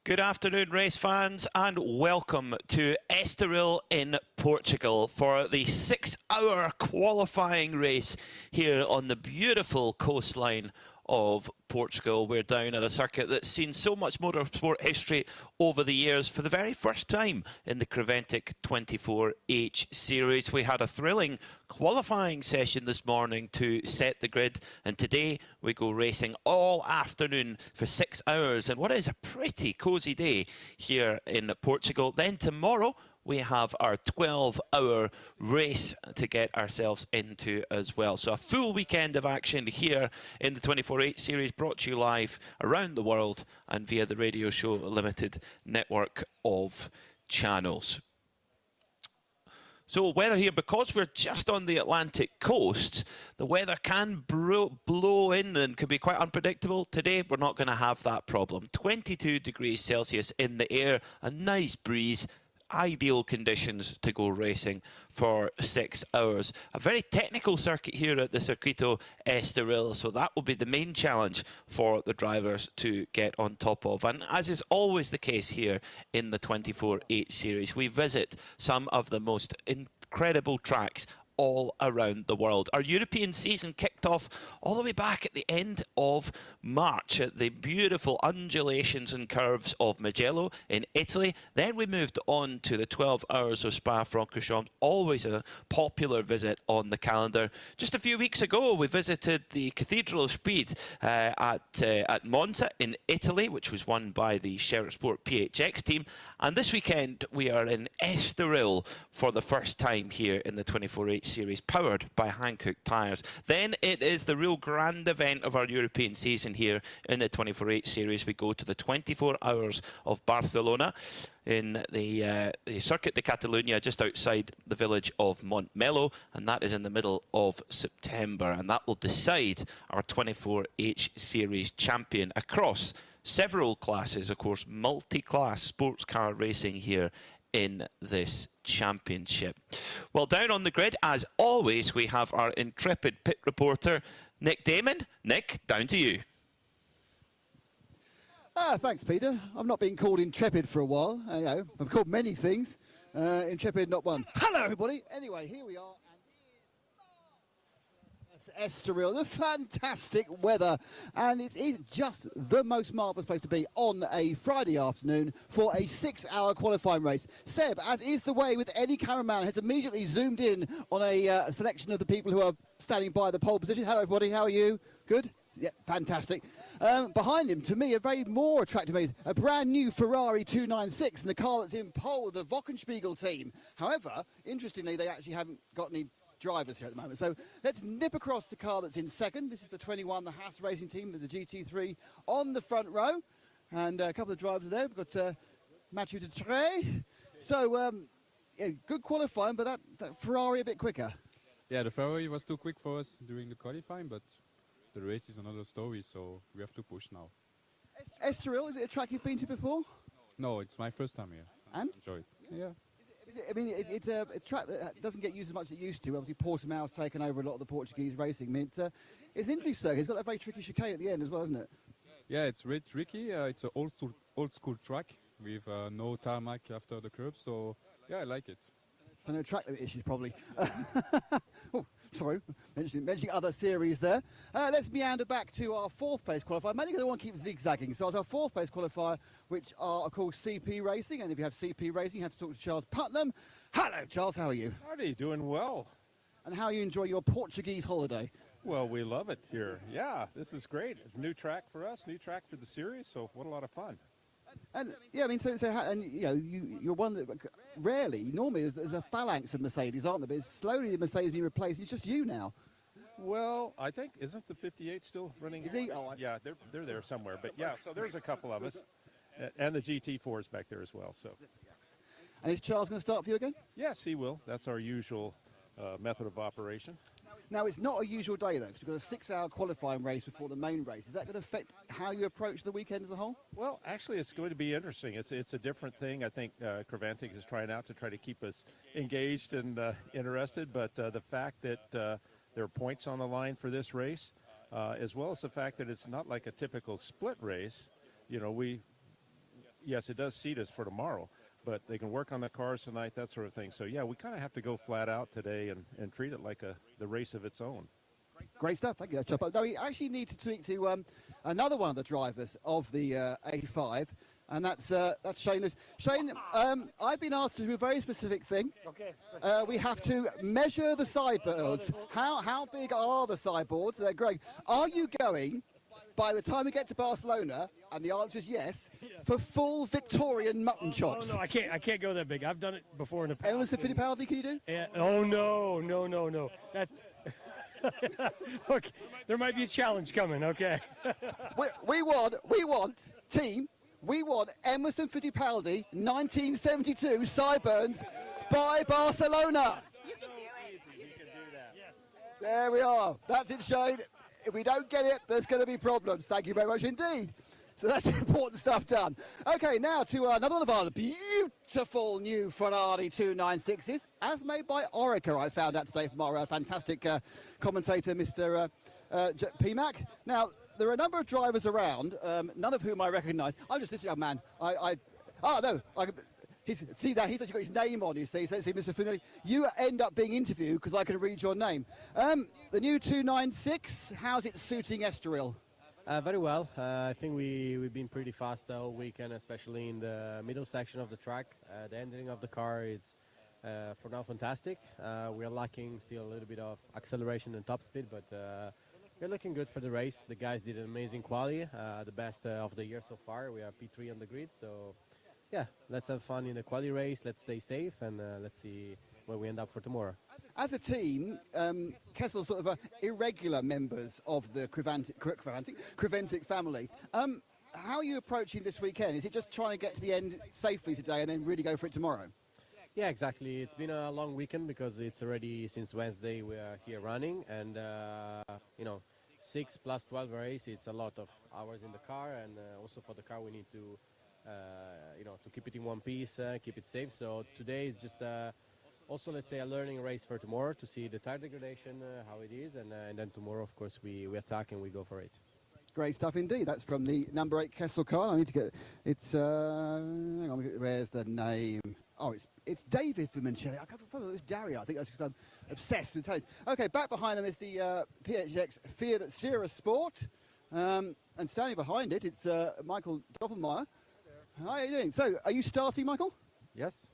Good afternoon, race fans, and welcome to ESTORIL in Portugal for the 6-hour qualifying race here on the beautiful coastline of Portugal. We're down at a circuit that's seen so much motorsport history over the years. For the very first time in the Creventic 24H series, we had a thrilling qualifying session this morning to set the grid, and today we go racing all afternoon for 6 hours and what is a pretty cosy day here in Portugal. Then tomorrow we have our 12-hour race to get ourselves into as well. So a full weekend of action here in the 24H series, brought to you live around the world and via the Radio Show Limited network of channels. So weather here, because we're just on the Atlantic coast, the weather can blow in and can be quite unpredictable. Today, we're not going to have that problem. 22 degrees Celsius in the air, a nice breeze, ideal conditions to go racing for 6 hours. A very technical circuit here at the Circuito Estoril, so that will be the main challenge for the drivers to get on top of. And as is always the case here in the 24H series, we visit some of the most incredible tracks all around the world. Our European season kicked off all the way back at the end of March at the beautiful undulations and curves of Mugello in Italy. Then we moved on to the 12 hours of Spa-Francorchamps, always a popular visit on the calendar. Just a few weeks ago, we visited the Cathedral of Speed at Monza in Italy, which was won by the Sherritt Sport PHX team. And this weekend, we are in Estoril for the first time here in the 24H series, powered by Hankook tyres. Then it is the real grand event of our European season here in the 24H series. We go to the 24 hours of Barcelona in the Circuit de Catalunya, just outside the village of Montmeló, and that is in the middle of September, and that will decide our 24H series champion across several classes, of course, multi-class sports car racing here in this championship. Well, down on the grid, as always, we have our intrepid pit reporter, Nick Damon. Nick, down to you. Thanks, Peter. I've not been called intrepid for a while. I've called many things. Intrepid, not one. Hello, everybody. Anyway, here we are. Estoril, the fantastic weather, and it is just the most marvellous place to be on a Friday afternoon for a 6-hour qualifying race. Seb, as is the way with any cameraman, has immediately zoomed in on a selection of the people who are standing by the pole position. Hello, everybody. How are you? Good? Yeah, fantastic. Behind him, to me, a very more attractive, a brand new Ferrari 296, and the car that's in pole, the Wochenspiegel team. However, interestingly, they actually haven't got any drivers here at the moment. So let's nip across the car that's in second. This is the 21, the Haas Racing Team, the GT3 on the front row. And a couple of drivers are there. We've got Mathieu de Tre. So, yeah, good qualifying, but that Ferrari a bit quicker. Yeah, the Ferrari was too quick for us during the qualifying, but the race is another story, so we have to push now. Estoril, is it a track you've been to before? No, it's my first time here. And? I enjoy it. Yeah. I mean, it's a track that doesn't get used as much as it used to. Obviously, Portimao's taken over a lot of the Portuguese racing. I mean, it's an interesting circuit. It's got that very tricky chicane at the end as well, isn't it? Yeah, it's really tricky. It's an old school track with no tarmac after the curb. So, yeah, I like it. So no track limit issues, probably. Oh, sorry, mentioning other series there. Let's meander back to our fourth place qualifier, mainly because I want to keep zigzagging. So it's our fourth place qualifier, which are called CP Racing. And if you have CP Racing, you have to talk to Charles Putnam. Hello, Charles, how are you? Howdy, doing well. And how are you enjoying your Portuguese holiday? Well, we love it here. Yeah, this is great. It's a new track for us, new track for the series, so what a lot of fun. And yeah, I mean, and you know, you're one that rarely, normally there's a phalanx of Mercedes, aren't there? But slowly the Mercedes being replaced. It's just you now. Well, I think, isn't the 58 still running? Is he? Oh, yeah, they're there somewhere. But yeah, so there's a couple of us, and the GT4 is back there as well. So. And is Charles going to start for you again? Yes, he will. That's our usual method of operation. Now, it's not a usual day, though, because we've got a 6-hour qualifying race before the main race. Is that going to affect how you approach the weekend as a whole? Well, actually, it's going to be interesting. It's a different thing. I think Creventic is trying out to try to keep us engaged and interested, but the fact that there are points on the line for this race, as well as the fact that it's not like a typical split race, you know, yes, it does seat us for tomorrow, but they can work on the cars tonight, that sort of thing. So, yeah, we kind of have to go flat out today and treat it like the race of its own. Great stuff, thank you. Chopper. No, we actually need to speak to another one of the drivers of the A5, and that's Shane Lewis. Shane, I've been asked to do a very specific thing. Okay. We have to measure the sideboards. How big are the sideboards? Greg, are you going, by the time we get to Barcelona, and the answer is yes, for full Victorian mutton chops? Oh, no, I can't go that big. I've done it before in the past. Emerson Fittipaldi, can you do? Yeah. Oh, no. That's... Look, there might be a challenge coming, okay? we want Emerson Fittipaldi, 1972 sideburns by Barcelona. You can do it. You can do that. Yes. There we are. That's it, Shane. If we don't get it, there's going to be problems. Thank you very much indeed. So that's important stuff done. Okay, now to another one of our beautiful new Ferrari 296s, as made by Orica, I found out today from our fantastic commentator, Mr. PMAC. Now, there are a number of drivers around, none of whom I recognise. I'm just this young man. See that? He's actually got his name on, you see. So let's see, Mr. Finelli. You end up being interviewed because I can read your name. The new 296, how's it suiting Estoril? Very well. I think we've been pretty fast all weekend, especially in the middle section of the track. The ending of the car is, for now, fantastic. We are lacking still a little bit of acceleration and top speed, but we're looking good for the race. The guys did an amazing quali, the best of the year so far. We are P3 on the grid, so yeah, let's have fun in the quali race. Let's stay safe, and let's see where we end up for tomorrow. As a team, Kessel's sort of irregular members of the Creventic family. How are you approaching this weekend? Is it just trying to get to the end safely today and then really go for it tomorrow? Yeah, exactly. It's been a long weekend because it's already since Wednesday we are here running, and 6 plus 12 race. It's a lot of hours in the car, and also for the car we need to to keep it in one piece, keep it safe. So today is just also, let's say, a learning race for tomorrow to see the tire degradation, how it is, and then tomorrow, of course, we attack and we go for it. Great stuff indeed. That's from the number 8 Kessel car. I need to get it's. Hang on, where's the name? Oh, it's David Fumancelli. I thought it was Dario. I think that's because I'm obsessed with taste. Okay, back behind them is the PHX Fiat Sierra Sport, and standing behind it, it's Michael Doppelmayr. How are you doing? So, are you starting, Michael? Yes.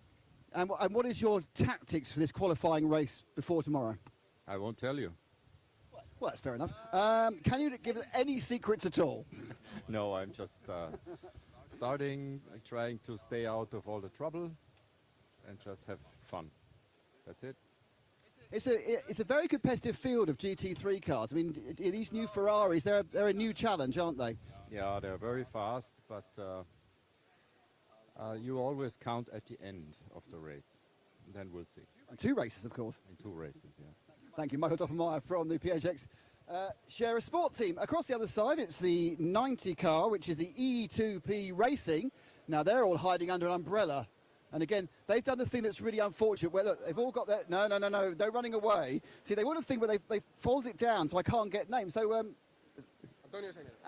And what is your tactics for this qualifying race before tomorrow? I won't tell you. Well, that's fair enough. Can you give us any secrets at all? No, I'm just starting, trying to stay out of all the trouble and just have fun. That's it. It's a very competitive field of GT3 cars. I mean, these new Ferraris, they're a new challenge, aren't they? Yeah, they're very fast, but you always count at the end of the race. And then we'll see. And 2 races, of course. In 2 races, yeah. Thank you, Michael Doppelmayr from the PHX Sierra Sport team. Across the other side, it's the 90 car, which is the E2P Racing. Now, they're all hiding under an umbrella. And again, they've done the thing that's really unfortunate, where look, they've all got that, no, they're running away. See, they wouldn't think, but they folded it down, so I can't get names. So,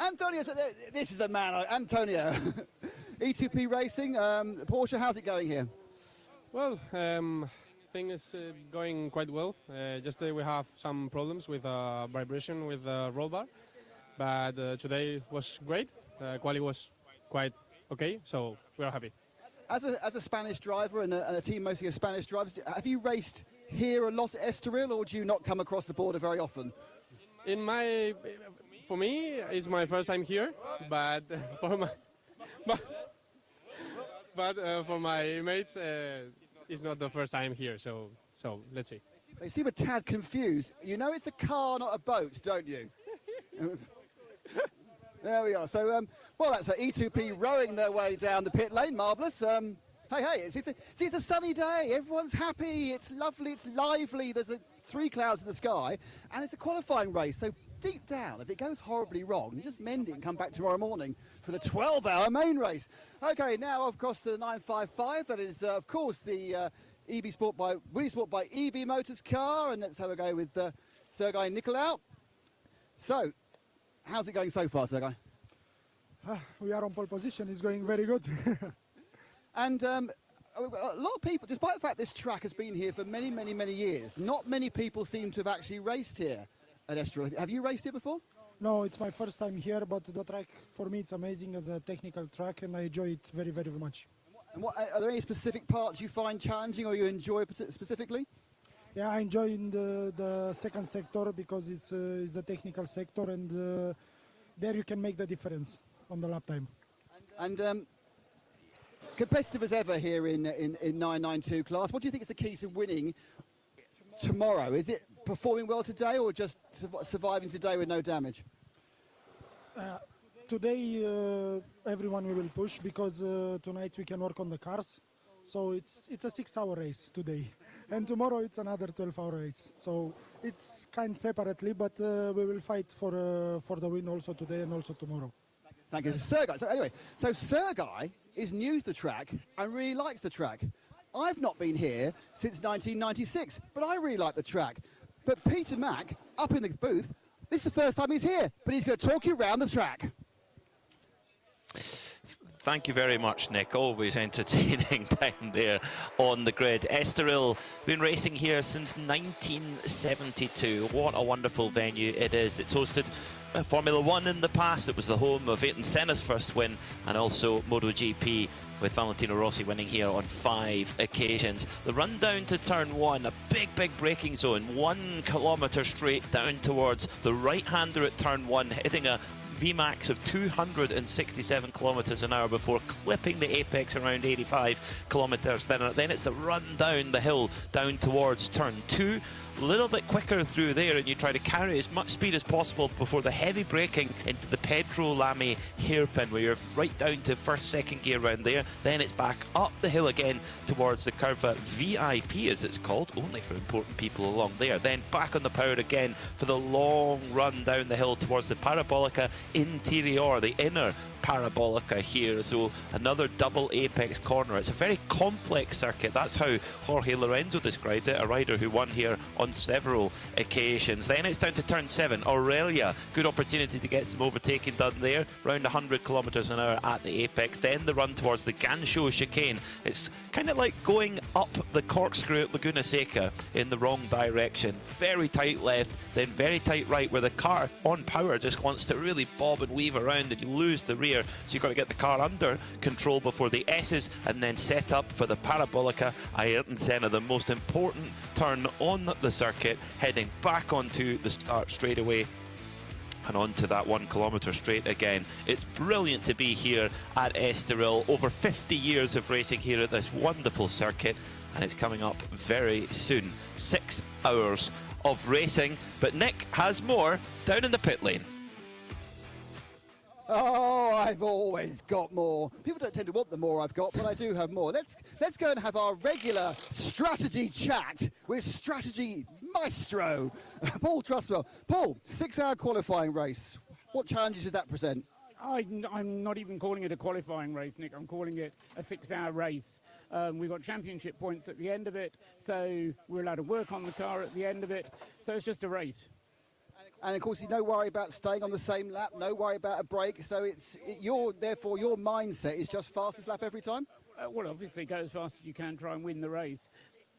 Antonio, this is the man, Antonio. E2P Racing, Porsche, how's it going here? Well, thing is going quite well. Just we have some problems with vibration with the roll bar, but today was great. Quali was quite okay, so we are happy. As a Spanish driver and a team mostly of Spanish drivers, have you raced here a lot at Estoril, or do you not come across the border very often? For me, it's my first time here, but for my mates, it's not the first time here. So let's see. They seem a tad confused. You know it's a car, not a boat, don't you? There we are. So, well, that's E2P rowing their way down the pit lane. Marvellous. Hey, it's a sunny day. Everyone's happy. It's lovely. It's lively. There's 3 clouds in the sky, and it's a qualifying race. So deep down, if it goes horribly wrong, you just mend it and come back tomorrow morning for the 12-hour main race. Okay, now of course to the 955. That is, of course, the Willy Sport by EB Motors car, and let's have a go with Sergei Nicolau. So, how's it going so far, Sergei? We are on pole position. It's going very good. And a lot of people, despite the fact this track has been here for many, many, many years, not many people seem to have actually raced here at ESTORIL. Have you raced here before? No, it's my first time here, but the track, for me, it's amazing as a technical track, and I enjoy it very, very much. And what, are there any specific parts you find challenging or you enjoy specifically? Yeah, I enjoy in the second sector because it's a technical sector, and there you can make the difference on the lap time. And competitive as ever here in 992 class, what do you think is the key to winning tomorrow? Is it performing well today or just surviving today with no damage? Today, everyone will push because tonight we can work on the cars. So it's a 6-hour race today. And tomorrow it's another 12-hour race. So it's kind of separately, but we will fight for the win also today and also tomorrow. Thank you. Sergei, so anyway, so Sergei is new to the track and really likes the track. I've not been here since 1996, but I really like the track. But Peter Mack, up in the booth, this is the first time he's here, but he's going to talk you around the track. Thank you very much, Nick. Always entertaining down there on the grid. ESTORIL, been racing here since 1972. What a wonderful venue it is. It's hosted Formula One in the past. It was the home of Ayrton Senna's first win, and also MotoGP, with Valentino Rossi winning here on 5 occasions. The run down to turn 1, a big, big braking zone, 1 kilometre straight down towards the right-hander at turn 1, hitting a VMAX of 267 kilometres an hour before clipping the apex around 85 kilometres. Then it's the run down the hill down towards turn 2. A little bit quicker through there, and you try to carry as much speed as possible before the heavy braking into the Pedro Lamy hairpin, where you're right down to first, second gear around there. Then it's back up the hill again towards the Curva VIP, as it's called, only for important people along there. Then back on the power again for the long run down the hill towards the Parabolica Interior, the inner Parabolica here. So another double apex corner. It's a very complex circuit. That's how Jorge Lorenzo described it, a rider who won here on several occasions. Then it's down to turn 7, Aurelia. Good opportunity to get some overtaking done there, around 100 kilometres an hour at the apex. Then the run towards the Gancho chicane. It's kind of like going up the corkscrew at Laguna Seca in the wrong direction. Very tight left, then very tight right, where the car on power just wants to really bob and weave around, and you lose the rear. So you've got to get the car under control before the S's, and then set up for the Parabolica Ayrton Senna, the most important turn on the circuit, heading back onto the start straight away and onto that 1 kilometre straight again. It's brilliant to be here at ESTORIL. Over 50 years of racing here at this wonderful circuit, and it's coming up very soon. 6 hours of racing, but Nick has more down in the pit lane. Oh, I've always got more. People don't tend to want the more I've got, but I do have more. Let's go and have our regular strategy chat with strategy maestro, Paul Trustwell. Paul, 6-hour qualifying race. What challenges does that present? I'm not even calling it a qualifying race, Nick. I'm calling it a 6-hour race. We've got championship points at the end of it, so we're allowed to work on the car at the end of it. So it's just a race. And of course, no worry about staying on the same lap, no worry about a break. So therefore your mindset is just fastest lap every time? Well, obviously go as fast as you can, try and win the race.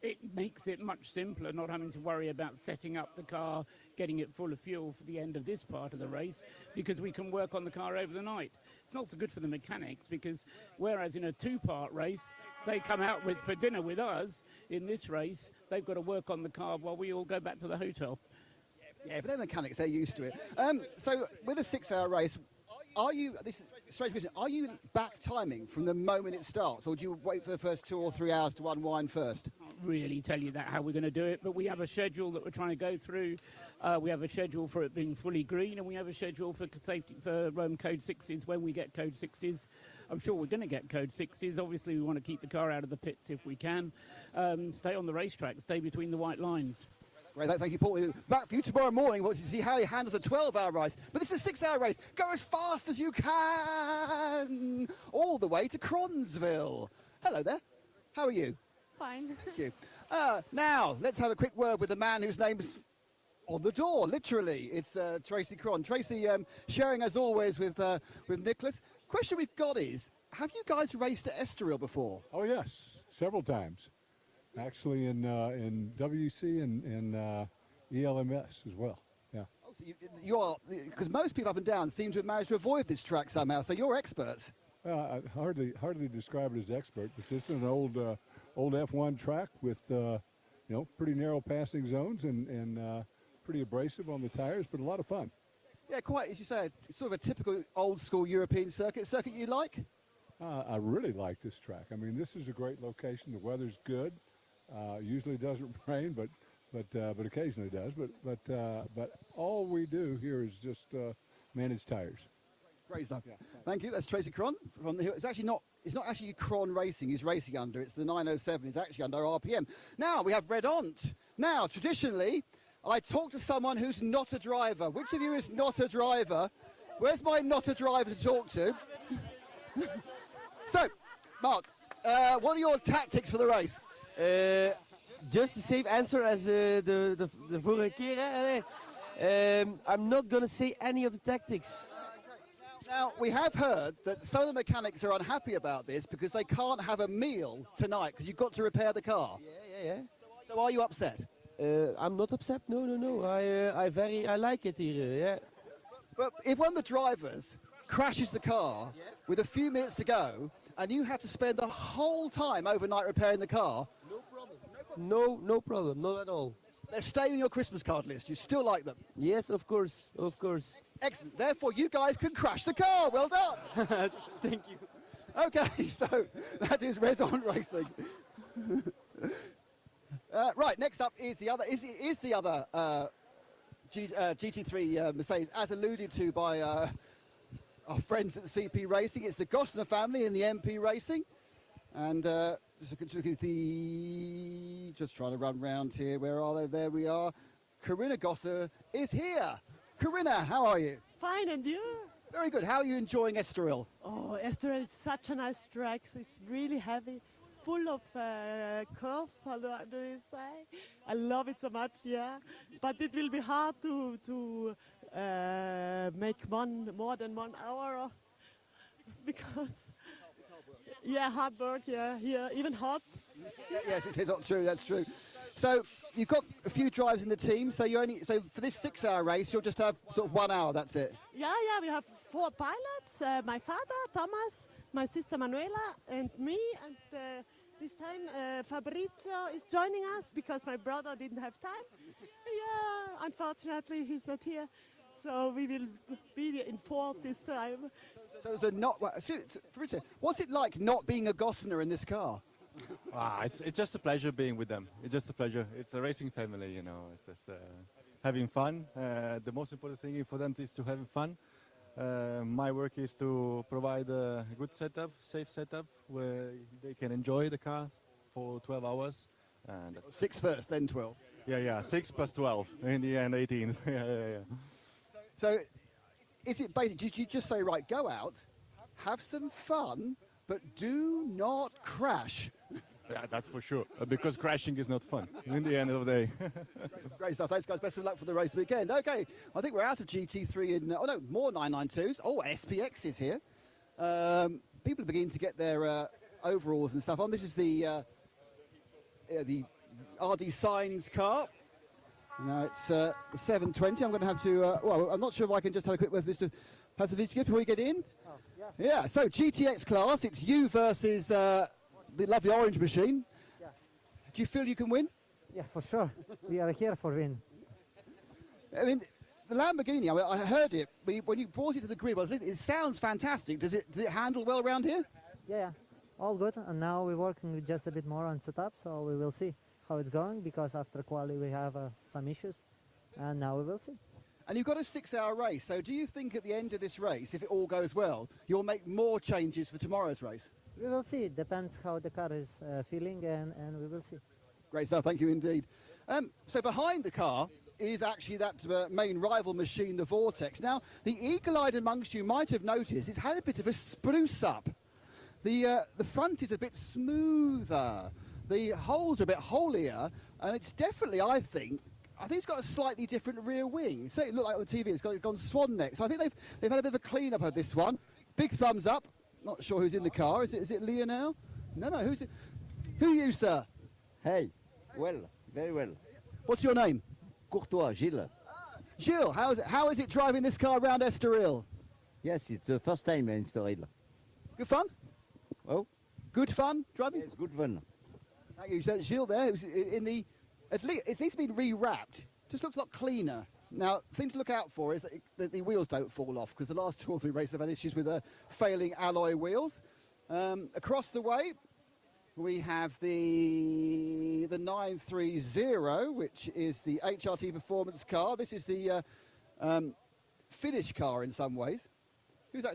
It makes it much simpler not having to worry about setting up the car, getting it full of fuel for the end of this part of the race, because we can work on the car over the night. It's not so good for the mechanics, because whereas in a 2-part race, they come out for dinner with us, in this race, they've got to work on the car while we all go back to the hotel. Yeah, but they're mechanics, they're used to it. So with a 6-hour race, this is a strange question, are you back timing from the moment it starts, or do you wait for the first 2 or 3 hours to unwind first? I can't really tell you how we're going to do it, but we have a schedule that we're trying to go through. We have a schedule for it being fully green, and we have a schedule for safety for code 60s when we get code 60s. I'm sure we're going to get code 60s. Obviously, we want to keep the car out of the pits if we can. Stay on the racetrack, stay between the white lines. Great, thank you, Paul. We'll be back for you tomorrow morning to see how he handles a 12-hour race. But this is a 6-hour race. Go as fast as you can, all the way to Cronsville. Hello there. How are you? Fine. Thank you. Now, let's have a quick word with the man whose name's on the door, literally. It's Tracy Cron. Tracy, sharing as always with Nicholas. Question we've got is, have you guys raced at Estoril before? Oh yes, several times. Actually in WC and ELMS as well. Yeah. Oh, so you are, because most people up and down seem to have managed to avoid this track somehow, so you're experts. I hardly describe it as expert, but this is an old F1 track with pretty narrow passing zones and pretty abrasive on the tires, but a lot of fun. Yeah, quite, as you say, it's sort of a typical old school European circuit you like? I really like this track. I mean, this is a great location. The weather's good. Usually doesn't rain, but occasionally does. But all we do here is just manage tires. Great stuff. Yeah. Thank you. That's Tracy Cron from the. It's not actually Cron Racing he's racing under. It's the 907. It's actually under RPM. Now we have Red Ont. Now, traditionally, I talk to someone who's not a driver. Which of you is not a driver? Where's my not a driver to talk to? So, Mark, what are your tactics for the race? Just the same answer as the vorige keer. I'm not going to say any of the tactics. Now, we have heard that some of the mechanics are unhappy about this because they can't have a meal tonight because you've got to repair the car. Yeah. So are you upset? I'm not upset. No. I like it here. Yeah. But if one of the drivers crashes the car with a few minutes to go and you have to spend the whole time overnight repairing the car. No problem. Not at all. They're staying on your Christmas card list. You still like them? Yes, of course. Excellent. Therefore, you guys can crash the car. Well done. Thank you. Okay, so that is Red On Racing. Right, next up is the other GT3 Mercedes, as alluded to by our friends at CP Racing. It's the Gosner family in the MP Racing, and just trying to run round here. Where are they? There we are. Corinna Gosser is here. Corinna, how are you? Fine, and you? Very good. How are you enjoying Estoril? Oh, Estoril is such a nice track. It's really heavy, full of curves, how do you say? I love it so much, yeah. But it will be hard to make more than 1 hour because, yeah, hard work, yeah, here, even hot. Yes, it's not true, that's true. So you've got a few drives in the team, so for this 6-hour race, you'll just have sort of 1 hour, that's it? Yeah, we have 4 pilots, my father, Thomas, my sister Manuela, and me, and this time Fabrizio is joining us because my brother didn't have time. Yeah, unfortunately he's not here, so we will be in 4th this time. So Fabrizio, what's it like not being a Gosner in this car? It's just a pleasure being with them. It's just a pleasure. It's a racing family, you know. It's just having fun. The most important thing for them is to have fun. My work is to provide a good setup, safe setup, where they can enjoy the car for 12 hours. And 6 first, then 12. Yeah. 6 plus 12. In the end, 18. yeah. So, is it basically? Did you just say, right, go out, have some fun, but do not crash? Yeah, that's for sure. Because crashing is not fun in the end of the day. Great stuff. Thanks, guys. Best of luck for the race weekend. Okay, I think we're out of GT3 in... Oh, no, more 992s. Oh, SPX is here. People are beginning to get their overalls and stuff on. This is the RD Signs car. Now, it's the 720. I'm going to have to... well, I'm not sure if I can just have a quick word with Mr. Pasovitsky before we get in. Oh, yeah. Yeah, so GTX class, it's you versus... the lovely orange machine. Yeah. Do you feel you can win? Yeah, for sure. We are here for win. I mean, the Lamborghini, I heard it. When you brought it to the grid, I was listening, it sounds fantastic. Does it handle well around here? Yeah, all good. And now we're working with just a bit more on setup, so we will see how it's going, because after quali we have some issues, and now we will see. And you've got a 6-hour race, so do you think at the end of this race, if it all goes well, you'll make more changes for tomorrow's race? We will see. It depends how the car is feeling, and we will see. Great stuff. Thank you indeed. So behind the car is actually that main rival machine, the Vortex. Now, the eagle-eyed amongst you might have noticed it's had a bit of a spruce up. The front is a bit smoother. The holes are a bit holier, and it's definitely, I think it's got a slightly different rear wing. So it looked like on the TV, it's gone swan neck. So I think they've had a bit of a clean-up of this one. big thumbs up. Not sure who's in the car. Is it Lionel? No, who's it? Who are you, sir? Hey, well, very well. What's your name? Courtois, Gilles. Gilles, how is it driving this car around Estoril? Yes, it's the first time in ESTORIL. Good fun? Oh? Good fun driving? Yes, good fun. Thank you. So Gilles there, who's in the, at least been rewrapped. Just looks a lot cleaner. Now, thing to look out for is that the wheels don't fall off, because the last 2 or 3 races have had issues with failing alloy wheels. Across the way, we have the 930, which is the HRT performance car. This is the Finnish car in some ways. Who's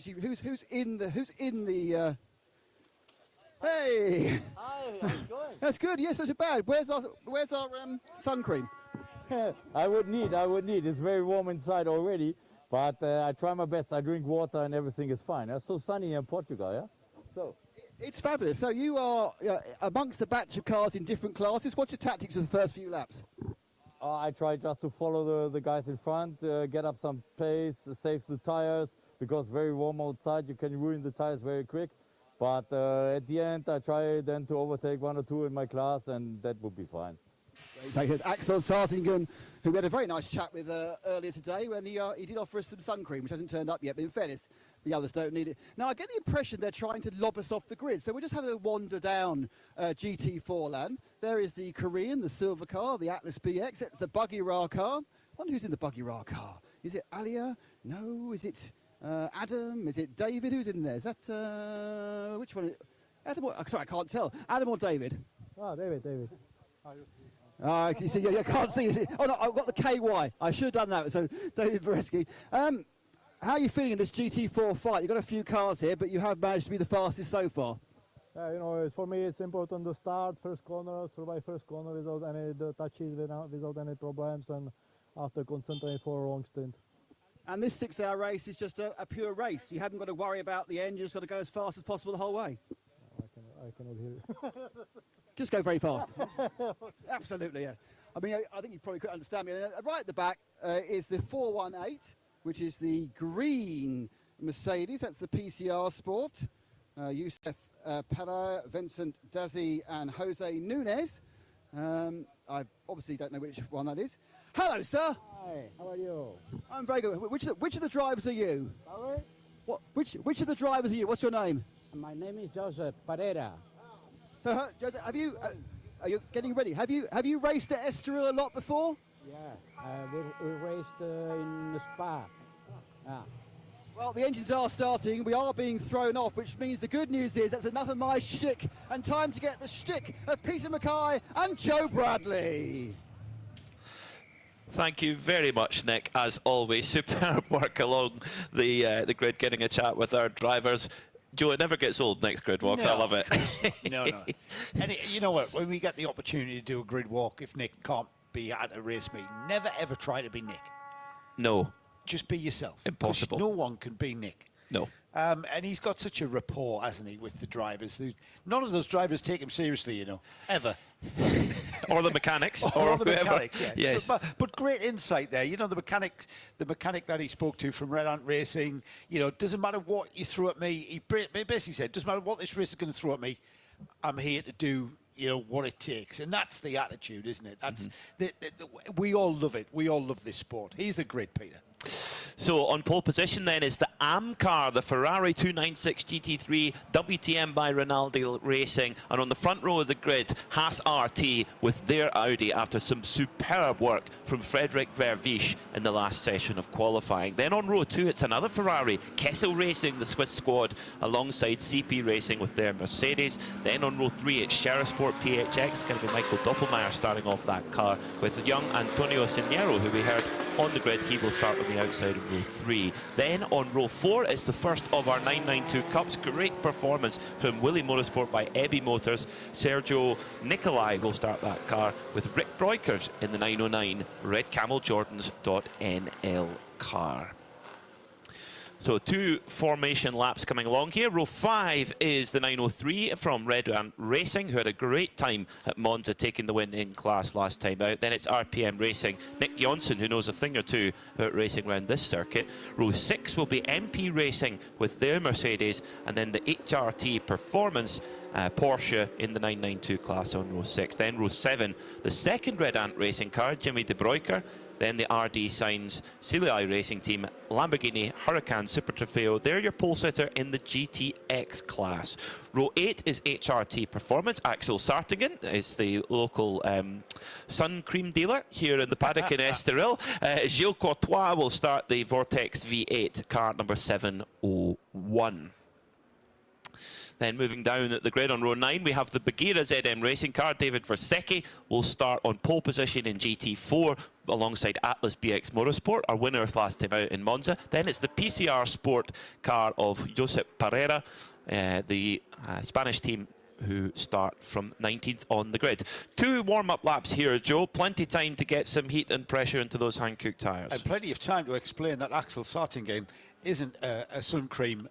in the hey! Hi, how's it going? That's good. Yes, that's bad. Where's our sun cream? I would need. It's very warm inside already, but I try my best. I drink water and everything is fine. It's so sunny in Portugal, yeah? So. It's fabulous. So you are amongst a batch of cars in different classes. What's your tactics for the first few laps? I try just to follow the guys in front, get up some pace, save the tires, because very warm outside, you can ruin the tires very quick. But at the end, I try then to overtake 1 or 2 in my class, and that would be fine. Thank you. Axel Sartingen, who we had a very nice chat with earlier today, when he did offer us some sun cream, which hasn't turned up yet, but in fairness, the others don't need it. Now, I get the impression they're trying to lob us off the grid, so we're just having a wander down GT4 land. There is the Korean, the silver car, the Atlas BX, that's the Buggy Ra car. I wonder who's in the Buggy Ra car. Is it Alia? No. Is it Adam? Is it David? Who's in there? Is that, which one? Adam or, sorry, I can't tell. Adam or David? Ah, David. You see, I can't see. Oh no, I've got the KY. I should have done that. So, David Vareski. How are you feeling in this GT4 fight? You've got a few cars here, but you have managed to be the fastest so far. For me, it's important to start first corner, survive first corner without any touches, without any problems, and after concentrating for a long stint. And this 6-hour race is just a pure race. You haven't got to worry about the end. You just got to go as fast as possible the whole way. I cannot hear you. Just go very fast. Absolutely, yeah. I mean, I think you probably could understand me. Right at the back is the 418, which is the green Mercedes. That's the PCR Sport. Youssef Pera, Vincent Dazzi, and Jose Nunez. I obviously don't know which one that is. Hello, sir. Hi, how are you? I'm very good. Which of the drivers are you? Sorry? Which of the drivers are you? What's your name? My name is Joseph Pereira. So, Joseph, are you getting ready? Have you raced at Estoril a lot before? Yeah, we raced in Spa. Yeah. Well, the engines are starting. We are being thrown off, which means the good news is that's enough of my shtick, and time to get the shtick of Peter Mackay and Joe Bradley. Thank you very much, Nick. As always, superb work along the grid, getting a chat with our drivers. Joe, it never gets old, Nick's grid walks. I love it. No. And you know what? When we get the opportunity to do a grid walk, if Nick can't be at a race meeting, never ever try to be Nick. No. Just be yourself. Impossible. No one can be Nick. No. And he's got such a rapport, hasn't he, with the drivers? None of those drivers take him seriously, ever. Or the mechanics. or the mechanics, yeah. Yes. So, but great insight there. The mechanic that he spoke to from Red Ant Racing, doesn't matter what you throw at me. He basically said, doesn't matter what this race is going to throw at me, I'm here to do what it takes. And that's the attitude, isn't it? That's we all love it. We all love this sport. He's the grid, Peter. So on pole position then is the AM car, the Ferrari 296 GT3 WTM by Rinaldi Racing, and on the front row of the grid, Haas RT with their Audi after some superb work from Frederic Vervisch in the last session of qualifying. Then on row 2 it's another Ferrari, Kessel Racing, the Swiss squad, alongside CP Racing with their Mercedes. Then on row 3 it's Sheriff Sport PHX, going to be Michael Doppelmayr starting off that car with young Antonio Sinero, who we heard on the grid. He will start on the outside of row 3. Then on row 4 it's the first of our 992 Cups. Great performance from Willie Motorsport by Ebby Motors. Sergio Nicolai will start that car with Rick Breukers in the 909 Red Camel Jordans.NL car. So 2 formation laps coming along here. Row 5 is the 903 from Red Ant Racing, who had a great time at Monza, taking the win in class last time out. Then it's RPM Racing, Nick Jonsson, who knows a thing or two about racing around this circuit. Row 6 will be MP Racing with their Mercedes, and then the HRT Performance Porsche in the 992 class on row 6. Then row 7, the second Red Ant Racing car, Jimmy De Bruyker. Then the RD Signs Cilii Racing Team, Lamborghini Huracan Super Trofeo. They're your pole sitter in the GTX class. Row 8 is HRT Performance. Axel Sartingen is the local sun cream dealer here in the paddock in Estoril. Gilles Courtois will start the Vortex V8, car number 701. Then moving down the grid on row 9, we have the Bagheera ZM racing car. David Versecki will start on pole position in GT4 alongside Atlas BX Motorsport, our winners last time out in Monza. Then it's the PCR Sport car of Josep Parera, the Spanish team who start from 19th on the grid. 2 warm-up laps here, Joe. Plenty time to get some heat and pressure into those Hankook tyres. And plenty of time to explain that Axel Sartingen isn't a sun cream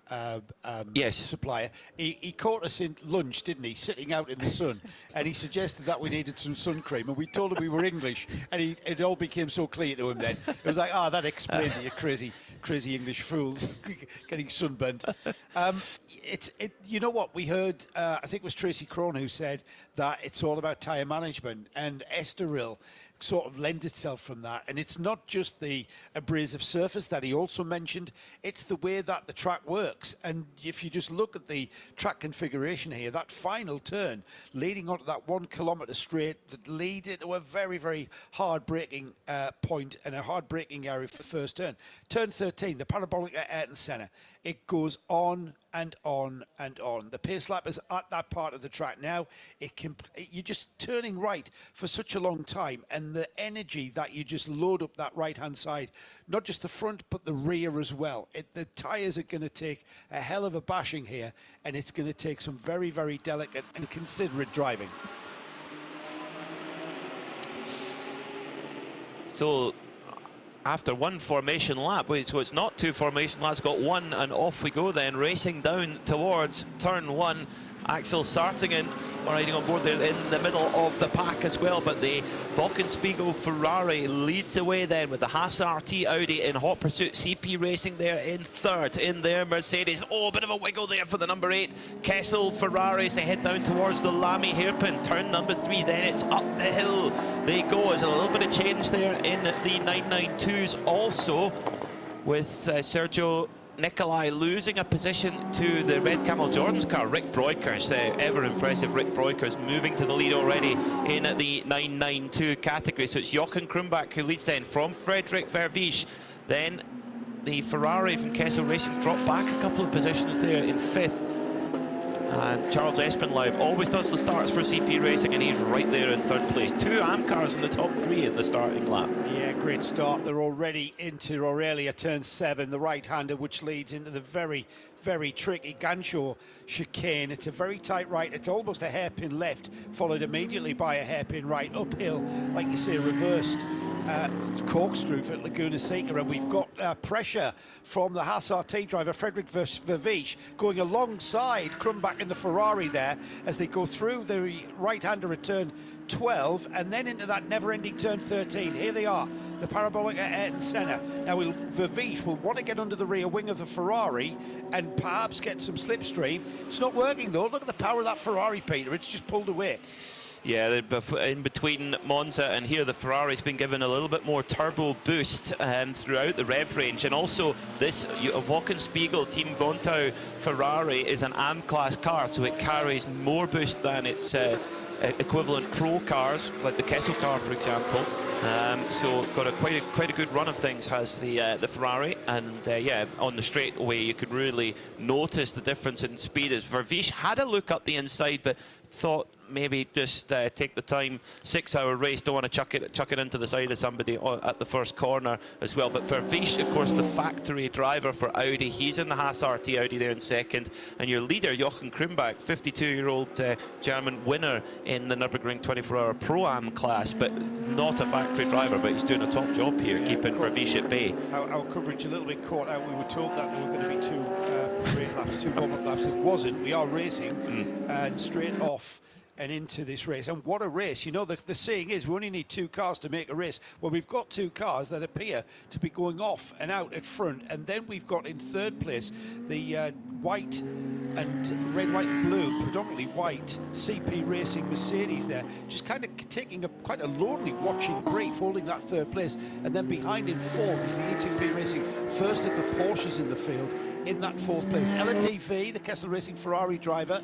supplier. He caught us in lunch, didn't he, sitting out in the sun, and he suggested that we needed some sun cream, and we told him we were English, and it all became so clear to him then. It was like, that explains it, you crazy English fools getting sunburnt. You know what, we heard, I think it was Tracy Crone who said that it's all about tyre management, and Estoril sort of lend itself from that. And it's not just the abrasive surface that he also mentioned, it's the way that the track works. And if you just look at the track configuration here, that final turn leading onto that 1 kilometre straight that leads into a very, very hard braking point and a hard braking area for the first turn. Turn 13, the parabolic at Ayrton Senna. It goes on and on and on. The pace lap is at that part of the track now. You're just turning right for such a long time, and the energy that you just load up that right-hand side, not just the front but the rear as well. The tyres are going to take a hell of a bashing here, and it's going to take some very, very delicate and considerate driving. So after 1 formation lap, so it's not 2 formation laps, got 1, and off we go then, racing down towards turn 1. Axel Sartingen riding on board there in the middle of the pack as well, but the Wolkenspiegel Ferrari leads away then with the Haas RT Audi in hot pursuit. CP Racing there in 3rd in their Mercedes. Oh, a bit of a wiggle there for the number 8 Kessel Ferrari as they head down towards the Lamy hairpin. Turn number 3, then it's up the hill they go. There's a little bit of change there in the 992s also, with Sergio Nicolai losing a position to the Red Camel Jordan's car. Rick Breukers, ever impressive Rick Breukers, moving to the lead already in the 992 category. So it's Jochen Krumbach who leads then from Frederick Vervisch. Then the Ferrari from Kessel Racing dropped back a couple of positions there in 5th. And Charles Espenlaub always does the starts for CP Racing, and he's right there in 3rd place. 2 AM cars in the top 3 in the starting lap. Yeah, great start. They're already into Aurelia turn 7, the right-hander, which leads into the very, very tricky Gancho chicane. It's a very tight right. It's almost a hairpin left, followed immediately by a hairpin right uphill, like you say, reversed corkscrew for Laguna Seca, and we've got pressure from the Haas RT driver Frederick Vervisch going alongside Krumbach in the Ferrari there as they go through the right-hander at turn 12 and then into that never-ending turn 13. Here they are, the parabolic at Ayrton Senna. Now Vervisch will want to get under the rear wing of the Ferrari and perhaps get some slipstream. It's not working though. Look at the power of that Ferrari, Peter. It's just pulled away. Yeah, in between Monza and here, the Ferrari's been given a little bit more turbo boost throughout the rev range. And also, this Wolkenspiegel Team Vontau Ferrari is an AM-class car, so it carries more boost than its equivalent pro cars, like the Kessel car, for example. So got quite a good run of things, has the Ferrari, and yeah, on the straightaway you could really notice the difference in speed as Vervisch had a look up the inside, but thought maybe just take the time. 6-hour race, don't want to chuck it into the side of somebody at the first corner as well. But Vervish, of course, the factory driver for Audi, he's in the Haas RT Audi there in second, and your leader Jochen Krumbach, 52-year-old German winner in the Nürburgring 24-hour Pro-Am class, but not a factory driver, but he's doing a top job here, keeping Vervish at bay. Our coverage a little bit caught out. We were told that there were going to be 2 parade laps, 2 warm-up laps. It wasn't. We are racing and straight off and into this race. And what a race. You know, the saying is we only need 2 cars to make a race. Well, we've got 2 cars that appear to be going off and out at front. And then we've got in third place the white and red, white and blue, predominantly white CP Racing Mercedes there, just kind of taking quite a lonely watching brief, holding that third place. And then behind in fourth is the E2P Racing, first of the Porsches in the field, in that fourth place. LMDV, the Kessel Racing Ferrari driver,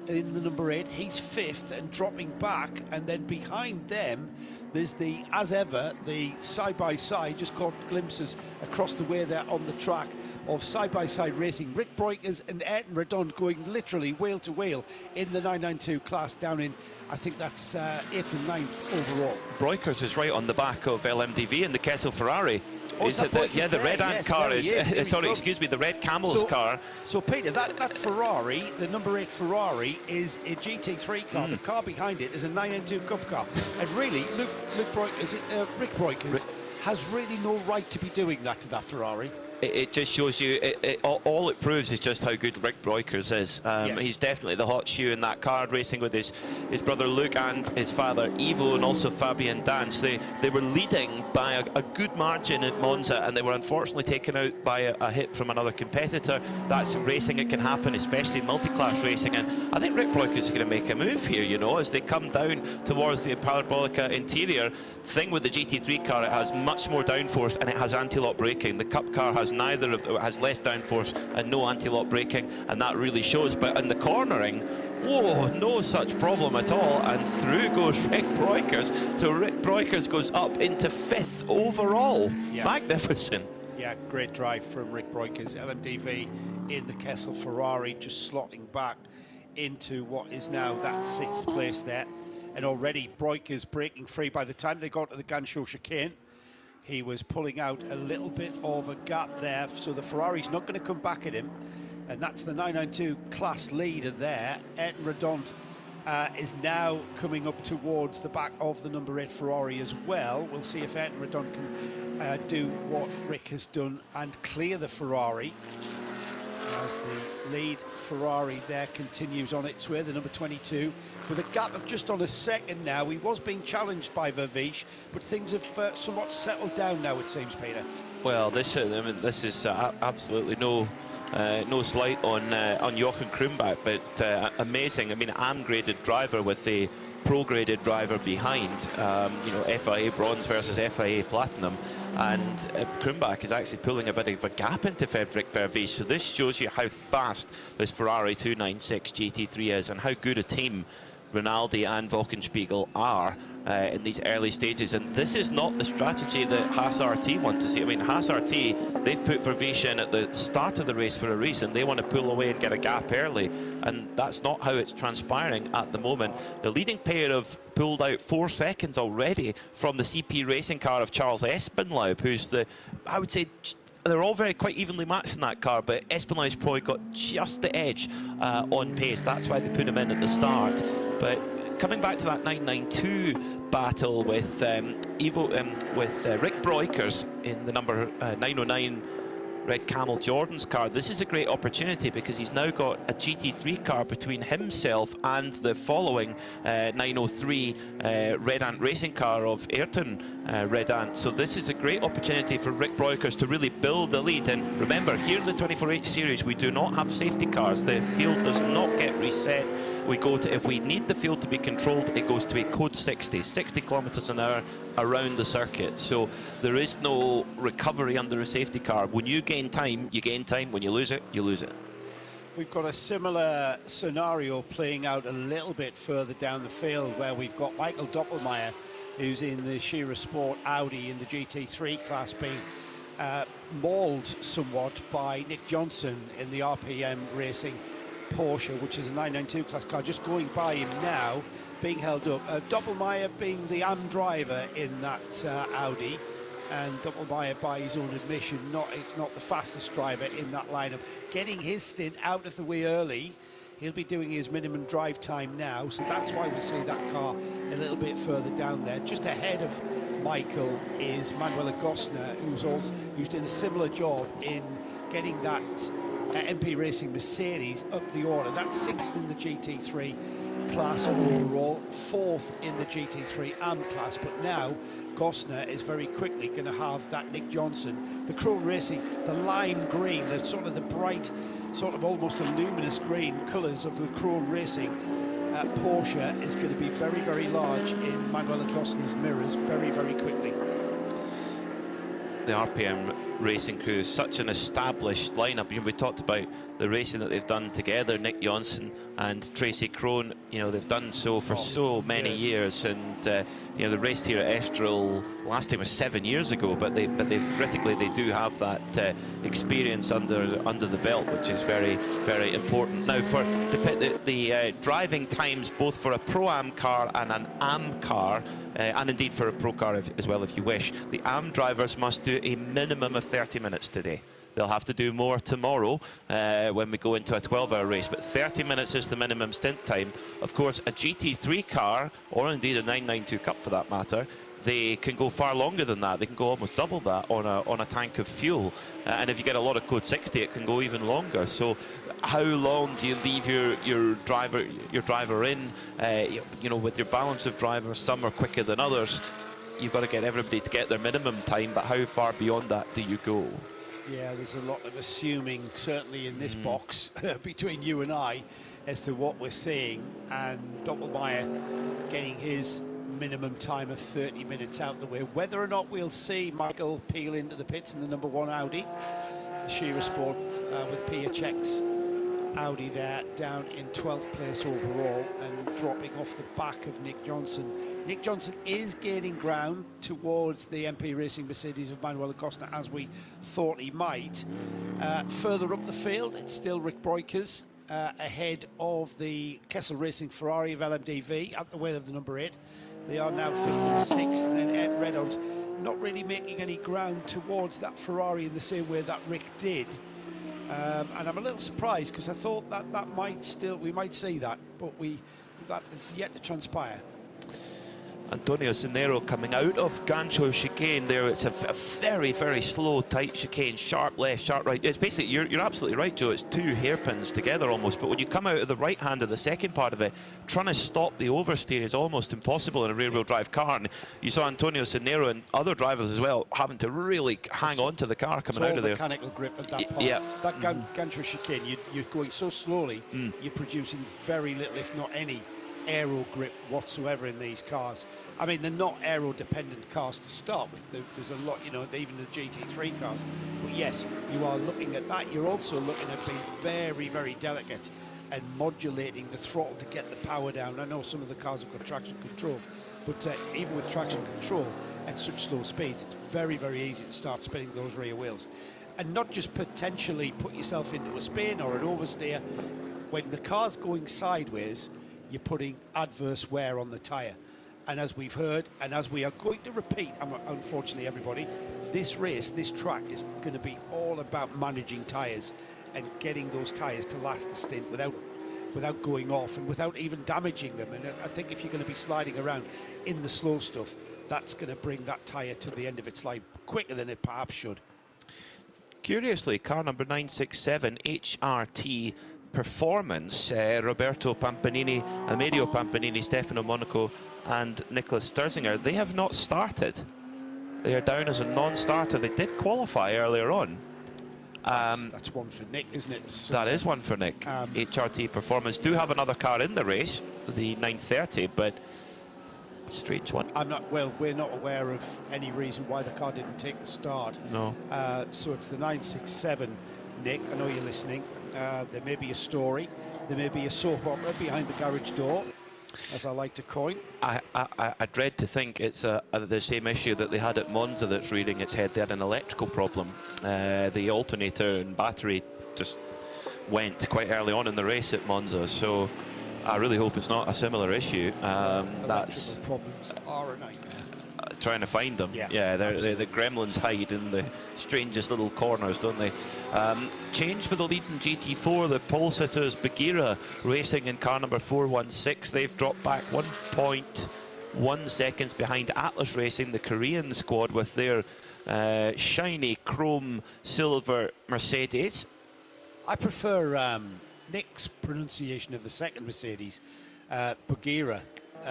in the number 8, he's 5th and dropping back, and then behind them there's the, as ever, the side-by-side, just caught glimpses across the way there on the track of side-by-side racing. Rick Breukers and Ayrton Redon going literally wheel to wheel in the 992 class down in, I think that's 8th and 9th overall. Breukers is right on the back of LMDV in the Kessel Ferrari. Oh, is it the Red Ant car is, sorry, excuse me, the Red Camel's car. So Peter, that Ferrari, the number 8 Ferrari, is a GT3 car. The car behind it is a 992 Cup car. And really, Rick Breukers has really no right to be doing that to that Ferrari. It just shows you, all it proves is just how good Rick Breukers is. Yes. He's definitely the hot shoe in that car, racing with his brother Luke and his father Ivo, and also Fabian Dance. They were leading by a good margin at Monza, and they were unfortunately taken out by a hit from another competitor. That's racing, it can happen, especially in multi-class racing, and I think Rick Breukers is going to make a move here, you know, as they come down towards the Parabolica interior. Thing with the GT3 car, it has much more downforce and it has anti-lock braking. The Cup car has neither of them, it has less downforce and no anti-lock braking, and that really shows. But in the cornering, whoa, no such problem at all, and through goes Rick Breukers. So Rick Breukers goes up into 5th overall. Yeah. Magnificent. Yeah, great drive from Rick Breukers. LMDV in the Kessel Ferrari, just slotting back into what is now that 6th place there. And already Breukers breaking free. By the time they got to the Ganshow chicane, he was pulling out a little bit of a gap there, so the Ferrari's not going to come back at him. And that's the 992 class leader there. Ayrton Redon is now coming up towards the back of the number 8 Ferrari as well. We'll see if Ayrton Redon can do what Rick has done and clear the Ferrari, as the lead Ferrari there continues on its way, the number 22, with a gap of just on a second now. He was being challenged by Vervish, but things have somewhat settled down now, it seems, Peter. Well, this is absolutely no slight on Jochen Krumbach, but amazing. I mean, AM-graded driver with a pro-graded driver behind, you know, FIA bronze versus FIA platinum, and Krumbach is actually pulling a bit of a gap into Frederick Vervish. So this shows you how fast this Ferrari 296 GT3 is and how good a team Rinaldi and Wolkenspiegel are in these early stages. And this is not the strategy that Haas RT want to see. I mean, Haas RT, they've put Vervish in at the start of the race for a reason. They want to pull away and get a gap early, and that's not how it's transpiring at the moment. The leading pair have pulled out 4 seconds already from the CP Racing car of Charles Espenlaub, who's I would say, they're all quite evenly matched in that car, but Espenlaub's probably got just the edge on pace. That's why they put him in at the start. But coming back to that 992 battle with Rick Breukers in the number 909 Red Camel Jordan's car, this is a great opportunity because he's now got a GT3 car between himself and the following 903 Red Ant racing car of Ayrton Red Ant. So this is a great opportunity for Rick Breukers to really build the lead. And remember, here in the 24H series, we do not have safety cars. The field does not get reset. We go to, if we need the field to be controlled, it goes to a code 60 kilometers an hour around the circuit. So there is no recovery under a safety car. When you gain time, you gain time. When you lose it, you lose it. We've got a similar scenario playing out a little bit further down the field, where we've got Michael Doppelmayr, who's in the Shearer Sport Audi in the GT3 class, being mauled somewhat by Nick Johnson in the RPM Racing Porsche, which is a 992 class car, just going by him now, being held up. Doppelmayr being the AM driver in that Audi, and Doppelmayr, by his own admission, not the fastest driver in that lineup. Getting his stint out of the way early. He'll be doing his minimum drive time now, so that's why we see that car a little bit further down there. Just ahead of Michael is Manuel Agostner, who's doing a similar job in getting that MP Racing Mercedes up the order. That's 6th in the GT3 class overall, 4th in the GT3 AM class, but now Gosner is very quickly going to have that Nick Johnson, the Krone Racing, the lime green, the sort of the bright, sort of almost a luminous green colours of the Krone Racing Porsche is going to be very, very large in Manuel Agostner's mirrors very, very quickly. The RPM Racing crew is such an established lineup. You know, we talked about the racing that they've done together, Nick Johnson and Tracy Krone. You know, they've done so for so many years, and you know, the race here at Estoril last time was 7 years ago, but they critically they do have that experience under the belt, which is very, very important. Now, for the driving times, both for a Pro-Am car and an AM car, and indeed for a Pro car as well, if you wish, the AM drivers must do a minimum of 30 minutes today. They'll have to do more tomorrow when we go into a 12-hour race, but 30 minutes is the minimum stint time. Of course, a GT3 car, or indeed a 992 Cup for that matter, they can go far longer than that. They can go almost double that on a tank of fuel. And if you get a lot of Code 60, it can go even longer. So how long do you leave your driver in? You know, with your balance of drivers, some are quicker than others. You've got to get everybody to get their minimum time, but how far beyond that do you go? Yeah, there's a lot of assuming, certainly in this box, between you and I, as to what we're seeing. And Doppelmayr getting his minimum time of 30 minutes out the way. Whether or not we'll see Michael peel into the pits in the #1 Audi, the Shearer Sport with Piacek's Audi there, down in 12th place overall and dropping off the back of Nick Johnson. Nick Johnson is gaining ground towards the MP Racing Mercedes of Manuel Agostner, as we thought he might. Further up the field, it's still Rick Breukers ahead of the Kessel Racing Ferrari of LMDV at the wheel of the #8. They are now 5th and 6th, and then Ed Redount not really making any ground towards that Ferrari in the same way that Rick did. And I'm a little surprised, because I thought that we might see that, but that is yet to transpire. Antonio Cenero coming out of Gancho chicane there. It's a very, very slow, tight chicane, sharp left, sharp right. It's basically, you're absolutely right, Joe, it's two hairpins together almost, but when you come out of the right hand of the second part of it, trying to stop the oversteer is almost impossible in a rear-wheel drive car. And you saw Antonio Cenero and other drivers as well having to really hang on to the car coming out of there. Mechanical grip at that part. Yeah. That Gancho chicane, you're going so slowly, you're producing very little, if not any, aero grip whatsoever in these cars. I mean, they're not aero dependent cars to start with. There's a lot, you know, even the GT3 cars. But yes, you are looking at that. You're also looking at being very, very delicate and modulating the throttle to get the power down. I know some of the cars have got traction control, but even with traction control at such slow speeds, it's very, very easy to start spinning those rear wheels. And not just potentially put yourself into a spin or an oversteer. When the car's going sideways, you're putting adverse wear on the tyre. And as we've heard, and as we are going to repeat, unfortunately everybody, this race, this track is going to be all about managing tyres and getting those tyres to last the stint without going off and without even damaging them. And I think if you're going to be sliding around in the slow stuff, that's going to bring that tyre to the end of its life quicker than it perhaps should. Curiously, car number 967, HRT Performance, Roberto Pampanini, Amedeo Pampanini, Stefano Monaco and Nicholas Sturzinger, they have not started. They are down as a non-starter. They did qualify earlier on. That's one for Nick, isn't it? So, that is one for Nick. HRT Performance do have another car in the race, the 930, but strange one. We're not aware of any reason why the car didn't take the start. No. So it's the 967, Nick. I know you're listening. There may be a story. There may be a soap opera behind the garage door, as I like to coin. I dread to think it's the same issue that they had at Monza that's rearing its head. They had an electrical problem. The alternator and battery just went quite early on in the race at Monza. So I really hope it's not a similar issue. That's problems are a nightmare. Trying to find them. Yeah, the gremlins hide in the strangest little corners, don't they? Change for the lead in GT4. The pole sitters, Bagheera, racing in car number 416. They've dropped back 1.1 seconds behind Atlas Racing, the Korean squad, with their shiny chrome silver Mercedes. I prefer Nick's pronunciation of the second Mercedes, Bagheera,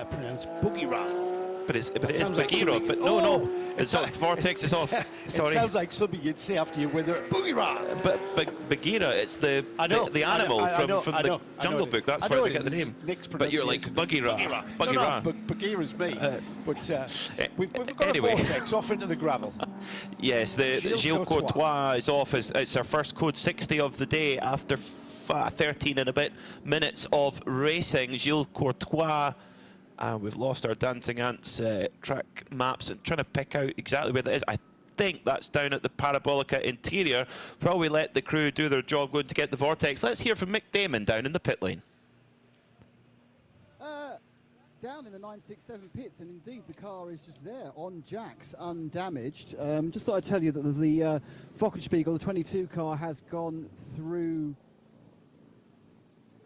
pronounced Boogie-Ra. But it is like Bagheera, but no, it's off. Vortex is off. Sorry. It sounds like something you'd say after you wither. Boogie-Ra! But Bagheera, it's the animal from the Jungle Book. That's where they get the name. But you're like Bagheera. No, Bagheera's me. But we've got a Vortex off into the gravel. Yes, the Gilles Courtois is off. It's our first code 60 of the day after 13 and a bit minutes of racing. Gilles Courtois. We've lost our Dancing Ants track maps and trying to pick out exactly where that is. I think that's down at the Parabolica interior. Probably let the crew do their job going to get the Vortex. Let's hear from Mick Damon down in the pit lane. Down in the 967 pits, and indeed the car is just there on jacks, undamaged. Just thought I'd tell you that the Fockenspiegel, the 22 car, has gone through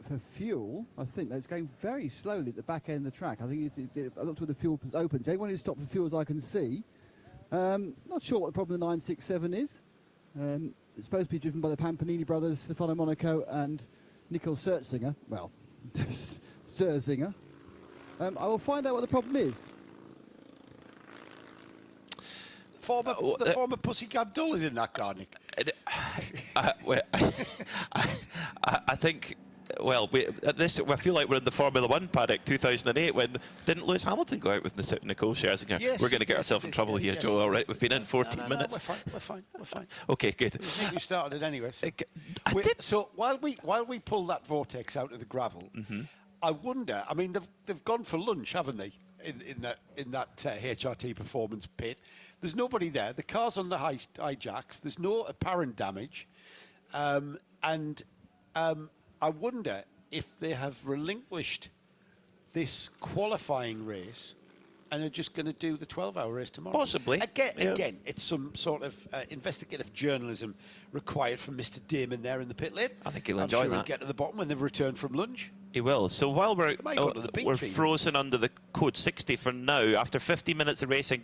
for fuel. I think that it's going very slowly at the back end of the track. I think I looked where the fuel was open. Anyone who stopped for fuel, as I can see. Not sure what the problem with the 967 is. It's supposed to be driven by the Pampanini brothers, Stefano Monaco and Nicole Scherzinger. Well, Scherzinger. I will find out what the problem is. The former Pussycat Doll is in that car, Nick. I think. Well, I feel like we're in the Formula One paddock 2008 when didn't Lewis Hamilton go out with Nicole Scherzinger? Yes, we're going to get ourselves in trouble here, Joe. All right, we've been in 14 minutes. We're fine. Okay, good. I think we started it anyway. So while we pull that Vortex out of the gravel, I wonder. I mean, they've gone for lunch, haven't they? In that HRT performance pit, there's nobody there. The car's on the high jacks. There's no apparent damage, and I wonder if they have relinquished this qualifying race and are just going to do the 12-hour race tomorrow. Possibly. Again, it's some sort of investigative journalism required from Mr. Damon there in the pit lane. I think he'll I'm enjoy sure that. He'll get to the bottom when they've returned from lunch. He will. So while we're beach frozen under the code 60 for now, after 50 minutes of racing,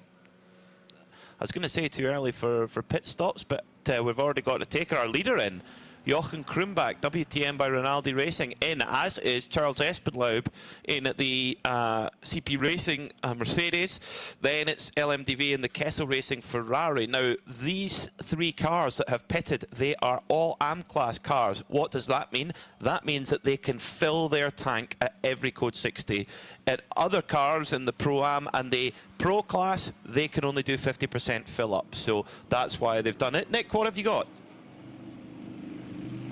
I was going to say too early for pit stops, but we've already got to take our leader in. Jochen Krumbach, WTM by Rinaldi Racing, in, as is Charles Espenlaub in the CP Racing Mercedes. Then it's LMDV in the Kessel Racing Ferrari. Now, these three cars that have pitted, they are all AM-class cars. What does that mean? That means that they can fill their tank at every code 60. At other cars in the Pro-Am and the Pro class, they can only do 50% fill up. So that's why they've done it. Nick, what have you got?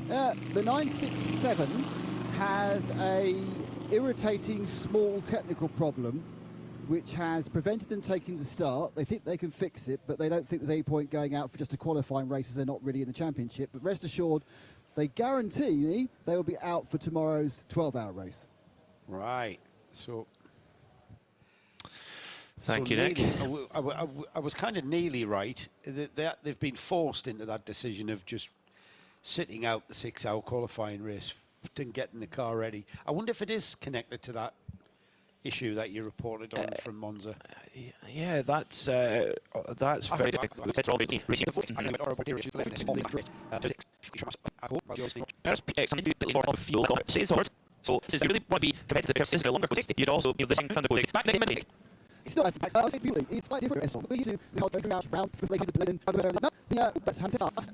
The 967 has a irritating small technical problem which has prevented them taking the start. They think they can fix it, but they don't think there's any point going out for just a qualifying race as they're not really in the championship. But rest assured, they guarantee me they will be out for tomorrow's 12-hour race. Right. So... Thank you, Nick. I was kind of nearly right. They've been forced into that decision of just sitting out the 6-hour qualifying race and getting the car ready. I wonder if it is connected to that issue that you reported on from Monza. Yeah, that's very So if you really want to be competitive, since you're longer 60, you'd also this back. It's not it's quite different. We're used to the whole round for the balloon. That's hands up. That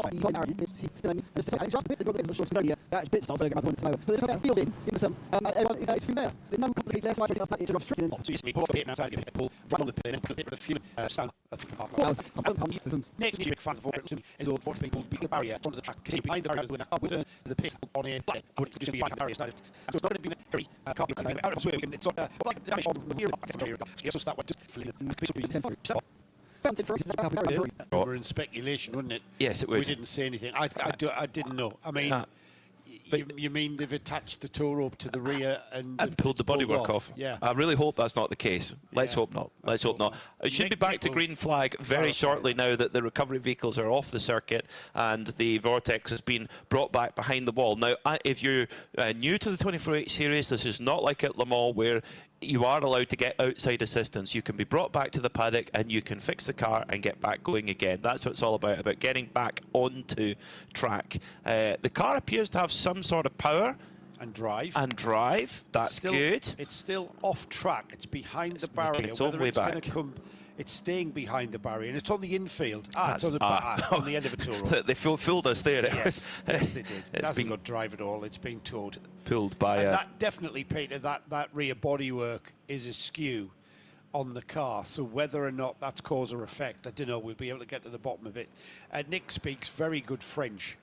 bit starts going around the flow. But they're talking about fielding in the sun. Everyone is from there. There's no complicated less right it's restricted. So you see, pull up the pit now, pull, run on the pit, and put a bit of fuel stand. Next, big fan of the is all force people beat the barrier onto the track. Continue behind the barrier when I return to the pit on in. I would just be behind the barrier. So it's not going to be very it's like damage on the rear. So that one just filling the we're in speculation, wouldn't it? Yes, it would. We didn't say anything. I didn't know. I mean, You mean they've attached the tow rope to the rear and pulled the bodywork off? Yeah. I really hope that's not the case. Let's hope not. Let's hope not. It should be back to green flag very shortly now that the recovery vehicles are off the circuit and the Vortex has been brought back behind the wall. Now, if you're new to the 24/8 series, this is not like at Le Mans where you are allowed to get outside assistance. You can be brought back to the paddock and you can fix the car and get back going again. That's what it's all about getting back onto track. The car appears to have some sort of power. And drive. That's good. It's still off track. It's behind the barrier. Making its own way back. It's staying behind the barrier, and it's on the infield. It's on the on the end of a tow rope. They fooled us there. Yes, yes, they did. It hasn't got drive at all. It's being towed. Pulled by and that definitely, Peter, that rear bodywork is askew on the car. So whether or not that's cause or effect, I don't know. We'll be able to get to the bottom of it. Nick speaks very good French.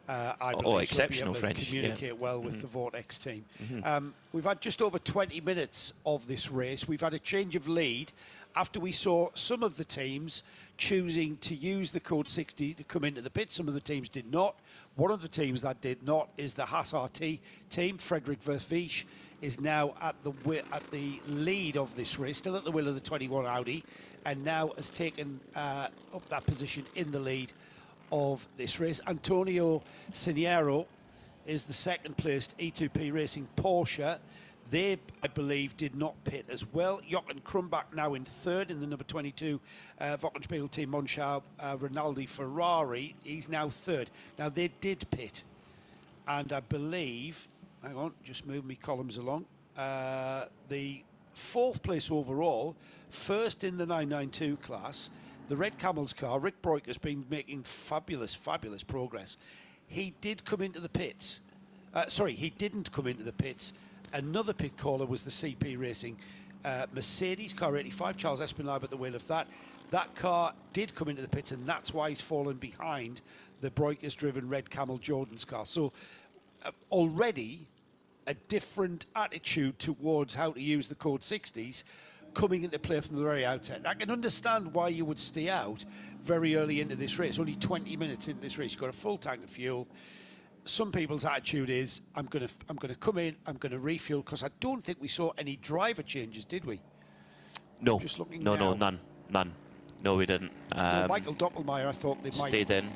I believe, exceptional so French. Communicate well with the Vortex team. We've had just over 20 minutes of this race. We've had a change of lead after we saw some of the teams choosing to use the code 60 to come into the pit. Some of the teams did not. One of the teams that did not is the Haas RT team. Frederick Vervisch is now at the lead of this race, still at the wheel of the 21 Audi, and now has taken up that position in the lead of this race. Antonio Siniero is the second placed E2P Racing Porsche. They, I believe, did not pit as well. Jochen Krumbach now in third in the number 22 Wochenspiegel team Monschau Rinaldi Ferrari. He's now third. Now, they did pit. And I believe, hang on, just move me columns along. The fourth place overall, first in the 992 class, the Red Camels car, Rick Broik has been making fabulous progress. He did come into the pits. He didn't come into the pits. Another pit caller was the CP Racing Mercedes car 85, Charles Espinal at the wheel of that. That car did come into the pits, and that's why he's fallen behind the Broikers-driven Red Camel Jordan's car. So already a different attitude towards how to use the code 60s coming into play from the very outset. I can understand why you would stay out very early into this race. Only 20 minutes into this race, you've got a full tank of fuel. Some people's attitude is, I'm going to come in, I'm going to refuel, because I don't think we saw any driver changes, did we? No. Just looking no, now. none. No, we didn't. Michael Doppelmayr, I thought they might stayed in.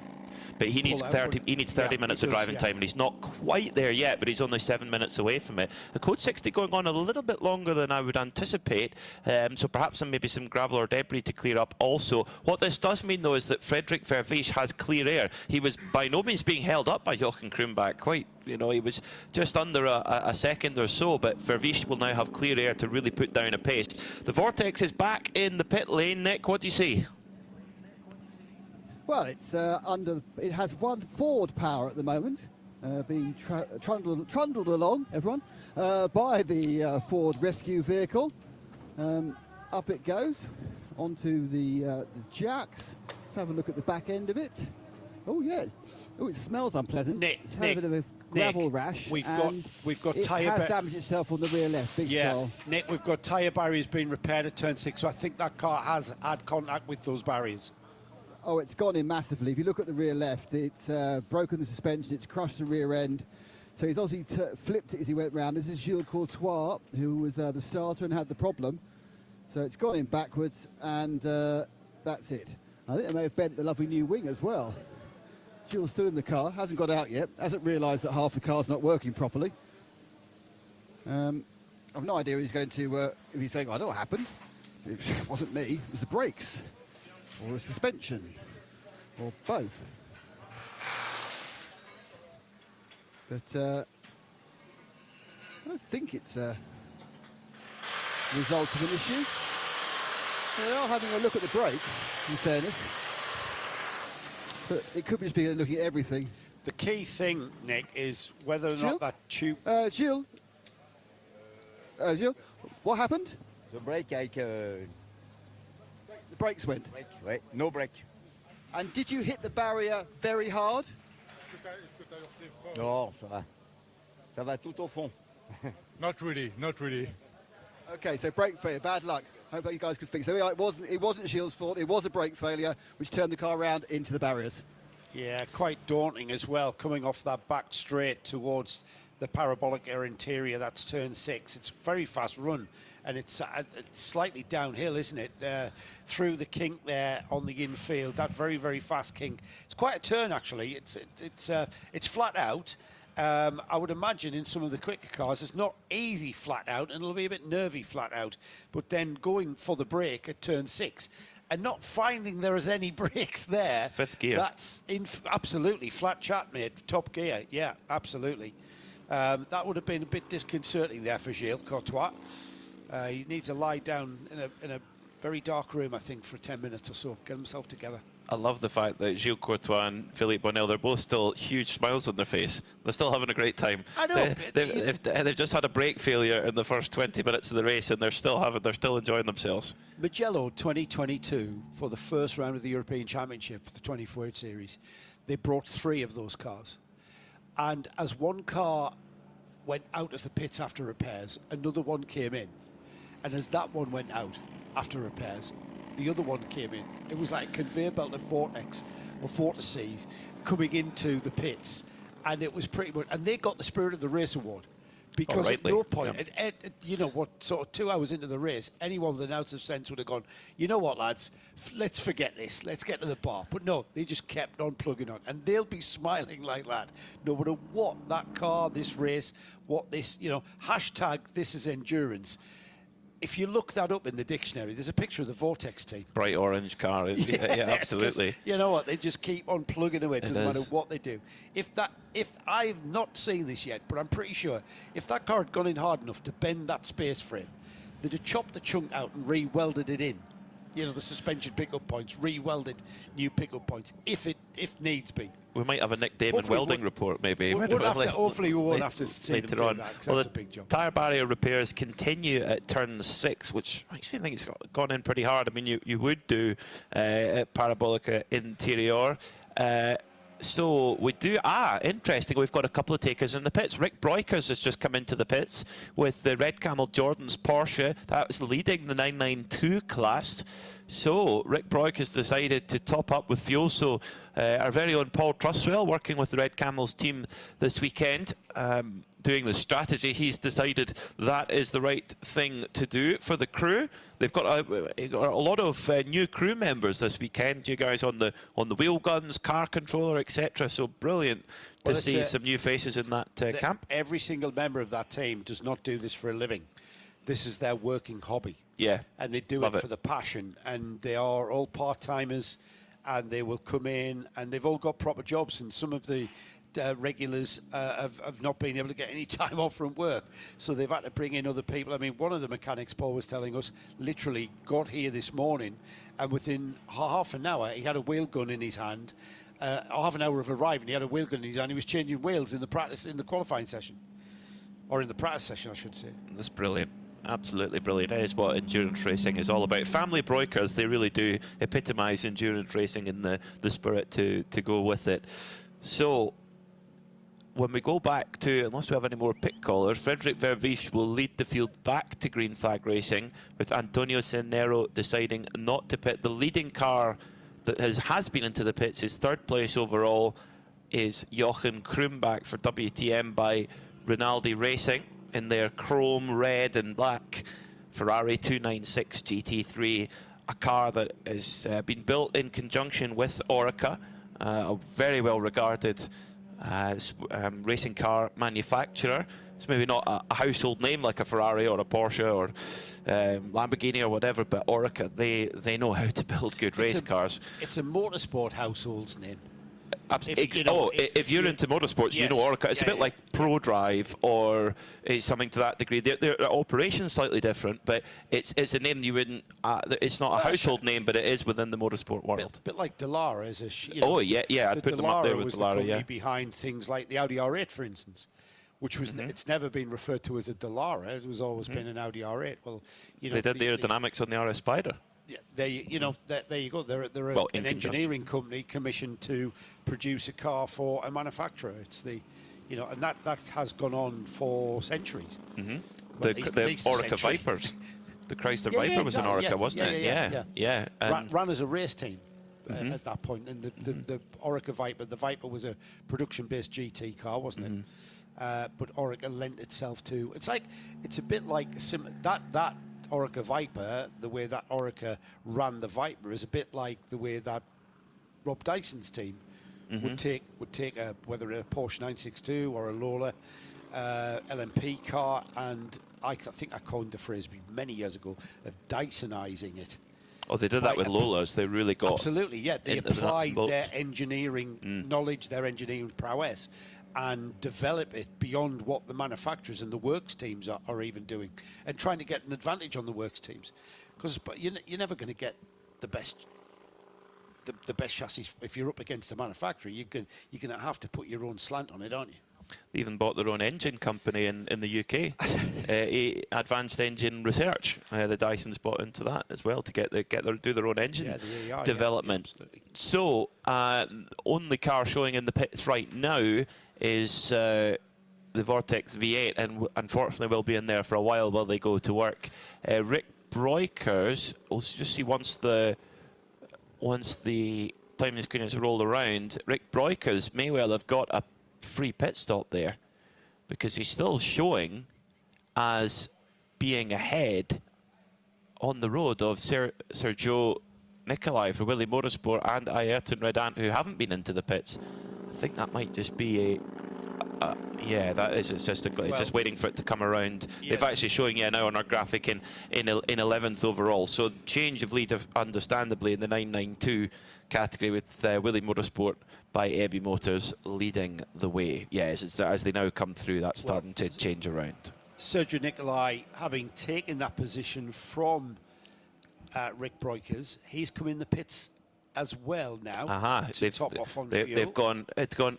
But he needs 30. He needs 30 minutes of driving time, and he's not quite there yet. But he's only 7 minutes away from it. The code 60 going on a little bit longer than I would anticipate. So perhaps maybe some gravel or debris to clear up. Also, what this does mean though is that Frederick Vervisch has clear air. He was by no means being held up by Jochen Krumbach. Quite, he was just under a second or so. But Vervisch will now have clear air to really put down a pace. The Vortex is back in the pit lane. Nick, what do you see? Well, it's it has one forward power at the moment, being trundled along, everyone, by the Ford rescue vehicle. Up it goes onto the jacks. Let's have a look at the back end of it. Oh yeah, it smells unpleasant. It's had a bit of a gravel rash. We've got tyre. It has damaged itself on the rear left. Big swell. Nick, we've got tyre barriers being repaired at turn 6, so I think that car has had contact with those barriers. Oh, it's gone in massively. If you look at the rear left, it's broken the suspension, it's crushed the rear end. So he's obviously flipped it as he went round. This is Gilles Courtois, who was the starter and had the problem. So it's gone in backwards, and that's it. I think they may have bent the lovely new wing as well. Gilles still in the car, hasn't got out yet, hasn't realised that half the car's not working properly. I've no idea if he's going to, if he's saying, I don't know what happened. It wasn't me, it was the brakes. Or a suspension, or both. But I don't think it's a result of an issue. They are having a look at the brakes, in fairness. But it could just be looking at everything. The key thing, Nick, is whether or Gilles? not that tube... Gilles, what happened? The brake, the brakes went? Ouais, no brake. And did you hit the barrier very hard? Non, ça va. Ça va tout au fond. Not really. Okay, so brake failure, bad luck. Hope that you guys could fix it. It wasn't Gilles' fault, it was a brake failure which turned the car around into the barriers. Yeah, quite daunting as well, coming off that back straight towards the parabolic air interior. That's turn 6. It's a very fast run, and it's slightly downhill, isn't it? Through the kink there on the infield, that very, very fast kink. It's quite a turn, actually. It's flat out. I would imagine in some of the quicker cars, it's not easy flat out, and it'll be a bit nervy flat out. But then going for the break at turn 6, and not finding there is any brakes there. 5th gear. That's absolutely flat chat, mate. Top gear. Yeah, absolutely. That would have been a bit disconcerting there for Gilles Courtois. He needs to lie down in a very dark room, I think, for 10 minutes or so, get himself together. I love the fact that Gilles Courtois and Philippe Bonnell, they're both still huge smiles on their face. They're still having a great time. I know. They've just had a brake failure in the first 20 minutes of the race, and they're still enjoying themselves. Mugello 2022 for the first round of the European Championship for the 24 Series. They brought 3 of those cars. And as one car went out of the pits after repairs, another one came in. And as that one went out after repairs, the other one came in. It was like a conveyor belt of vortex or vortices coming into the pits, and it was pretty much. And they got the Spirit of the Race award because at no point, you know what, sort of 2 hours into the race, anyone with an ounce of sense would have gone, you know what, lads, let's forget this. Let's get to the bar. But no, they just kept on plugging on, and they'll be smiling like that, no matter what that car, this race, what this, you know, hashtag this is endurance. If you look that up in the dictionary, there's a picture of the Vortex team. Bright orange car. Yeah, absolutely. You know what? They just keep on plugging away. It doesn't matter what they do. If I've not seen this yet, but I'm pretty sure if that car had gone in hard enough to bend that space frame, they'd have chopped the chunk out and re-welded it in. You know, the suspension pickup points, re-welded new pickup points, if needs be. We might have a Nick Damon welding report, maybe. Hopefully we won't have to see them do on. that, 'cause Well, that's a big job. Tyre barrier repairs continue at turn 6, which I actually think it's gone in pretty hard. I mean, you would do at Parabolica Interior. So we do, interesting, we've got a couple of takers in the pits. Rick Breukers has just come into the pits with the Red Camel Jordan's Porsche. That was leading the 992 class. So Rick Breukers decided to top up with fuel. So our very own Paul Truswell, working with the Red Camels team this weekend, doing the strategy, he's decided that is the right thing to do for the crew. They've got a lot of new crew members this weekend. You guys on the wheel guns, car controller, etc. So brilliant to see some new faces in that camp. Every single member of that team does not do this for a living. This is their working hobby. Yeah, and they do it for the passion. And they are all part-timers, and they will come in, and they've all got proper jobs. And some of the regulars have not been able to get any time off from work, so they've had to bring in other people. I mean, one of the mechanics, Paul was telling us, literally got here this morning, and within half an hour he had a wheel gun in his hand. Half an hour of arriving, he had a wheel gun in his hand. He was changing wheels in the qualifying session, or in the practice session, I should say. That's brilliant. Absolutely brilliant. That is what endurance racing is all about. Family Breukers, they really do epitomise endurance racing in the spirit to go with it. So when we go back to, unless we have any more pit callers, Frederic Verviche will lead the field back to green flag racing, with Antonio Cenero deciding not to pit. The leading car that has been into the pits, is 3rd place overall, is Jochen Krumbach for WTM by Rinaldi Racing in their chrome, red and black Ferrari 296 GT3, a car that has been built in conjunction with Orica, a very well regarded racing car manufacturer. It's maybe not a household name like a Ferrari or a Porsche or Lamborghini or whatever, but Orica, they know how to build good race cars. It's a motorsport household's name. If you're into motorsports, you know Orica. It's a bit like ProDrive or something to that degree. Their operation's slightly different, but it's a name you wouldn't. It's not a household name, but it is within the motorsport world. A bit like Dallara is a. I'd put them up there with was Dallara. The company behind things like the Audi R8, for instance, which was it's never been referred to as a Dallara. It was always been an Audi R8. Well, you know, they did the aerodynamics on the RS Spider. Yeah, there you go. They're an engineering company commissioned to produce a car for a manufacturer. It's the, and that has gone on for centuries. The Orica Vipers, the Chrysler Viper was an Orica, wasn't it? Yeah. Ran as a race team. at that point. And the Orica Viper, the Viper was a production-based GT car, wasn't it? But Orica lent itself to. It's a bit like that Orica Viper. The way that Orica ran the Viper is a bit like the way that Rob Dyson's team would take whether a Porsche 962 or a Lola LMP car, and I think I coined the phrase many years ago of Dysonizing it. Oh, they did that with Lolas. They really got absolutely, yeah. They into the nuts applied and bolts. their engineering knowledge, their engineering prowess, and develop it beyond what the manufacturers and the works teams are even doing, and trying to get an advantage on the works teams, because you're never going to get the best chassis if you're up against a manufacturer. You're going to have to put your own slant on it, aren't you? They even bought their own engine company in the UK, Advanced Engine Research. The Dysons bought into that as well to do their own engine development. So only car showing in the pits right now is the Vortex V8, and unfortunately will be in there for a while they go to work. Rick Breukers, we'll just see once the timing screen has rolled around, Rick Breukers may well have got a free pit stop there, because he's still showing as being ahead on the road of Sergio Nicolai for Willie Motorsport and Ayrton Redan, who haven't been into the pits. I think that might just be yeah, that is. It's just waiting for it to come around. Yeah. They've actually showing now on our graphic in 11th overall. So change of lead, understandably, in the 992 category with Willie Motorsport by Ebby Motors leading the way. Yes, as they now come through, that's starting to change around. Sergio Nicolai, having taken that position from Rick Breukers, he's come in the pits as well now to top off on fuel. They've gone.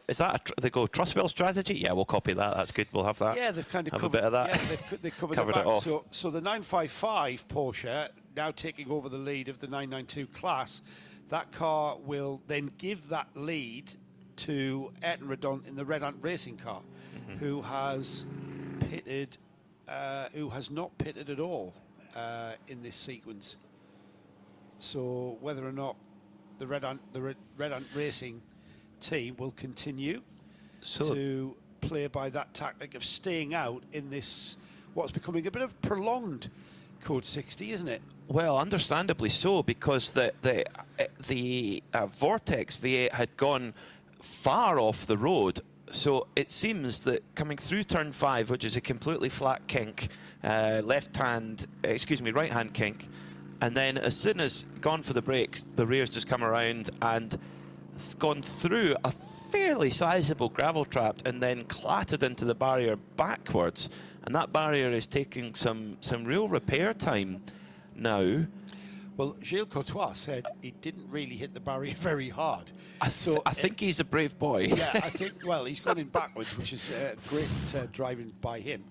Is that they go Trustwell strategy? Yeah, we'll copy that. That's good. We'll have that. Yeah, they've kind of have covered a bit of that. Yeah, they've covered Covered it it back. off. So the 955 Porsche now taking over the lead of the 992 class. That car will then give that lead to Ayrton Redon in the Red Ant racing car, who has pitted, who has not pitted at all in this sequence. So whether or not the Red Ant racing team will continue to play by that tactic of staying out in this what's becoming a bit of prolonged Code 60, isn't it? Well, understandably so, because the Vortex V8 had gone far off the road. So it seems that coming through turn 5, which is a completely flat kink, right hand kink, and then as soon as gone for the brakes, the rear's just come around and it's gone through a fairly sizable gravel trap and then clattered into the barrier backwards. And that barrier is taking some real repair time now. Well, Gilles Courtois said he didn't really hit the barrier very hard. I think he's a brave boy. Yeah, I think, well, he's gone in backwards, which is great driving by him.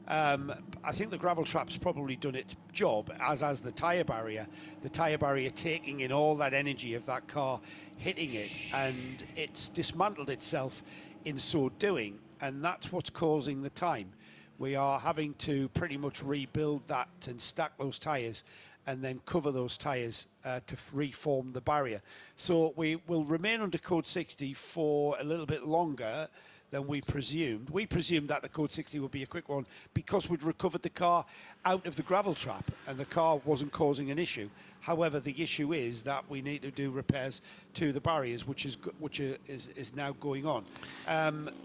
I think the gravel trap's probably done its job, as has the tyre barrier. The tyre barrier taking in all that energy of that car, hitting it, and it's dismantled itself in so doing, and that's what's causing the time. We are having to pretty much rebuild that and stack those tyres and then cover those tyres to reform the barrier. So we will remain under Code 60 for a little bit longer than we presumed. We presumed that the Code 60 would be a quick one because we'd recovered the car out of the gravel trap and the car wasn't causing an issue. However, the issue is that we need to do repairs to the barriers, which is now going on.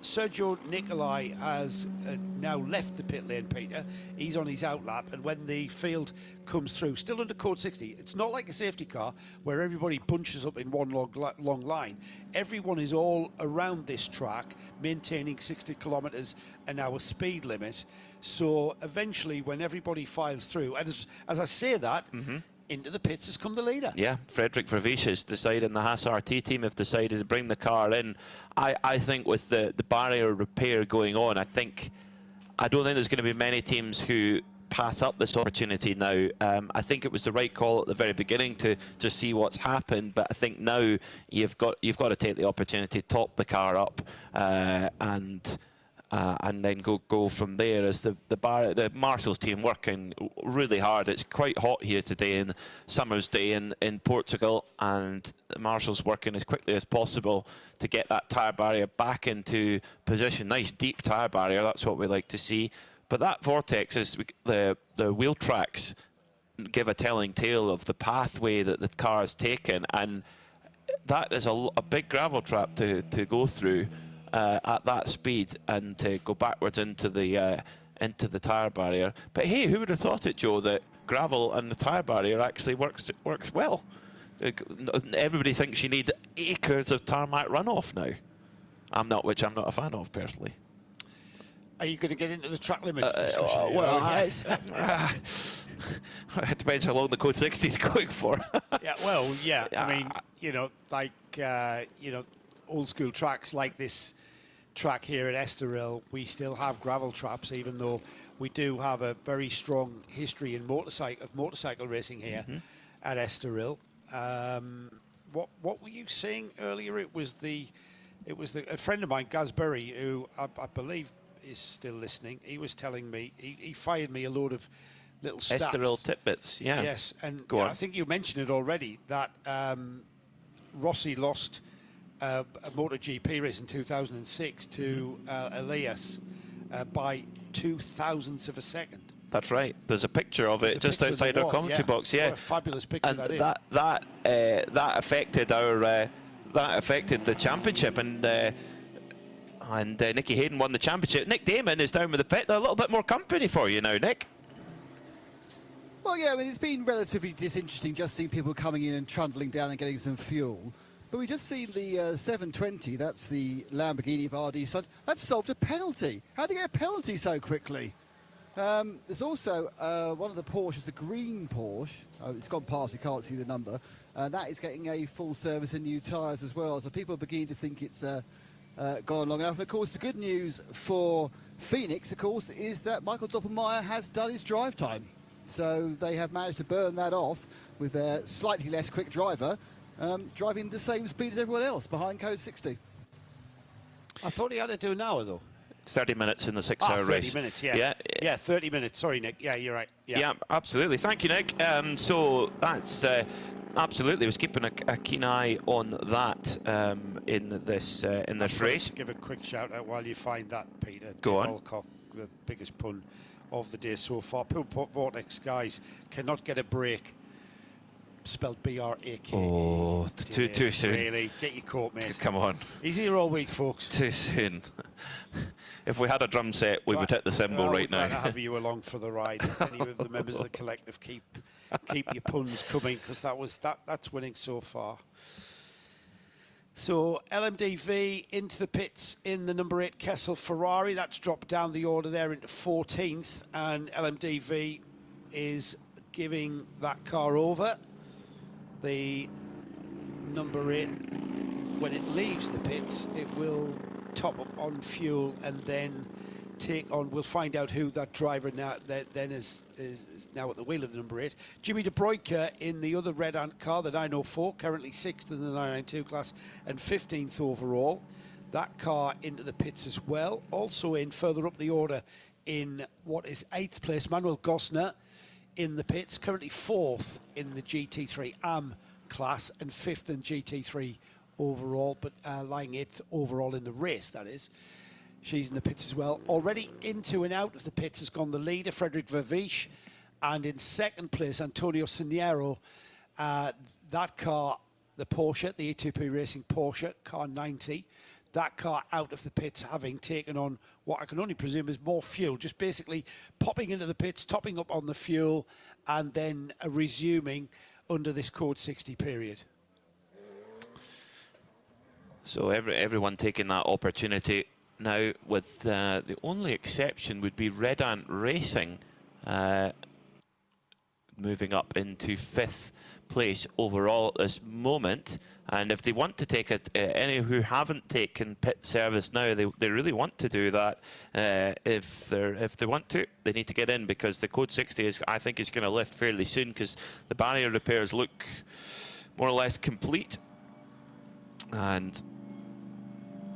Sergio Nicolai has now left the pit lane, Peter. He's on his outlap, and when the field comes through, still under Code 60, it's not like a safety car where everybody bunches up in one long line. Everyone is all around this track, maintaining 60 kilometres an hour speed limit. So eventually, when everybody files through, and as I say that, into the pits has come the leader. Yeah, Frederick Vervies has decided, and the Haas RT team have decided to bring the car in. I think with the barrier repair going on, I don't think there's going to be many teams who pass up this opportunity now. I think it was the right call at the very beginning to see what's happened, but I think now you've got to take the opportunity, top the car up, and and then go from there. As the Marshall's team working really hard. It's quite hot here today, in summer's day in Portugal, and the Marshall's working as quickly as possible to get that tyre barrier back into position. Nice deep tyre barrier, that's what we like to see. But that vortex is the wheel tracks give a telling tale of the pathway that the car has taken, and that is a big gravel trap to go through at that speed, and to go backwards into the tyre barrier. But hey, who would have thought it, Joe, that gravel and the tyre barrier actually works well? Everybody thinks you need acres of tarmac runoff now. Which I'm not a fan of personally. Are you going to get into the track limits discussion? It depends how long the Code 60 is going for. I mean, old school tracks like this track here at Estoril, we still have gravel traps, even though we do have a very strong history in motorcycle racing here at Estoril. What were you saying earlier? It was a friend of mine, Gaz Berry, who I believe is still listening. He was telling me, he fired me a load of little stats. Estoril tidbits, yeah. Yes, and I think you mentioned it already, that Rossi lost a MotoGP race in 2006 to Elias by 0.02 of a second. That's right. There's a picture of it just outside our commentary box. Yeah, what a fabulous picture and that is. That affected the championship, and Nicky Hayden won the championship. Nick Damon is down with the pit. A little bit more company for you now, Nick. Well, yeah, I mean, it's been relatively disinteresting just seeing people coming in and trundling down and getting some fuel. But we just seen the 720, that's the Lamborghini of RD Sons. That solved a penalty. How did you get a penalty so quickly? There's also one of the Porsches, the green Porsche. It's gone past, we can't see the number. That is getting a full service and new tyres as well. So people are beginning to think it's gone long enough. And of course, the good news for Phoenix, of course, is that Michael Doppelmayr has done his drive time. So they have managed to burn that off with their slightly less quick driver, driving the same speed as everyone else behind Code 60. I thought he had to do an hour, though. 30 minutes in the 6-hour race. 30 minutes, yeah. Yeah, 30 minutes. Sorry, Nick. Yeah, you're right. Yeah, absolutely. Thank you, Nick. So that's absolutely. I was keeping a keen eye on that in this race. Give a quick shout out while you find that, Peter. Go on. Alcock, the biggest pun of the day so far. Put Vortex guys cannot get a break. Spelled B-R-A-K. Oh, too soon. Really, get your coat, mate. Come on. He's here all week, folks. Too soon. If we had a drum set, we would hit the cymbal right now. We're going to have you along for the ride. Any of the members of the collective, keep your puns coming, because that's winning so far. So LMDV into the pits in the number 8 Kessel Ferrari. That's dropped down the order there into 14th, and LMDV is giving that car over. The number 8, when it leaves the pits, it will top up on fuel and then take on. We'll find out who that driver now then is now at the wheel of the number 8. Jimmy De Bruyker in the other Red Ant car, the 904, currently 6th in the 992 class and 15th overall. That car into the pits as well. Also in further up the order in what is 8th place, Manuel Gosner in the pits, currently 4th in the GT3 AM class and 5th in GT3 overall, but lying 8th overall in the race, that is. She's in the pits as well. Already into and out of the pits has gone the leader, Frederick Vervish, and in 2nd place, Antonio Siniero. That car, the Porsche, the A2P Racing Porsche, car 90, that car out of the pits, having taken on what I can only presume is more fuel, just basically popping into the pits, topping up on the fuel, and then resuming under this Code 60 period. So everyone taking that opportunity now, with the only exception would be Red Ant Racing moving up into 5th place overall at this moment. And if they want to take it, any who haven't taken pit service now, they really want to do that. If they want to, they need to get in, because the Code 60 I think is going to lift fairly soon, because the barrier repairs look more or less complete. And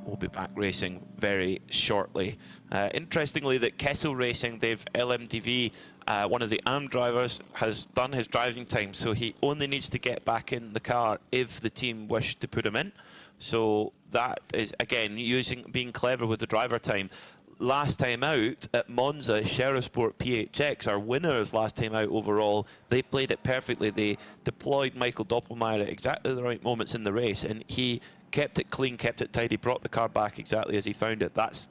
will be back racing very shortly. Interestingly, that Kessel Racing, they've LMDV, one of the ARM drivers, has done his driving time, so he only needs to get back in the car if the team wish to put him in. So that is, again, being clever with the driver time. Last time out at Monza, Sheriffsport PHX, our winners last time out overall, they played it perfectly. They deployed Michael Doppelmayr at exactly the right moments in the race, and he kept it clean, kept it tidy, brought the car back exactly as he found it. That's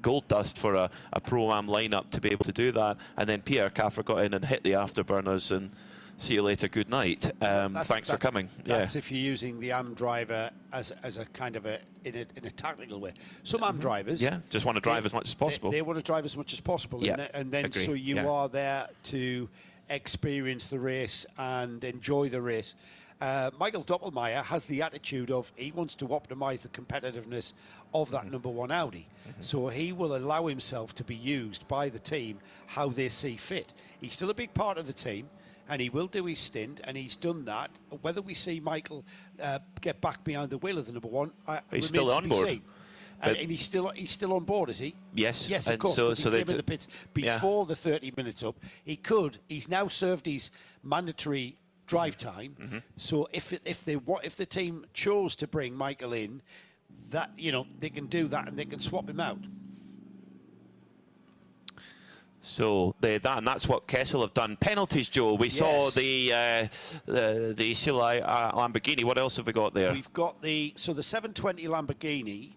gold dust for a Pro-Am lineup to be able to do that. And then Pierre Caffer got in and hit the afterburners, and see you later, good night. Thanks for coming. That's if you're using the AM driver as a kind of in a tactical way. Some AM drivers, just want to drive as much as possible. They want to drive as much as possible, and then agree. So you are there to experience the race and enjoy the race. Michael Doppelmayr has the attitude of he wants to optimise the competitiveness of that number one Audi. So he will allow himself to be used by the team how they see fit. He's still a big part of the team, and he will do his stint, and he's done that. Whether we see Michael get back behind the wheel of the number one, he's still on board. And he's still on board, is he? Yes. Yes, of course. So he came in the pits before the 30 minutes up. He's now served his mandatory drive time. So if the team chose to bring Michael in, that they can do that and they can swap him out. So and that's what Kessel have done. Penalties, Joe. We saw the Silai Lamborghini. What else have we got there? We've got the 720 Lamborghini,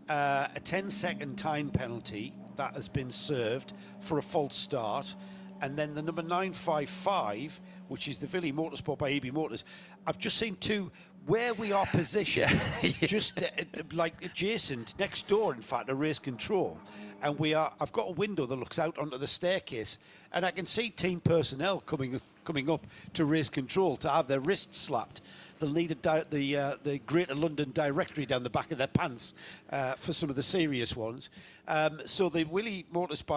a 10-second time penalty that has been served for a false start, and then the number 955, which is the Vili Motorsport by EB Motors. I've just seen two where we are positioned, just like adjacent, next door, in fact, to race control. And I've got a window that looks out onto the staircase, and I can see team personnel coming up to race control to have their wrists slapped. They'll need the Greater London Directory down the back of their pants for some of the serious ones. So the Vili Motorsport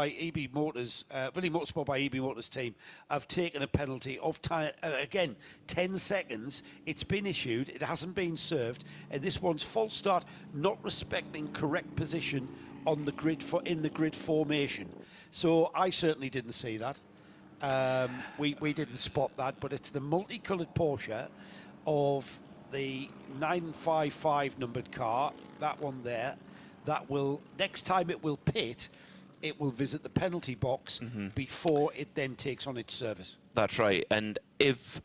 by EB Motors team have taken a penalty of time, again, 10 seconds. It's been issued, it hasn't been served, and this one's false start, not respecting correct position on the grid in the grid formation. So I certainly didn't see that. We didn't spot that, but it's the multicoloured Porsche of the 955 numbered car, that one there, that will, next time it will pit, it will visit the penalty box before it then takes on its service. That's right. And if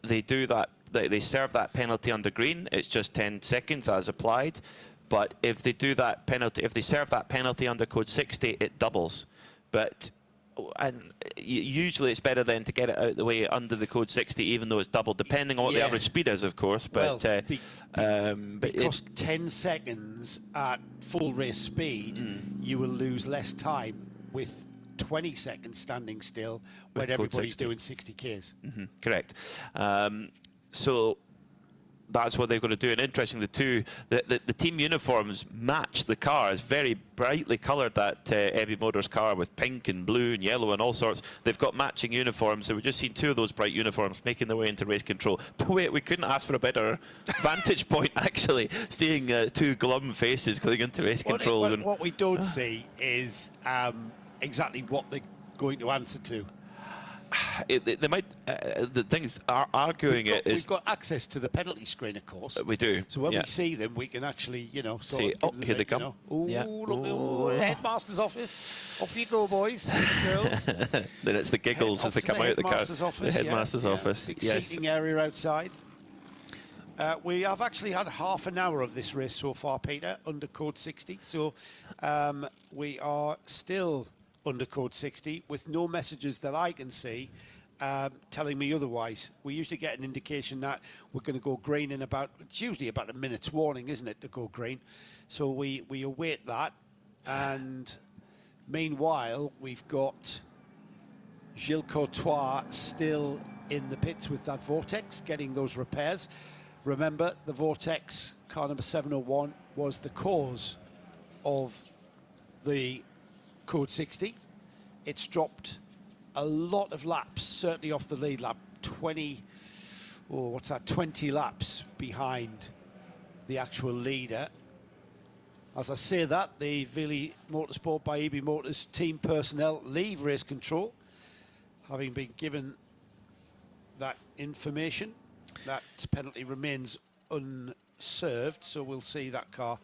they do that, they serve that penalty under green, it's just 10 seconds as applied. But if they do that penalty, if they serve that penalty under code 60, it doubles. But usually it's better then to get it out of the way under the code 60, even though it's doubled, depending on what the average speed is, of course. But because 10 seconds at full race speed, you will lose less time with 20 seconds standing still when everybody's doing 60 Ks. Correct. So that's what they're going to do. And interesting, the team uniforms match the cars, very brightly coloured, that EB Motors car, with pink and blue and yellow and all sorts. They've got matching uniforms, so we've just seen two of those bright uniforms making their way into race control. But wait, we couldn't ask for a better vantage point, actually, seeing two glum faces going into race control. What we don't see is exactly what they're going to answer to. They might. The thing is, arguing we've got access to the penalty screen, of course. We do. So when we see them, we can actually, see. Oh, here they come. Look, headmaster's office. Off you go, boys and girls. Then it's the giggles as they come out the car. Office, the headmaster's office. Big seating area outside. We have actually had half an hour of this race so far, Peter, under code 60. So we are still under code 60 with no messages that I can see telling me otherwise. We usually get an indication that we're going to go green in it's usually about a minute's warning, isn't it, to go green? So we await that. And meanwhile, we've got Gilles Courtois still in the pits with that Vortex, getting those repairs. Remember, the Vortex, car number 701, was the cause of the code 60. It's dropped a lot of laps, certainly off the lead lap, 20 laps behind the actual leader. As I say that, the Vili Motorsport by EB Motors team personnel leave race control, having been given that information. That penalty remains unserved, so we'll see that car.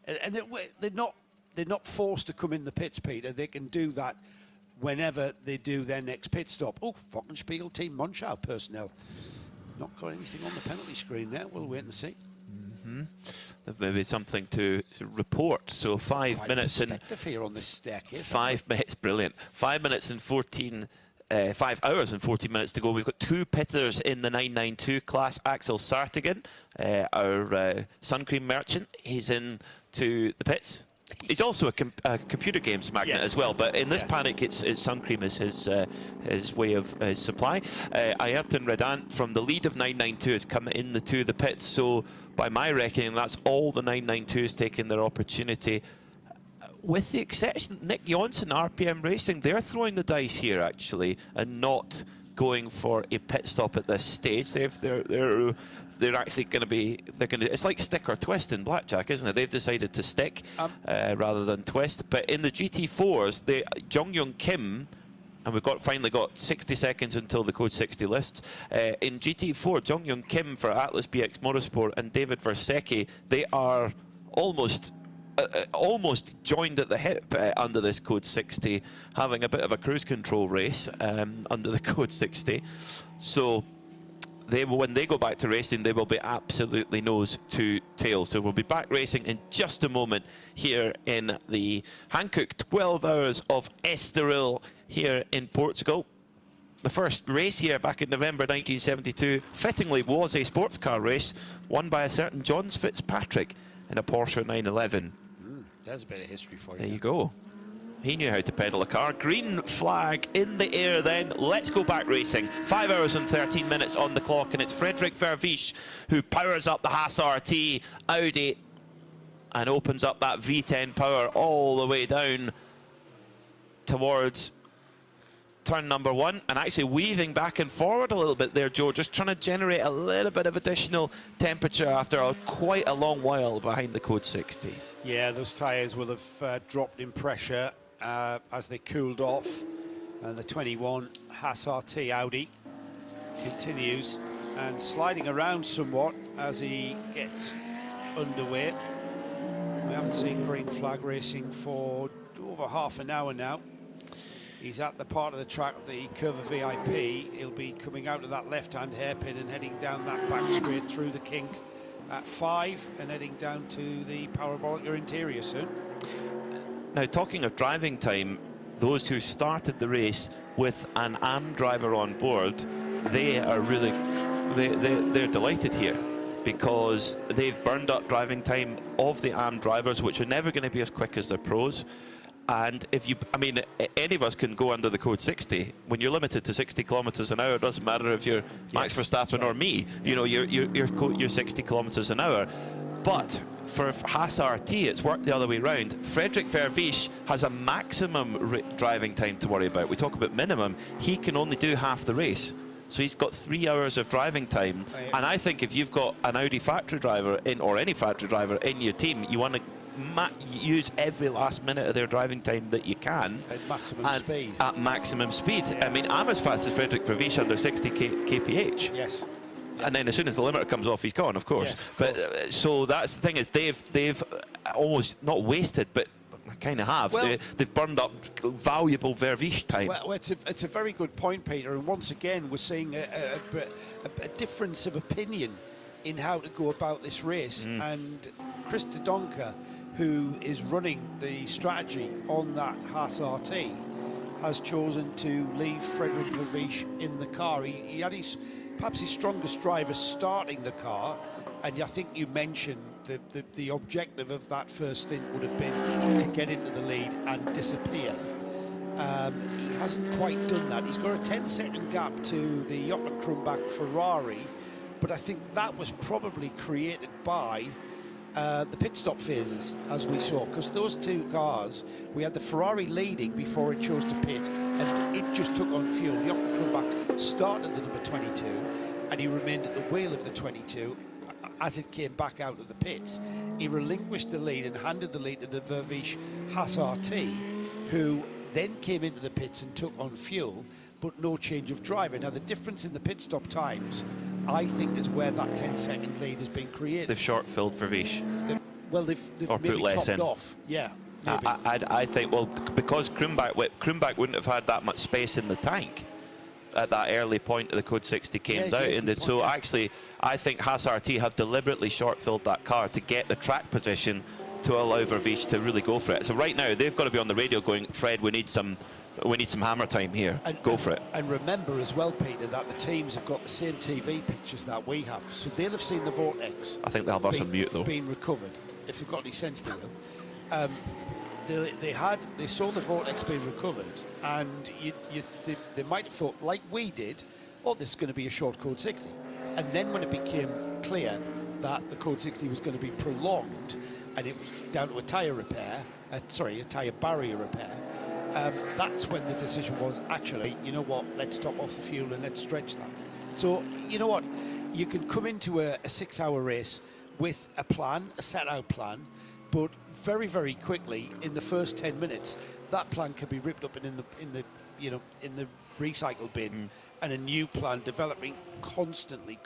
And they're not forced to come in the pits, Peter. They can do that whenever they do their next pit stop. Oh, Fockenspiegel Team Monschau personnel. Not got anything on the penalty screen there. We'll wait and see. Maybe something to report. So 5 minutes and here on this staircase. 5 minutes, brilliant. 5 minutes and 14. 5 hours and 14 minutes to go. We've got 2 pitters in the 992 class. Axel Sartigan, our sun cream merchant, he's in to the pits. He's also a computer games magnet as well, but in this panic, it's sun cream is his way of his supply. Ayrton Redant from the lead of 992 has come into the pits, so by my reckoning, that's all the 992s taking their opportunity. With the exception, Nick Jonsson, RPM Racing, they're throwing the dice here actually, and not going for a pit stop at this stage. They're actually going to be. It's like stick or twist in blackjack, isn't it? They've decided to stick rather than twist. But in the GT4s, Jong-Young Kim, and we've finally got 60 seconds until the Code 60 lists. In GT4, Jong-Young Kim for Atlas BX Motorsport and David Versecki, they are almost joined at the hip under this Code 60, having a bit of a cruise control race under the Code 60. So when they go back to racing, they will be absolutely nose to tail. So we'll be back racing in just a moment here in the Hankook 12 hours of Estoril here in Portugal. The first race here back in November 1972 fittingly was a sports car race won by a certain John Fitzpatrick in a Porsche 911. There's a bit of history for you. There you go. He knew how to pedal a car. Green flag in the air then. Let's go back racing. 5 hours and 13 minutes on the clock, and it's Frederik Vervisch who powers up the Haas RT Audi and opens up that V10 power all the way down towards turn number 1, and actually weaving back and forward a little bit there, Joe, just trying to generate a little bit of additional temperature after quite a long while behind the Code 60. Yeah, those tyres will have dropped in pressure as they cooled off, and the 21 Haas RT Audi continues and sliding around somewhat as he gets underway. We haven't seen green flag racing for over half an hour now. He's at the part of the track, the Curva VIP. He'll be coming out of that left-hand hairpin and heading down that back straight through the kink at 5 and heading down to the Parabolica interior soon. Now, talking of driving time, those who started the race with an AM driver on board, they are really, they're delighted here because they've burned up driving time of the AM drivers, which are never going to be as quick as their pros. And any of us can go under the Code 60. When you're limited to 60 kilometers an hour, it doesn't matter if you're Max Verstappen or me. You know, you're 60 kilometers an hour. But for Haas RT, it's worked the other way around. Frederik Vervisch has a maximum driving time to worry about. We talk about minimum. He can only do half the race. So he's got 3 hours of driving time. And I think if you've got an Audi factory driver or any factory driver in your team, you want to use every last minute of their driving time that you can at maximum speed. At maximum speed. Yeah. I mean, I'm as fast as Frederik Vervisch under 60 kph. Yes. And then as soon as the limiter comes off, he's gone, of course. Yes, of but so that's the thing is they've almost not wasted, but kind of have. Well, they've burned up valuable Vervisch time. Well, it's a very good point, Peter. And once again, we're seeing a difference of opinion in how to go about this race. And Chris de Donker, who is running the strategy on that Haas RT, has chosen to leave Frederik Vervisch in the car. He had perhaps his strongest driver starting the car, and I think you mentioned the objective of that first stint would have been to get into the lead and disappear. He hasn't quite done that. He's got a 10-second gap to the Jochen Krumbach Ferrari, but I think that was probably created by the pit stop phases, as we saw, because those two cars, we had the Ferrari leading before it chose to pit, and it just took on fuel. Jochen Krumbach started the number 22, and he remained at the wheel of the 22. as it came back out of the pits, he relinquished the lead and handed the lead to the Vervish Haas RT, who then came into the pits and took on fuel, but no change of driver. Now, the difference in the pit stop times, I think, is where that 10-second lead has been created. They've short-filled Vervish. They've or maybe put less topped in. off. Yeah. Maybe. I think, well, because Krumbach wouldn't have had that much space in the tank at that early point of the Code 60 came down. And so actually, I think Haas RT have deliberately short-filled that car to get the track position to allow Vervish to really go for it. So right now, they've got to be on the radio going, Fred, we need some hammer time here. Go for it. And remember as well, Peter, that the teams have got the same TV pictures that we have. So they'll have seen the vortex. I think they'll have us on mute, though. Being recovered, if they've got any sense to them. They saw the vortex being recovered, and they might have thought, like we did, oh, this is going to be a short Code 60. And then when it became clear that the Code 60 was going to be prolonged, and it was down to a tyre repair, a tyre barrier repair, that's when the decision was, actually, you know what, let's top off the fuel and let's stretch that. So, you know what, you can come into a 6-hour race with a plan, a set-out plan, but very, very quickly, in the first 10 minutes, that plan can be ripped up and in the recycle bin, and a new plan developing, constantly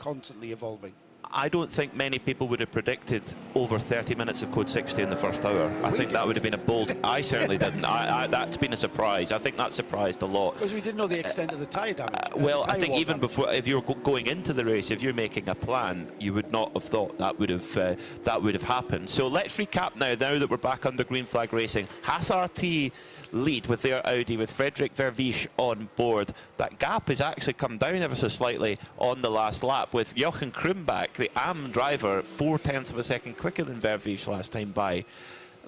evolving. I don't think many people would have predicted over 30 minutes of Code 60 in the first hour. I think that would have been a bold... I certainly didn't. That's been a surprise. I think that surprised a lot. Because we didn't know the extent of the tyre damage. Well, I think even before, if you're going into the race, if you're making a plan, you would not have thought that would have happened. So let's recap now that we're back under green flag racing. Haas RT lead with their Audi with Frederik Vervish on board. That gap has actually come down ever so slightly on the last lap, with Jochen Krumbach, the AM driver, 0.4 of a second quicker than Vervish last time by.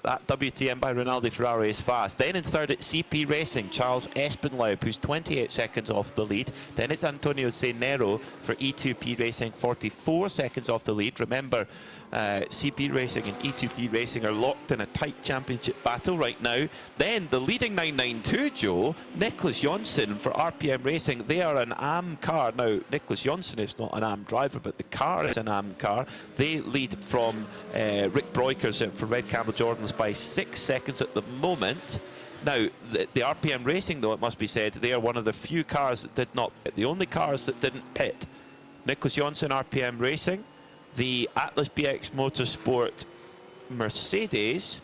That WTM by Rinaldi Ferrari is fast. Then in third, it's CP Racing, Charles Espenlaub, who's 28 seconds off the lead. Then it's Antonio Cenero for E2P Racing, 44 seconds off the lead. Remember, CP Racing and E2P Racing are locked in a tight championship battle right now. Then the leading 992, Joe, Nicholas Jonsson for RPM Racing. They are an AM car. Now, Nicholas Jonsson is not an AM driver, but the car is an AM car. They lead from Rick Breukers for Red Campbell Jordans by 6 seconds at the moment. Now, the RPM Racing, though, it must be said, they are one of the few cars that did not pit, the only cars that didn't pit. Nicholas Jonsson, RPM Racing, the Atlas BX Motorsport Mercedes,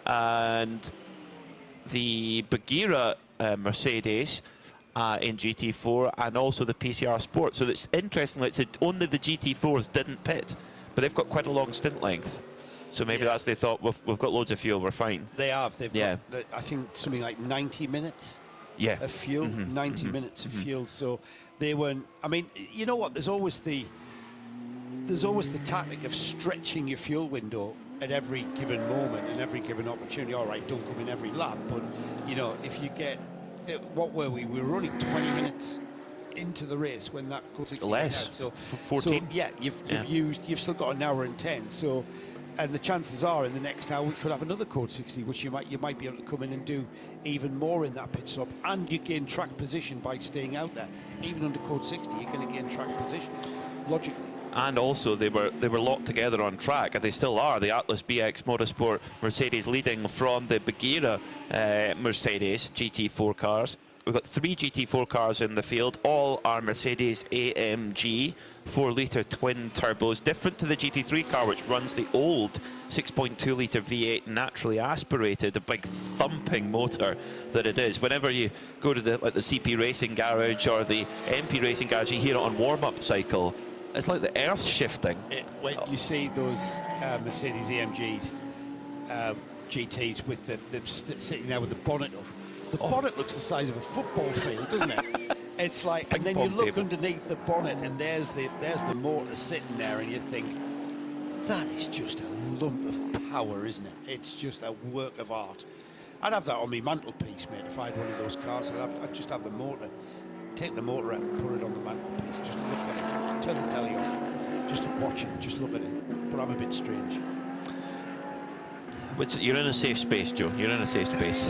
and the Bagheera Mercedes in GT4, and also the PCR Sport. So it's interesting that only the GT4s didn't pit, but they've got quite a long stint length. So maybe that's they thought, we've got loads of fuel, we're fine. They have. They've got, I think, something like 90 minutes of fuel. 90 minutes of fuel. So they weren't. I mean, you know what? There's always the tactic of stretching your fuel window at every given moment and every given opportunity. All right, don't come in every lap, but you know, if you get, what were we? We were only 20 minutes into the race when that Code 60 less. Out. So 14. So, yeah, you've still got an hour and 10. So. And the chances are in the next hour we could have another Code 60, which you might be able to come in and do even more in that pit stop, and you gain track position by staying out there. Even under Code 60, you're going to gain track position, logically. And also they were locked together on track, and they still are. The Atlas BX Motorsport Mercedes leading from the Bagheera Mercedes GT4 cars. We've got 3 GT4 cars in the field. All are Mercedes AMG 4-litre twin turbos, different to the GT3 car, which runs the old 6.2-litre V8 naturally aspirated, a big thumping motor that it is. Whenever you go to the CP Racing garage or the MP Racing garage, you hear it on warm-up cycle. It's like the earth shifting. When you see those Mercedes AMGs, GTs with the sitting there with the bonnet up, the bonnet looks the size of a football field, doesn't it? It's like, and then you look underneath the bonnet, and there's the motor sitting there, and you think, that is just a lump of power, isn't it? It's just a work of art. I'd have that on my mantelpiece, mate. If I had one of those cars, I'd just have the motor, take the motor out and put it on the mantelpiece. Just look at it, turn the telly off, just watch it, just look at it. But I'm a bit strange. You're in a safe space, Joe. You're in a safe space.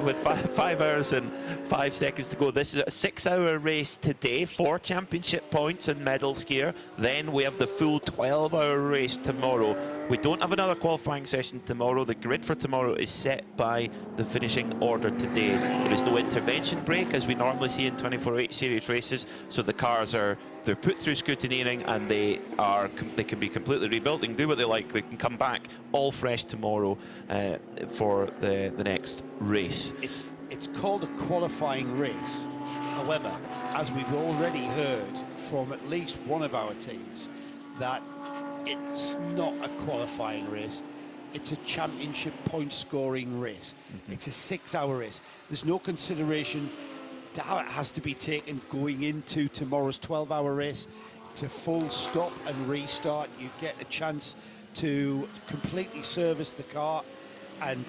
With 5 hours and 5 seconds to go. This is a 6-hour race today. 4 championship points and medals here. Then we have the full 12-hour race tomorrow. We don't have another qualifying session tomorrow. The grid for tomorrow is set by the finishing order today. There is no intervention break as we normally see in 24/8 series races. So the cars they're put through scrutineering and they can be completely rebuilt. They can do what they like. They can come back all fresh tomorrow for the next race. It's called a qualifying race. However, as we've already heard from at least one of our teams, that it's not a qualifying race. It's a championship point scoring race. It's a 6-hour race. There's no consideration to how it has to be taken going into tomorrow's 12-hour race. It's a full stop and restart. You get a chance to completely service the car and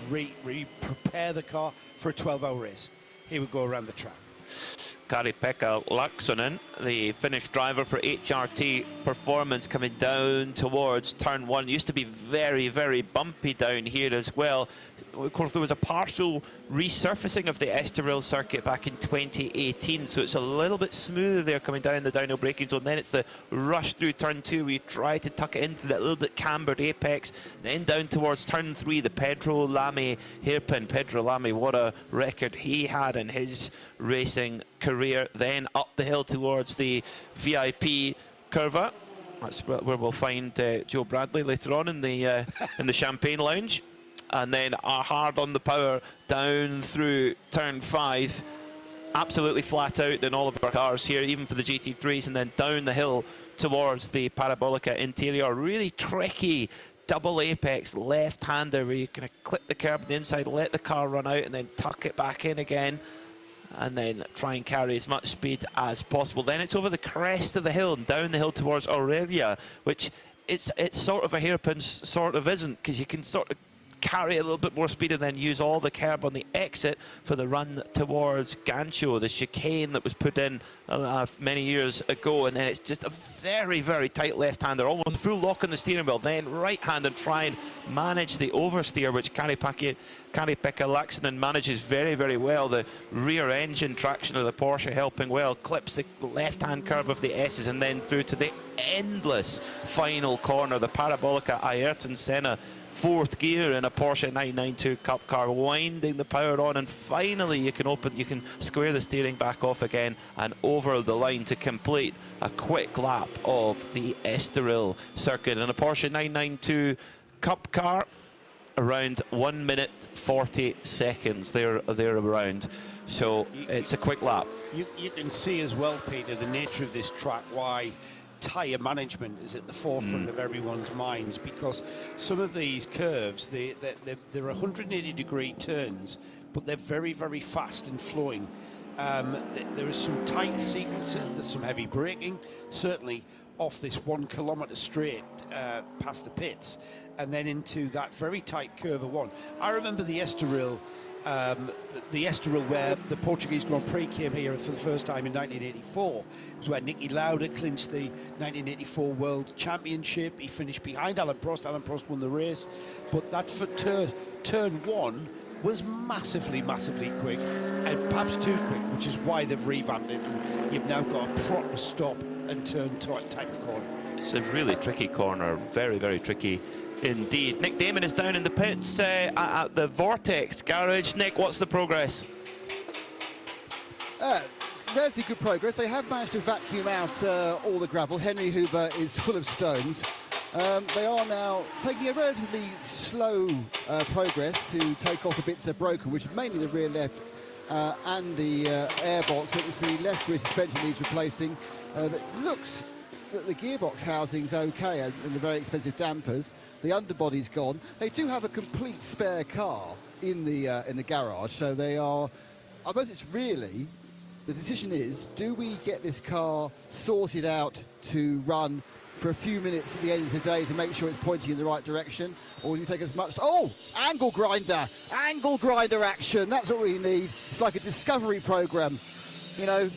prepare the car for a 12-hour race. Here we go around the track. Kari-Pekka Laaksonen, the Finnish driver for HRT Performance, coming down towards turn 1. Used to be very, very bumpy down here as well. Of course, there was a partial resurfacing of the Estoril circuit back in 2018, so it's a little bit smoother there coming down the downhill braking zone. Then it's the rush through turn 2. We try to tuck it into that little bit cambered apex. Then down towards turn 3, the Pedro Lamy hairpin. Pedro Lamy, what a record he had in his racing career. Then up the hill towards the VIP curva. That's where we'll find Joe Bradley later on in the Champagne Lounge. And then hard on the power down through turn 5. Absolutely flat out in all of our cars here, even for the GT3s, and then down the hill towards the Parabolica interior. Really tricky double apex left-hander where you kind of clip the curb on the inside, let the car run out, and then tuck it back in again, and then try and carry as much speed as possible. Then it's over the crest of the hill and down the hill towards Aurelia, which it's sort of a hairpin, sort of isn't, because you can sort of carry a little bit more speed and then use all the curb on the exit for the run towards Gancho, the chicane that was put in many years ago. And then it's just a very, very tight left-hander, almost full lock on the steering wheel, then right-hand and try and manage the oversteer, which Kari-Pekka Laaksonen manages very, very well. The rear engine traction of the Porsche helping well, clips the left-hand curb of the S's and then through to the endless final corner, the Parabolica Ayrton Senna 4th gear in a Porsche 992 Cup car, winding the power on, and finally you can square the steering back off again and over the line to complete a quick lap of the Estoril circuit. In a Porsche 992 Cup car, around 1 minute 40 seconds there around. So it's a quick lap. You can see as well, Peter, the nature of this track, why tyre management is at the forefront of everyone's minds, because some of these curves, they're 180-degree turns, but they're very, very fast and flowing. There are some tight sequences, there's some heavy braking, certainly off this 1 kilometre straight past the pits, and then into that very tight curve of 1. I remember the Estoril where the Portuguese Grand Prix came here for the first time in 1984. It was where Niki Lauda clinched the 1984 World Championship. He finished behind Alan Prost. Alan Prost won the race, but that for turn 1 was massively, massively quick, and perhaps too quick, which is why they've revamped it, and you've now got a proper stop and turn type of corner. It's a really tricky corner, very, very tricky indeed. Nick Damon is down in the pits at the Vortex garage. Nick, what's the progress? Relatively good progress. They have managed to vacuum out all the gravel. Henry Hoover is full of stones. They are now taking a relatively slow progress to take off the bits that are broken, which is mainly the rear left and the airbox. It's the left rear suspension needs replacing. That looks that the gearbox housing's okay and the very expensive dampers. The underbody's gone. They do have a complete spare car in the garage, so they are. I suppose it's really, the decision is, do we get this car sorted out to run for a few minutes at the end of the day to make sure it's pointing in the right direction, or do you take as much... Oh, angle grinder action, that's what we need. It's like a discovery program. You know,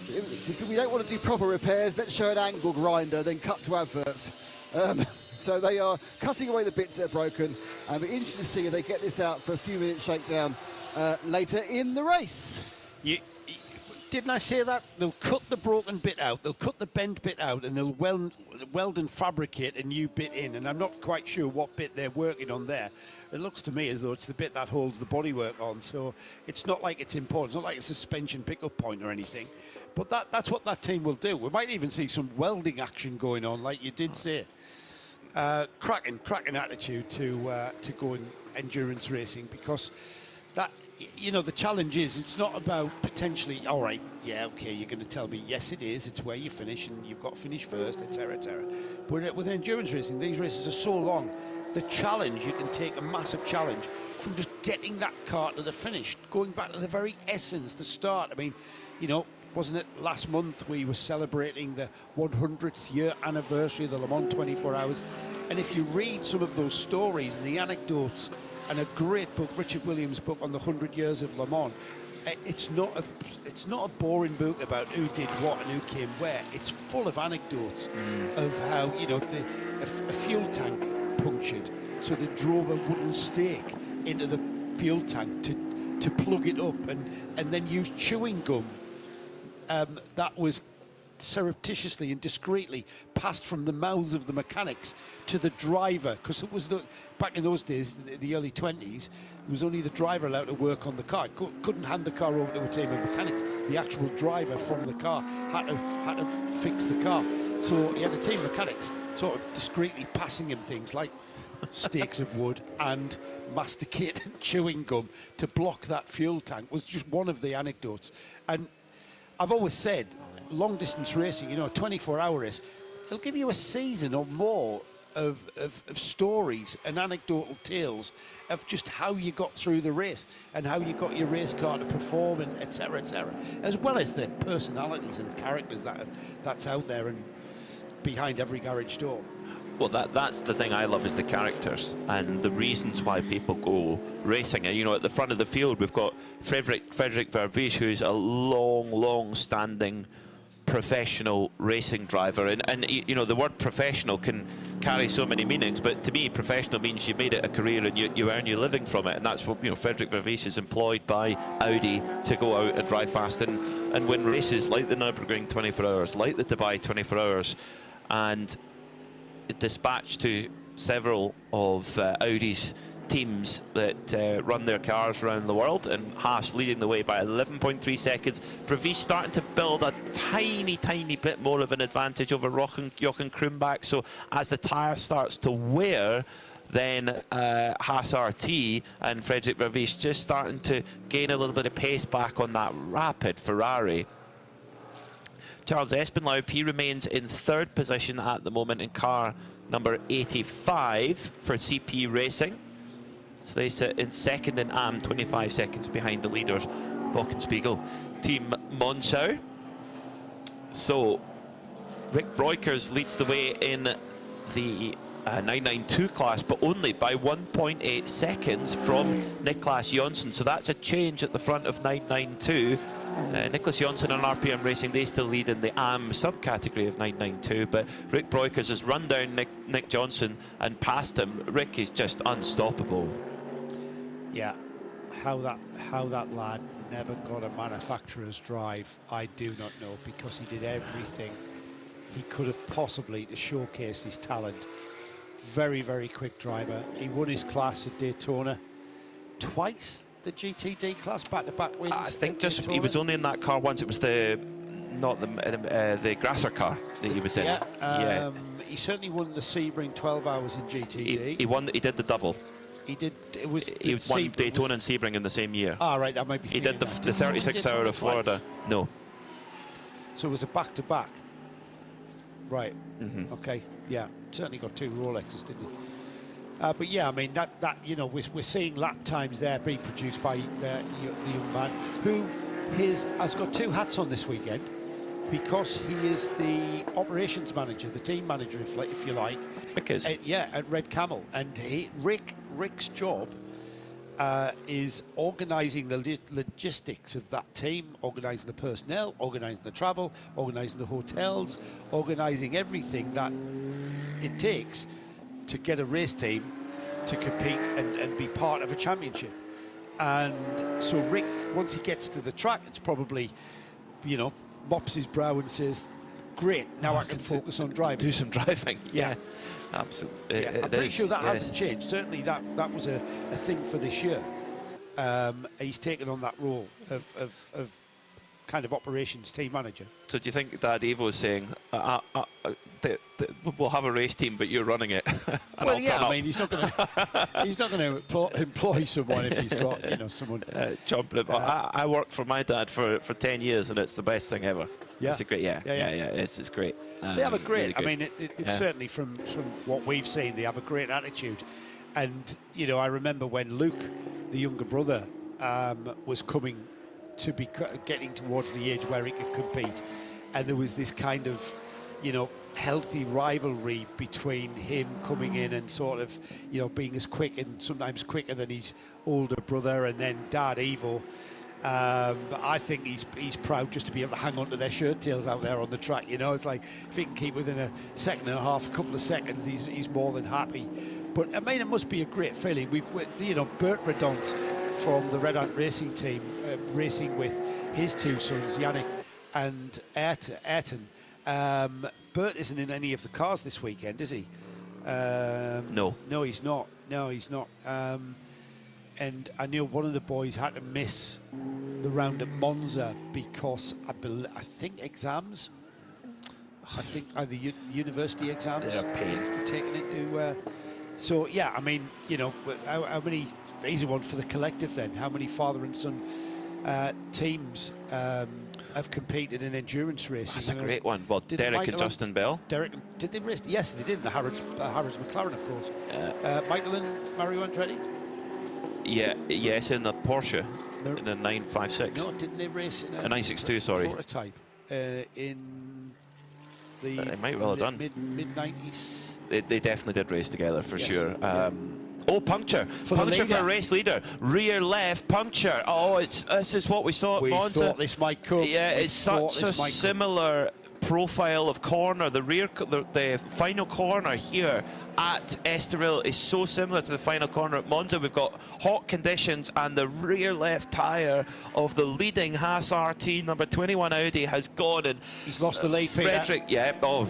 we don't want to do proper repairs, let's show an angle grinder, then cut to adverts. So they are cutting away the bits that are broken. And we're interested to see if they get this out for a few minutes shakedown later in the race. Didn't I say that? They'll cut the broken bit out, they'll cut the bent bit out, and they'll weld and fabricate a new bit in. And I'm not quite sure what bit they're working on there. It looks to me as though it's the bit that holds the bodywork on. So it's not like it's important. It's not like a suspension pickup point or anything. But that's what that team will do. We might even see some welding action going on, like you did say. Cracking attitude to go in endurance racing, because that, you know, the challenge is, it's not about potentially, all right, yeah, okay, you're going to tell me, yes, it is, it's where you finish and you've got to finish first, etc., etc. But with endurance racing, these races are so long, the challenge, you can take a massive challenge from just getting that car to the finish, going back to the very essence, the start. I mean, you know, wasn't it last month we were celebrating the 100th year anniversary of the Le Mans 24 Hours? And if you read some of those stories and the anecdotes, and a great book, Richard Williams' book on the 100 years of Le Mans, it's not a boring book about who did what and who came where. It's full of anecdotes of how, you know, a fuel tank punctured, so they drove a wooden stake into the fuel tank to plug it up, and then used chewing gum that was surreptitiously and discreetly passed from the mouths of the mechanics to the driver, because it was back in those days, in the early 20s, there was only the driver allowed to work on the car. Couldn't hand the car over to a team of mechanics. The actual driver from the car had to fix the car. So he had a team of mechanics sort of discreetly passing him things like stakes of wood and masticated chewing gum to block that fuel tank. Was just one of the anecdotes. And I've always said, long distance racing, you know, a 24-hour race, it'll give you a season or more of stories and anecdotal tales of just how you got through the race and how you got your race car to perform, and etc., as well as the personalities and characters that's out there and behind every garage door. Well, that's the thing I love, is the characters and the reasons why people go racing. And, you know, at the front of the field, we've got Frederick Vervies, who's a long-standing professional racing driver. And you know, the word professional can carry so many meanings, but to me, professional means you made it a career and you earn your living from it. And that's what, you know, Frederick Vervies is employed by Audi to go out and drive fast and win races like the Nürburgring 24 Hours, like the Dubai 24 Hours, and dispatched to several of Audi's teams that run their cars around the world, and Haas leading the way by 11.3 seconds. Vervies starting to build a tiny bit more of an advantage over Jochen Krumbach. So as the tyre starts to wear, then Haas RT and Frederick Vervies just starting to gain a little bit of pace back on that rapid Ferrari. Charles Espenlaub, he remains in third position at the moment in car number 85 for CP Racing. So they sit in second in AM, 25 seconds behind the leaders, Wochenspiegel Team Monschau. So Rick Breukers leads the way in the 992 class, but only by 1.8 seconds from Niklas Jonsson. So that's a change at the front of 992. Niklas Jonsson and RPM Racing, they still lead in the AM subcategory of 992, but Rick Breukers has run down Nick Johnson and passed him. Rick is just unstoppable. Yeah, how that lad never got a manufacturer's drive, I do not know, because he did everything he could have possibly to showcase his talent. Very quick driver. He won his class at Daytona twice. The GTD class, back-to-back wins. I think just he was only in that car once. It was the Grasser car that he was in. Yeah, he certainly won the Sebring 12 Hours in GTD. He won. He did the double. He did. It was. He won Daytona and Sebring in the same year. Ah, right. That might be. He did the 36-hour of Florida. No. So it was a back-to-back. Right. Okay. Yeah. Certainly got 2 Rolexes, didn't he? But yeah, I mean, that you know, we're seeing lap times there being produced by the young man who has got 2 hats on this weekend, because he is the operations manager, the team manager, if you like. Because at Red Camel, and Rick's job is organising the logistics of that team, organising the personnel, organising the travel, organising the hotels, organising everything that it takes to get a race team to compete and be part of a championship. And so Rick, once he gets to the track, it's probably, you know, mops his brow and says, great, now I can focus on driving. Do some driving. Yeah. Absolutely. Yeah, I'm pretty sure that hasn't changed. Certainly that was a thing for this year. He's taken on that role of kind of operations team manager. So do you think Dad Evo is saying, we'll have a race team, but you're running it? And Well, I'll yeah, turn I up. mean, he's not going to employ someone if he's got, you know, someone. I worked for my dad for 10 years, and it's the best thing ever. Yeah. It's a great, it's great. They have a great, really I good. mean, it's certainly from what we've seen, they have a great attitude. And, you know, I remember when Luke, the younger brother, was coming to be getting towards the age where he could compete. And there was this kind of, you know, healthy rivalry between him coming in and sort of, you know, being as quick and sometimes quicker than his older brother, and then Dad Evo. I think he's proud just to be able to hang on to their shirt tails out there on the track. You know, it's like if he can keep within a second and a half, a couple of seconds, he's more than happy. But I mean, it must be a great feeling. You know, Bert Redont from the Red Ant Racing team, racing with his two sons, Yannick and Ayrton. Bert isn't in any of the cars this weekend, is he? No. No, he's not. No, he's not. And I knew one of the boys had to miss the round at Monza because I think exams. I think either university exams taken into. So yeah, I mean, you know, how many? Easy one for the collective then. How many father and son teams have competed in endurance racing? That's a great one. Well, Derek and Justin Bell. Derek, did they race? Yes, they did. The Harrods McLaren, of course. Michael and Mario Andretti. Yeah, yes, in the Porsche, in a 956. No, didn't they race in a 962? Sorry. Prototype in the they might well have done. Mid 90s. They definitely did race together for sure. Puncture. For the Puncture leader. for race leader. Rear left puncture. Oh, this is what we saw at Monza. We thought this might come. Yeah, it's such a similar profile of corner. The final corner here at Estoril is so similar to the final corner at Monza. We've got hot conditions, and the rear left tyre of the leading Haas RT number 21 Audi has gone, and he's lost the lead. Frederick,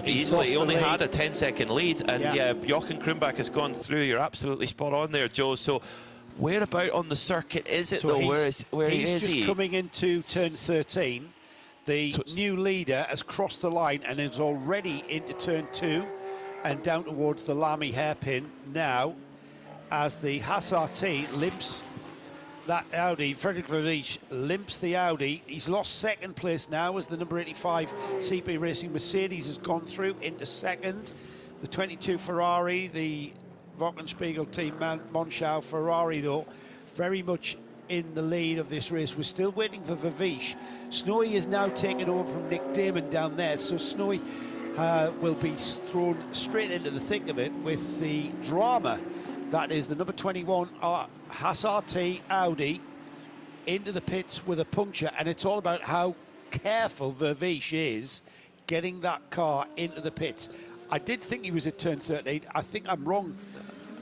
easily. He only had a 10-second lead, and Jochen Krumbach has gone through. You're absolutely spot on there, Joe. So whereabout on the circuit is it, though? He's just coming into turn 13. The new leader has crossed the line and is already into turn 2 and down towards the Lamy hairpin now, as the Haas RT limps that Audi. Frederick Vervisch limps the Audi. He's lost second place now as the number 85 CP Racing Mercedes has gone through into second. The 22 Ferrari, the Wochenspiegel team, Monschau Ferrari, though, very much in the lead of this race. We're still waiting for Vervisch. Snowy is now taking over from Nick Damon down there, so Snowy will be thrown straight into the thick of it with the drama. That is the number 21 Haas RT Audi into the pits with a puncture, and it's all about how careful Vervisch is getting that car into the pits. I did think he was at turn 13. I think I'm wrong,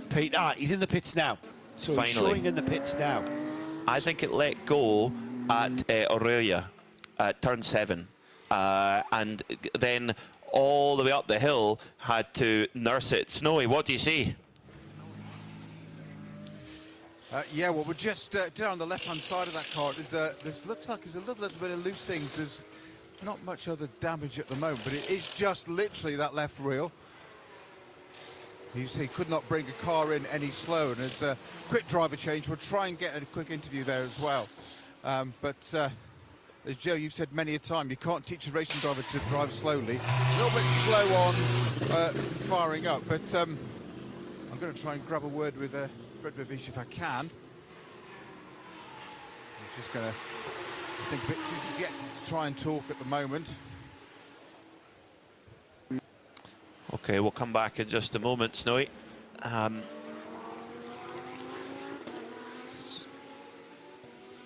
Pete. He's in the pits now. So finally, he's showing in the pits now. I think it let go at Aurelia at turn 7, and then all the way up the hill had to nurse it. Snowy, what do you see? Yeah, well, we're just down on the left-hand side of that car. There's looks like there's a little bit of loose things. There's not much other damage at the moment, but it is just literally that left wheel. You see, could not bring a car in any slower, and as a quick driver change, we'll try and get a quick interview there as well. But as Joe, you've said many a time, you can't teach a racing driver to drive slowly. A little bit slow on firing up, but I'm going to try and grab a word with Fred Vervisch if I can. He's just going to, I think, a bit too dejected to try and talk at the moment. Okay, we'll come back in just a moment, Snowy.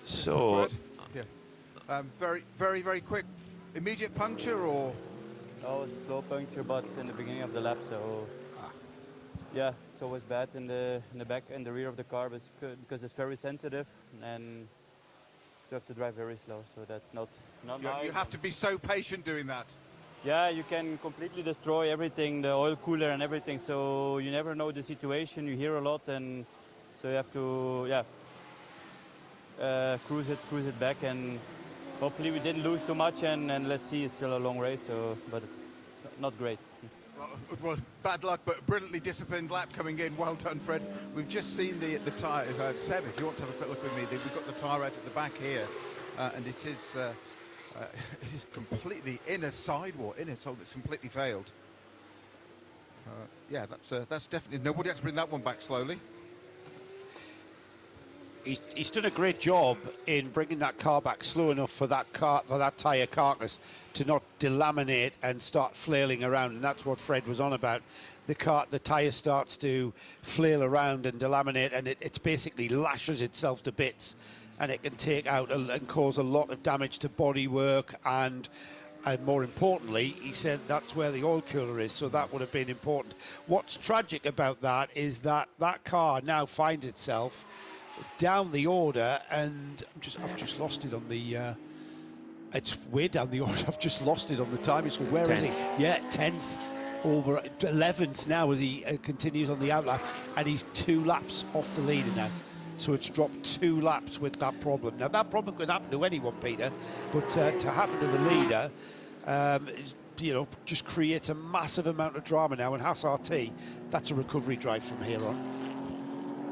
So, yeah, very quick, immediate puncture, or? No, it was a slow puncture, but in the beginning of the lap, so yeah, it's always bad in the back and the rear of the car, but because it's very sensitive and you have to drive very slow. So that's not nice. You have to be so patient doing that. Yeah, you can completely destroy everything, the oil cooler and everything. So you never know the situation. You hear a lot, and so you have to, cruise it back, and hopefully we didn't lose too much. And let's see, it's still a long race, so but it's not great. Well, bad luck, but brilliantly disciplined lap coming in. Well done, Fred. We've just seen the tyre. Seb, if you want to have a quick look with me, we've got the tyre out at the back here, and it is completely in a sidewall, in a hole that's completely failed. Yeah, that's definitely nobody has to bring that one back slowly. He's done a great job in bringing that car back slow enough for that tyre carcass to not delaminate and start flailing around, and that's what Fred was on about. The tyre starts to flail around and delaminate, and it's basically lashes itself to bits, and it can take out and cause a lot of damage to bodywork, and more importantly, he said that's where the oil cooler is, so that would have been important. What's tragic about that is that that car now finds itself down the order, and I've just lost it on the it's way down the order. I've just lost it on the time. It's where 10th. Is he? Yeah, 10th over 11th now as he continues on the outlap, and he's 2 laps off the leader now. So it's dropped 2 laps with that problem. Now that problem could happen to anyone, Peter, but to happen to the leader, just creates a massive amount of drama now. And Haas RT, that's a recovery drive from here on.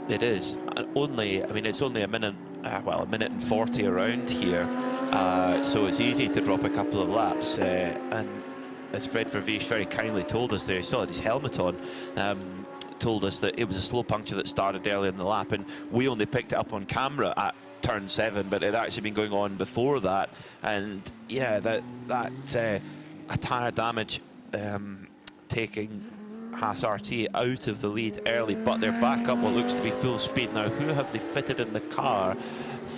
It is. It's only a minute and 40 around here, so it's easy to drop a couple of laps. And as Fred Vervees very kindly told us there, he still had his helmet on, told us that it was a slow puncture that started early in the lap, and we only picked it up on camera at turn 7, but it had actually been going on before that. And yeah, that a tyre damage taking Haas RT out of the lead early, but they're back up what looks to be full speed now. Who have they fitted in the car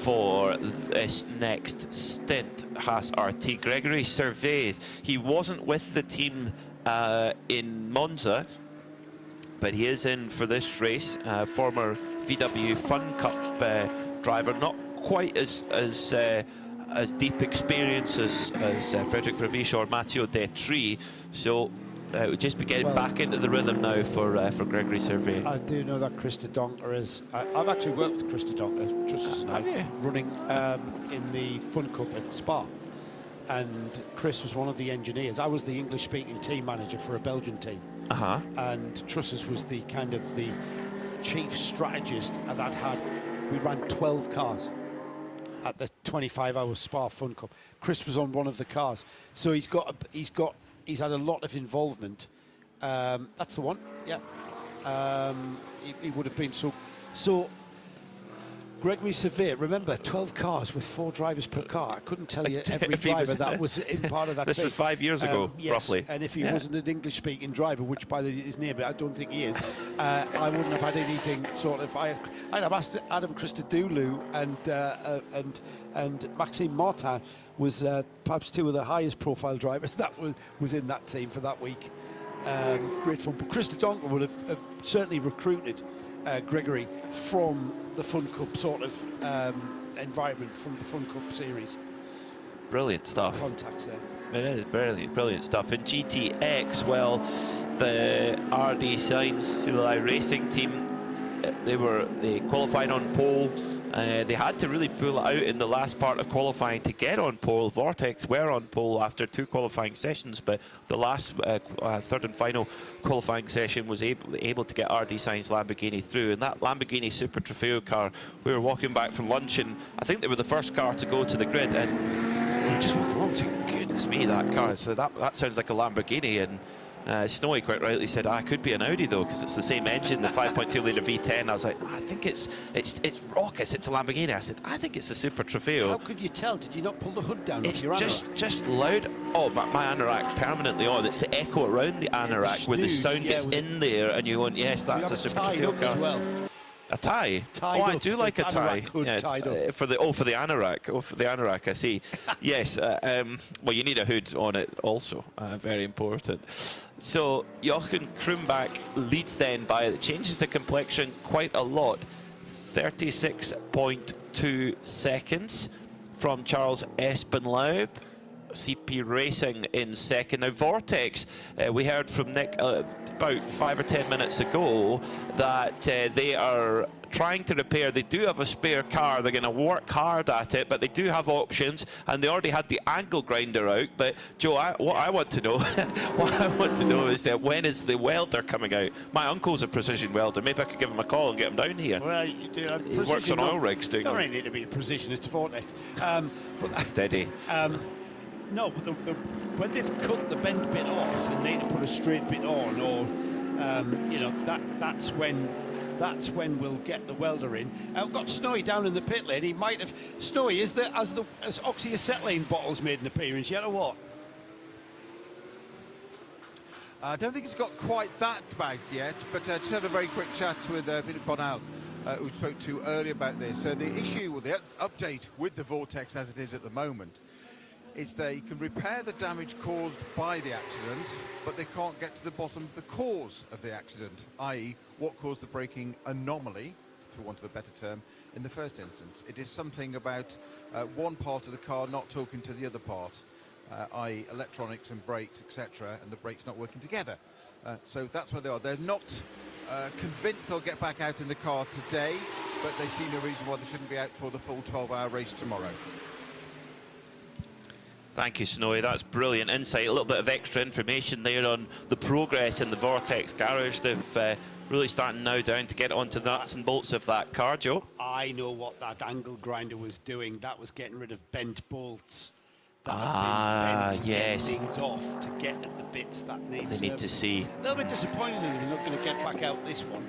for this next stint? Haas RT. Gregory Servais. He wasn't with the team in Monza, but he is in for this race. Former VW Fun Cup driver, not quite as deep experience as Frederic Vervees or Matteo De so it would just be getting back into the rhythm now for Gregory Servais. I do know that Christa Donker is. I've actually worked with Christa Donker just running in the Fun Cup at Spa, and Chris was one of the engineers. I was the English-speaking team manager for a Belgian team, and Trusses was the kind of the chief strategist that we ran 12 cars at the 25-hour Spa Fun Cup. Chris was on one of the cars, so he's had a lot of involvement. That's the one, yeah. He would have been so. Gregory Servais, remember, 12 cars with 4 drivers per car. I couldn't tell you every driver that was in part of that This team. was 5 years ago, yes, roughly. And if he wasn't an English-speaking driver, which by his name, I don't think he is, I wouldn't have had anything sort of. I'd have asked Adam Christodoulou and Maxime Martin was perhaps 2 of the highest profile drivers that was in that team for that week. Great fun. But Christa Donker would have certainly recruited Gregory from the Fun Cup sort of environment, from the Fun Cup series. Brilliant stuff. Contacts there. It is brilliant stuff. In GTX, well, the RD Sainz Silai Racing team, they qualified on pole. They had to really pull it out in the last part of qualifying to get on pole. Vortex were on pole after 2 qualifying sessions, but the last third and final qualifying session was able to get RD Sainz Lamborghini through. And that Lamborghini Super Trofeo car, we were walking back from lunch, and I think they were the first car to go to the grid, and we were just walking along saying, goodness me, that car, so that sounds like a Lamborghini. And Snowy quite rightly said, it could be an Audi though, because it's the same engine, the 5.2 litre V10. I was like, I think it's raucous, it's a Lamborghini. I said, I think it's a Super Trofeo. How could you tell? Did you not pull the hood down off your anorak? Just loud. Oh, my anorak permanently on. It's the echo around the anorak where the sound gets in there, and you want, yes, that's a Super Trofeo car. As well. A tie? Tied oh, I up, do the like a tie. anorak hood tied up. For the anorak. Oh, for the anorak, I see. Yes. Well, you need a hood on it also. Very important. So Jochen Krumbach leads then by, it changes the complexion quite a lot. 36.2 seconds from Charles Espenlaub. CP Racing in second. Now Vortex, we heard from Nick about 5 or 10 minutes ago that they are trying to repair. They do have a spare car. They're going to work hard at it, but they do have options, and they already had the angle grinder out. But Joe, what I want to know, is that when is the welder coming out? My uncle's a precision welder. Maybe I could give him a call and get him down here. Well, you do, he works on oil rigs. Don't really need to be a precision. It's Vortex. Steady. No, but when they've cut the bent bit off and need to put a straight bit on, or you know, that's when we'll get the welder in. I've got Snowy down in the pit lane. He might have. Snowy, has oxyacetylene bottles made an appearance yet, or what? I don't think it's got quite that bagged yet, but just had a very quick chat with Peter Bonal, who spoke to earlier about this. So the issue, or the update with the Vortex as it is at the moment, is they can repair the damage caused by the accident, but they can't get to the bottom of the cause of the accident, i.e. what caused the braking anomaly, for want of a better term, in the first instance. It is something about one part of the car not talking to the other part, i.e. electronics and brakes, etc., and the brakes not working together. So that's where they are. They're not convinced they'll get back out in the car today, but they see no reason why they shouldn't be out for the full 12-hour race tomorrow. Thank you, Snowy. That's brilliant insight. A little bit of extra information there on the progress in the Vortex garage. They've really starting now down to get onto the nuts and bolts of that car, Joe. I know what that angle grinder was doing. That was getting rid of bent bolts. That yes. Things off to get at the bits that need They need to see. A little bit disappointed that they're not going to get back out this one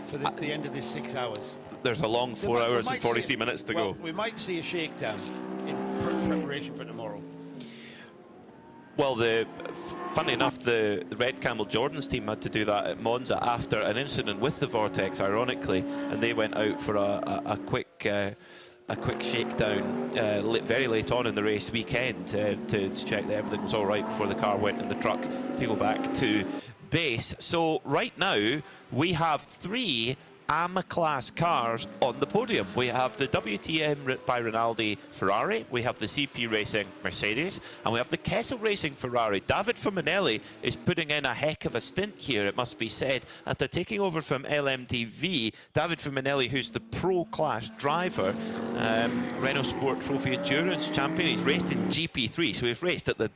for the end of this 6 hours. There's a long 4 hours and 43 minutes to go. We might see a shakedown in preparation for tomorrow. Well, funnily enough, the Red Camel Jordan's team had to do that at Monza after an incident with the Vortex, ironically, and they went out for a quick shakedown very late on in the race weekend to check that everything was all right before the car went in the truck to go back to base. So right now we have 3 AMA-class cars on the podium. We have the WTM by Rinaldi Ferrari, we have the CP Racing Mercedes, and we have the Kessel Racing Ferrari. David Fuminelli is putting in a heck of a stint here, it must be said, after taking over from LMDV. David Fuminelli, who's the pro-class driver, Renault Sport Trophy Endurance champion. He's raced in GP3, so he's raced at the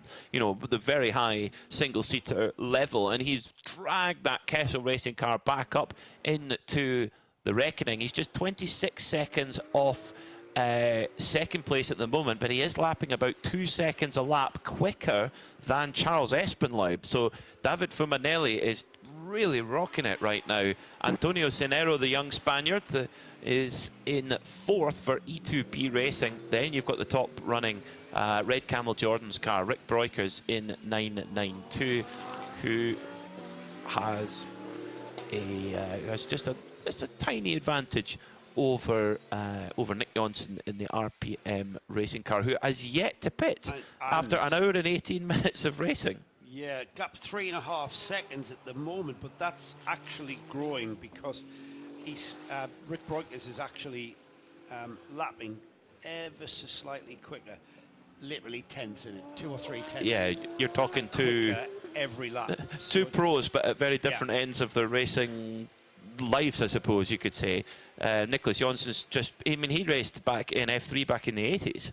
very high single-seater level, and he's dragged that Kessel Racing car back up into the reckoning. He's just 26 seconds off second place at the moment, but he is lapping about 2 seconds a lap quicker than Charles Espenlaub. So David Fuminelli is really rocking it right now. Antonio Cenero, the young Spaniard, is in 4th for E2P Racing. Then you've got the top running Red Camel Jordan's car, Rick Breukers, in 992, who has just a tiny advantage over Nick Johnson in the RPM racing car, who has yet to pit after an hour and 18 minutes of racing. Yeah, gap 3.5 seconds at the moment, but that's actually growing because Rick Breukers is actually lapping ever so slightly quicker, literally tenths in it, 2 or 3 tenths. Yeah, you're talking to every lap. Two pros, but at very different ends of their racing lives, I suppose you could say. Nicholas Johnson's he raced back in F3 back in the 80s.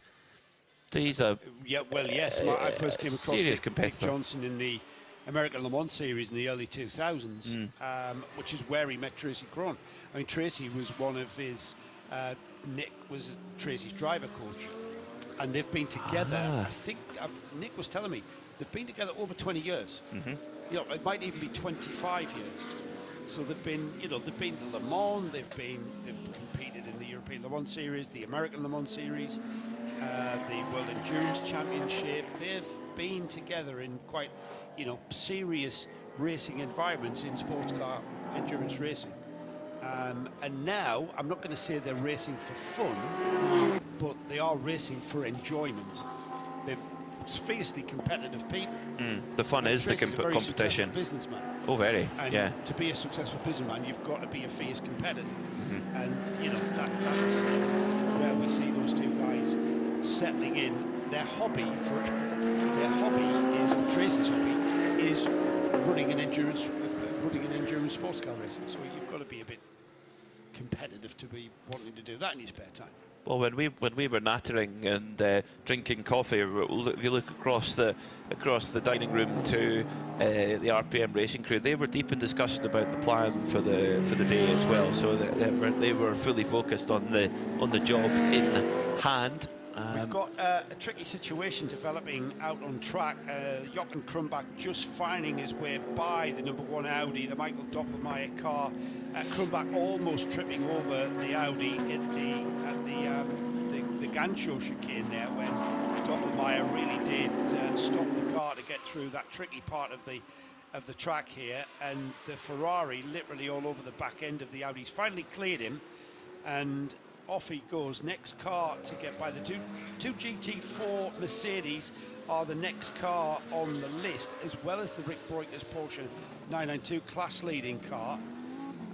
So he's a yes. I first came across serious Nick Johnson in the American Le Mans series in the early 2000s, which is where he met Tracy Cron. I mean, Tracy was one of his. Nick was Tracy's driver coach, and they've been together. I think Nick was telling me they've been together over 20 years. It might even be 25 years. So they've been to Le Mans. They've competed in the European Le Mans series, the American Le Mans series, the World Endurance Championship. They've been together in quite, serious racing environments in sports car endurance racing. And now, I'm not going to say they're racing for fun, but they are racing for enjoyment. They're fiercely competitive people. The fun is the Tracy's a very competition. successful businessman. Oh, very, And yeah. to be a successful businessman, you've got to be a fierce competitor. And, you know, that's where we see those two guys settling in. Their hobby is, or Tracy's hobby, is running an endurance sports car racing. So you've got to be a bit competitive to be wanting to do that in your spare time. Well, when we were nattering and drinking coffee, if you look across the dining room to the RPM racing crew, they were deep in discussion about the plan for the day as well. So they were fully focused on the job in hand. We've got a tricky situation developing out on track. Jochen Krumbach just finding his way by the number 1 Audi, the Michael Doppelmayr car. Krumbach almost tripping over the Audi at the Gancho chicane there, when Doppelmayr really did stop the car to get through that tricky part of the track here, and the Ferrari literally all over the back end of the Audi's finally cleared him, and off he goes. Next car to get by. The two GT4 Mercedes are the next car on the list, as well as the Rick Breukers Porsche 992 class leading car.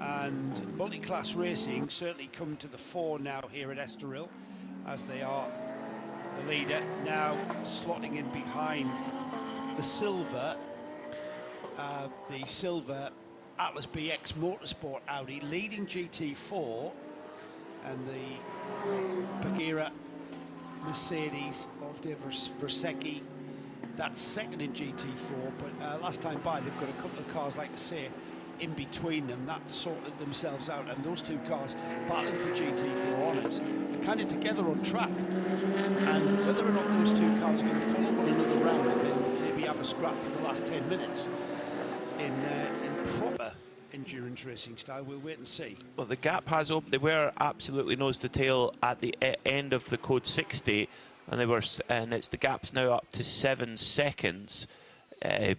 And multi-class racing certainly come to the fore now here at Estoril, as they are the leader. Now slotting in behind the silver Atlas BX Motorsport Audi, leading GT4, and the Bagheera Mercedes of De Versecchi, that's second in GT4, but last time by they've got a couple of cars, like I say, in between them that sorted themselves out, and those two cars battling for GT4 honours are kind of together on track, and whether or not those two cars are going to follow one another round and then maybe have a scrap for the last 10 minutes in proper endurance racing style, we'll wait and see. Well, the gap has opened. They were absolutely nose to tail at the end of the code 60, and it's the gap's now up to 7 seconds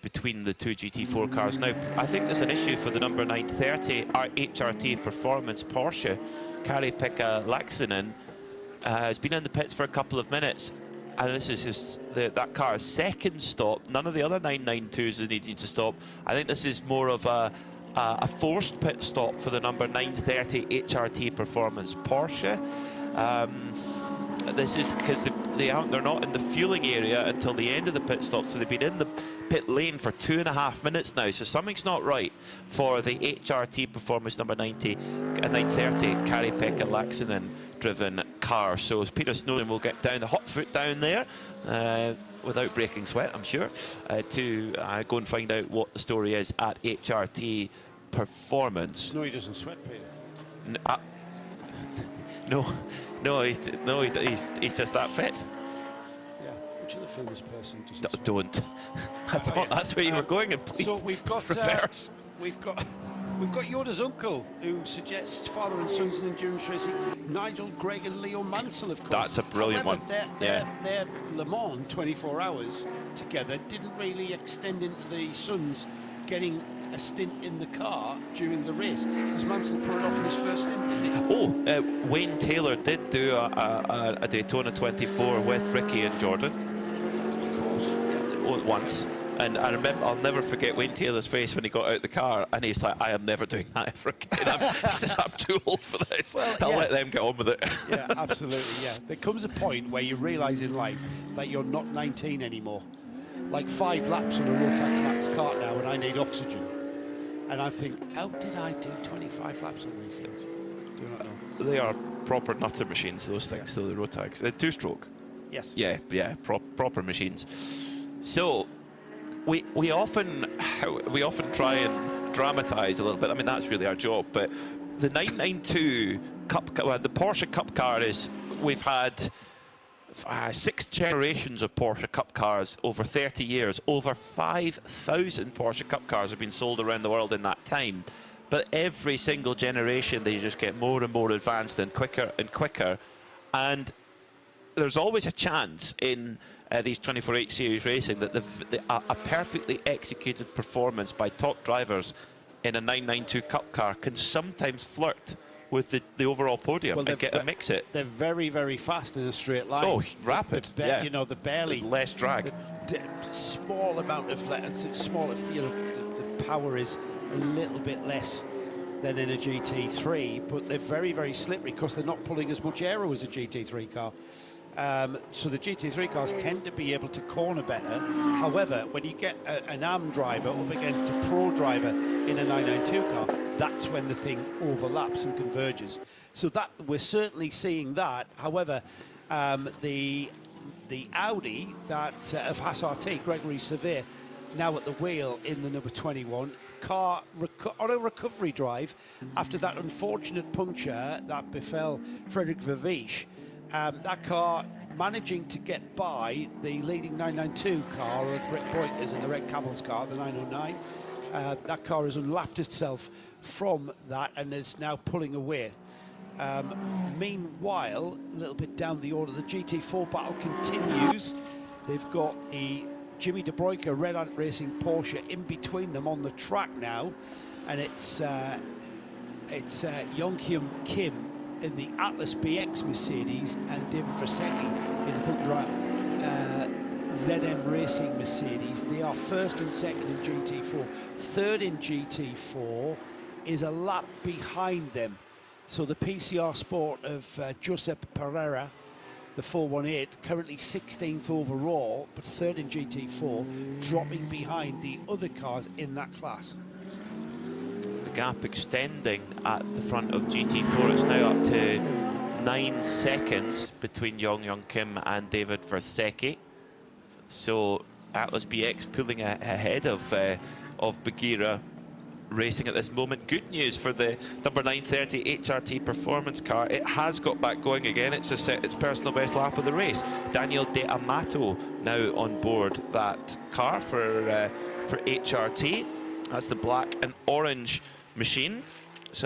between the two GT4 cars. Now, I think there's an issue for the number 930 HRT Performance Porsche. Kari-Pekka Laaksonen has been in the pits for a couple of minutes, and this is just that car's second stop. None of the other 992s are needing to stop. I think this is more of a forced pit stop for the number 930 HRT Performance Porsche. This is because they're not in the fueling area until the end of the pit stop, so they've been in the pit lane for 2.5 minutes now, so something's not right for the HRT Performance number 930 Kari-Pekka Laaksonen driven car. So Peter Snowden will get down the hot foot down there without breaking sweat, I'm sure, to go and find out what the story is at HRT Performance. No, he doesn't sweat, Peter. No, he's just that fit. Yeah, which other famous person doesn't Don't. I thought that's where you were going, and please so we've got reverse. We've got Yoda's uncle, who suggests father and sons in endurance racing, Nigel, Greg and Leo Mansell, of course. That's a brilliant However, one. Their Le Mans 24 hours together didn't really extend into the sons getting a stint in the car during the race, because Mansell put it off in his first stint, didn't he? Oh, Wayne Taylor did do a Daytona 24 with Ricky and Jordan. Of course. Once. And I remember, I'll never forget Wayne Taylor's face when he got out the car, and he's like, I am never doing that ever again. He says, I'm too old for this. Well, I'll yeah. let them get on with it. Yeah, absolutely, yeah. There comes a point where you realise in life that you're not 19 anymore. Like 5 laps on a Rotax Max kart now, and I need oxygen. And I think, how did I do 25 laps on these things? Do not know. They are proper nutter machines, those things, so the Rotax. They're 2-stroke. Yes. Yeah, proper machines. So, we often try and dramatise a little bit. I mean, that's really our job. But the 992 the Porsche Cup car is, we've had 6 generations of Porsche Cup cars over 30 years. Over 5,000 Porsche Cup cars have been sold around the world in that time. But every single generation, they just get more and more advanced and quicker and quicker. And there's always a chance in these 24H series racing that a perfectly executed performance by top drivers in a 992 Cup car can sometimes flirt with the overall podium and get a mix it. They're very, very fast in a straight line. Oh, rapid. Yeah. You know, the barely with less drag. Small amount of small. You know, the power is a little bit less than in a GT3, but they're very, very slippery because they're not pulling as much aero as a GT3 car. So the GT3 cars tend to be able to corner better. However, when you get an AM driver up against a pro driver in a 992 car, that's when the thing overlaps and converges. So that we're certainly seeing that. However, the Audi that of Haas RT, Gregory Severe, now at the wheel in the number 21 car on a recovery drive after that unfortunate puncture that befell Frederick Vervisch. That car managing to get by the leading 992 car of Rick Boyters in the Red Camel's car, the 909. That car has unlapped itself from that and is now pulling away. Meanwhile, a little bit down the order, the GT4 battle continues. They've got the Jimmy De Bruyker Red Ant Racing Porsche in between them on the track now, and it's Yonghyun Kim in the Atlas BX Mercedes and David Versecki in the Bugrat ZM Racing Mercedes. They are first and second in GT4. Third in GT4 is a lap behind them. So the PCR Sport of Giuseppe Pereira, the 418, currently 16th overall, but third in GT4, dropping behind the other cars in that class. The gap extending at the front of GT4. It's now up to 9 seconds between Yong Kim and David Versecki. So Atlas BX pulling ahead of Bagheera Racing at this moment. Good news for the number 930 HRT performance car. It has got back going again. It's just set its personal best lap of the race. Daniel De Amato now on board that car for HRT. That's the black and orange machine. It's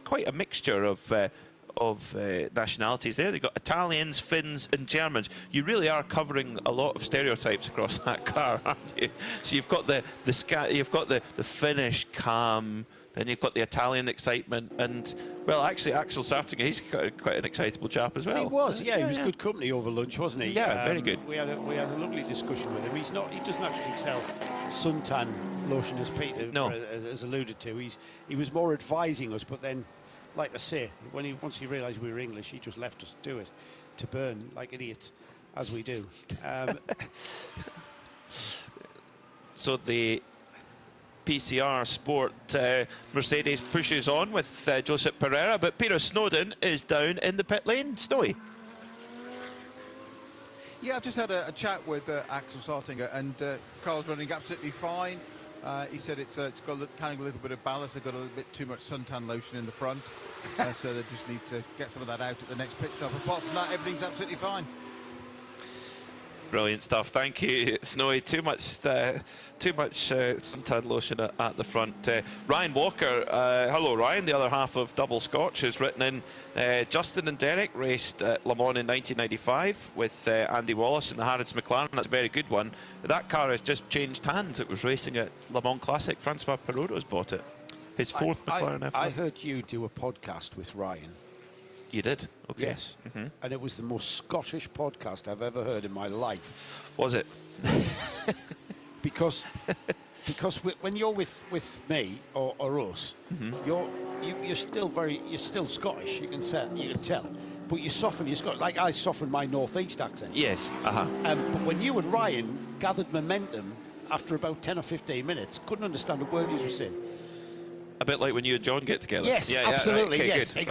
quite a mixture of nationalities there. They've got Italians, Finns and Germans. You really are covering a lot of stereotypes across that car, aren't you? So you've got the Finnish calm, then you've got the Italian excitement, and well, actually Axel Sartinger, he's quite an excitable chap as well. He was, yeah, he was good company over lunch, wasn't he? Yeah, very good. We had a lovely discussion with him. He doesn't actually sell suntan lotion, as Peter has alluded to. He was more advising us, but then, like I say, once he realised we were English, he just left us to do it, to burn like idiots, as we do. So the PCR Sport Mercedes pushes on with Josep Pereira, but Peter Snowden is down in the pit lane. Snowy. Yeah, I've just had a chat with Axel Sartinger, and Carl's running absolutely fine. He said it's got carrying a little bit of ballast. They've got a little bit too much suntan lotion in the front, so they just need to get some of that out at the next pit stop. Apart from that, everything's absolutely fine. Brilliant stuff. Thank you, Snowy. Too much suntan lotion at the front. Ryan Walker, hello Ryan, the other half of Double Scotch, has written in, Justin and Derek raced at Le Mans in 1995 with Andy Wallace in the Harrods McLaren. That's a very good one. That car has just changed hands. It was racing at Le Mans Classic. Francois Perotto's bought it. His fourth McLaren F1. I heard you do a podcast with Ryan. You did? Okay. Yes. And it was the most Scottish podcast I've ever heard in my life. Was it? Because when you're with me or us, you're still Scottish. You can tell, but you soften your Scottish. Like I softened my northeast accent. Yes. But when you and Ryan gathered momentum after about 10 or 15 minutes, couldn't understand a word you were saying. A bit like when you and John get together. Yes, absolutely. Right, okay, yes, good.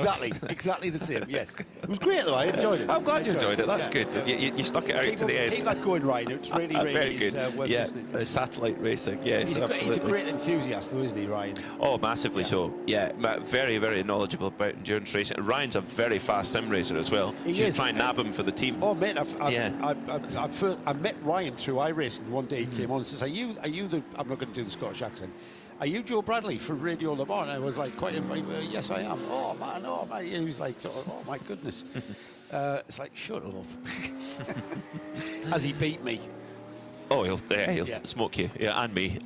exactly the same. Yes, it was great though. I enjoyed it. I'm glad you enjoyed it. That's good. Yeah. You stuck it out to the end. Keep that going, Ryan. It's really very good. Worth listening. Satellite racing. Yes, he's a great enthusiast, though, isn't he, Ryan? Oh, massively so. Yeah, very, very knowledgeable about endurance racing. Ryan's a very fast sim racer as well. He you is. should try and nab him for the team. Oh, mate, I met Ryan through iRacing. One day he came on and says, "Are you the?" I'm not going to do the Scottish accent. Are you Joe Bradley from Radio Le Mans? And I was like, yes, I am. Oh, man. He was like, oh, my goodness. It's like, shut up. As he beat me. Oh, he'll smoke you, and me.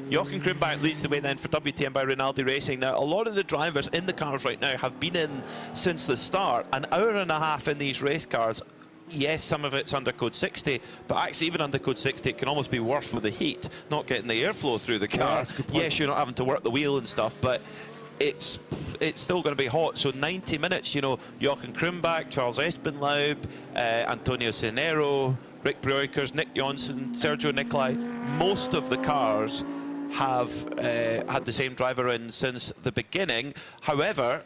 Jochen Krumbach leads the way then for WTM by Rinaldi Racing. Now, a lot of the drivers in the cars right now have been in since the start. An hour and a half in these race cars. Yes, some of it's under code 60, but actually even under code 60 it can almost be worse with the heat, not getting the airflow through the car. Yes, you're not having to work the wheel and stuff, but it's still going to be hot. So 90 minutes, you know, Jochen Krumbach, Charles Espenlaub, Antonio Cenero, Rick Breukers, Nick Johnson, Sergio Nicolai, most of the cars have had the same driver in since the beginning. However,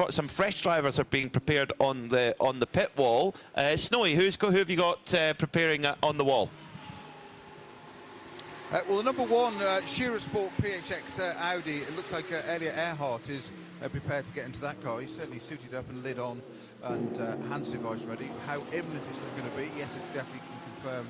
some fresh drivers are being prepared on the pit wall. Snowy, who have you got preparing on the wall? Well, the number one Shearer Sport PHX Audi, it looks like Elliot Earhart is prepared to get into that car. He's certainly suited up and lid on and hands device ready. How imminent it's going to be, yes, it definitely can confirm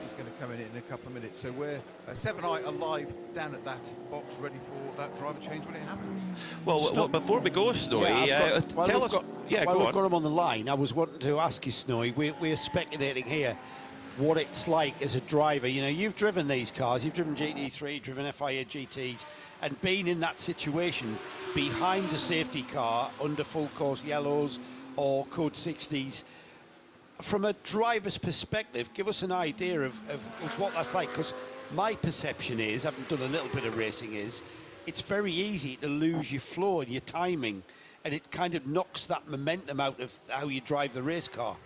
he's going to come in a couple of minutes. So we're 7 I are live down at that box, ready for that driver change when it happens. Well, before we go, Snowy, tell us. While we've got him on the line, I was wanting to ask you, Snowy, we're speculating here what it's like as a driver. You know, you've driven these cars, you've driven GT3, driven FIA GTs, and been in that situation behind a safety car under full course yellows or code 60s. From a driver's perspective, give us an idea of what that's like, because my perception is, having done a little bit of racing, is it's very easy to lose your flow and your timing, and it kind of knocks that momentum out of how you drive the race car.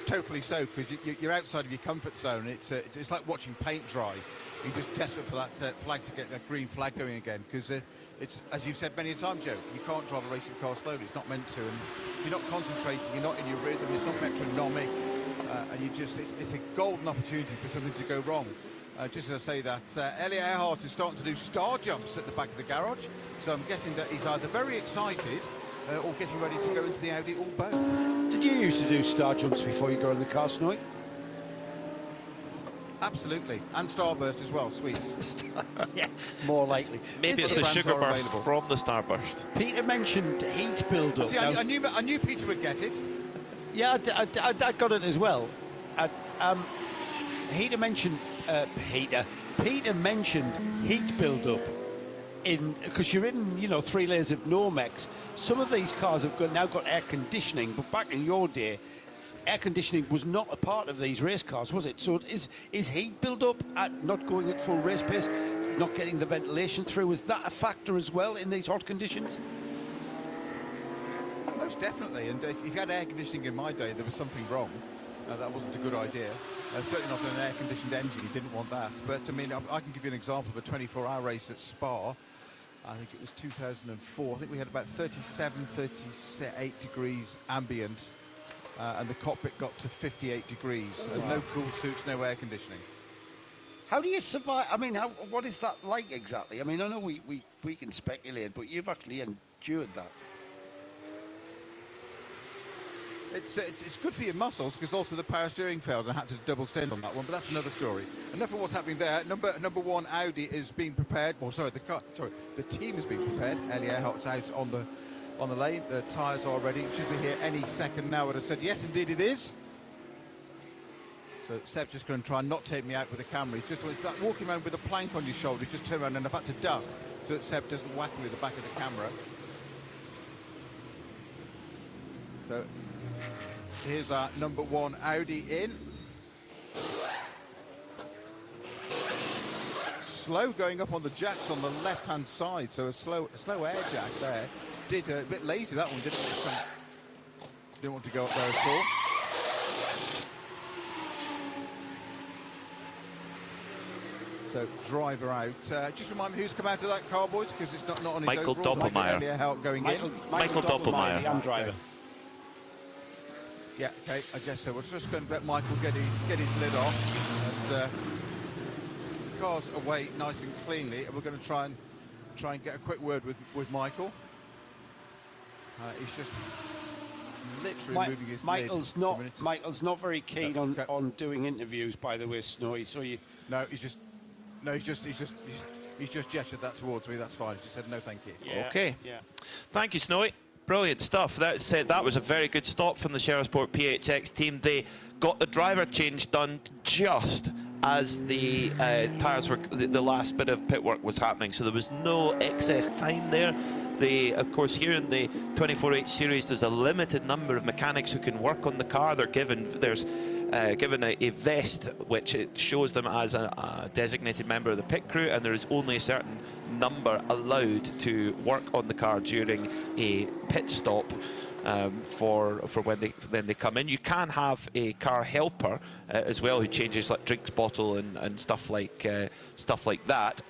Totally so, because you're outside of your comfort zone. It's like watching paint dry. You're just desperate for that flag to get that green flag going again, because it's, as you've said many a time, Joe, you can't drive a racing car slowly. It's not meant to, and you're not concentrating, you're not in your rhythm, it's not metronomic, and it's a golden opportunity for something to go wrong. Just to say that Elliot Earhart is starting to do star jumps at the back of the garage, so I'm guessing that he's either very excited or getting ready to go into the Audi, or both. Did you used to do star jumps before you go in the car, Snowy? Absolutely, and Starburst as well, sweets. Yeah, more likely. Maybe it's the sugar burst from the Starburst. Peter mentioned heat build-up. See, I knew Peter would get it. Yeah, I got it as well. Peter mentioned heat build-up because you're in 3 layers of Normex. Some of these cars have now got air conditioning, but back in your day, air conditioning was not a part of these race cars, was it? So is heat build-up at not going at full race pace, not getting the ventilation through? Is that a factor as well in these hot conditions? Most definitely, and if you had air conditioning in my day, there was something wrong. That wasn't a good idea. Certainly not an air-conditioned engine, you didn't want that. But I mean, I can give you an example of a 24-hour race at Spa. I think it was 2004. I think we had about 37, 38 degrees ambient. And the cockpit got to 58 degrees. And no cool suits, no air conditioning. How do you survive? I mean, what is that like exactly? I mean, I know we can speculate, but you've actually endured that. It's good for your muscles, because also the power steering failed and I had to double stand on that one, but that's another story. Enough of what's happening there. Number one Audi is being prepared. Well, the team is being prepared. Elliot Earhart's out on the lane. The tyres are ready. It should be here any second now. Would have said yes, indeed it is. So Seb's just going to try and not take me out with the camera. He's just like walking around with a plank on your shoulder. Just turn around, and I've had to duck so that Seb doesn't whack me with the back of the camera. So here's our number one Audi in. Slow going up on the jacks on the left-hand side, so a slow air jack there. Did a bit lazy that one, didn't want to go up there at all. So driver out. Just remind me who's come out of that car, boys, because it's not on his Michael overall. Doppelmayr. Going in. Michael Doppelmayr. I'm driver. Yeah, okay, I guess so. We're just going to let Michael get his lid off, and the car's away nice and cleanly, and we're going to try and get a quick word with Michael. He's just literally moving his lid. Michael's not very keen on doing interviews, by the way, Snowy. So you. No, he's just gestured that towards me. That's fine. He just said no, thank you. Yeah, okay. Yeah. Thank you, Snowy. brilliant stuff. That was a very good stop from the Sherasport PHX team. They got the driver change done just as the tyres were, the last bit of pit work was happening, so there was no excess time there. Of course, here in the 24H series, there's a limited number of mechanics who can work on the car. They're given a vest which it shows them as a designated member of the pit crew, and there is only a certain number allowed to work on the car during a pit stop. For when they come in. You can have a car helper as well, who changes like drinks bottle and stuff like that.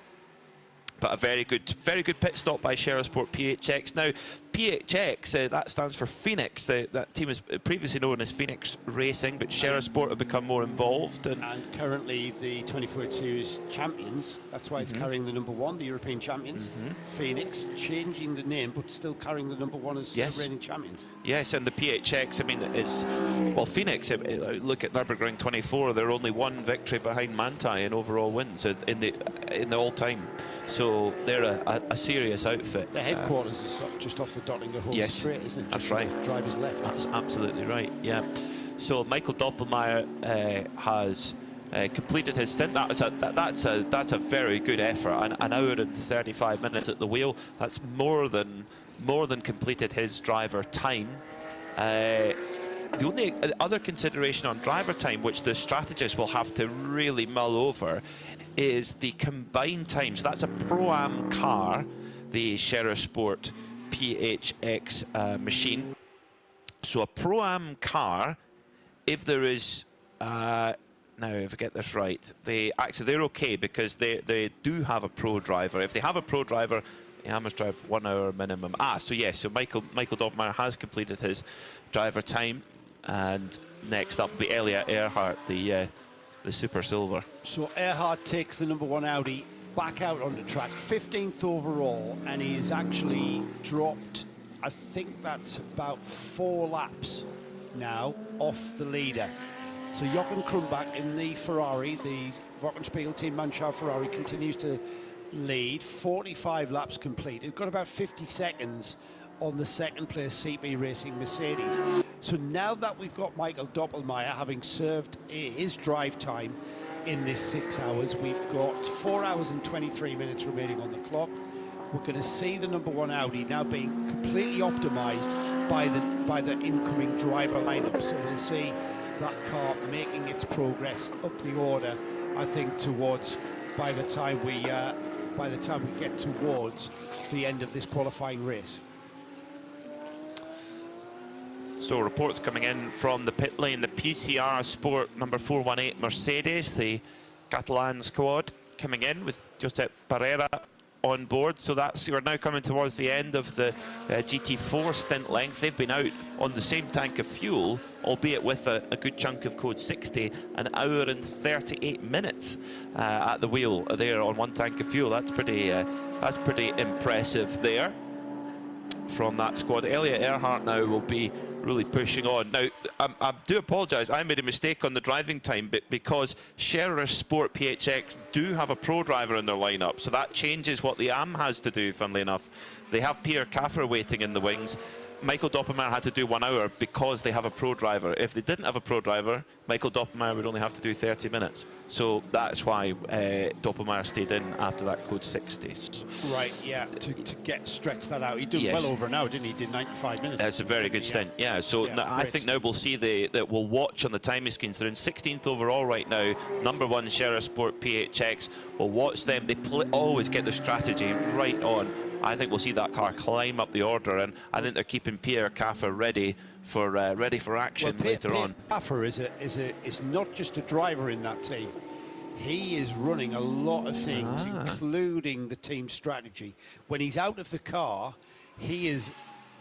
But a very good pit stop by Sherasport PHX. Now, PHX, that stands for Phoenix. That team is previously known as Phoenix Racing, but Sherasport have become more involved. And currently the 24H Series champions, that's why it's carrying the number 1, the European champions. Phoenix, changing the name, but still carrying the number 1 as reigning champions. Yes, and the PHX, I mean, is, well, Phoenix, look at Nürburgring 24, they're only 1 victory behind Manthey in overall wins in the all-time. So they're a serious outfit. The headquarters is just off the Dottinger Straight, isn't it? That's right. Driver's left. That's absolutely right, yeah. So Michael Doppelmayr has completed his stint. That's a very good effort. An hour and 35 minutes at the wheel. That's more than completed his driver time. The only other consideration on driver time, which the strategist will have to really mull over, is the combined times. That's a Pro-Am car, the Sherasport PHX machine. So a Pro-Am car, if there is, now if I get this right, they're okay because they do have a pro driver. If they have a pro driver, he must drive 1 hour minimum. So yes, so Michael Doppelmayr has completed his driver time, and next up will be Elliot Earhart, the Super Silver. So Earhart takes the number 1 Audi back out on the track, 15th overall, and he's actually dropped, I think that's about 4 laps now off the leader. So Jochen Krumbach in the Ferrari, the Wochenspiegel Team Mannschaft Ferrari, continues to lead, 45 laps completed, got about 50 seconds on the second place CP Racing Mercedes. So now that we've got Michael Doppelmayr having served his drive time in this 6 hours, we've got 4 hours and 23 minutes remaining on the clock. We're going to see the number 1 Audi now being completely optimized by the incoming driver lineup. So we'll see that car making its progress up the order, I think, towards by the time we get towards the end of this qualifying race. So reports coming in from the pit lane, the PCR Sport number 418 Mercedes, the Catalan squad coming in with Josep Barrera on board. So we're now coming towards the end of the GT4 stint length. They've been out on the same tank of fuel, albeit with a good chunk of code 60, an hour and 38 minutes at the wheel there on 1 tank of fuel. That's pretty impressive there from that squad. Elliot Earhart now will be really pushing on. Now, I do apologise, I made a mistake on the driving time because Sherasport PHX do have a pro driver in their lineup, so that changes what the AM has to do, funnily enough. They have Pierre Caffer waiting in the wings. Michael Doppelmayr had to do 1 hour because they have a pro driver. If they didn't have a pro driver, Michael Doppelmayr would only have to do 30 minutes. So that's why Doppelmayr stayed in after that code 60. Right, yeah, to stretch that out. He did well over an hour, didn't he? He did 95 minutes. That's a very good stint, yeah. So I think now we'll see that we'll watch on the timing screens. They're in 16th overall right now. Number 1 Sherasport PHX. We'll watch them. They always get their strategy right on. I think we'll see that car climb up the order, and I think they're keeping Pierre Caffer ready for action later on. Caffer is not just a driver in that team. He is running a lot of things, including the team strategy. When he's out of the car, he is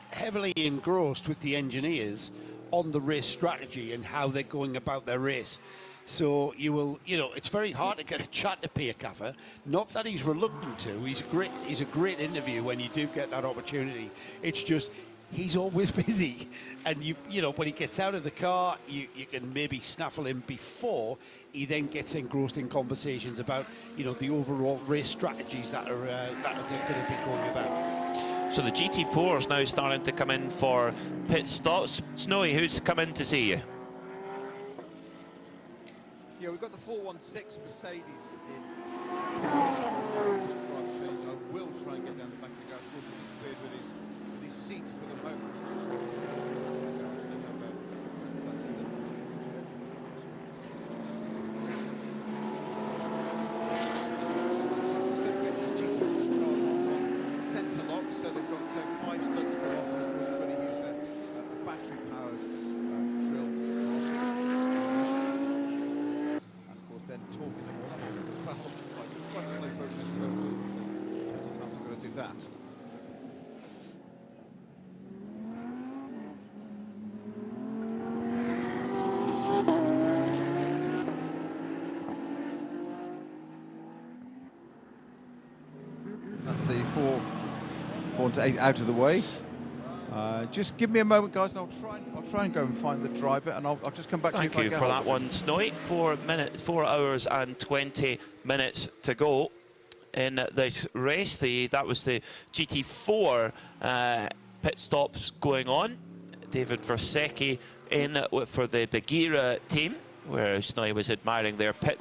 heavily engrossed with the engineers on the race strategy and how they're going about their race. So it's very hard to get a chat to Pierre Caffer. Not that he's reluctant to. He's a great interview when you do get that opportunity. It's just he's always busy, and when he gets out of the car, you can maybe snaffle him before he then gets engrossed in conversations about the overall race strategies that are going to be going about. So the GT4 is now starting to come in for pit stops. Snowy, who's come in to see you? Yeah, we've got the 416 Mercedes in. I will try and get down the back of the garage. Will disappeared with his seat for the moment. Centre lock, so they've got 5 studs to go off, and of course we've got to use a battery-powered drill. And of course then torquing them all up again as well. So it's quite a slow process, but over 20 times I've got to do that. That's the 4 to 8 out of the way. Just give me a moment, guys, and I'll try and go and find the driver, and I'll just come back to you. Thank you for that one, Snowy. 4 hours and 20 minutes to go in this race. That was the GT4 pit stops going on. David Versecki in for the Bagheera team, where Snowy was admiring their pit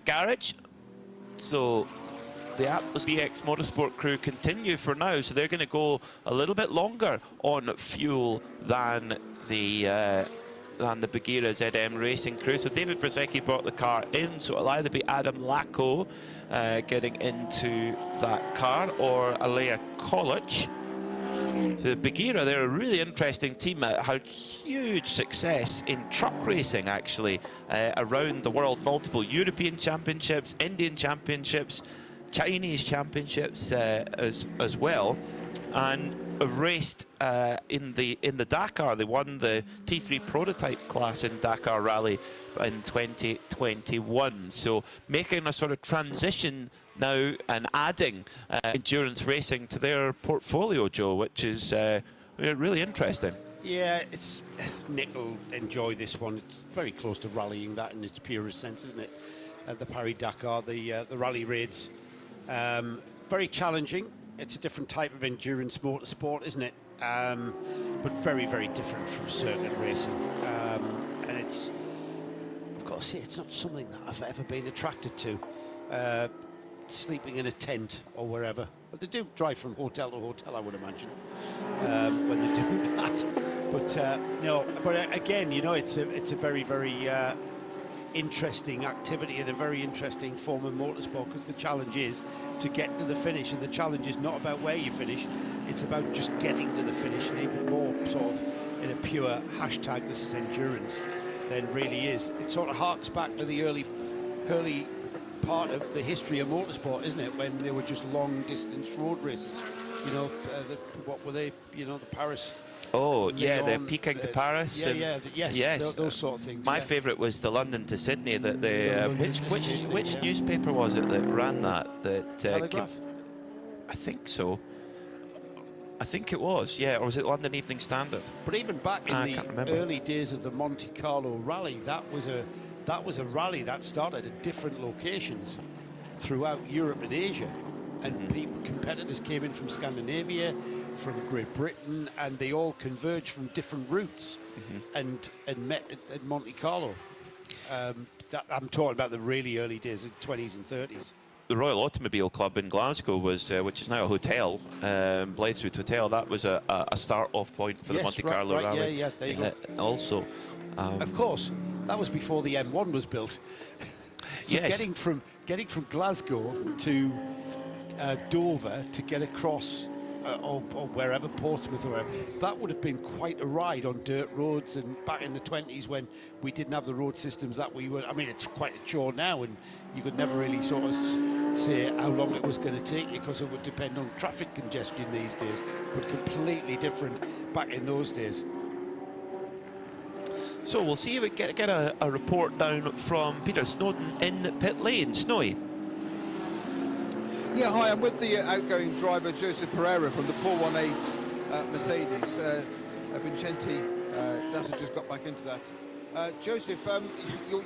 garage. So the Atlas BX Motorsport crew continue for now, so they're going to go a little bit longer on fuel than the Bagheera ZM racing crew. So David Brzezinski brought the car in, so it'll either be Adam Lacko getting into that car or Alea Kolic. So Bagheera, they're a really interesting team that had huge success in truck racing, actually, around the world. Multiple European championships, Indian championships, Chinese championships as well, and have raced in the Dakar. They won the T3 prototype class in Dakar Rally in 2021. So making a sort of transition now and adding endurance racing to their portfolio, Joe, which is really interesting. Yeah, Nick will enjoy this one. It's very close to rallying, that in its purest sense, isn't it? The Paris-Dakar, the rally raids. Very challenging. It's a different type of endurance motorsport, isn't it? But very, very different from circuit racing. And I've got to say, it's not something that I've ever been attracted to. Sleeping in a tent or wherever. But they do drive from hotel to hotel, I would imagine, when they're doing that. But no, but again, you know, it's a very, very interesting activity and a very interesting form of motorsport, because the challenge is to get to the finish, and the challenge is not about where you finish, it's about just getting to the finish, and even more sort of in a pure hashtag this is endurance than really is. It sort of harks back to the early part of the history of motorsport, isn't it, when they were just long distance road races, you know, what were they, you know, the Paris. Oh, yeah, the Peking to Paris. Yes, those sort of things. My favourite was the London to Sydney. That which newspaper was it that ran that? Telegraph? I think so. I think it was, yeah, or was it London Evening Standard? But even back in the early days of the Monte Carlo Rally, that was a rally that started at different locations throughout Europe and Asia, and competitors came in from Scandinavia, from Great Britain, and they all converged from different routes and met at Monte Carlo. I'm talking about the really early days of 20s and 30s. The Royal Automobile Club in Glasgow was, which is now a hotel, Blytheswood Hotel. That was a start-off point for the Monte Carlo Rally. Yeah, there you go. Also, of course, that was before the M1 was built. So yes. getting from Glasgow to Dover to get across, or wherever, Portsmouth or wherever, that would have been quite a ride on dirt roads, and back in the 20s when we didn't have the road systems that we were. I mean, it's quite a chore now, and you could never really sort of say how long it was going to take you, because it would depend on traffic congestion these days, but completely different back in those days. So we'll see if we get a report down from Peter Snowden in pit lane. Snowy. Yeah, hi, I'm with the outgoing driver, Joseph Pereira, from the 418 Mercedes. Vincenti Dassa just got back into that Joseph,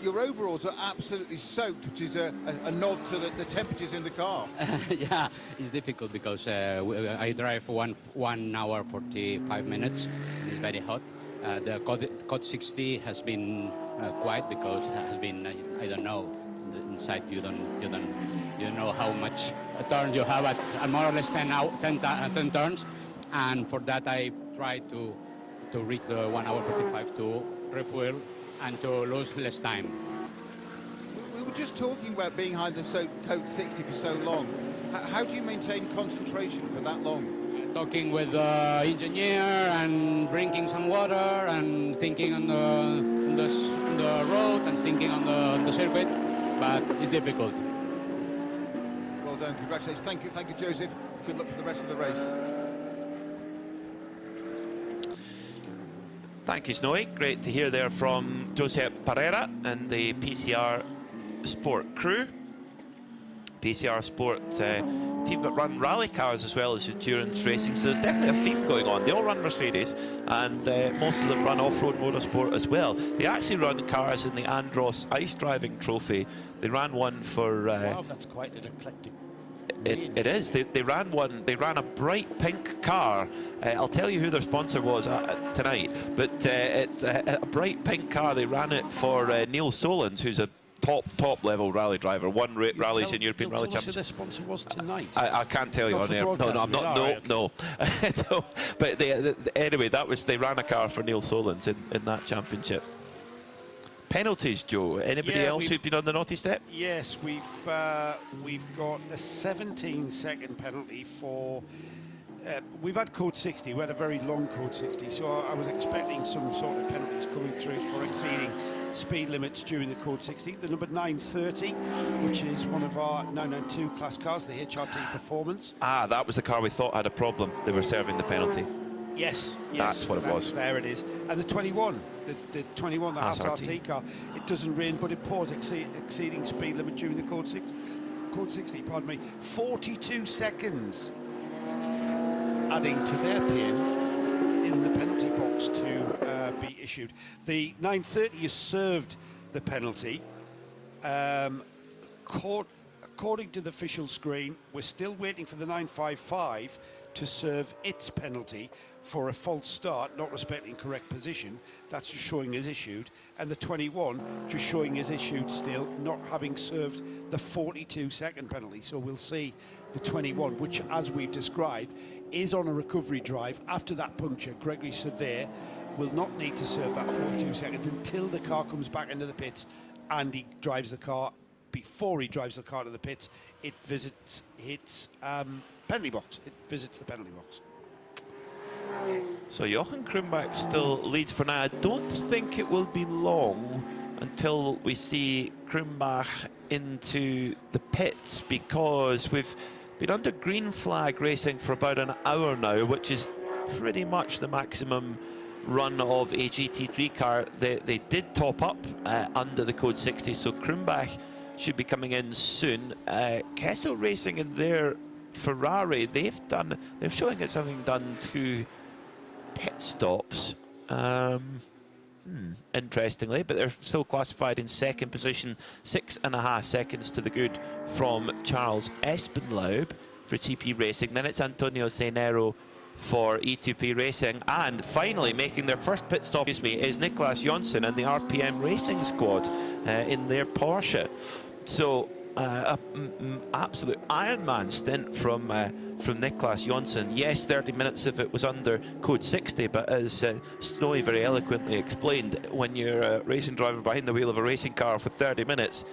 your overalls are absolutely soaked, which is a nod to the temperatures in the car. Yeah, it's difficult because I drive 1 hour 45 minutes. And it's very hot. The code 60 has been quiet because it has been I don't know. Inside you don't know how much turn you have at more or less 10 turns, and for that I try to reach the 1 hour 45 to refuel and to lose less time. We were just talking about being behind the code 60 for so long. How do you maintain concentration for that long? Talking with the engineer and drinking some water and thinking on the road and thinking on the circuit, but it's difficult. Well done, congratulations. Thank you, Joseph. Good luck for the rest of the race. Thank you, Snowy. Great to hear there from Josep Pereira and the PCR Sport crew. PCR Sport team that run rally cars as well as endurance racing, so there's definitely a theme going on. They all run Mercedes, and most of them run off-road motorsport as well. They actually run cars in the Andros Ice Driving Trophy. They ran one for... wow, that's quite an eclectic. It is. They ran one. They ran a bright pink car. I'll tell you who their sponsor was tonight. But it's a bright pink car. They ran it for Neil Solons, who's a top level rally driver. Won rallies in European Rally Championships. Who their sponsor was tonight? I can't tell you on air. No, I'm not. No. So, but anyway, they ran a car for Neil Solons in that championship. Penalties, Joe. Anybody else who's been on the naughty step? Yes, we've got a 17-second penalty for. We've had code 60. We had a very long code 60, so I was expecting some sort of penalties coming through for exceeding speed limits during the code 60. The number 930, which is one of our 992 class cars, the HRT Performance. Ah, that was the car we thought had a problem. They were serving the penalty. Yes, that's what it was. There it is. And the 21, the 21, the HRT car, it doesn't rain, but it pours exceeding speed limit during the code 60, pardon me, 42 seconds, adding to their pin in the penalty box to be issued. The 930 has served the penalty. According to the official screen, we're still waiting for the 955 to serve its penalty for a false start, not respecting correct position. That's just showing as issued. And the 21 just showing as issued still, not having served the 42-second penalty. So we'll see the 21, which, as we've described, is on a recovery drive. After that puncture, Gregory Sevier will not need to serve that 42 seconds until the car comes back into the pits and he drives the car. Before he drives the car to the pits, it visits its penalty box. It visits the penalty box. So Jochen Krumbach still leads for now. I don't think it will be long until we see Krumbach into the pits, because we've been under green flag racing for about an hour now, which is pretty much the maximum run of a GT3 car. They did top up under the code 60, so Krumbach should be coming in soon. Kessel Racing in their Ferrari, they're showing us having done 2 pit stops, interestingly, but they're still classified in second position, 6.5 seconds to the good from Charles Espenlaub for CP Racing. Then it's Antonio Cenero for E2P Racing, and finally making their first pit stop, is Niklas Jonsson and the RPM Racing squad in their Porsche. So absolute Ironman stint from Niklas Jonsson. Yes, 30 minutes if it was under code 60, but as Snowy very eloquently explained, when you're a racing driver behind the wheel of a racing car for 30 minutes,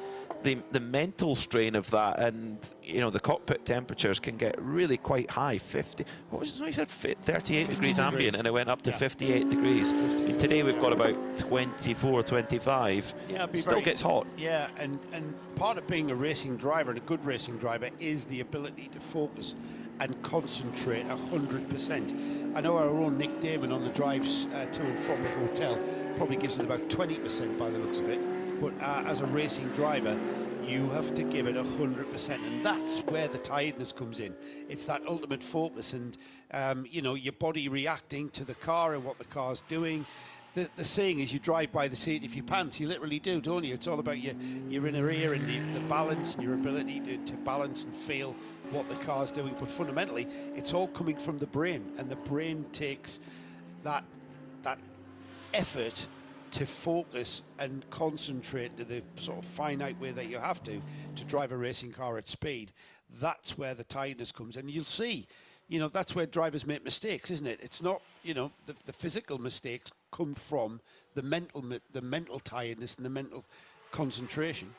the mental strain of that, and the cockpit temperatures can get really quite high. 50, what was it he said, 38 degrees ambient, and it went up to 58 degrees. Today we've got about 24, 25. Yeah, still gets hot. Yeah, and part of being a racing driver, and a good racing driver, is the ability to focus and concentrate 100%. I know our own Nick Damon on the drives to and from the hotel probably gives it about 20% by the looks of it. But as a racing driver, you have to give it 100%, and that's where the tiredness comes in. It's that ultimate focus, and your body reacting to the car and what the car's doing. the saying is you drive by the seat of your pants. You literally do, don't you? It's all about your inner ear and the balance and your ability to balance and feel what the car's doing. But fundamentally, it's all coming from the brain, and the brain takes that effort to focus and concentrate to the sort of finite way that you have to drive a racing car at speed. That's where the tiredness comes, and you'll see, you know, that's where drivers make mistakes, isn't it? It's not, you know, the physical mistakes come from the mental tiredness and the mental concentration.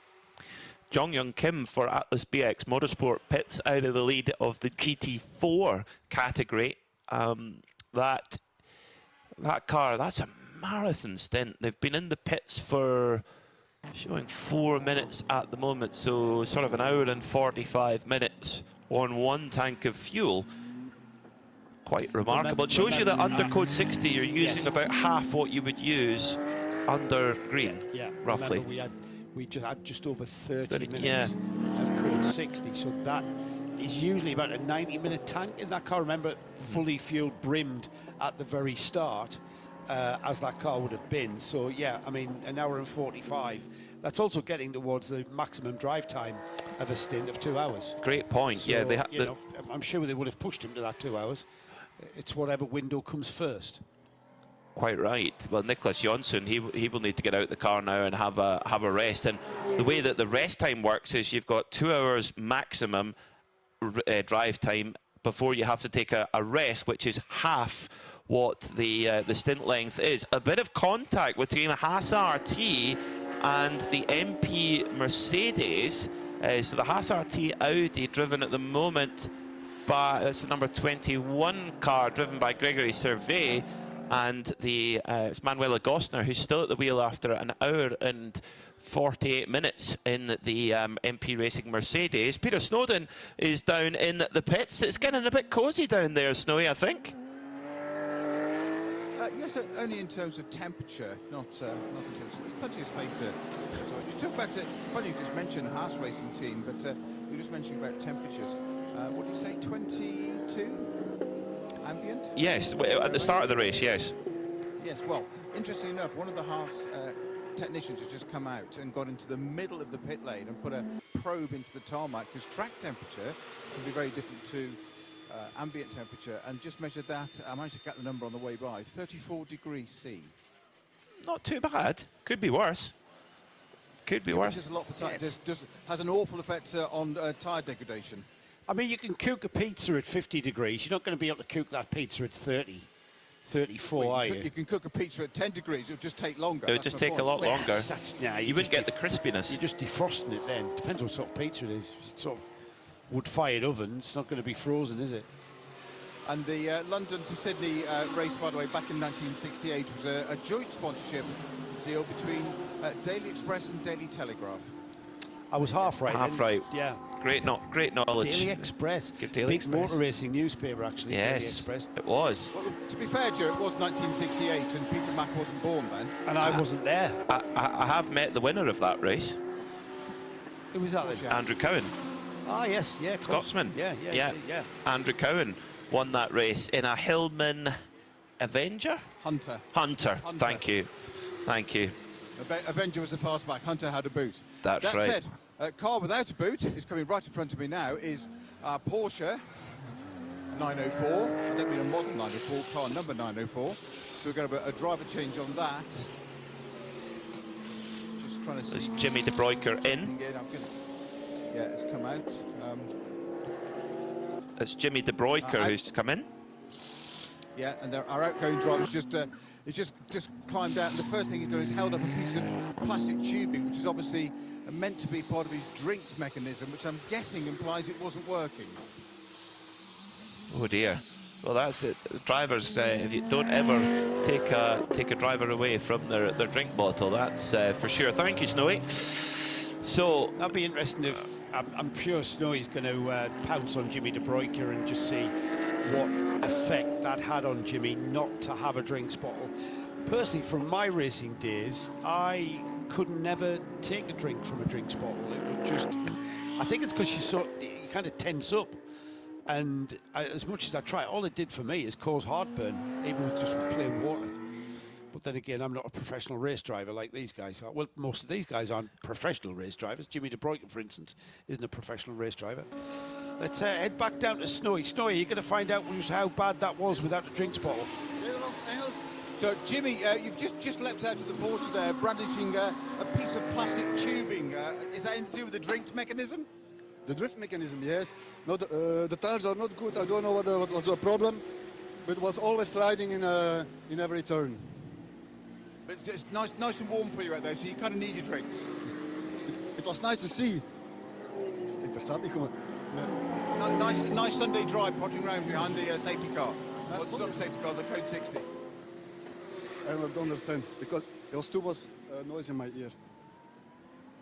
Jong-Young Kim for Atlas BX Motorsport pits out of the lead of the GT4 category. That car, that's a marathon stint. They've been in the pits for showing 4 minutes at the moment, so sort of an hour and 45 minutes on one tank of fuel. Quite remarkable. It shows you that under code 60 you're using about half what you would use under green, roughly. Remember we just had just over 30 minutes of code 60, so that is usually about a 90-minute tank in that car. Remember, fully fueled, brimmed at the very start, as that car would have been. So yeah, I mean, an hour and 45. That's also getting towards the maximum drive time of a stint of 2 hours. Great point. So, yeah, they you know, I'm sure they would have pushed him to that 2 hours. It's whatever window comes first. Quite right. Well, Nicholas Jonsson, he will need to get out the car now and have a rest. And the way that the rest time works is you've got 2 hours maximum drive time before you have to take a rest, which is half what the stint length is. A bit of contact between the Haas RT and the MP Mercedes. So the Haas RT Audi driven at the moment by, that's the number 21 car driven by Gregory Servet, and it's Manuela Gosner, who's still at the wheel after an hour and 48 minutes in the MP Racing Mercedes. Peter Snowden is down in the pits. It's getting a bit cosy down there, Snowy, I think. Yes, only in terms of temperature, not in terms of... There's plenty of space to... You talk about... funny you just mentioned Haas Racing Team, but you were just mentioning about temperatures. What do you say, 22 ambient? Yes, at the start of the race, yes. Yes, well, interestingly enough, one of the Haas technicians has just come out and got into the middle of the pit lane and put a probe into the tarmac, because track temperature can be very different to ambient temperature, and just measured that. I managed to get the number on the way by, 34 degrees C. Not too bad. Could be worse. Could be worse. Just a lot for just has an awful effect on tyre degradation. I mean, you can cook a pizza at 50 degrees. You're not going to be able to cook that pizza at 30, 34, well, are you? You can cook a pizza at 10 degrees. It'll just take longer. It would just take a lot longer. You wouldn't get the crispiness. You're just defrosting it then. Depends what sort of pizza it is. It's sort of wood-fired oven. It's not going to be frozen, is it? And the London to Sydney race, by the way, back in 1968 was a joint sponsorship deal between Daily Express and Daily Telegraph. I was half right. Half right. Yeah. Great knowledge. Daily Express. Good Daily Big Express. motor racing newspaper, actually. Yes, Daily Express. it was. Well, to be fair, Joe, it was 1968 and Peter Mack wasn't born then. And I wasn't there. I have met the winner of that race. Who was that then? Andrew Cowan. Ah, yes, yeah. Scotsman. Yeah. Andrew Cowan won that race in a Hillman Avenger? Hunter. Thank you. Avenger was the fastback. Hunter had a boot. That's right. That said, car without a boot is coming right in front of me now is Porsche 904. I don't mean a model 904, car number 904. So we're going to have a driver change on that. Just trying to see. There's Jimmy De Bruyker in. Yeah, it's come out. It's Jimmy De Bruyker who's come in. Yeah, and our outgoing driver's just climbed out, and the first thing he's done is held up a piece of plastic tubing, which is obviously meant to be part of his drinks mechanism, which I'm guessing implies it wasn't working. Oh dear. Well, that's it. Drivers, if you don't ever take a driver away from their drink bottle, that's for sure. Thank you, Snowy. So that'd be interesting if I'm sure Snowy's going to pounce on Jimmy De Bruyker and just see what effect that had on Jimmy not to have a drinks bottle. Personally, from my racing days, I could never take a drink from a drinks bottle. It would just, I think it's because you kind of tense up, and as much as I try, all it did for me is cause heartburn, even with just plain water. But then again, I'm not a professional race driver like these guys are. Well, most of these guys aren't professional race drivers. Jimmy de Bruyne, for instance, isn't a professional race driver. Let's head back down to Snowy. Snowy, you're going to find out just how bad that was without a drinks bottle. So, Jimmy, you've just leapt out of the porch there, brandishing a piece of plastic tubing. Is that anything to do with the drift mechanism? The drift mechanism, yes. No, the tires are not good. I don't know what was the problem, but it was always sliding in every turn. But it's nice and warm for you out there, so you kind of need your drinks. It was nice to see. Ik versta niet gewoon. Nice Sunday drive, pottering around behind the safety car. What's not the safety car, the Code 60? I don't understand, because there was too much noise in my ear.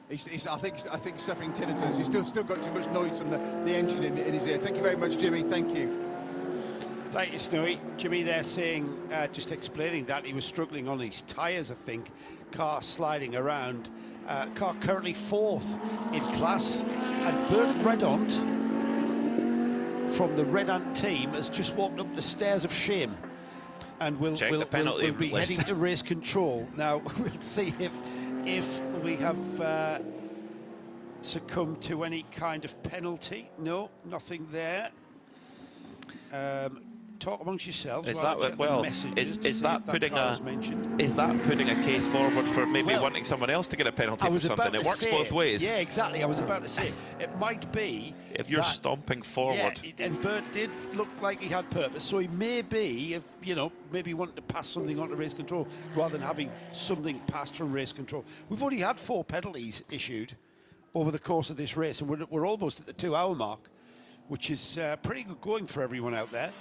I think he's suffering tinnitus. He's still got too much noise from the engine in his ear. Thank you very much, Jimmy. Thank you. Thank you, Snowy. Jimmy there saying, just explaining that he was struggling on his tyres, I think. Car sliding around. Car currently 4th in class. And Bert Redont from the Red Ant team has just walked up the stairs of shame. And we'll be heading to race control. Now, we'll see if we have succumbed to any kind of penalty. No, nothing there. Talk amongst yourselves. Is that putting a case forward for maybe wanting someone else to get a penalty for something? It works both ways. Yeah, exactly. I was about to say it might be if you're stomping forward. Yeah, and Bert did look like he had purpose, so he may be, if maybe wanting to pass something onto race control rather than having something passed from race control. We've already had 4 penalties issued over the course of this race, and we're almost at the 2-hour mark, which is pretty good going for everyone out there.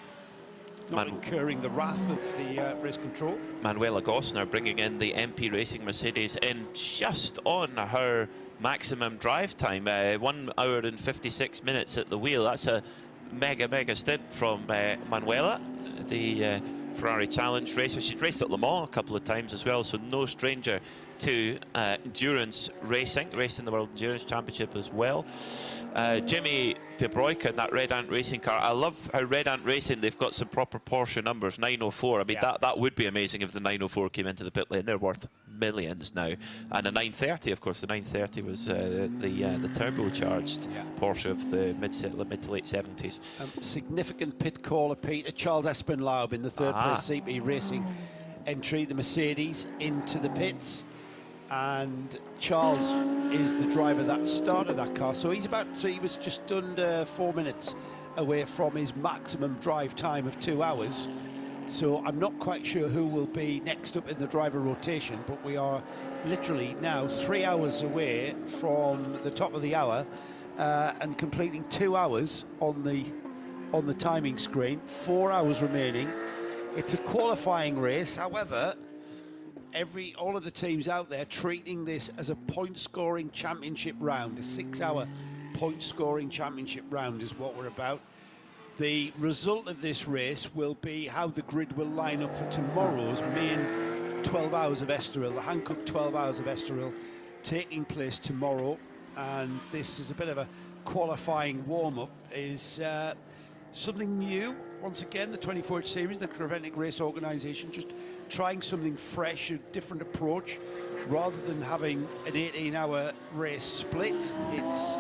Not incurring the wrath of the race control. Manuela Gosner bringing in the MP Racing Mercedes in just on her maximum drive time. 1 hour and 56 minutes at the wheel. That's a mega stint from Manuela, the Ferrari Challenge racer. She's raced at Le Mans a couple of times as well, so no stranger to endurance racing. Raced in the World Endurance Championship as well. Jimmy de Bruyne in that Red Ant racing car. I love how Red Ant Racing, they've got some proper Porsche numbers, 904. I mean, that would be amazing if the 904 came into the pit lane. They're worth millions now. And the 930, of course, the 930 was the turbocharged Porsche of the mid to late 70s. Significant pit caller, Peter. Charles Espenlaub in the third place CP Racing entry, the Mercedes into the pits. And Charles is the driver that started that car, so he was just under 4 minutes away from his maximum drive time of 2 hours. So I'm not quite sure who will be next up in the driver rotation, but we are literally now 3 hours away from the top of the hour and completing 2 hours on the timing screen. 4 hours remaining. It's a qualifying race, however. All of the teams out there treating this as a point-scoring championship round. A 6-hour point-scoring championship round is what we're about. The result of this race will be how the grid will line up for tomorrow's main 12 hours of Estoril, the Hankook 12 hours of Estoril, taking place tomorrow. And this is a bit of a qualifying warm-up, is something new. Once again, the 24H Series, the Creventic race organisation, just trying something fresh, a different approach. Rather than having an 18-hour race split, it's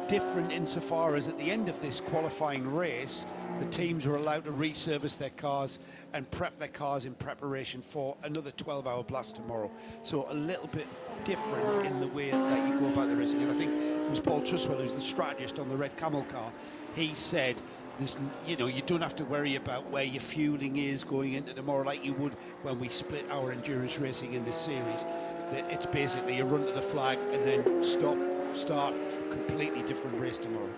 different insofar as at the end of this qualifying race, the teams are allowed to reservice their cars and prep their cars in preparation for another 12-hour blast tomorrow. So a little bit different in the way that you go about the racing. And I think it was Paul Truswell, who's the strategist on the Red Camel car. He said, you don't have to worry about where your fueling is going into tomorrow like you would when we split our endurance racing in this series. It's basically a run to the flag and then start, completely different race tomorrow.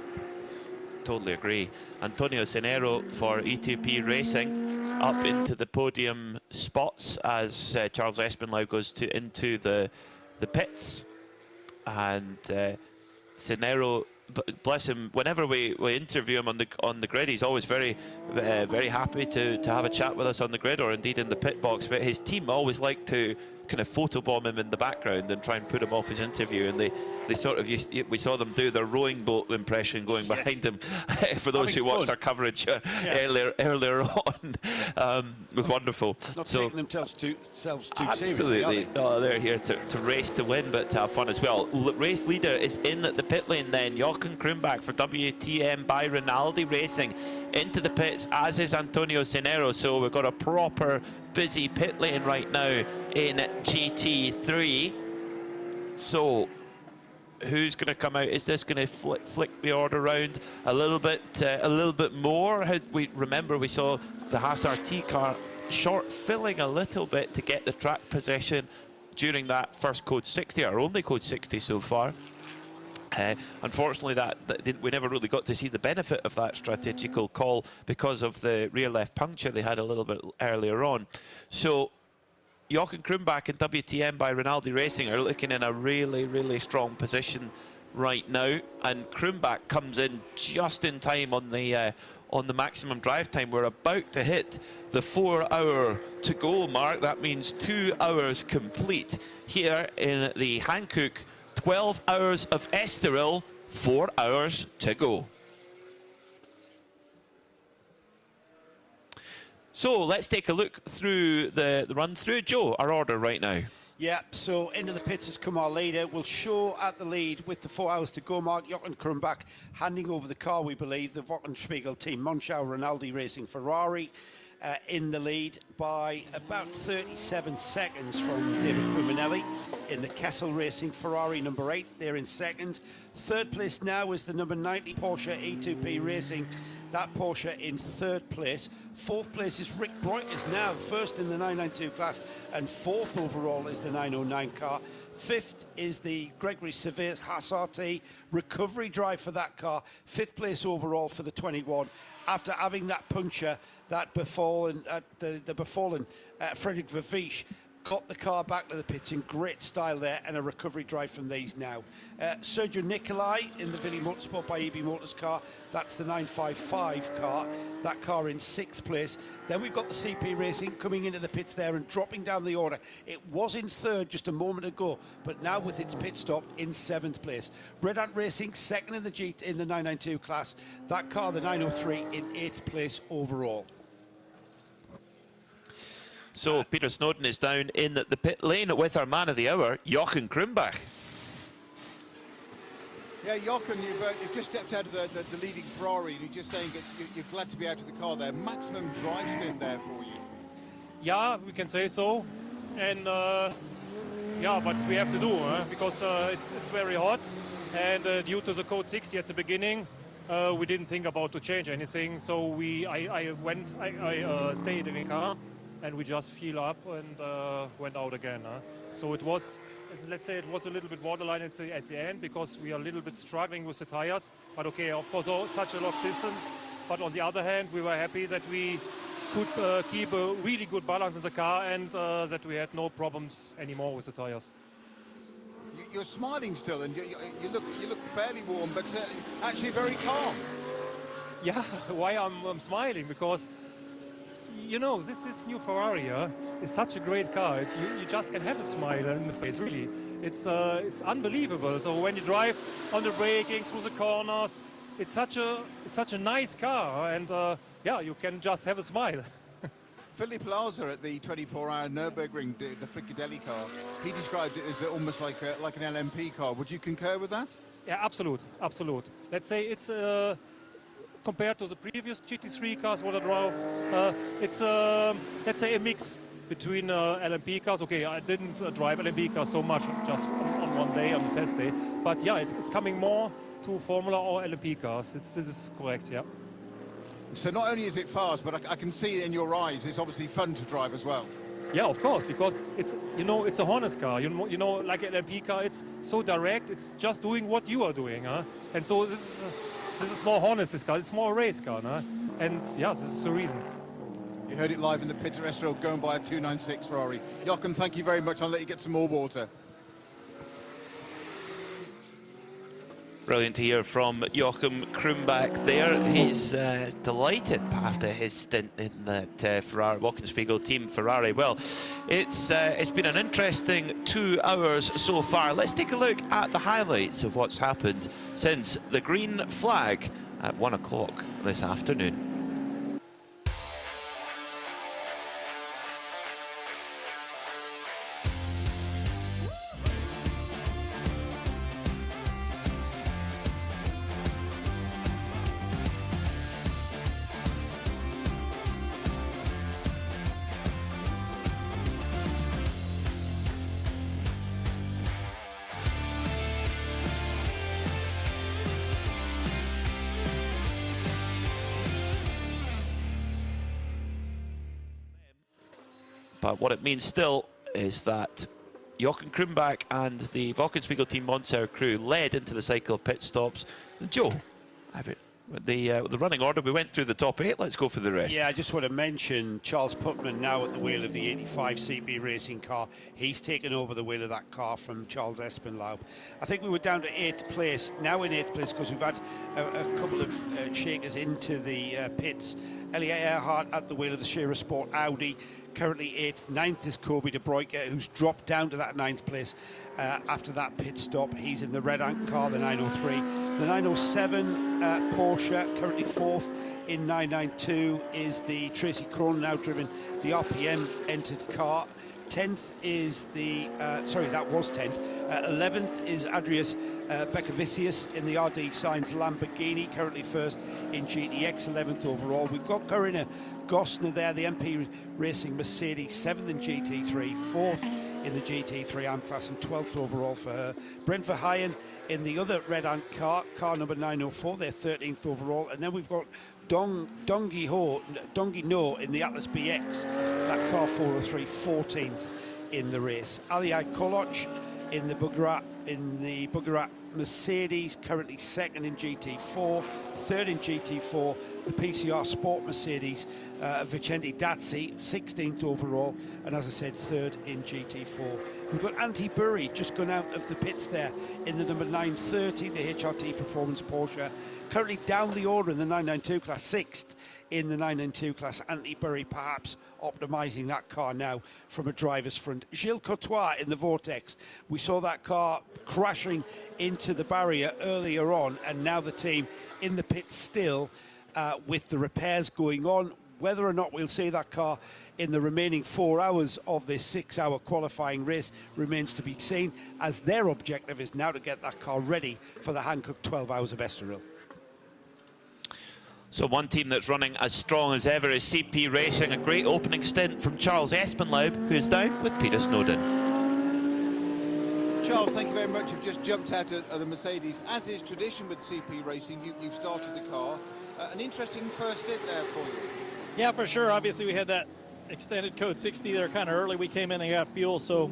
Totally agree. Antonio Cenero for E2P Racing up into the podium spots as Charles Espenlaub goes into the pits, and Cenero, bless him, whenever we interview him on the grid, he's always very happy to have a chat with us on the grid or indeed in the pit box. But his team always like to kind of photobomb him in the background and try and put him off his interview. And they sort of we saw them do their rowing boat impression going behind him. For those who watched our coverage earlier on, it was wonderful. Not so taking themselves too seriously. absolutely, no, they're here to race to win, but to have fun as well. Race leader is in at the pit lane then. Jochen Krumbach for WTM by Rinaldi Racing into the pits, as is Antonio Cenero. So we've got a proper busy pit lane right now in GT3. So who's going to come out? Is this going to flick the order round a little bit more? We saw the Haas RT car short filling a little bit to get the track position during that first code 60, our only code 60 so far. Unfortunately, we never really got to see the benefit of that strategical call because of the rear left puncture they had a little bit earlier on. So Jochen Krumbach and WTM by Rinaldi Racing are looking in a really, really strong position right now, and Krumbach comes in just in time on the maximum drive time. We're about to hit the 4 hour to go mark. That means 2 hours complete here in the Hankook. 12 hours of Estoril, 4 hours to go. So let's take a look through the run through. Joe, our order right now. Yeah, so into the pits has come our leader. We'll show at the lead with the 4 hours to go mark. Jochen Krumbach handing over the car, we believe. The Wochenspiegel team, Monschau Rinaldi Racing Ferrari, in the lead by about 37 seconds from David Fuminelli. In the Kessel Racing Ferrari number 8, they're in second. Third place now is the number 90 Porsche E2P Racing. That Porsche in third place. Fourth place is Rick Breuters now, first in the 992 class, and fourth overall is the 909 car. Fifth is the Gregory Severe's Haas RT. Recovery drive for that car. Fifth place overall for the 21. After having that puncture, that befallen, Frederick Vervisch got the car back to the pits in great style there, and a recovery drive from these now. Sergio Nicolai in the Vili Motorsport by EB Motors car. That's the 955 car. That car in sixth place. Then we've got the CP Racing coming into the pits there and dropping down the order. It was in third just a moment ago, but now with its pit stop in seventh place. Red Ant Racing second in the 992 class. That car, the 903, in eighth place overall. So Peter Snowden is down in the pit lane with our man of the hour, Jochen Krumbach. Yeah, Jochen, you've just stepped out of the leading Ferrari, and you're just saying you're glad to be out of the car there. Maximum drive stint there for you. Yeah, we can say so. And yeah, but we have to do, because it's very hot. And due to the code 60 at the beginning, we didn't think about to change anything. So I stayed in the car, and we just filled up and went out again. So it was, let's say, it was a little bit borderline at the end, because we are a little bit struggling with the tires. But okay, for such a long distance. But on the other hand, we were happy that we could keep a really good balance in the car, and that we had no problems anymore with the tires. You're smiling still, and you look fairly warm, but actually very calm. Yeah, why I'm smiling? Because, you know, this new Ferrari is such a great car. You just can have a smile in the face, really. It's unbelievable. So when you drive on the braking through the corners, it's such a nice car, and yeah, you can just have a smile. Philipp Lauser at the 24-hour Nürburgring, the Fricadelli car, he described it as almost like an LMP car. Would you concur with that? Yeah, absolute. Let's say it's compared to the previous GT3 cars what I drove, it's let's say a mix between LMP cars. Okay, I didn't drive LMP cars so much, just on one day, on the test day. But yeah, it's coming more to Formula or LMP cars. This is correct, yeah. So not only is it fast, but I can see it in your eyes, it's obviously fun to drive as well. Yeah, of course, because it's a honest car. You know, like an LMP car, it's so direct. It's just doing what you are doing, and so this is more honest. This car, it's more a race car, and yeah, this is the reason. You heard it live in the pits at Estoril, going by a 296 Ferrari. Jochen, thank you very much. I'll let you get some more water. Brilliant to hear from Joachim Krumbach there. He's delighted after his stint in that Ferrari Wochenspiegel Team Ferrari. Well, it's been an interesting 2 hours so far. Let's take a look at the highlights of what's happened since the green flag at 1 o'clock this afternoon. But what it means still is that Joachim Krumbach and the Wochenspiegel Team Monster crew led into the cycle of pit stops. Joe, the running order, we went through the top 8. Let's go for the rest. Yeah, I just want to mention Charles Putman now at the wheel of the 85 CP racing car. He's taken over the wheel of that car from Charles Espenlaub. I think we were down to 8th place, now in 8th place because we've had a couple of shakers into the pits. Elliot Earhart at the wheel of the Shearer Sport Audi. Currently 8th, 9th is Kobe de Bruyke, who's dropped down to that 9th place after that pit stop. He's in the red ant car, the 903. The 907 Porsche, currently 4th. In 992 is the Tracy Cronin, now driven the RPM entered car. 10th is the, that was 10th. 11th is Adrius Bekavicius in the RD Signs Lamborghini, currently 1st in GTX, 11th overall. We've got Corinna Gosner there, the MP Racing Mercedes, 7th in GT3, 4th in the GT3 AM class, and 12th overall for her. Brent Verheyen in the other red ant car, car number 904, they're 13th overall. And then we've got Dongi No in the Atlas BX, that car 403, 14th in the race. Aliyai Koloch in the Bugatti Mercedes, currently 2nd in GT4, 3rd in GT4. The PCR Sport Mercedes, Vicente Dazzi, 16th overall, and as I said, 3rd in GT4. We've got Antti Burri just gone out of the pits there in the number 930, the HRT Performance Porsche. Currently down the order in the 992 class, 6th in the 992 class. Antti Burri perhaps optimising that car now from a driver's front. Gilles Courtois in the Vortex. We saw that car crashing into the barrier earlier on, and now the team in the pits still with the repairs going on. Whether or not we'll see that car in the remaining 4 hours of this 6-hour qualifying race remains to be seen, as their objective is now to get that car ready for the Hankook 12 hours of Estoril. So one team that's running as strong as ever is CP Racing. A great opening stint from Charles Espenlaub, who's down with Peter Snowden. Charles, thank you very much. You've just jumped out of the Mercedes. As is tradition with CP Racing, you've started the car. An interesting first stint there for you. Yeah, for sure. Obviously, we had that extended code 60 there kind of early. We came in and got fuel, so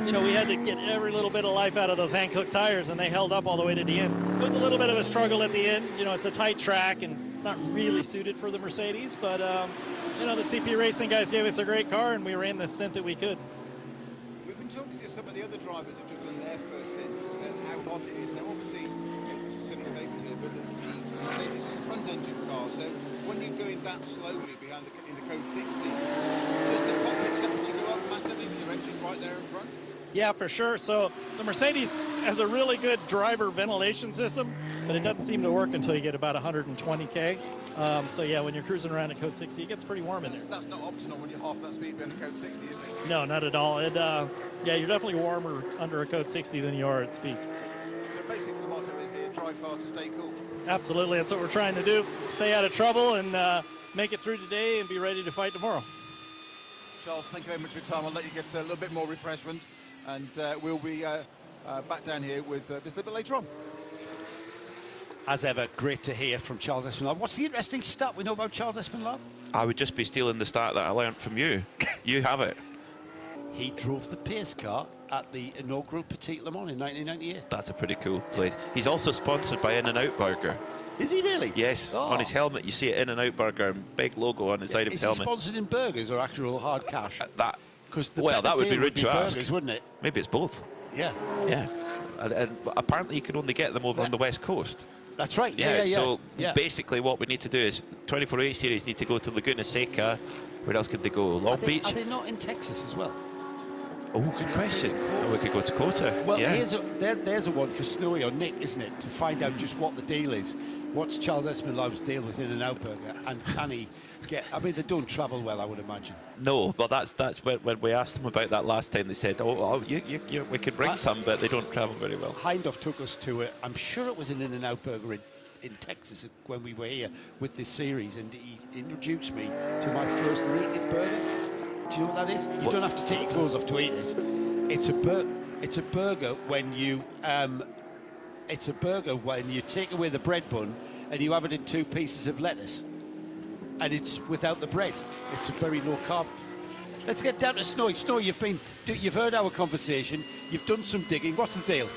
you know, we had to get every little bit of life out of those Hankook tires, and they held up all the way to the end. It was a little bit of a struggle at the end. You know, it's a tight track, and it's not really suited for the Mercedes, but, you know, the CP Racing guys gave us a great car, and we ran the stint that we could. We've been talking to some of the other drivers that have just done their first stints as to how hot it is. Now, obviously, it's a silly statement here, but the Mercedes is a front-engine car, so when you're going that slowly behind in the code 60, does the cockpit temperature go up massively with your engine right there in front? Yeah, for sure. So the Mercedes has a really good driver ventilation system, but it doesn't seem to work until you get about 120K. So yeah, when you're cruising around at code 60, it gets pretty warm in there. That's not optional when you're half that speed behind a code 60, is it? No, not at all. Yeah, you're definitely warmer under a code 60 than you are at speed. So basically the motto is here, drive fast and stay cool. Absolutely, that's what we're trying to do. Stay out of trouble and make it through today and be ready to fight tomorrow. Charles, thank you very much for your time. I'll let you get a little bit more refreshment, and we'll be back down here with this a little bit later on. As ever, great to hear from Charles Espenlaub. What's the interesting stat we know about Charles Espenlaub? I would just be stealing the stat that I learned from you. You have it. He drove the pace car at the inaugural Petit Le Mans in 1998. That's a pretty cool place. He's also sponsored by In-N-Out Burger. Is he really? Yes. Oh. On his helmet, you see it In-N-Out Burger, and big logo on the side of his helmet. Is he sponsored in burgers or actual hard cash? That. Because well, that would be rude to ask. Burgers, wouldn't it? Maybe it's both. Yeah. Yeah. and apparently you can only get them over on the West Coast. That's right. So basically what we need to do is 24-8 series need to go to Laguna Seca. Where else could they go? Long Beach? Are they not in Texas as well? Oh, good question. We could go to Kota. Well, there's a one for Snowy or Nick, isn't it? To find out just what the deal is. What's Charles Espinal's deal with In-N-Out Burger? And can he get... I mean, they don't travel well, I would imagine. No, but that's when we asked them about that last time. They said, we could bring some, but they don't travel very well. Hindhoff took us to it. I'm sure it was an In-N-Out Burger in Texas when we were here with this series, and he introduced me to my first naked burger. Do you know what that is? You don't have to take your clothes off to eat it. It's a burger when you take away the bread bun and you have it in 2 pieces of lettuce, and it's without the bread. It's a very low carb. Let's get down to Snowy. Snowy, you've heard our conversation. You've done some digging. What's the deal?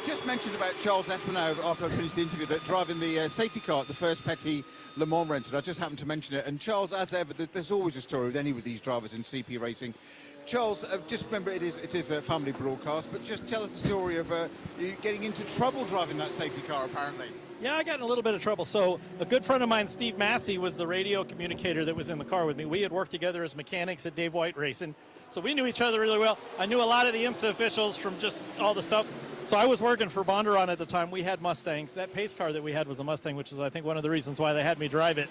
Just mentioned about Charles Espinal after I finished the interview, that driving the safety car at the first Petit Le Mans rented. I just happened to mention it. And Charles, as ever, there's always a story with any of these drivers in CP racing. Charles, just remember it is a family broadcast, but just tell us the story of you getting into trouble driving that safety car, apparently. Yeah, I got in a little bit of trouble. So a good friend of mine, Steve Massey, was the radio communicator that was in the car with me. We had worked together as mechanics at Dave White Racing, so we knew each other really well. I knew a lot of the IMSA officials from just all the stuff. So I was working for Bondurant at the time. We had Mustangs. That pace car that we had was a Mustang, which is, I think, one of the reasons why they had me drive it.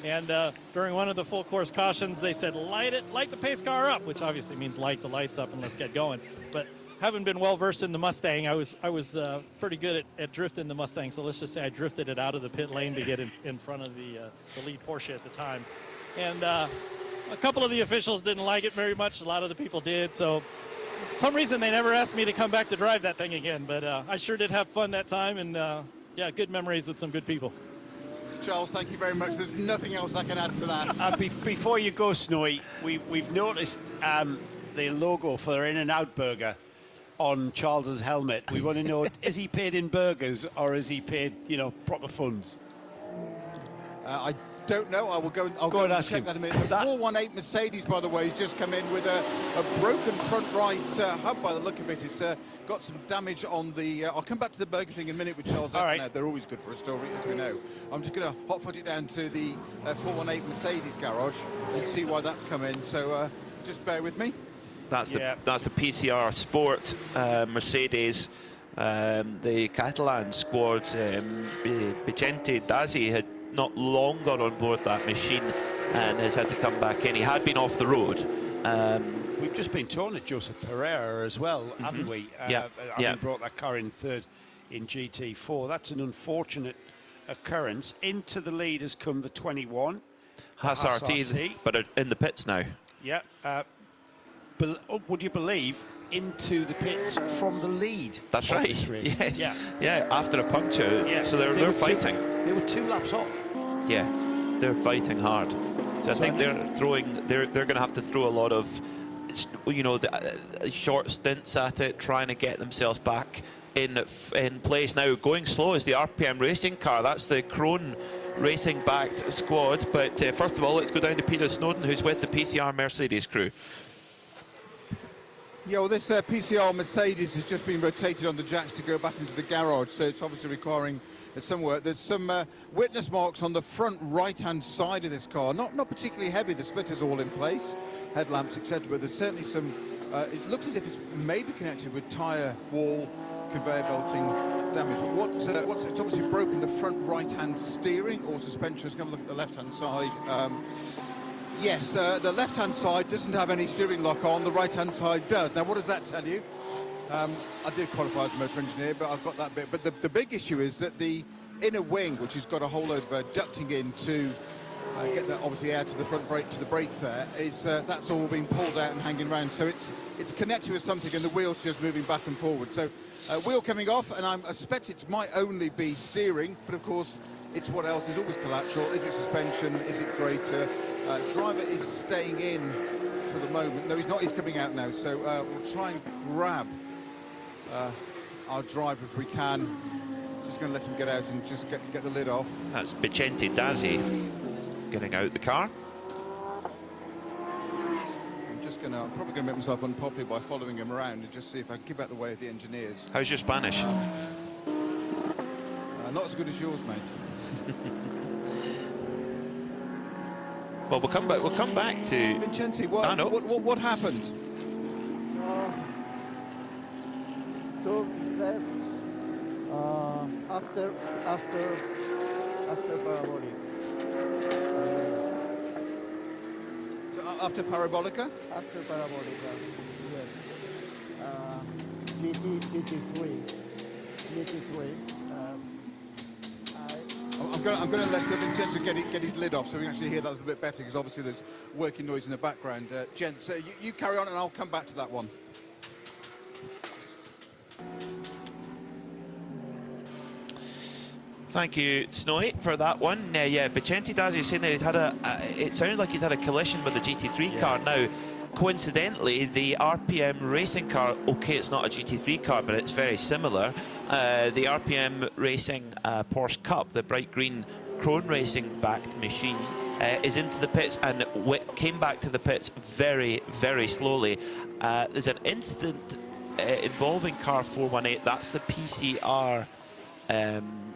And during one of the full course cautions, they said, light the pace car up, which obviously means light the lights up and let's get going. But having been well versed in the Mustang, I was pretty good at drifting the Mustang. So let's just say I drifted it out of the pit lane to get in front of the lead Porsche at the time. And a couple of the officials didn't like it very much. A lot of the people did. So for some reason, they never asked me to come back to drive that thing again. But I sure did have fun that time. And yeah, good memories with some good people. Charles, thank you very much. There's nothing else I can add to that. Before you go, Snowy, we've noticed the logo for In-N-Out Burger on Charles's helmet. We want to know, is he paid in burgers or is he paid, proper funds? I don't know. I will go and ask check him. that in a minute. The 418 Mercedes, by the way, has just come in with a broken front right hub by the look of it. It's got some damage on the... I'll come back to the burger thing in a minute with Charles. All right. They're always good for a story, as we know. I'm just going to hot-foot it down to the 418 Mercedes garage and see why that's come in. So just bear with me. That's the PCR Sport Mercedes. The Catalan squad, Vicente Dazzi had not long gone on board that machine and has had to come back in. He had been off the road. We've just been torn at Joseph Pereira as well, haven't we? Having brought that car in third in GT4. That's an unfortunate occurrence. Into the lead has come the 21. Haas RT, but are in the pits now. Yeah. Would you believe, into the pits from the lead? That's right. Yes. Yeah, after a puncture. Yeah. So they're fighting. They were 2 laps off. Yeah, they're fighting hard. So I think they're going to have to throw a lot of, short stints at it, trying to get themselves back in place. Now, going slow is the RPM Racing car. That's the Krone Racing backed squad. But first of all, let's go down to Peter Snowden, who's with the PCR Mercedes crew. Yeah, well, this PCR Mercedes has just been rotated on the jacks to go back into the garage, so it's obviously requiring some work. There's some witness marks on the front right-hand side of this car. Not particularly heavy. The splitter's all in place, headlamps, etc. But there's certainly some. It looks as if it's maybe connected with tyre wall conveyor belting damage. But what's it's obviously broken the front right-hand steering or suspension. Let's have a look at the left-hand side. Yes, the left-hand side doesn't have any steering lock on, the right-hand side does. Now, what does that tell you? I did qualify as a motor engineer, but I've got that bit. But the big issue is that the inner wing, which has got a whole load of ducting in to get the obviously air to the front brake, to the brakes there, is that's all been pulled out and hanging around. So it's connected with something, and the wheel's just moving back and forward. So wheel coming off, and I suspect it might only be steering, but of course, it's what else is always collateral. Is it suspension? Is it greater? Driver is staying in for the moment. No, he's not. He's coming out now. So we'll try and grab our driver if we can. Just going to let him get out and just get the lid off. That's Vicente Dazzi getting out the car. I'm probably going to make myself unpopular by following him around and just see if I can keep out the way of the engineers. How's your Spanish? Not as good as yours, mate. Well, we'll come back to Vincenti. What happened? Two left after parabolic. After Parabolica? After Parabolica, yes. GT3. I'm going to let Vincenzo get his lid off so we can actually hear that a little bit better, because obviously there's working noise in the background. Gents, you carry on and I'll come back to that one. Thank you, Snowy, for that one. Yeah, Vicente Dazzi saying that it sounded like he'd had a collision with the GT3 car. Now, coincidentally, the RPM racing car, okay, it's not a GT3 car, but it's very similar. The RPM racing Porsche Cup, the bright green Krone Racing backed machine, is into the pits and came back to the pits very, very slowly. There's an incident involving car 418. That's the PCR.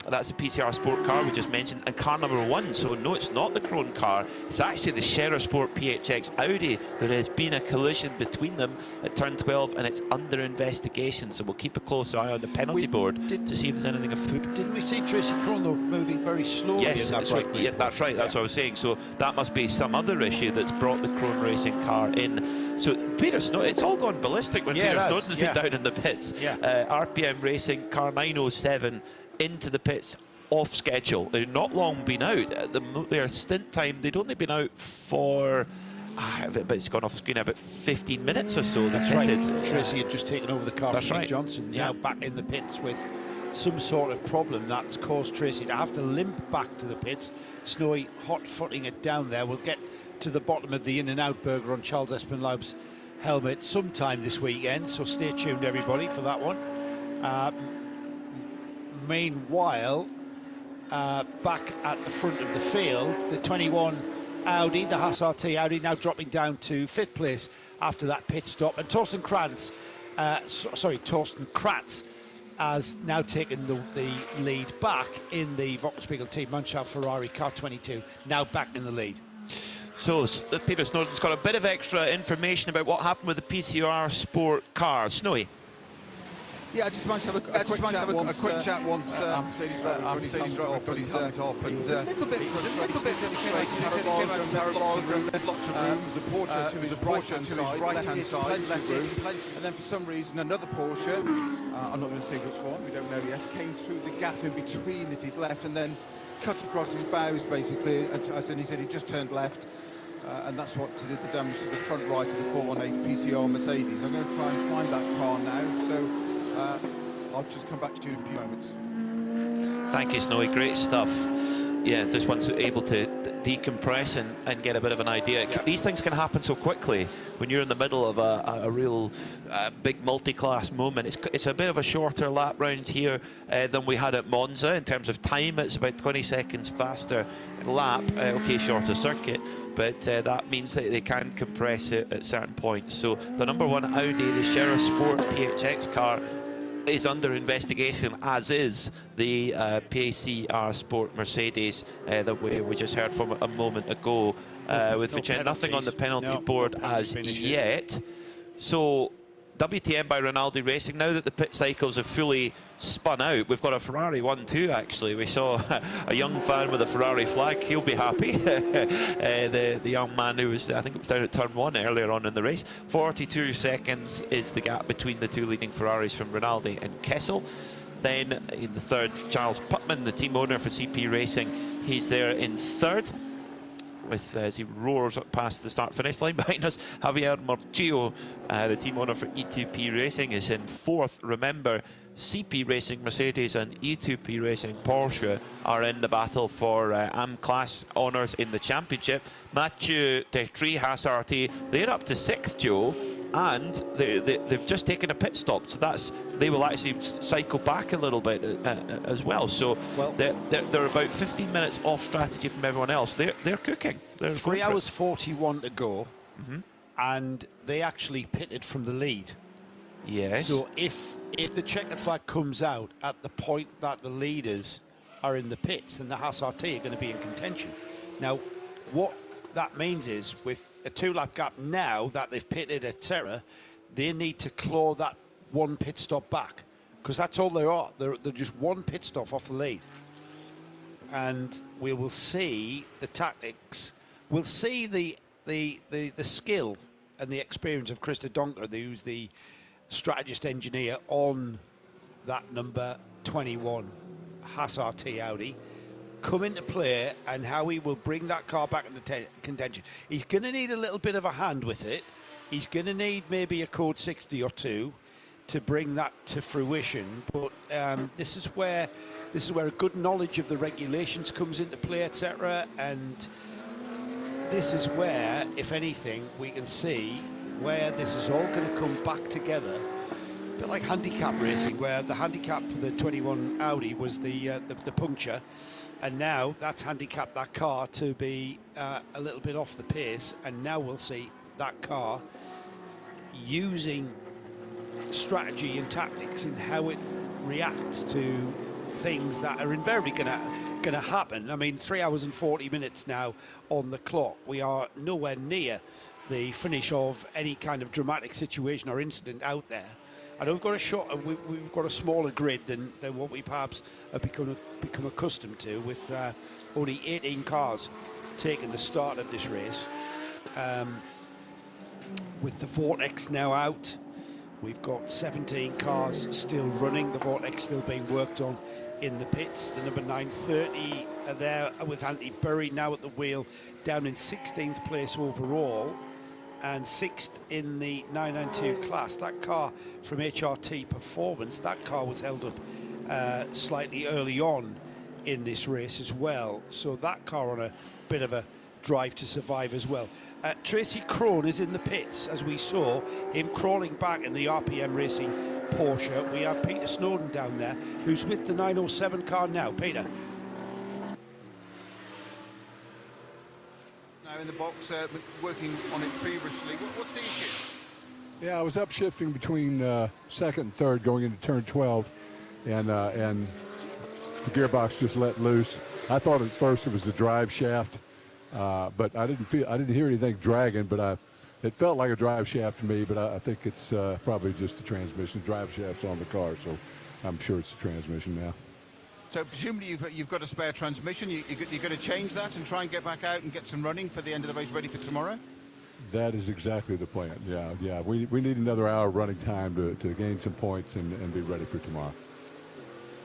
That's the PCR Sport car we just mentioned, and car number 1. So no, it's not the Krone car. It's actually the Scherer Sport PHX Audi. There has been a collision between them at turn 12, and it's under investigation. So we'll keep a close eye on the penalty board to see if there's anything afoot. Didn't we see Tracy Krone though moving very slowly? Yes, in that yeah, that's right. That's what I was saying. So that must be some other issue that's brought the Krone Racing car in. So Peter Snowden, it's all gone ballistic when Peter Snowden's been down in the pits. RPM Racing car 907. Into the pits off schedule. They've not long been out. Their stint time, they'd only been out for but it's gone off screen about 15 minutes or so. That's right. Tracy had just taken over the car from Mick Johnson, now back in the pits with some sort of problem that's caused Tracy to have to limp back to the pits. Snowy hot-footing it down there. We'll get to the bottom of the in-and-out burger on Charles Espenlaub's helmet sometime this weekend, so stay tuned everybody for that one. Meanwhile, back at the front of the field, the 21 Audi, the Haas RT Audi, now dropping down to 5th place after that pit stop. And Torsten Kratz has now taken the lead back in the Wochenspiegel team. Mannschaft Ferrari, car 22, now back in the lead. So Peter Snowden's got a bit of extra information about what happened with the PCR Sport car. Snowy. Yeah, I just managed to have a quick chat once. Mercedes driver got his helmet off, and a little bit frustrated. He came out lots of room. There's a Porsche to his right-hand side, and then for some reason another Porsche, I'm not going to say which one, we don't know yet, came through the gap in between that he'd left and then cut across his bows basically, as he said he just turned left. And that's what did the damage to the front right of the 418 PCR Mercedes. I'm going to try and find that car now, so I'll just come back to you in a few moments. Thank you, Snowy. Great stuff. Yeah, just once able to decompress and get a bit of an idea. These things can happen so quickly when you're in the middle of a real big multi-class moment. It's a bit of a shorter lap round here than we had at Monza in terms of time. It's about 20 seconds faster lap. Okay, shorter circuit, but that means that they can compress it at certain points. So the number 1 Audi, the Scherer Sport PHX car, is under investigation, as is the PCR Sport Mercedes that we just heard from a moment ago. With nothing on the penalty board as yet. So WTM by Rinaldi Racing. Now that the pit cycles have fully spun out, we've got a Ferrari 1-2 actually. We saw a young fan with a Ferrari flag. He'll be happy. The young man who was, I think it was down at turn 1 earlier on in the race. 42 seconds is the gap between the two leading Ferraris from Rinaldi and Kessel. Then in the third, Charles Putman, the team owner for CP Racing. He's there in third, with as he roars past the start-finish line behind us. Javier Morchillo, the team owner for E2P Racing, is in fourth. Remember, CP Racing Mercedes and E2P Racing Porsche are in the battle for AM-class honours in the championship. Mathieu Detry, Haas RT, they're up to 6th, Joe, and they've just taken a pit stop, so they will actually cycle back a little bit as well. So they're about 15 minutes off strategy from everyone else. They're cooking. They're 3 hours 41 to go. and they actually pitted from the lead. Yes. So if the checkered flag comes out at the point that the leaders are in the pits, then the Haas RT are going to be in contention. Now, what that means is with a 2-lap gap now that they've pitted, etc., they need to claw that one pit stop back, because that's all they are. They're just one pit stop off the lead. And we will see the tactics. We'll see the skill and the experience of Krista Donker, who's the strategist engineer on that number 21 Haas RT Audi, come into play, and how he will bring that car back into contention. He's going to need a little bit of a hand with it. He's going to need maybe a code 60 or two to bring that to fruition. But this is where a good knowledge of the regulations comes into play, etc. And this is where, if anything, we can see where this is all going to come back together. A bit like handicap racing, where the handicap for the 21 Audi was the puncture, and now that's handicapped that car to be a little bit off the pace, and now we'll see that car using strategy and tactics in how it reacts to things that are invariably going to happen. I mean, 3 hours and 40 minutes now on the clock. We are nowhere near the finish of any kind of dramatic situation or incident out there. I know we've got a short, we've got a smaller grid than what we perhaps have become accustomed to, with only 18 cars taking the start of this race. With the Vortex now out, we've got 17 cars still running. The Vortex still being worked on in the pits. The number 930 are there with Andy Burry now at the wheel, down in 16th place overall, and 6th in the 992 class. That car from HRT Performance, that car was held up slightly early on in this race as well. So that car on a bit of a drive to survive as well. Tracy Crone is in the pits, as we saw him crawling back in the RPM Racing Porsche. We have Peter Snowden down there, who's with the 907 car now. Peter. Now in the box, working on it feverishly. What's the issue? Yeah, I was upshifting between second and third going into turn 12, and the gearbox just let loose. I thought at first it was the drive shaft, but I didn't hear anything dragging, but it felt like a drive shaft to me, but I think it's probably just the transmission. The drive shaft's on the car, so I'm sure it's the transmission now. So presumably you've got a spare transmission. You're going to change that and try and get back out and get some running for the end of the race, ready for tomorrow? That is exactly the plan. Yeah. We need another hour running time to gain some points and be ready for tomorrow.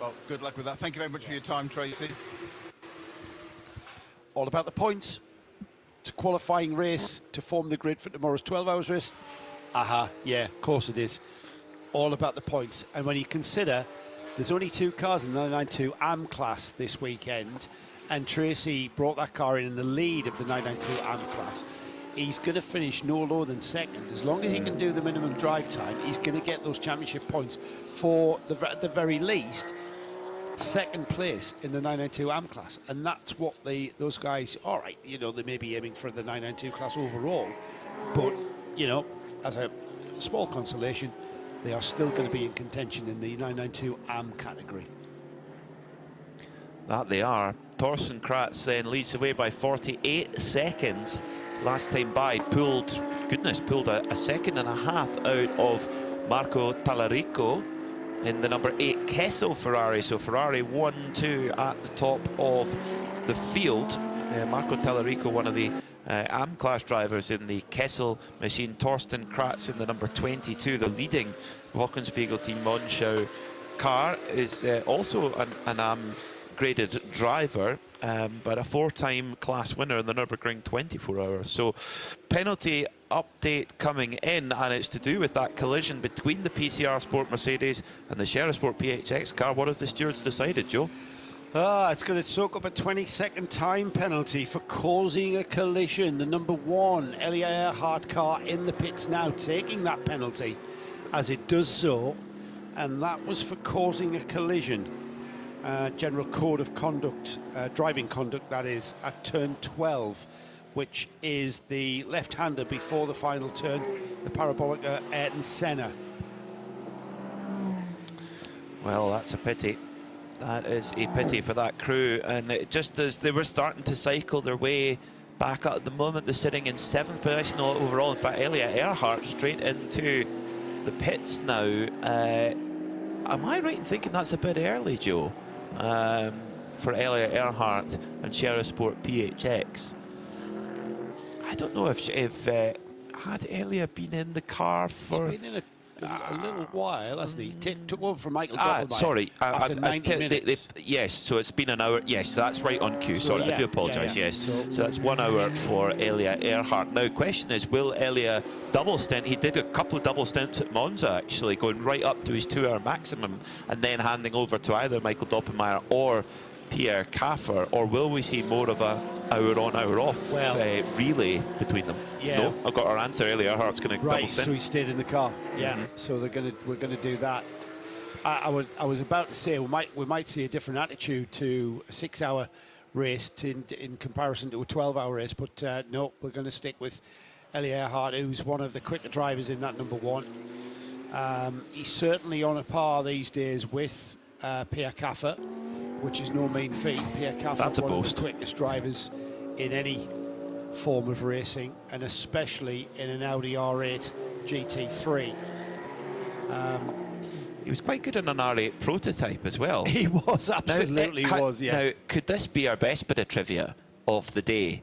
Well, good luck with that. Thank you very much for your time, Tracy. All about the points. It's a qualifying race to form the grid for tomorrow's 12 hours race. Yeah, of course it is. All about the points. And when you consider there's only 2 cars in the 992 AM class this weekend, and Tracy brought that car in the lead of the 992 AM class, he's going to finish no lower than second. As long as he can do the minimum drive time, he's going to get those championship points for, at the very least, second place in the 992 AM class. And that's what those guys, all right, they may be aiming for the 992 class overall, but, as a small consolation, they are still going to be in contention in the 992 AM category. That they are. Thorsten Kratz then leads the way by 48 seconds. Last time by, pulled a second and a half out of Marco Tallarico in the number 8 Kessel Ferrari. So Ferrari 1-2 at the top of the field. Marco Tallarico, one of the AM class drivers in the Kessel machine. Thorsten Kratz in the number 22, the leading Wochenspiegel Team Monschau car, is also an AM graded driver, but a 4-time class winner in the Nürburgring 24 hours. So penalty update coming in, and it's to do with that collision between the PCR Sport Mercedes and the Sheriff Sport PHX car. What have the stewards decided, Joe? It's going to soak up a 20-second time penalty for causing a collision. The number 1 Elia Earhart car in the pits now, taking that penalty as it does so, and that was for causing a collision. General Code of Conduct, driving conduct that is, at turn 12 which is the left-hander before the final turn, the Parabolica Ayrton Senna. Well, that's a pity. That is a pity for that crew. And it just as they were starting to cycle their way back up at the moment, they're sitting in 7th position overall. In fact, Elliot Earhart straight into the pits now. Am I right in thinking that's a bit early, Joe, for Elliot Earhart and Shera Sport PHX? I don't know if had Elliot been in the car for... He's been in a little while, hasn't he? Took over from Michael Doppelmayr sorry, after 90 minutes. Yes, so it's been an hour. Yes, that's right on cue. So, Sorry, yeah, I do apologise. yeah. Yes, So that's 1 hour for Elliot Earhart. Now, question is, will Elliot double stint? He did a couple of double stints at Monza, actually, going right up to his 2-hour maximum and then handing over to either Michael Doppelmayr or Pierre Caffer, or will we see more of a hour on, hour off relay between them? Yeah. No, I've got our answer. Elliot Earhart's going to double Right, stint. so he stayed in the car. Yeah. So we're gonna do that. I was about to say we might see a different attitude to a 6-hour race in comparison to a 12-hour race, but no, we're going to stick with Elliot Earhart, who's one of the quicker drivers in that number 1. He's certainly on a par these days with Pierre Caffer, which is no mean feat. Pierre Caffer, one of the quickest drivers in any form of racing, and especially in an Audi R8 GT3. He was quite good in an R8 prototype as well. He was, absolutely was, yeah. Now, could this be our best bit of trivia of the day?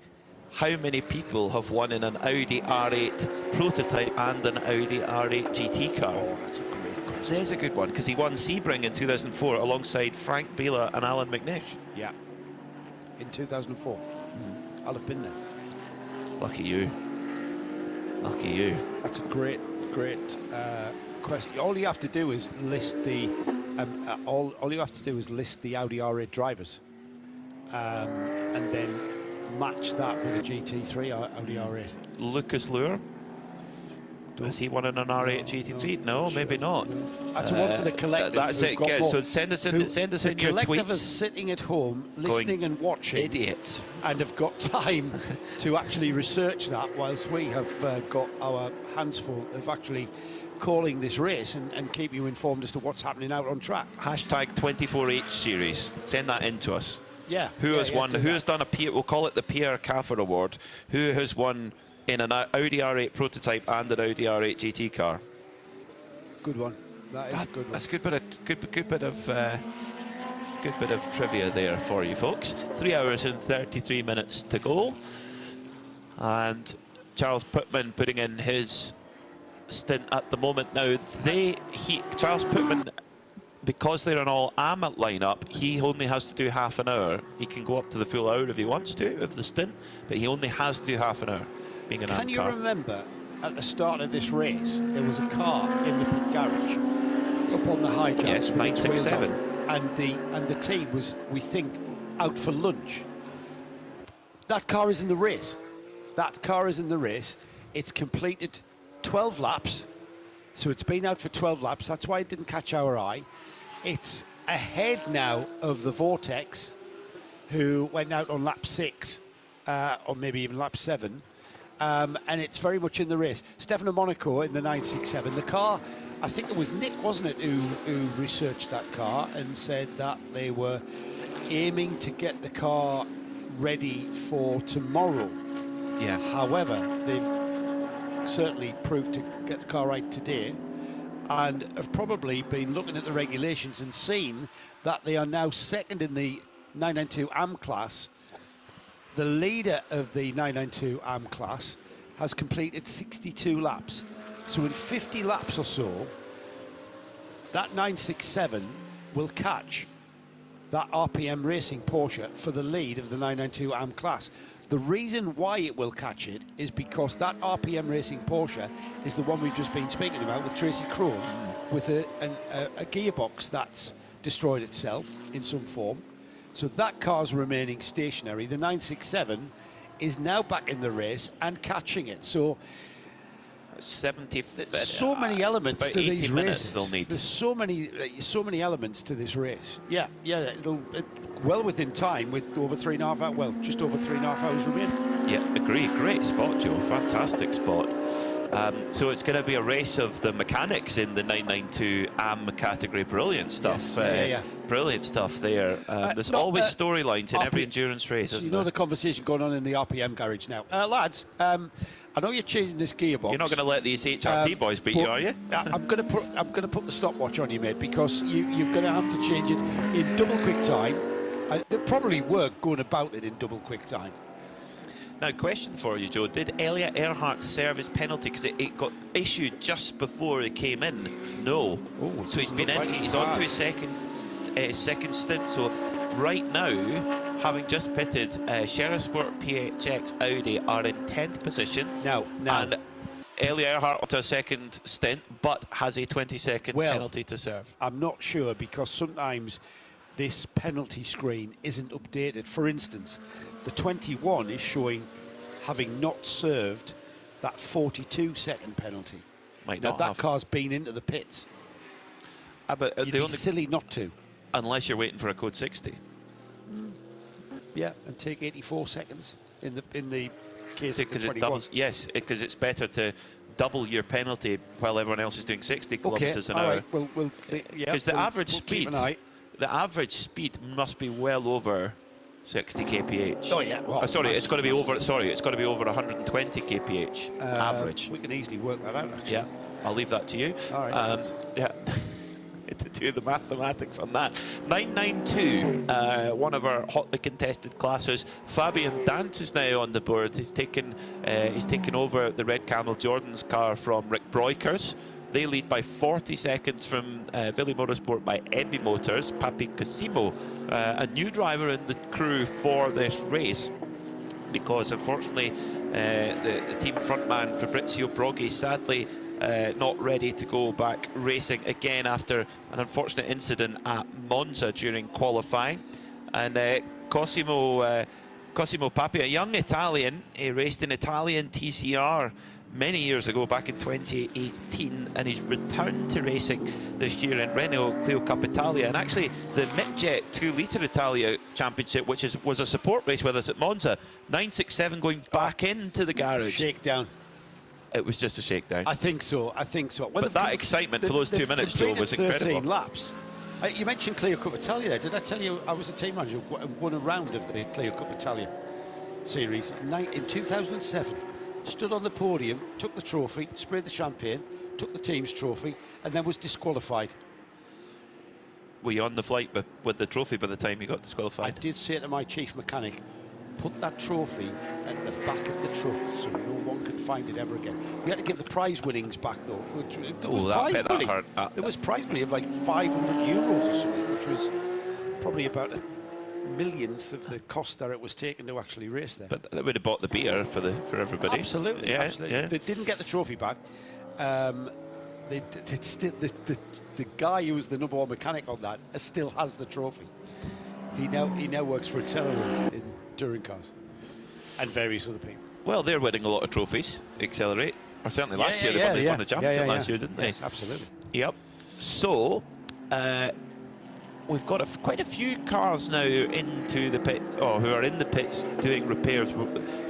How many people have won in an Audi R8 prototype and an Audi R8 GT car? Oh, that's a great question. There's a good one, because he won Sebring in 2004 alongside Frank Bela and Alan McNish. Yeah, in 2004. I'll have been there. Lucky you. Lucky you. That's a great question. All you have to do is list the all you have to do is list the Audi R8 drivers, and then match that with a GT3 Audi R8. Lucas Luhr. Has he won in an R8 GT3? No, maybe not. That's a one for the collective. That's it. Yeah, so send us in your tweets. The collective is sitting at home, listening and watching. Idiots. And have got time to actually research that, whilst we have got our hands full of actually calling this race and keep you informed as to what's happening out on track. Hashtag 24H series. Send that in to us. Yeah. Who has won? Who has done a we'll call it the Pierre Caffer Award. Who has won in an Audi R8 prototype and an Audi R8 GT car? Good one. That is a good one. That's a good bit of trivia there for you folks. 3 hours and 33 minutes to go, and Charles Putman putting in his stint at the moment. Now Charles Putman, because they're an all AMA lineup, he only has to do half an hour. He can go up to the full hour if he wants to of the stint, but he only has to do half an hour. Being an Can you car. remember at the start of this race there was a car in the pit garage up on the high jump? Yes, 967. And the team was, we think, out for lunch. That car is in the race. That car is in the race. It's completed 12 laps, so it's been out for 12 laps. That's why it didn't catch our eye. It's ahead now of the Vortex, who went out on lap 6, or maybe even lap 7. And it's very much in the race. Stefano Monaco in the 967. The car, I think it was Nick, wasn't it, who researched that car and said that they were aiming to get the car ready for tomorrow. Yeah. However, they've certainly proved to get the car right today, and have probably been looking at the regulations and seen that they are now second in the 992 AM class. The leader of the 992 AM class has completed 62 laps. So in 50 laps or so, that 967 will catch that RPM Racing Porsche for the lead of the 992 AM class. The reason why it will catch it is because that RPM Racing Porsche is the one we've just been speaking about with Tracy Crone, with a gearbox that's destroyed itself in some form. So that car's remaining stationary. The 967 is now back in the race and catching it. So 70. So many elements about to 80 these minutes races. they'll need. There's so many elements to this race. Yeah, well within time with over 3.5 hours. Well, just over 3.5 hours remaining. Yeah, agree. Great spot, Joe. Fantastic spot. So it's going to be a race of the mechanics in the 992 AM category. Brilliant stuff. Yes. Brilliant stuff there. There's always storylines in every endurance race, So isn't you know there? the conversation going on in the RPM garage now. Lads, I know you're changing this gearbox. You're not going to let these HRT boys beat you, are you? I'm going to put the stopwatch on you, mate, because you're going to have to change it in double quick time. It probably work going about it in double quick time. Now, question for you, Joe. Did Elliot Earhart serve his penalty because it got issued just before he came in? No. Oh, so he's been in. He's on to his second stint. So right now, having just pitted, Sheriff Sport PHX Audi are in 10th position. Now. And Elliot Earhart onto a second stint, but has a 20-second penalty to serve. I'm not sure, because sometimes this penalty screen isn't updated. For instance, the 21 is showing having not served that 42-second penalty. Now that car's been into the pits. But You'd be silly not to. Unless you're waiting for a code 60. Yeah, and take 84 seconds in the case of the Because 21. it doubles. Yes, because it's better to double your penalty while everyone else is doing 60 kilometres an all hour. right. Because the average speed, the average speed must be well over 60 kph. Oh yeah. Well, sorry, it's got to be over. Sorry, it's got to be over 120 kph average. We can easily work that out. Actually. Yeah, I'll leave that to you. All right. Yeah. To do the mathematics on that. 992, one of our hotly contested classes. Fabian Dant is now on the board. He's taken over the Red Camel Jordan's car from Rick Broikers. They lead by 40 seconds from Villi Motorsport by Ebby Motors. Papi Cosimo, a new driver in the crew for this race, because unfortunately the team frontman Fabrizio Broghi sadly not ready to go back racing again after an unfortunate incident at Monza during qualifying. And Cosimo Papi, a young Italian, he raced in Italian TCR many years ago, back in 2018, and he's returned to racing this year in Renault Clio Cup Italia, and actually the Midjet 2-litre Italia Championship, which was a support race with us at Monza. 967 going back into the garage. Shakedown. It was just a shakedown. I think so. Well, but that excitement for those 2 minutes, Joe, was incredible. 13 laps. You mentioned Clio Cup Italia there. Did I tell you I was a team manager and won a round of the Clio Cup Italia series in 2007? Stood on the podium, took the trophy, sprayed the champagne, took the team's trophy, and then was disqualified. Were you on the flight with the trophy by the time you got disqualified? I did say to my chief mechanic, put that trophy at the back of the truck so no one can find it ever again. We had to give the prize winnings back though. There was prize money of like 500 euros or something, which was probably about a millionth of the cost that it was taken to actually race there. But they would have bought the beer for everybody. Absolutely, yeah, absolutely. Yeah. They didn't get the trophy back. The guy who was the #1 mechanic on that still has the trophy. He now works for Accelerate in touring cars and various other people. Well, they're winning a lot of trophies, Accelerate. Or certainly last year they won the championship last year, didn't they? Yes, absolutely. Yep. So, we've got quite a few cars now into the pit, or who are in the pits doing repairs.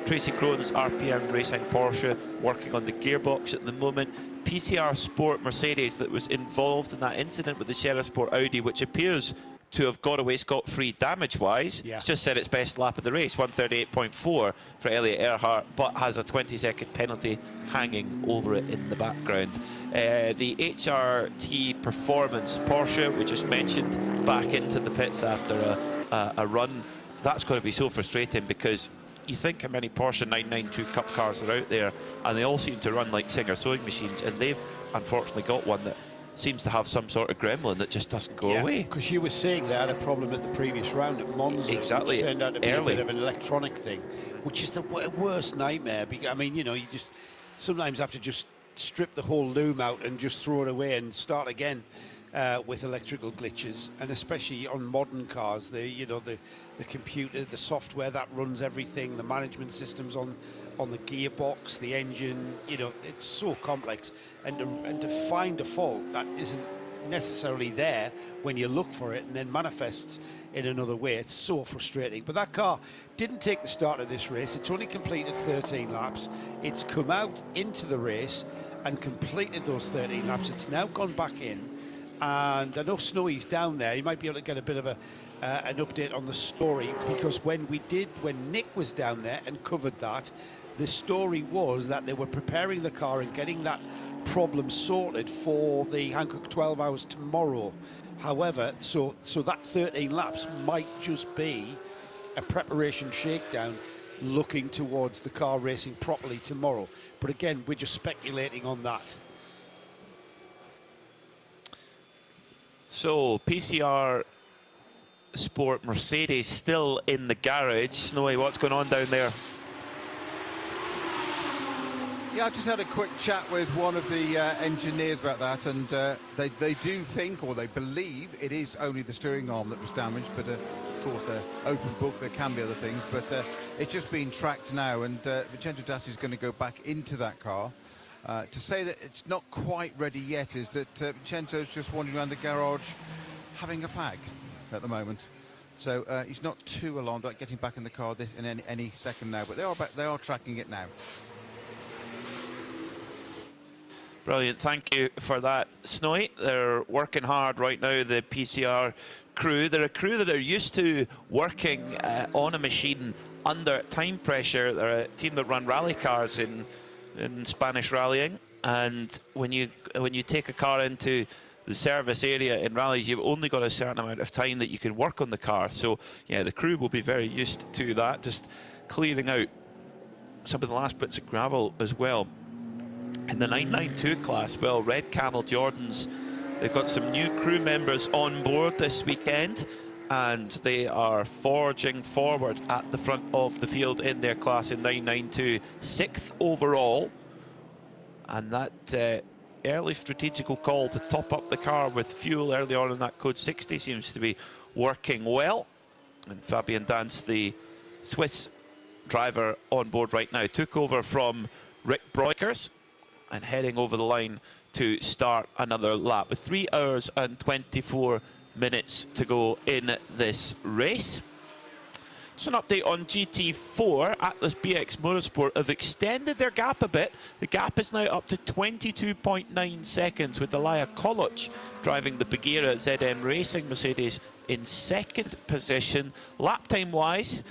Tracy Crone's RPM Racing Porsche working on the gearbox at the moment. PCR Sport Mercedes that was involved in that incident with the Sheriff Sport Audi, which appears to have got away scot-free damage-wise. Yeah. It's just said its best lap of the race, 138.4 for Elliot Earhart, but has a 20-second penalty hanging over it in the background. The HRT Performance Porsche, we just mentioned, back into the pits after a run. That's going to be so frustrating, because you think how many Porsche 992 Cup cars are out there, and they all seem to run like Singer sewing machines, and they've unfortunately got one that seems to have some sort of gremlin that just doesn't go away. Because you were saying they had a problem at the previous round at Monza, exactly, which turned out to be early. a bit of an electronic thing, which is the worst nightmare. Because, I mean, you know, you just sometimes have to just strip the whole loom out and just throw it away and start again. with electrical glitches, and especially on modern cars, the computer, the software that runs everything, the management systems on the gearbox, the engine, it's so complex, and to find a fault that isn't necessarily there when you look for it and then manifests in another way, it's so frustrating. But that car didn't take the start of this race. It's only completed 13 laps. It's come out into the race and completed those 13 laps. It's now gone back in, and I know Snowy's down there. You might be able to get a bit of an update on the story, because when Nick was down there and covered that, the story was that they were preparing the car and getting that problem sorted for the Hankook 12 hours tomorrow. However, so that 13 laps might just be a preparation shakedown looking towards the car racing properly tomorrow. But again, we're just speculating on that. So PCR Sport Mercedes still in the garage. Snowy, what's going on down there? Yeah, I just had a quick chat with one of the engineers about that, and they do think, or they believe, it is only the steering arm that was damaged, but of course they're open book, there can be other things, but it's just being tracked now, and Vincenzo Dassi is going to go back into that car. To say that it's not quite ready yet is that Vincenzo's just wandering around the garage having a fag at the moment. So he's not too alarmed about getting back in the car in any second now, but they are tracking it now. Brilliant, thank you for that, Snowy. They're working hard right now, the PCR crew. They're a crew that are used to working on a machine under time pressure. They're a team that run rally cars in Spanish rallying, and when you take a car into the service area in rallies, you've only got a certain amount of time that you can work on the car. So yeah, the crew will be very used to that, just clearing out some of the last bits of gravel as well. In the 992 class, well, Red Camel Jordans, they've got some new crew members on board this weekend, and they are forging forward at the front of the field in their class in 992, 6th overall. And that early strategical call to top up the car with fuel early on in that code 60 seems to be working well. And Fabian Dance, the Swiss driver on board right now, took over from Rick Breukers and heading over the line to start another lap with 3 hours and 24 minutes to go in this race. Just an update on GT4. Atlas BX Motorsport have extended their gap a bit. The gap is now up to 22.9 seconds, with Elia Koloc driving the Bagheera ZM Racing Mercedes in second position. Lap time wise,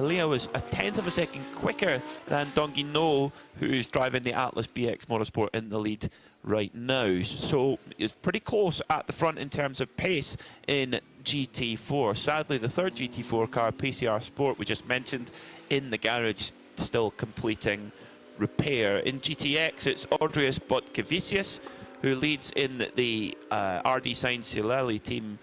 Leah was a tenth of a second quicker than Dongino, who's driving the Atlas BX Motorsport, in the lead right now. So it's pretty close at the front in terms of pace in GT4. Sadly, the third GT4 car, PCR Sport, we just mentioned, in the garage, still completing repair. In GTX, it's Audrius Botkevicius, who leads in the RD Sainz Sileli team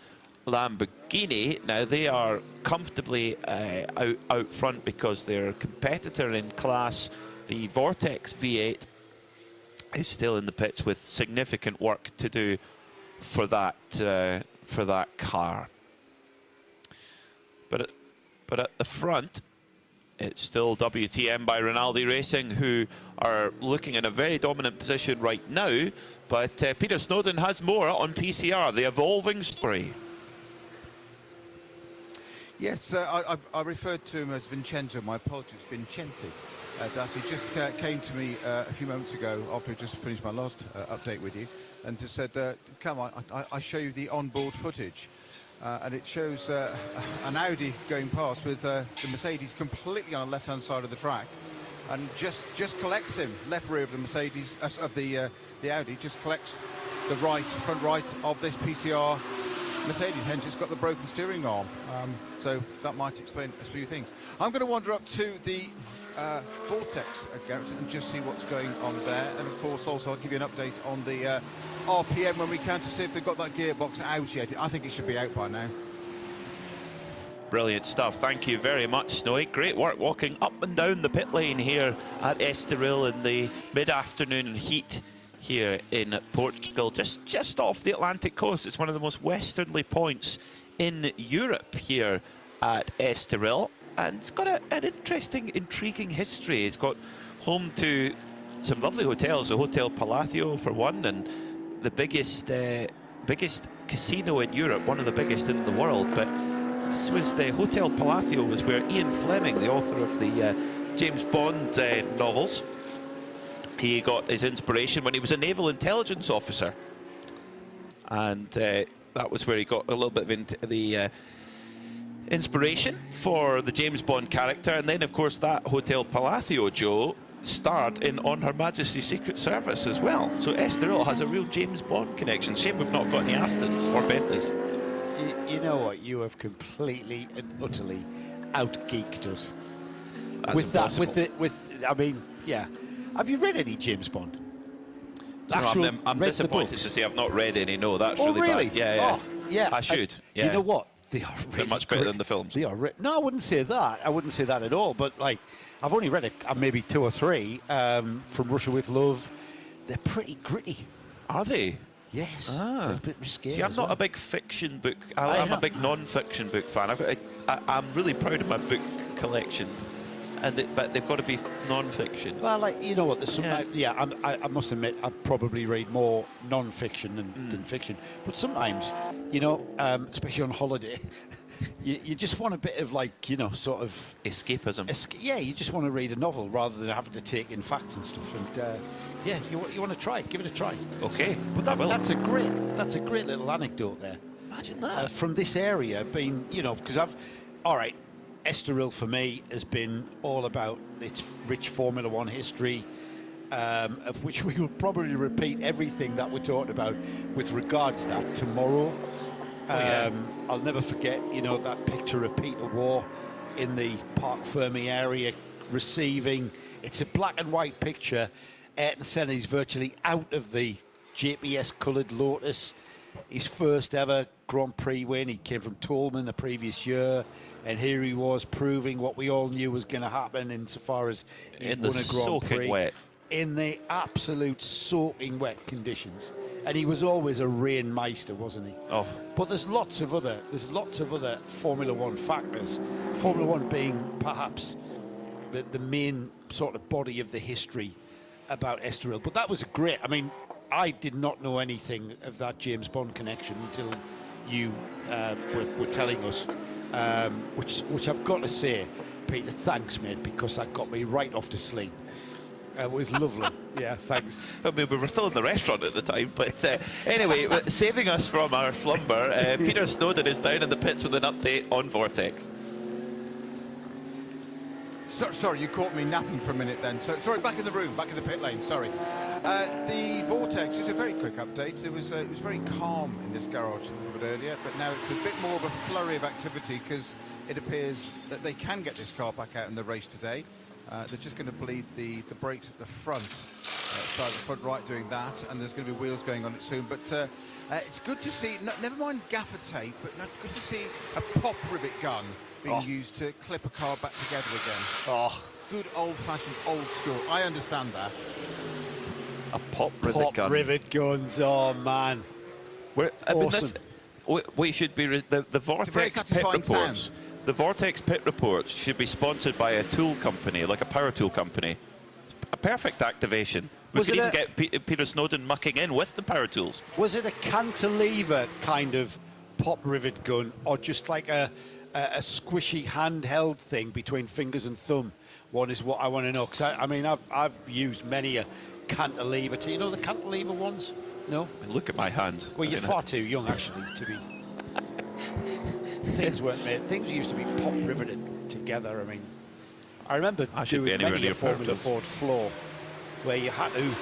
Lamborghini. Now they are comfortably out front because their competitor in class, the Vortex V8, is still in the pits with significant work to do for that car. But at the front, it's still WTM by Rinaldi Racing, who are looking in a very dominant position right now. But Peter Snowden has more on PCR, the evolving story. Yes, I referred to him as Vincenzo. My apologies, Vincenti. Dassi just came to me a few moments ago after I just finished my last update with you, and just said, come on, I show you the onboard footage. And it shows an Audi going past with the Mercedes completely on the left-hand side of the track, and just collects him. Left rear of the Mercedes, of the Audi, just collects the front right of this PCR Mercedes, hence it's got the broken steering arm. So that might explain a few things. I'm going to wander up to the Vortex garage and just see what's going on there. And of course, also I'll give you an update on the RPM when we can, to see if they've got that gearbox out yet. I think it should be out by now. Brilliant stuff. Thank you very much, Snowy. Great work walking up and down the pit lane here at Estoril in the mid-afternoon heat here in Portugal, just off the Atlantic coast. It's one of the most westerly points in Europe here at Estoril, and it's got an interesting, intriguing history. It's got home to some lovely hotels, the Hotel Palacio for one, and the biggest casino in Europe, one of the biggest in the world. But this was the Hotel Palacio, was where Ian Fleming, the author of the James Bond novels, he got his inspiration when he was a naval intelligence officer, and that was where he got a little bit of the inspiration for the James Bond character. And then, of course, that Hotel Palacio, Joe, starred in On Her Majesty's Secret Service as well. So Estoril has a real James Bond connection. Shame we've not got any Astons or Bentleys. You know what? You have completely and utterly out-geeked us. That's with impossible. that, I mean, yeah. Have you read any James Bond? No, I'm disappointed to say I've not read any. No, that's Oh, really really? bad. Yeah. Oh, yeah. I should. Yeah. You know what? They are really They're much better great. than the films. They are. No, I wouldn't say that. I wouldn't say that at all. But like, I've only read maybe 2 or 3 from Russia with Love. They're pretty gritty. Are they? Yes. Ah. A bit risque. See, I'm as not well. a big fiction book. I'm a big non-fiction book fan. I'm really proud of my book collection, but they've got to be non-fiction. Well, like, you know what? There's some. I must admit, I probably read more non-fiction than fiction. But sometimes, you know, especially on holiday, you just want a bit of, like, you know, sort of escapism. Yeah, you just want to read a novel rather than having to take in facts and stuff. And yeah, you want to try it. Give it a try. Okay. But that's a great little anecdote there. Imagine that. From this area being, you know, because all right, Estoril for me has been all about its rich Formula One history, of which we will probably repeat everything that we're talking about with regards to that tomorrow. I'll never forget, you know, that picture of Peter Waugh in the Parc Fermé area receiving. It's a black and white picture. Ayrton Senna is virtually out of the JPS coloured Lotus. His first ever Grand Prix win. He came from Tolman the previous year, and here he was proving what we all knew was going to happen insofar as he In won the a Grand soaking Prix wet. in the absolute soaking wet conditions. And he was always a rain meister, wasn't he? Oh. But there's lots of other Formula One factors. Formula One being perhaps the main sort of body of the history about Estoril. But that was a great. I mean, I did not know anything of that James Bond connection until you were telling us, which I've got to say, Peter, thanks, mate, because that got me right off to sleep. It was lovely. Yeah, thanks. I mean, we were still in the restaurant at the time, but anyway, saving us from our slumber, Peter Snowden is down in the pits with an update on Vortex. Sorry, you caught me napping for a minute then. So, sorry, back in the room, back in the pit lane, sorry. The Vortex, just a very quick update. It was very calm in this garage a little bit earlier, but now it's a bit more of a flurry of activity because it appears that they can get this car back out in the race today. They're just going to bleed the brakes at the front, side of the front right doing that, and there's going to be wheels going on it soon. But it's good to see, never mind gaffer tape, but good to see a pop rivet gun being used to clip a car back together again. Oh. Good old-fashioned, old school. I understand that. A pop rivet gun. Rivet guns, oh man. Awesome. We should be the Vortex pit reports. sound. The Vortex pit reports should be sponsored by a tool company, like a power tool company. A perfect activation. We Was could it even get Peter Snowden mucking in with the power tools. Was it a cantilever kind of pop rivet gun, or just like a squishy handheld thing between fingers and thumb? One is what I want to know, because I mean I've used many a cantilever. You know the cantilever ones? No. Look at my hands. Well, you're far too young actually to be. Things weren't made. Things used to be pop riveted together. I mean, I remember doing many a Formula Ford floor where you had to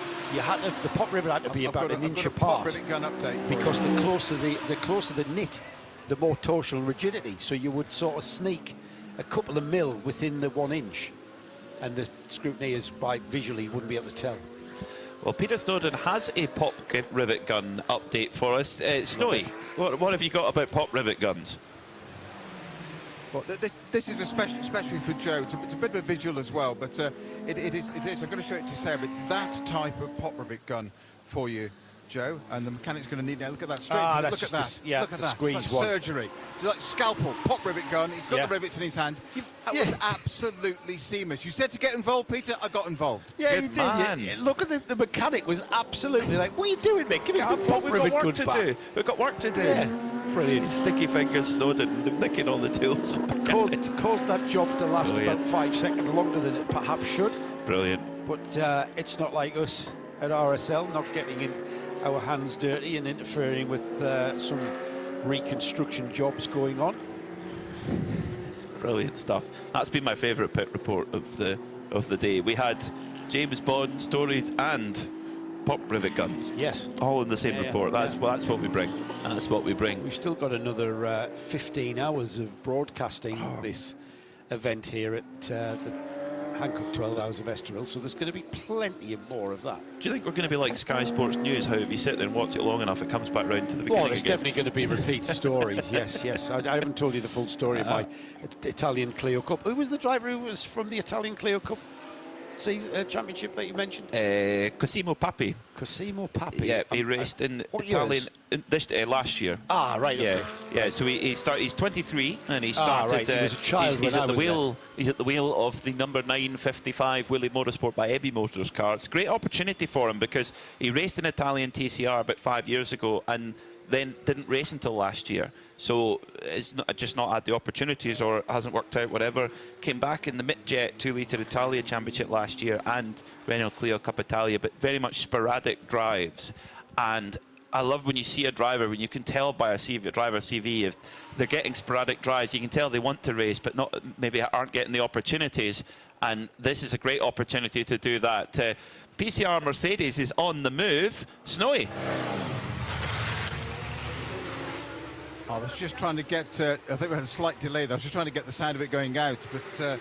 the pop rivet had to be about an inch apart, gun update because the closer the knit, the more torsional rigidity. So you would sort of sneak a couple of mil within the 1 inch, and the scrutineers visually wouldn't be able to tell. Well, Peter Snowden has a pop rivet gun update for us. Snowy, what have you got about pop rivet guns? Well, this is especially for Joe. It's a bit of a visual as well, but it is. I'm going to show it to Seb. It's that type of pop rivet gun for you, Joe, and the mechanic's going to need now. Look at that straight. Ah, look that's at just that. the- yeah, look at the that. squeeze It's like one. surgery. It's like scalpel, pop rivet gun. He's got Yeah. the rivets in his hand. That was absolutely seamless. You said to get involved, Peter. I got involved. Yeah, Good you did. man. Look at the mechanic was absolutely like, what are you doing, mate? Give us the pop We've rivet got work gun to back. do. We've got work to do. Yeah, brilliant. Sticky fingers, Snowden, nicking all the tools. Caused that job to last Brilliant. about 5 seconds longer than it perhaps should. Brilliant. But it's not like us at RSL, not getting in our hands dirty and interfering with some reconstruction jobs going on. Brilliant stuff. That's been my favourite pit report of the day. We had James Bond stories and pop rivet guns. Yes. All in the same Yeah, yeah, report. That's what we bring. That's what we bring. We've still got another 15 hours of broadcasting this event here at the Hankook 12 Hours of Estoril, so there's going to be plenty more of that. Do you think we're going to be like Sky Sports News, how if you sit there and watch it long enough, it comes back round to the beginning Well, there's again? definitely going to be repeat stories, yes. I haven't told you the full story of my Italian Clio Cup. Who was the driver who was from the Italian Clio Cup championship that you mentioned? Cosimo Papi. Cosimo Papi. Yeah, he raced in what Italian years? last year. Ah, right. Yeah, Okay. yeah. So he's 23 and he started. Right. He was a child he's when at I the was wheel. He's at the wheel of the number 955 Willie Motorsport by Ebby Motors car. It's a great opportunity for him because he raced in Italian TCR about 5 years ago and then didn't race until last year. So it's just not had the opportunities or hasn't worked out, whatever. Came back in the Midjet 2-litre Italia Championship last year and Renault Clio Cup Italia, but very much sporadic drives. And I love when you see a driver, when you can tell by a driver CV if they're getting sporadic drives, you can tell they want to race, but maybe aren't getting the opportunities. And this is a great opportunity to do that. PCR Mercedes is on the move. Snowy. I was just trying to get, I think we had a slight delay there. I was just trying to get the sound of it going out, but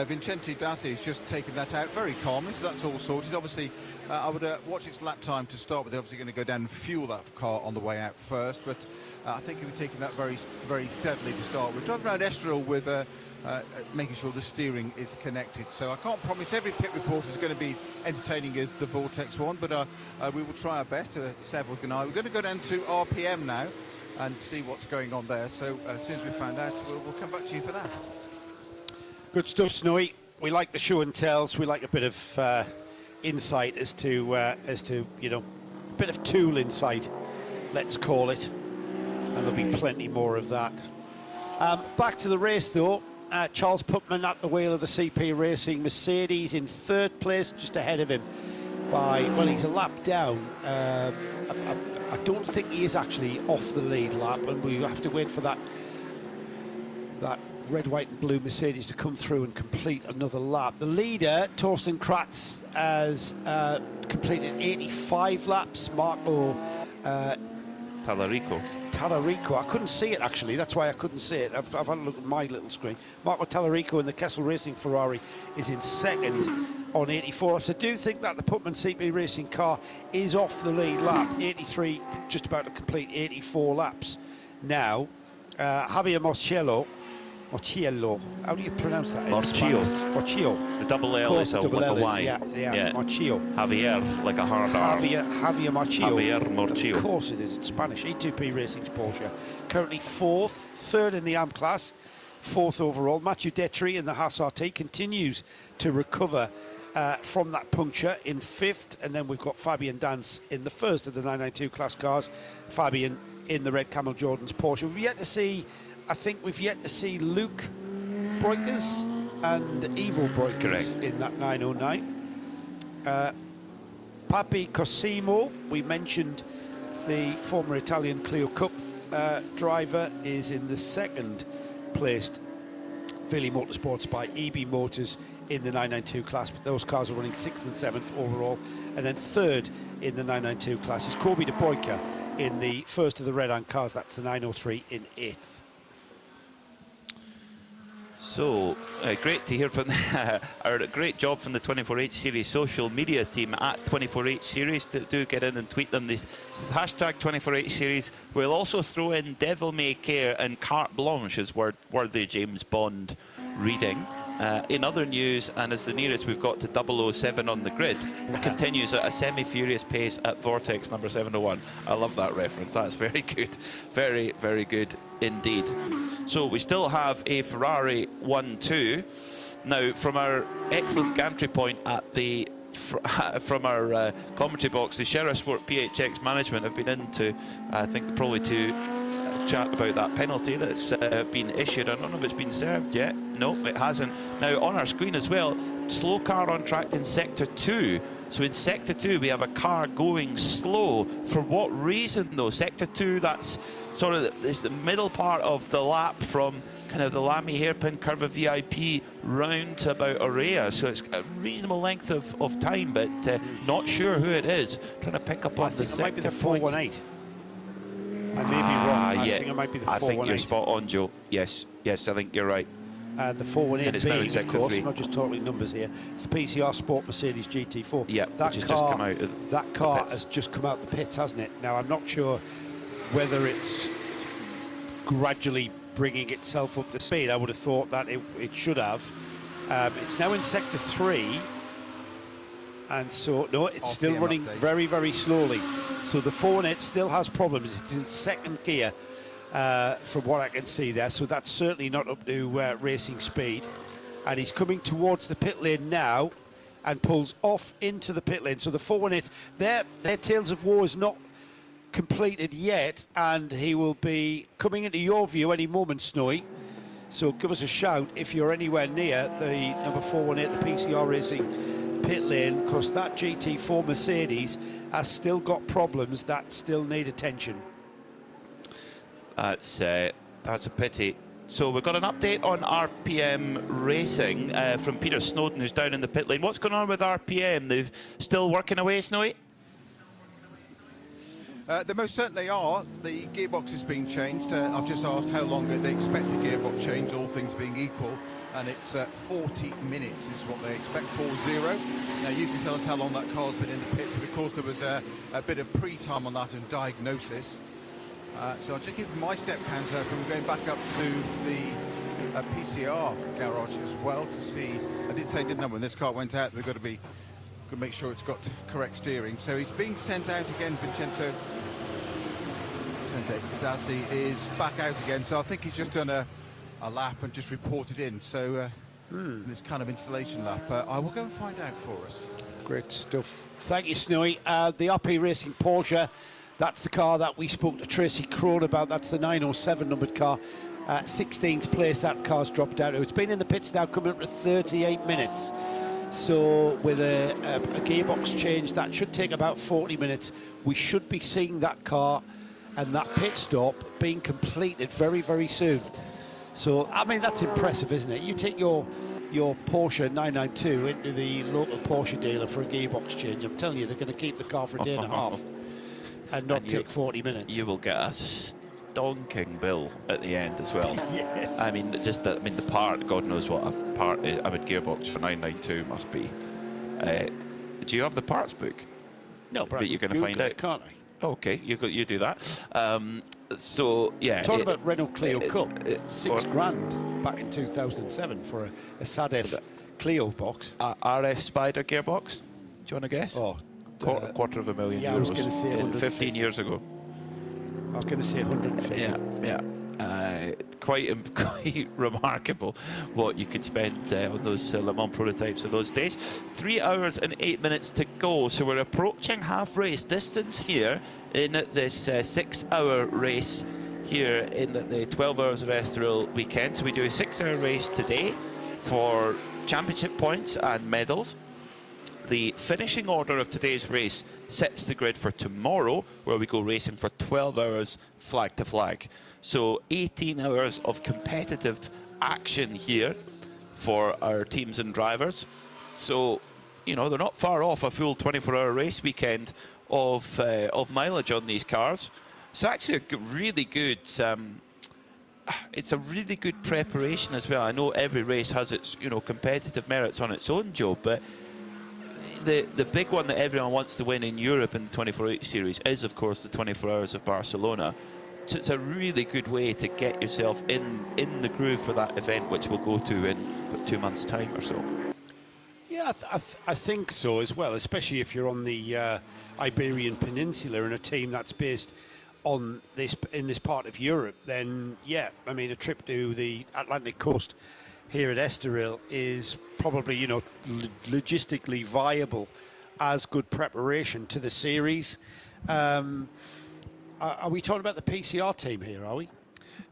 Vincente Dassi has just taken that out very calmly, so that's all sorted. Obviously, I would watch its lap time to start with. They're obviously going to go down and fuel that car on the way out first, but I think he'll be taking that very, very steadily to start. We're driving around Estoril with making sure the steering is connected, so I can't promise every pit report is going to be entertaining as the Vortex one, but we will try our best. Seb and I, we're going to go down to RPM now and see what's going on there. So as soon as we find out, we'll come back to you for that. Good stuff, Snowy. We like the show and tells. We like a bit of insight as to a bit of tool insight, let's call it. And there'll be plenty more of that. Back to the race though. Charles Putman at the wheel of the CP Racing Mercedes in third place, just ahead of him by, well, he's a lap down. I don't think he is actually off the lead lap, and we have to wait for that red, white and blue Mercedes to come through and complete another lap. The leader, Torsten Kratz, has completed 85 laps. Marco Tallarico. I couldn't see it actually, that's why I couldn't see it. I've had a look at my little screen. Marco Tallarico in the Kessel Racing Ferrari is in second on 84 laps. I do think that the Putman CP Racing car is off the lead lap. 83, just about to complete 84 laps now. Javier Mocciello, how do you pronounce that? Moccio. The double L is like a Y. Yeah. Moccio. Javier, like a hard R. Javier Moccio. Javier Moccio. Of course it is, it's Spanish. E2P Racing's Porsche. Currently fourth, third in the AM class, fourth overall. Mathieu Detry in the Haas RT continues to recover from that puncture in fifth. And then we've got Fabian Dance in the first of the 992 class cars. Fabian in the red Camel Jordan's Porsche. I think we've yet to see Luke Breukers and Ivo Breukers in that 909. Papi Cosimo, we mentioned the former Italian Clio Cup driver, is in the second placed Willie Motorsports by EB Motors in the 992 class, but those cars are running 6th and 7th overall. And then third in the 992 class is Corby de Boyka in the first of the Red Ant cars, that's the 903 in 8th. So, great to hear from our great job from the 24H Series social media team at 24H Series. Do get in and tweet them. This hashtag 24H Series. We'll also throw in Devil May Care and Carte Blanche as worthy James Bond reading. In other news, and as the nearest we've got to 007 on the grid, continues at a semi-furious pace at Vortex number 701. I love that reference. That's very good. Very, very good indeed. So we still have a Ferrari 1-2. Now, from our excellent gantry point at the from our commentary box, the Sheriff Sport PHX management have been in to, I think, probably to chat about that penalty that's been issued. I don't know if it's been served yet. No, it hasn't. Now, on our screen as well, slow car on track in Sector 2. So in Sector 2, we have a car going slow. For what reason, though? Sector 2, that's sort of it's the middle part of the lap from kind of the Lamy hairpin curve of VIP round to about Aurea. So it's a reasonable length of time, but not sure who it is. Trying to pick up on the sector it might be the points. 418. I may be wrong. Yeah. I think it might be the 418. I think you're spot on, Joe. Yes, yes, I think you're right. The 418 And it's now in being, of Sector course, 3. not just talking numbers here, it's the PCR Sport Mercedes GT4. Yeah, that which has car, just come out of that the car pits. has just come out the pits, hasn't it? Now, I'm not sure whether it's gradually bringing itself up to speed. I would have thought that it should have. It's now in Sector 3. And so, no, it's still running very, very slowly. So the 418 still has problems. It's in second gear from what I can see there. So that's certainly not up to racing speed. And he's coming towards the pit lane now and pulls off into the pit lane. So the 418, their Tales of War is not completed yet. And he will be coming into your view any moment, Snowy. So give us a shout if you're anywhere near the number 418, the PCR Racing pit lane, because that GT4 Mercedes has still got problems that still need attention. That's a pity. So we've got an update on RPM Racing from Peter Snowden, who's down in the pit lane. What's going on with RPM? They're still working away, Snowy? They most certainly are. The gearbox is being changed. I've just asked how long they expect a gearbox change, all things being equal, and it's 40 minutes is what they expect, 4-0. Now you can tell us how long that car's been in the pits, but of course there was a bit of pre-time on that and diagnosis. So I'll just keep my step count open. We're going back up to the PCR garage as well to see. I did say, didn't I, when this car went out, we've got to make sure it's got correct steering. So he's being sent out again. Vincenzo Dazzi is back out again. So I think he's just done a lap and just reported in. So this kind of installation lap. I will go and find out for us. Great stuff. Thank you, Snowy. The RP Racing Porsche, that's the car that we spoke to Tracy Crone about. That's the 907 numbered car. 16th place that car's dropped out. It's been in the pits now, coming up to 38 minutes. So with a gearbox change, that should take about 40 minutes. We should be seeing that car and that pit stop being completed very, very soon. So, I mean, that's impressive, isn't it? You take your Porsche 992 into the local Porsche dealer for a gearbox change. I'm telling you, they're going to keep the car for a day and a half and not take 40 minutes. You will get a stonking bill at the end as well. Yes. I mean, the part, God knows what a part is. I mean, gearbox for 992 must be. Do you have the parts book? No, but you're going to find out, can't I? Okay, you do that. So yeah. Talking about Renault Clio Cup, $6,000 back in 2007 for a SADF Clio box. RS Spider gearbox. Do you want to guess? Oh, quarter of a million yeah, euros. I was going to say 15 years ago. I was going to say 150. Yeah. Quite remarkable what you could spend on those Le Mans prototypes of those days. 3 hours and 8 minutes to go, so we're approaching half race distance here in this 6-hour race here in the 12 Hours of Estoril weekend. So we do a 6-hour race today for championship points and medals. The finishing order of today's race sets the grid for tomorrow, where we go racing for 12 hours flag to flag. So 18 hours of competitive action here for our teams and drivers. So, you know, they're not far off a full 24-hour race weekend of mileage on these cars. It's actually a really good... it's a really good preparation as well. I know every race has its, competitive merits on its own, Joe, but the big one that everyone wants to win in Europe in the 24-8 series is, of course, the 24 Hours of Barcelona. So it's a really good way to get yourself in the groove for that event, which we'll go to in about 2 months' time or so. Yeah, I think so as well, especially if you're on the Iberian Peninsula and a team that's based on in this part of Europe. Then yeah, I mean, a trip to the Atlantic coast here at Estoril is probably, you know, logistically viable as good preparation to the series. Are we talking about the PCR team here, are we?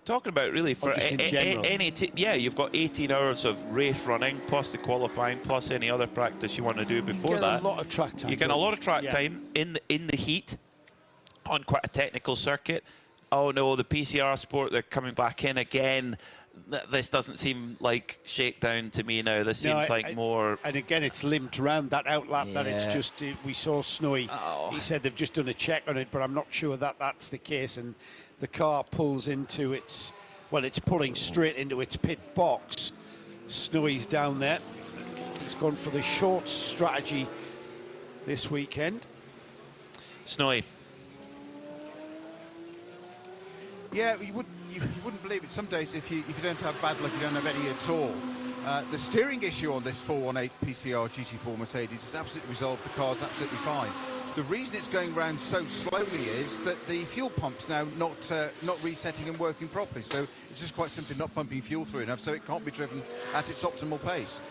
Talking about really for just in general? any yeah, you've got 18 hours of race running plus the qualifying plus any other practice you want to do before that. A lot of track time. You get a lot of track time in the heat on quite a technical circuit. Oh no, the PCR sport, they're coming back in again. This doesn't seem like shakedown to me now. This seems like more. And again, it's limped round that outlap. That it's just. We saw Snowy. He said they've just done a check on it, but I'm not sure that that's the case. And the car pulls into its. Well, it's pulling straight into its pit box. Snowy's down there. He's gone for the short strategy this weekend. Snowy. Yeah, you wouldn't believe it. Some days, if you don't have bad luck, you don't have any at all. The steering issue on this 418 PCR GT4 Mercedes is absolutely resolved. The car's absolutely fine. The reason it's going round so slowly is that the fuel pump's now not resetting and working properly. So it's just quite simply not pumping fuel through enough, so it can't be driven at its optimal pace.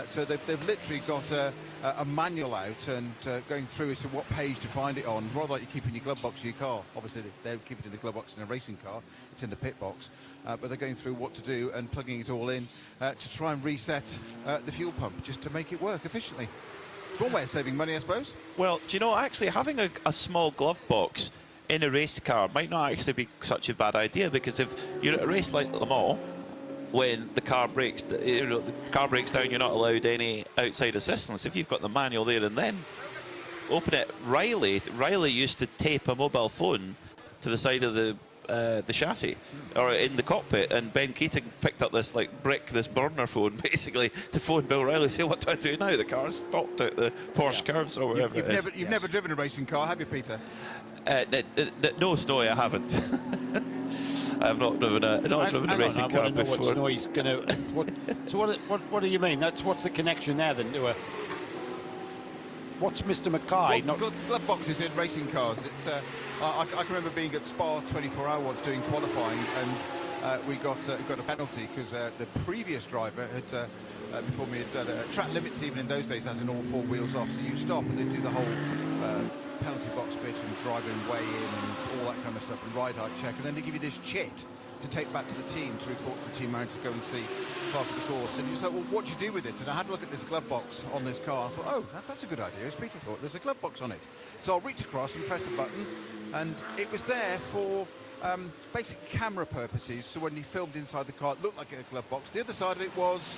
So they've literally got a manual out and going through as to what page to find it on, rather like you keep in your glove box of your car. Obviously, they keep it in the glove box in a racing car. It's in the pit box. But they're going through what to do and plugging it all in to try and reset the fuel pump, just to make it work efficiently. One way of saving money, I suppose. Well, do you know, actually having a small glove box in a race car might not actually be such a bad idea, because if you're at a race like Le Mans, when the car breaks, the car breaks down, you're not allowed any outside assistance. If you've got the manual there and then open it. Riley used to tape a mobile phone to the side of the chassis or in the cockpit, and Ben Keating picked up this this burner phone basically to phone Bill Riley, say, what do I do now? The car's stopped at the Porsche curves or whatever You've never driven a racing car, have you, Peter? No, Snowy, I haven't. I've not driven a racing car before. What Snowy's going to. So what do you mean? What's the connection there then to a? What's Mr. Mackay? Glove boxes in racing cars. It's I can remember being at Spa 24 Hour once doing qualifying, and we got a penalty because the previous driver had before me had done track limits. Even in those days, as in all four wheels off, so you stop and they do the whole penalty box bit and driving way in and all that kind of stuff, and ride height check, and then they give you this chit to take back to the team to report to the team manager to go and see after the course. And you just thought, well, what do you do with it? And I had a look at this glove box on this car. I thought, oh, that's a good idea. As Peter thought, there's a glove box on it. So I'll reach across and press the button, and it was there for basic camera purposes. So when you filmed inside the car, it looked like a glove box. The other side of it was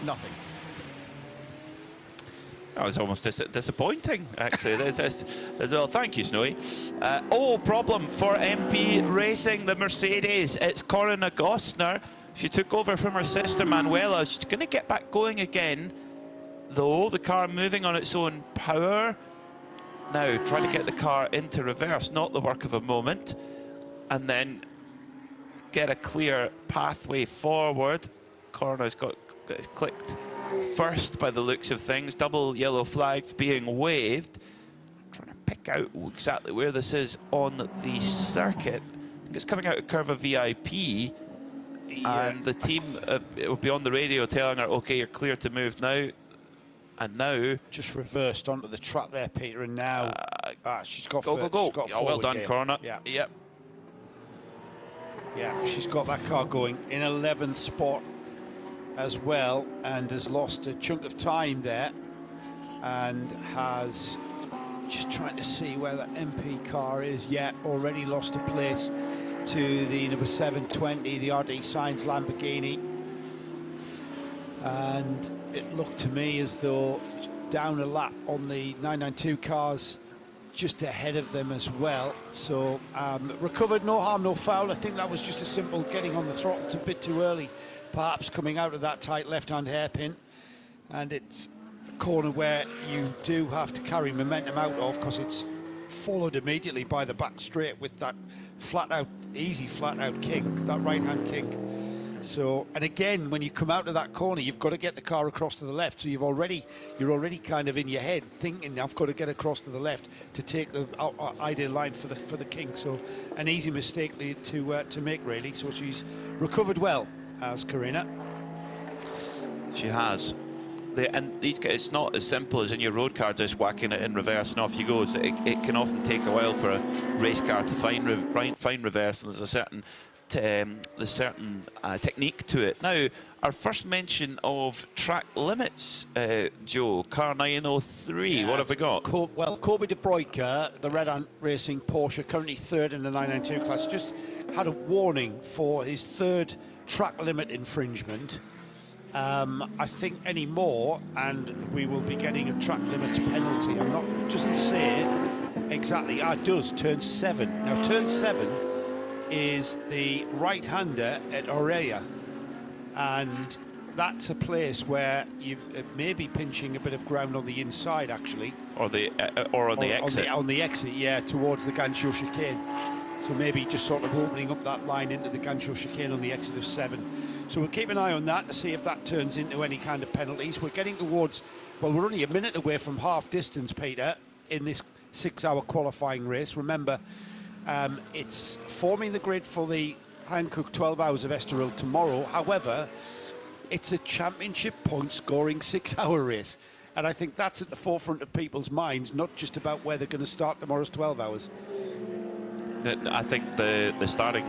nothing. That was almost disappointing, actually. as well. Thank you, Snowy. Problem for MP Racing, the Mercedes. It's Corinna Gostner. She took over from her sister Manuela. She's going to get back going again, though. The car moving on its own power. Now, trying to get the car into reverse, not the work of a moment. And then get a clear pathway forward. Corinna's got clicked first by the looks of things. Double yellow flags being waved. I'm trying to pick out exactly where this is on the circuit. I think it's coming out of Curva VIP. Yeah. And the team it will be on the radio telling her, okay, you're clear to move now. And now just reversed onto the track there, Peter, and now she's got go. She's got well done, Corinna. Yeah. Yep. Yeah, she's got that car going in 11th spot as well, and has lost a chunk of time there, and has just trying to see where that MP car is. Yet already lost a place to the number 720, the RD Sainz Lamborghini, and it looked to me as though down a lap on the 992 cars just ahead of them as well. So recovered, no harm, no foul. I think that was just a simple getting on the throttle a bit too early, perhaps coming out of that tight left-hand hairpin, and it's a corner where you do have to carry momentum out of, because it's followed immediately by the back straight with that flat-out easy flat-out kink, that right-hand kink. So, and again, when you come out of that corner, you've got to get the car across to the left. So you're already kind of in your head thinking, I've got to get across to the left to take the ideal line for the kink. So, an easy mistake to make, really. So she's recovered well, as Karina. She has. And these guys, it's not as simple as in your road car just whacking it in reverse and off you go. So it can often take a while for a race car to find reverse, and there's a certain technique to it. Now, our first mention of track limits, Joe, car 903, what have we got? Well, Kobe de Broeker, the Red Ant Racing Porsche, currently third in the 992 class, just had a warning for his third track limit infringement. I think any more, and we will be getting a track limits penalty. Doesn't say it exactly. It does, turn 7. Now, turn 7 is the right-hander at Oreya, and that's a place where you may be pinching a bit of ground on the inside, actually. Or on the exit. On the exit, yeah, towards the Gancho chicane. So maybe just sort of opening up that line into the Gancho chicane on the exit of 7. So we'll keep an eye on that to see if that turns into any kind of penalties. We're getting towards, well, we're only a minute away from half distance, Peter, in this 6-hour qualifying race. Remember, it's forming the grid for the Hankook 12 Hours of Estoril tomorrow. However, it's a championship point scoring 6-hour race. And I think that's at the forefront of people's minds, not just about where they're going to start tomorrow's 12 hours. I think the starting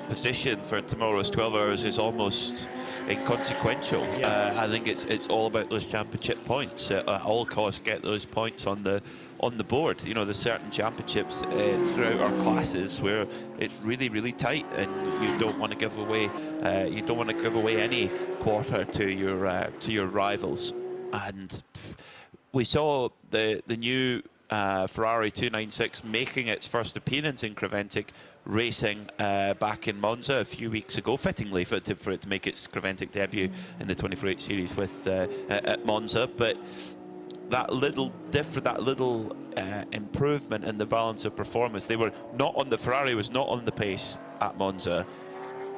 position for tomorrow's 12 hours is almost inconsequential. Yeah. I think it's all about those championship points. At all costs, get those points on the board. You know, there's certain championships throughout our classes where it's really tight, and you don't want to give away any quarter to your rivals. And we saw the new Ferrari 296 making its first appearance in Creventic racing back in Monza a few weeks ago, fittingly for it to make its Creventic debut in the 24H series with at Monza. But that little improvement in the balance of performance, the Ferrari was not on the pace at Monza,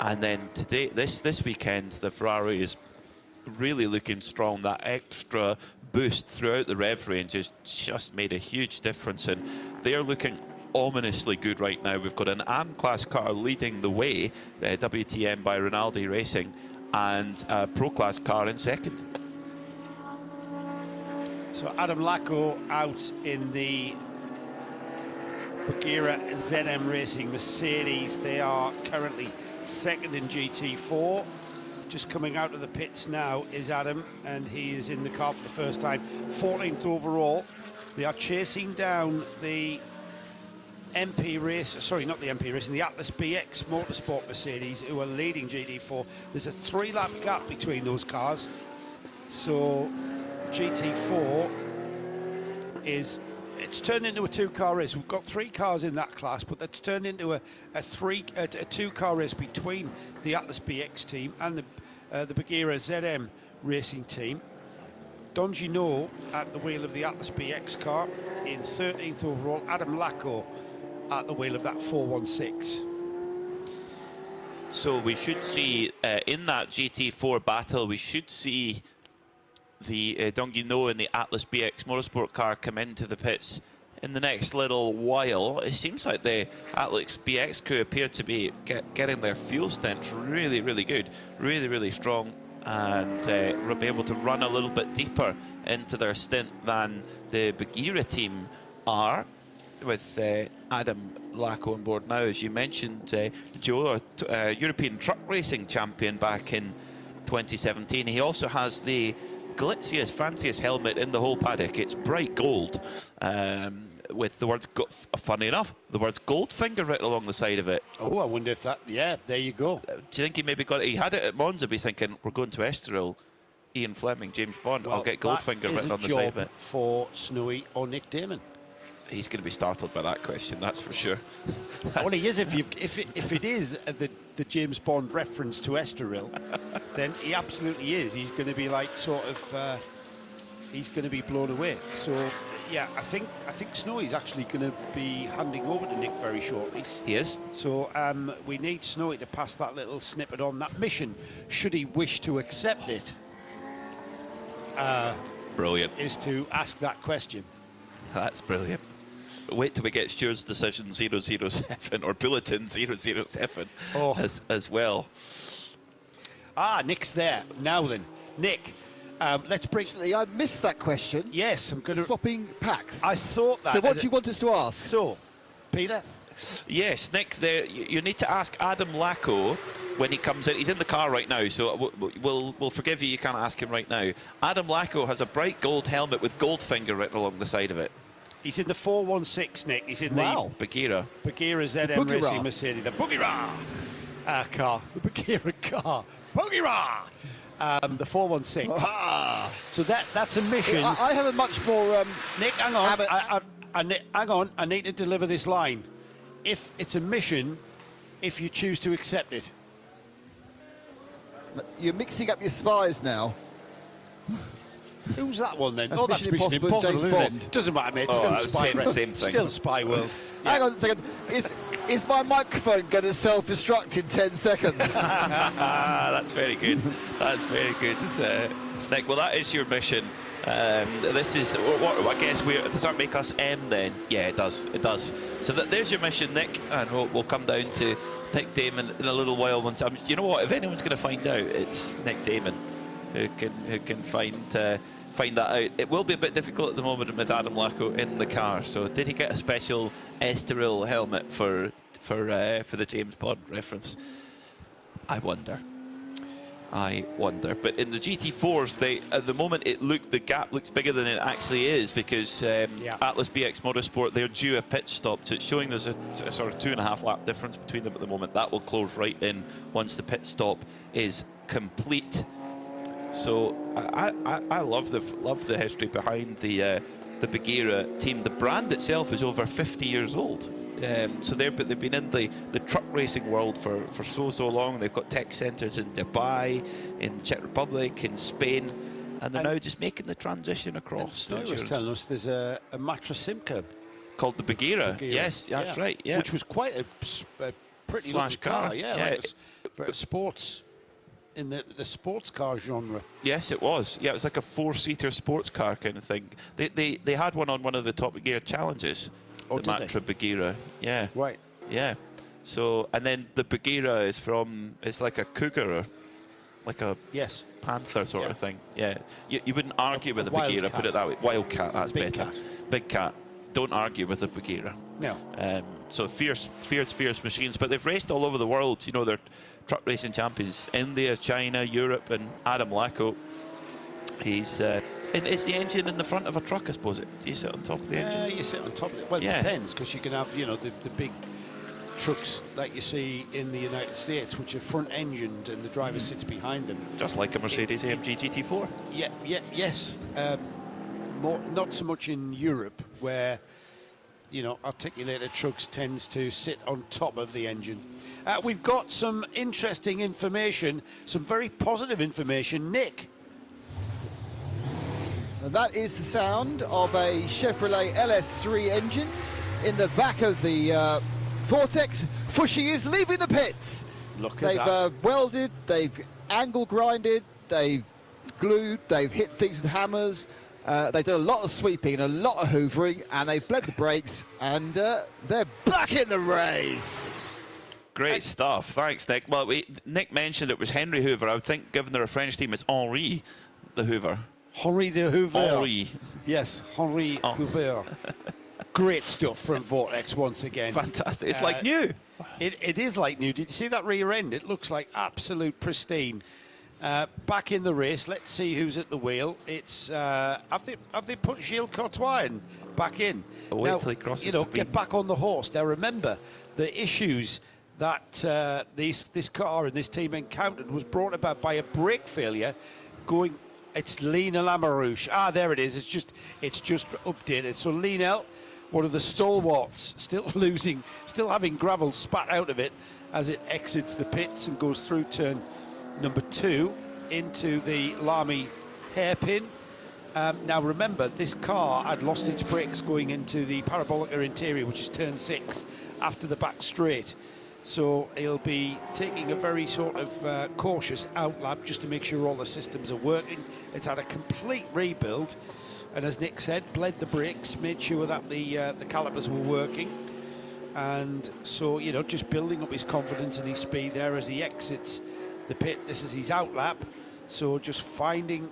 and then today, this weekend, the Ferrari is really looking strong. That extra boost throughout the rev range has just made a huge difference, and they're looking ominously good right now. We've got an AM class car leading the way, WTM by Rinaldi Racing, and a Pro class car in second. So Adam Lacko out in the Bagheera ZM Racing Mercedes. They are currently second in GT4. Just coming out of the pits now is Adam, and he is in the car for the first time. 14th overall. They are chasing down the MP race, sorry, not the MP racing, the Atlas BX Motorsport Mercedes, who are leading GT4. There's a 3-lap gap between those cars. So GT4 it's turned into a 2-car race. We've got 3 cars in that class, but that's turned into a 2-car race between the Atlas BX team and the Bagheera ZM racing team. Don Gino at the wheel of the Atlas BX car in 13th overall. Adam Lacko at the wheel of that 416. So we should see in that GT4 battle, we should see the Don Gino and the Atlas BX Motorsport car come into the pits in the next little while. It seems like the Atlas BX crew appear to be getting their fuel stints really good, really strong, and will be able to run a little bit deeper into their stint than the Bagheera team are, with Adam Lacko on board now. As you mentioned, Joe, European truck racing champion back in 2017. He also has the glitziest, fanciest helmet in the whole paddock. It's bright gold, with the words, funny enough, the words Goldfinger written along the side of it. Oh, I wonder if that, yeah, there you go. Do you think he maybe he had it at Monza, be thinking, we're going to Estoril, Ian Fleming, James Bond, Well, I'll get Goldfinger written on the side of it. For Snowy or Nick Damon. He's going to be startled by that question, that's for sure. Well, he is, if it is the James Bond reference to Estoril, then he absolutely is. He's going to be like he's going to be blown away. So Yeah, I think Snowy's actually going to be handing over to Nick very shortly. He is. So we need Snowy to pass that little snippet on that mission, should he wish to accept it. Brilliant. Is to ask that question. That's brilliant. Wait till we get Stuart's decision 007 or bulletin 007 as well. Nick's there. Now then, Nick, let's bring... I missed that question. Yes, I'm going to... Swapping packs. I thought that. So what do you want us to ask? So, Peter? Yes, Nick, you need to ask Adam Lacko when he comes in. He's in the car right now, so we'll forgive you. You can't ask him right now. Adam Lacko has a bright gold helmet with Goldfinger written along the side of it. He's in the 416, Nick. He's in the Bagheera. Bagheera ZM Racing Mercedes. The Boogie-Rah car. The Bagheera car. Boogie-Rah! The 416. So that's a mission. I have a much more... Nick, hang on. Hang on. I need to deliver this line. If it's a mission, if you choose to accept it. You're mixing up your spies now. Who's that one then? That's That's Mission Impossible, isn't it? Doesn't matter, mate. Still Spy World. Same thing. Still Spy World. Hang on a second. Is my microphone going to self-destruct in 10 seconds? That's very good. That's very good. Nick, well, that is your mission. This is what I guess does that make us M then? Yeah, it does. It does. So there's your mission, Nick, and we'll come down to Nick Damon in a little while. Once you know what? If anyone's going to find out, it's Nick Damon who can find that out. It will be a bit difficult at the moment with Adam Lacko in the car. So did he get a special ESTORIL helmet for the James Bond reference? I wonder. But in the GT4s, at the moment the gap looks bigger than it actually is, because Atlas BX Motorsport, they're due a pit stop. So it's showing there's a sort of 2.5 lap difference between them at the moment. That will close right in once the pit stop is complete. So I love the history behind the Bagheera team. The brand itself is over 50 years old. So they've been in the truck racing world for so long. They've got tech centres in Dubai, in the Czech Republic, in Spain, and they're now just making the transition across. Stu was telling us there's a Matra Simca called the Bagheera. Yes, that's right. Yeah, which was quite a pretty flash car. Yeah, like sports. In the sports car genre. Yes, it was. Yeah, it was like a 4-seater sports car kind of thing. They had one on one of the Top Gear challenges. The Matra Bagheera. Yeah. Right. Yeah. So, and then the Bagheera it's like a cougar, or like a panther sort of thing. Yeah. You wouldn't argue with a Bagheera, put it that way. Wildcat, that's Big better. cat. Big cat. Don't argue with a Bagheera. No. So fierce machines, but they've raced all over the world. You know, they're truck racing champions. India, China, Europe, and Adam Lacko. He's and it's the engine in the front of a truck, I suppose. Do you sit on top of the engine? You sit on top of it. Well, it depends, because you can have, the big trucks like you see in the United States, which are front-engined and the driver sits behind them. Just like a Mercedes AMG GT4. Yes. Not so much in Europe, where articulated trucks tends to sit on top of the engine. We've got some interesting information, some very positive information. Nick. And that is the sound of a Chevrolet LS3 engine in the back of the Vortex. Fushi is leaving the pits. Look at that. They've welded, they've angle grinded, they've glued, they've hit things with hammers. They've done a lot of sweeping and a lot of hoovering, and they've bled the brakes, and they're back in the race. Great stuff. Thanks, Nick. Well, Nick mentioned it was Henry Hoover. I would think, given they're a French team, it's Henri the Hoover. Henri the Hoover. Henri. Yes, Henri Hoover. Great stuff from Vortex once again. Fantastic. It's like new. It is like new. Did you see that rear end? It looks like absolute pristine. Back in the race, let's see who's at the wheel. It's have they put Gilles Courtois back in? Wait till he crosses the get back on the horse. Now remember, the issues that this car and this team encountered was brought about by a brake failure. It's Lionel Amarouche. There it is. It's just updated. So Lionel, one of the stalwarts, still having gravel spat out of it as it exits the pits and goes through turn number 2 into the Lamy hairpin. Now remember, this car had lost its brakes going into the Parabolica interior, which is turn 6, after the back straight. So he'll be taking a very sort of cautious outlap just to make sure all the systems are working. It's had a complete rebuild, and as Nick said, bled the brakes, made sure that the calipers were working. And so, you know, just building up his confidence and his speed there as he exits the pit. This is his outlap, so just finding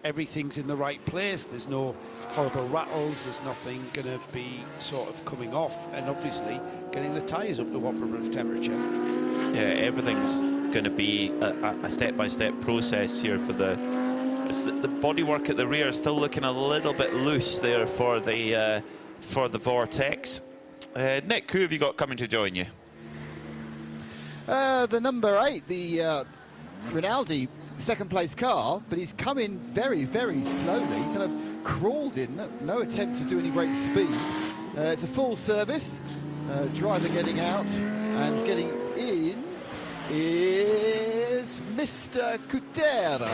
everything's in the right place. There's no horrible rattles, there's nothing going to be sort of coming off, and obviously getting the tyres up to operative temperature. Yeah, everything's going to be a step-by-step process here for the bodywork at the rear is still looking a little bit loose there for the Vortex. Nick, who have you got coming to join you? The number 8, the Rinaldi second place car, but he's come in very, very slowly. He kind of crawled in, no attempt to do any great speed. It's a full service. Driver getting out and getting in is Mr. Cutera.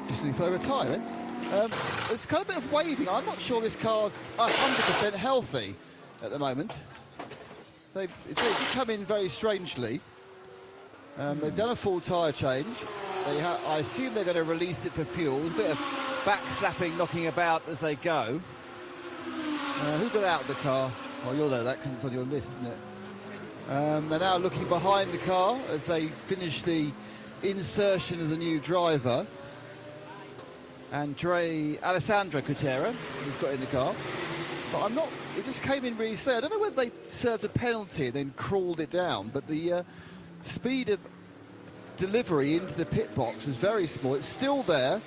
Just nearly fell over a tyre then. There's kind of a bit of waving. I'm not sure this car's 100% healthy at the moment. It's come in very strangely. They've done a full tyre change. I assume they're going to release it for fuel. A bit of back-slapping, knocking about as they go. Who got out of the car? Well, you'll know that because it's on your list, isn't it? They're now looking behind the car as they finish the insertion of the new driver. Alessandro Cutera, who's got in the car. But I'm not... It just came in really slow. I don't know whether they served a penalty and then crawled it down, but the speed of delivery into the pit box was very small. It's still there.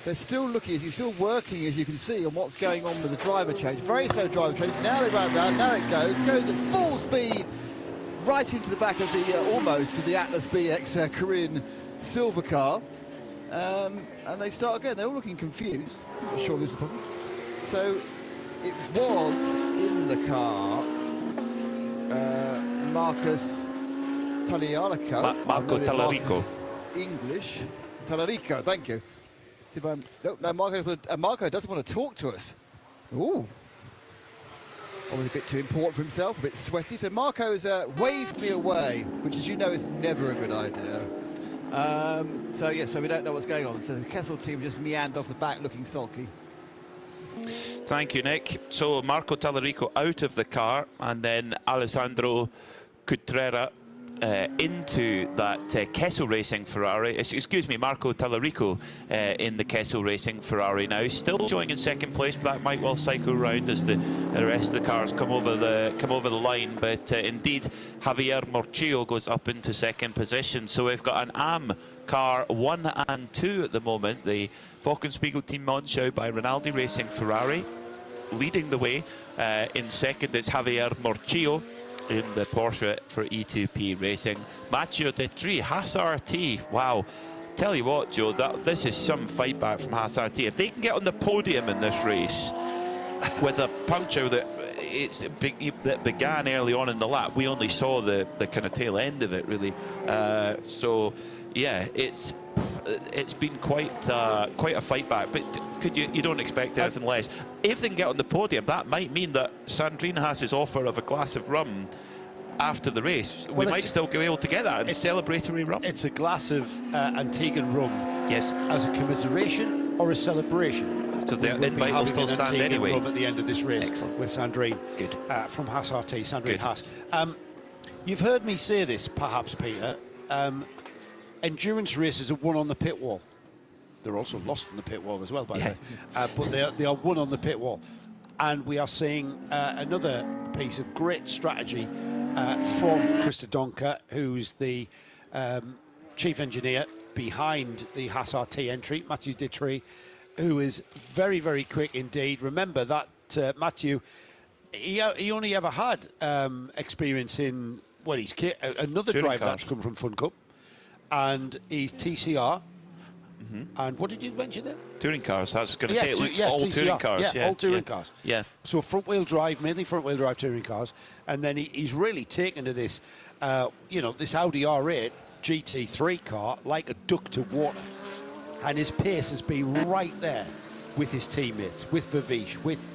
They're still looking, he's still working, as you can see, on what's going on with the driver change. Very slow driver change. Now they run around, now it goes at full speed right into the back of the, almost, of the Atlas BX Korean silver car. And they start again. They're all looking confused. I'm not sure this is the problem. So it was in the car, Marcus Tallarico. Marco Tallarico. English. Tallarico, thank you. No, Marco doesn't want to talk to us. Ooh. Always a bit too important for himself, a bit sweaty. So Marco's waved me away, which, as you know, is never a good idea. So we don't know what's going on. So the Kessel team just meandered off the back looking sulky. Thank you, Nick. So Marco Tallarico out of the car, and then Alessandro Cutrera into that Kessel Racing Ferrari. Excuse me, Marco Tallarico in the Kessel Racing Ferrari now. Still showing in second place, but that might well cycle round as the rest of the cars come over the line. But indeed, Javier Morchillo goes up into second position. So we've got an AM car 1 and 2 at the moment. The Wolkenspiegel Team Monschau by Rinaldi Racing Ferrari leading the way. In second, it's Javier Morchillo in the Porsche for E2P Racing. Matteo De Tri, Haas RT. Wow. Tell you what, Joe, this is some fight back from Haas RT. If they can get on the podium in this race with a puncture that began early on in the lap, we only saw the kind of tail end of it, really. So, yeah, it's been quite a fight back, but you don't expect anything less. If they can get on the podium, that might mean that Sandrine Haas's offer of a glass of rum after the race, we might still be able to get that in celebratory rum. It's a glass of Antiguan rum. Yes. As a commiseration or a celebration. So the invite will still stand anyway. Rum at the end of this race. Excellent. With Sandrine. Good. From Haas RT, Sandrine Good. Haas. You've heard me say this, perhaps, Peter. Endurance races are won on the pit wall. They're also lost on the pit wall as well, by the way. But they are won on the pit wall. And we are seeing another piece of great strategy from Christa Donker, who's the chief engineer behind the Haas RT entry, Matthew Dittrey, who is very, very quick indeed. Remember that Matthew, he only ever had experience in, well, he's another Touring driver cars. that's come from Fun Cup, and he's TCR. And what did you mention there? Touring cars. I was going to say it looks all TCR. touring cars. Yeah, all touring cars. Yeah. So front-wheel drive, mainly front-wheel drive touring cars, and then he's really taken to this, this Audi R8 GT3 car like a duck to water. and his pace has been right there with his teammates, with Vavish, with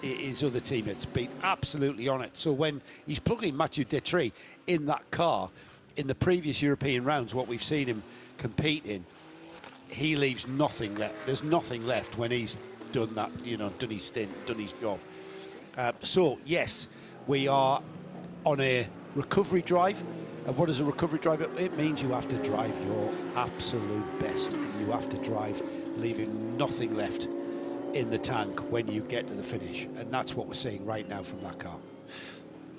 his other teammates, been absolutely on it. So when he's plugging Mathieu Detry in that car, in the previous European rounds, what we've seen him compete in, he leaves nothing left. There's nothing left when he's done that, done his stint, done his job. So, yes, we are on a recovery drive. And what does a recovery drive? It means you have to drive your absolute best. You have to drive leaving nothing left in the tank when you get to the finish. And that's what we're seeing right now from that car.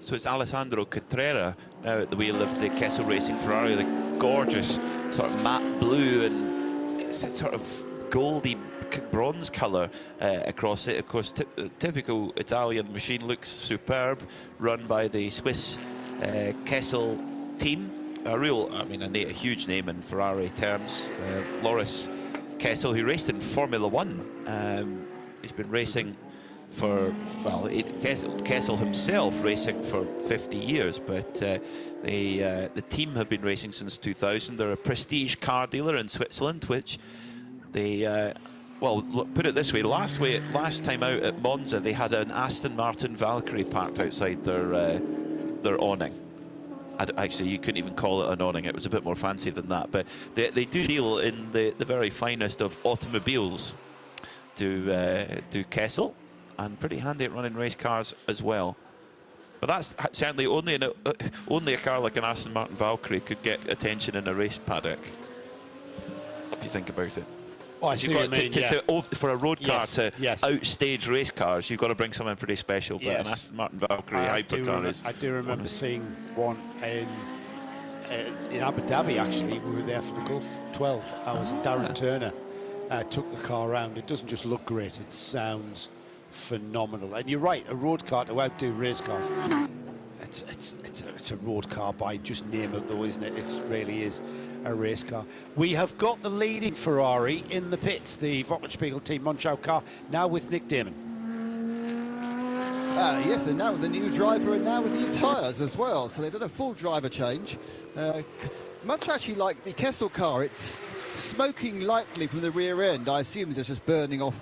So it's Alessandro Cotrera now at the wheel of the Kessel Racing Ferrari, the gorgeous sort of matte blue, and it's a sort of goldy bronze colour across it. Of course, typical Italian machine, looks superb, run by the Swiss Kessel team. A huge name in Ferrari terms. Loris Kessel, who raced in Formula One. He's been racing for, Kessel himself racing for 50 years, but the team have been racing since 2000. They're a prestige car dealer in Switzerland, which they, put it this way, last time out at Monza, they had an Aston Martin Valkyrie parked outside their awning. Actually, you couldn't even call it an awning, it was a bit more fancy than that, but they do deal in the very finest of automobiles to Kessel, and pretty handy at running race cars as well. But that's certainly only a car like an Aston Martin Valkyrie could get attention in a race paddock, if you think about it. Oh, I see what you mean, for a road car to outstage race cars, you've got to bring something pretty special. But an Aston Martin Valkyrie hypercar is... I do remember seeing one in Abu Dhabi, actually. We were there for the Gulf 12 hours, and Darren Turner took the car around. It doesn't just look great, it sounds phenomenal. And you're right, a road car to outdo race cars. It's a road car by just name of though, isn't it? It really is a race car. We have got the leading Ferrari in the pits, the Wochenspiegel team Monschau car, now with Nick Damon. Yes, they're now with the new driver and now with new tyres as well. So they've done a full driver change. Much actually like the Kessel car, it's smoking lightly from the rear end. I assume it's just burning off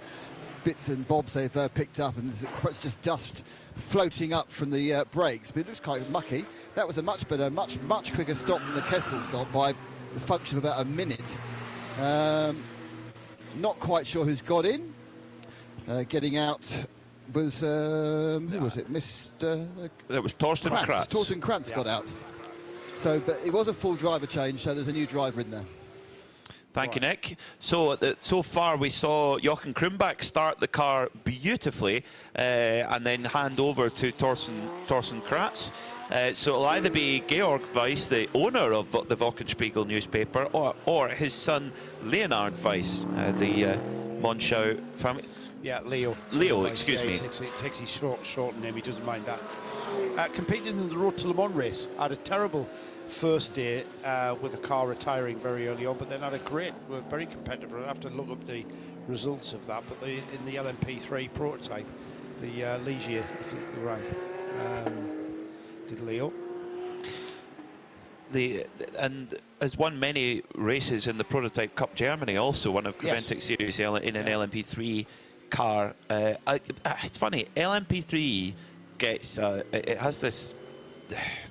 bits and bobs they've picked up, and it's just dust floating up from the brakes, but it looks quite mucky. That was a much better, much quicker stop than the Kessel stop by the function of about a minute. Not quite sure who's got in. Getting out was, who was it? Mr. It was Torsten Kratz. Torsten Kratz got out. So, but it was a full driver change, so there's a new driver in there. Thank you, Nick. So far we saw Jochen Krumbach start the car beautifully and then hand over to Torsten Kratz. So it'll either be Georg Weiss, the owner of the Wochenspiegel newspaper, or his son Leonard Weiss, the Monschau family. Yeah, Leo. Excuse me. He takes his short name, he doesn't mind that. Competing in the Road to Le Mans race, had a terrible first day with the car retiring very early on, but then had a great, very competitive. I have to look up the results of that, but in the LMP3 prototype, the Ligier, I think they ran, did Leo. And has won many races in the Prototype Cup Germany, also one of Creventic series in an LMP3 car. It's funny, LMP3 gets it has this.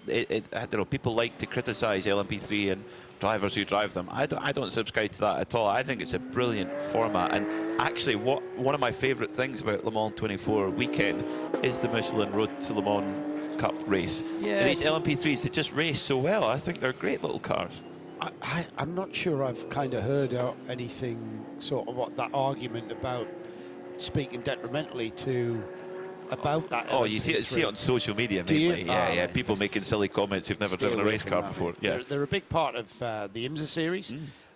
I don't know, people like to criticise LMP3 and drivers who drive them. I don't subscribe to that at all. I think it's a brilliant format, and actually one of my favourite things about Le Mans 24 weekend is the Michelin Road to Le Mans Cup race. Yeah, these LMP3s, they just race so well. I think they're great little cars. I'm not sure I've kind of heard anything sort of what that argument about speaking detrimentally to about that. Oh, you see it on social media mainly. Yeah, people making silly comments who've never driven a race car before. Yeah, they're a big part of the IMSA series.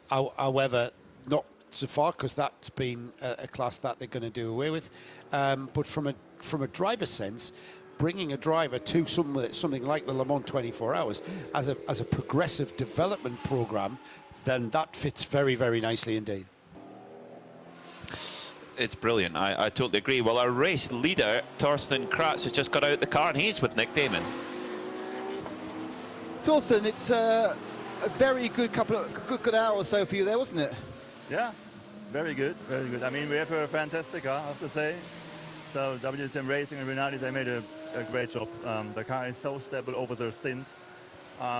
However, not so far, because that's been a class that they're going to do away with. But from a driver's sense, bringing a driver to something like the Le Mans 24 Hours as a progressive development program, then that fits very, very nicely indeed. It's brilliant. I totally agree. Well, our race leader, Torsten Kratz, has just got out the car, and he's with Nick Damon. Torsten, it's a very good good hour or so for you there, wasn't it? Yeah, very good, very good. I mean, we have a fantastic car, I have to say. So WTM Racing and Renati, they made a great job. The car is so stable over the stint.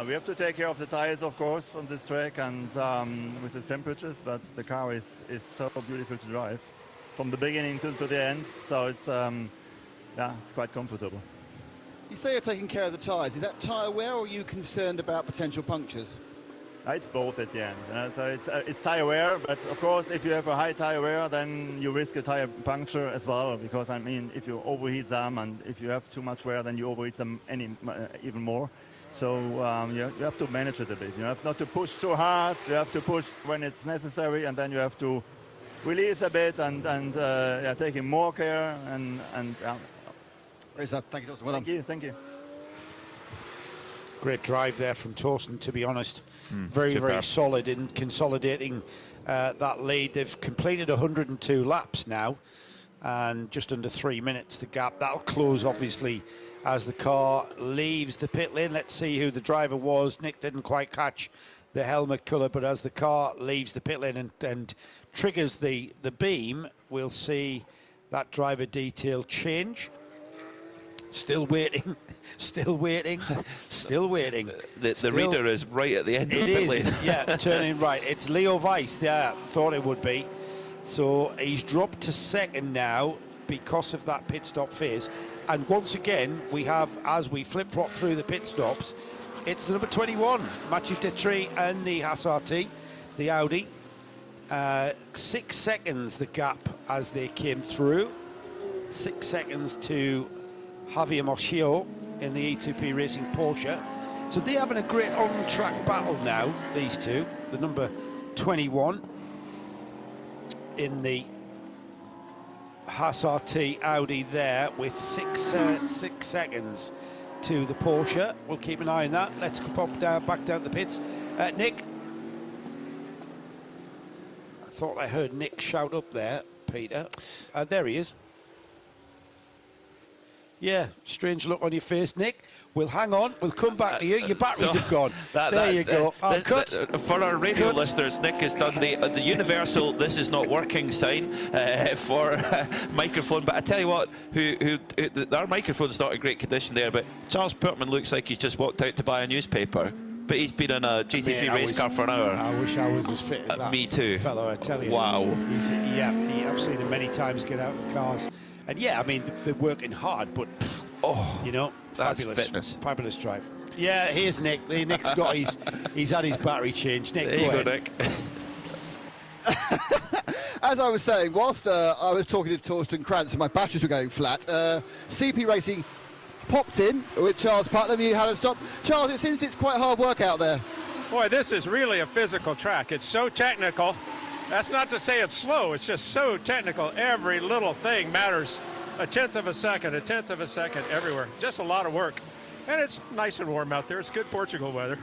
We have to take care of the tires, of course, on this track and with the temperatures, but the car is so beautiful to drive from the beginning to the end. So it's, yeah, it's quite comfortable. You say you're taking care of the tyres. Is that tyre wear, or are you concerned about potential punctures? It's both at the end. So it's tire wear, but of course, if you have a high tire wear, then you risk a tire puncture as well. Because I mean, if you overheat them and if you have too much wear, then you overheat them even more. So you have to manage it a bit. You have not to push too hard. You have to push when it's necessary, and then you have to release a bit and yeah, taking more care and Race up. Thank you, Torsten. Well done. Thank you. Great drive there from Torsten, to be honest. Very solid in consolidating that lead. They've completed 102 laps now, and just under 3 minutes the gap. That'll close, obviously, as the car leaves the pit lane. Let's see who the driver was. Nick didn't quite catch the helmet colour, but as the car leaves the pit lane and triggers the beam, we'll see that driver detail change. Still waiting, still waiting, still waiting. The reader is right at the end of the pit lane. Yeah, turning right. It's Leo Weiss, yeah, thought it would be. So he's dropped to second now because of that pit stop phase. And once again, we have, as we flip-flop through the pit stops, it's the number 21, Mathieu Detry and the Haas RT, the Audi. 6 seconds the gap as they came through. 6 seconds to Javier Moschio in the E2P Racing Porsche. So they're having a great on-track battle now, these two. The number 21 in the Haas RT Audi there with 6 seconds to the Porsche. We'll keep an eye on that. Let's pop back down the pits. Nick. I thought I heard Nick shout up there, Peter. There he is. Yeah, strange look on your face, Nick. We'll hang on. We'll come back to you. Your batteries have gone. There you go. Cut. For our radio listeners, Nick has done the universal "this is not working" sign for microphone. But I tell you what, our microphone's not in great condition there. But Charles Purtman looks like he's just walked out to buy a newspaper. But he's been in a GT3 race car for an hour. I wish I was as fit as that. Me too. Fellow, I tell you. Wow. I've seen him many times get out of cars. And yeah, I mean, they're working hard, but, you know, that's fabulous. Fitness. Fabulous drive. Yeah, here's Nick. Nick's got he's had his battery changed. Nick, there you go, Nick. As I was saying, whilst I was talking to Torsten Krantz and my batteries were going flat, CP Racing popped in with Charles Putnam. You had a stop. Charles, it seems it's quite hard work out there. Boy, this is really a physical track. It's so technical. That's not to say it's slow. It's just so technical. Every little thing matters. A tenth of a second everywhere. Just a lot of work. And it's nice and warm out there. It's good Portugal weather.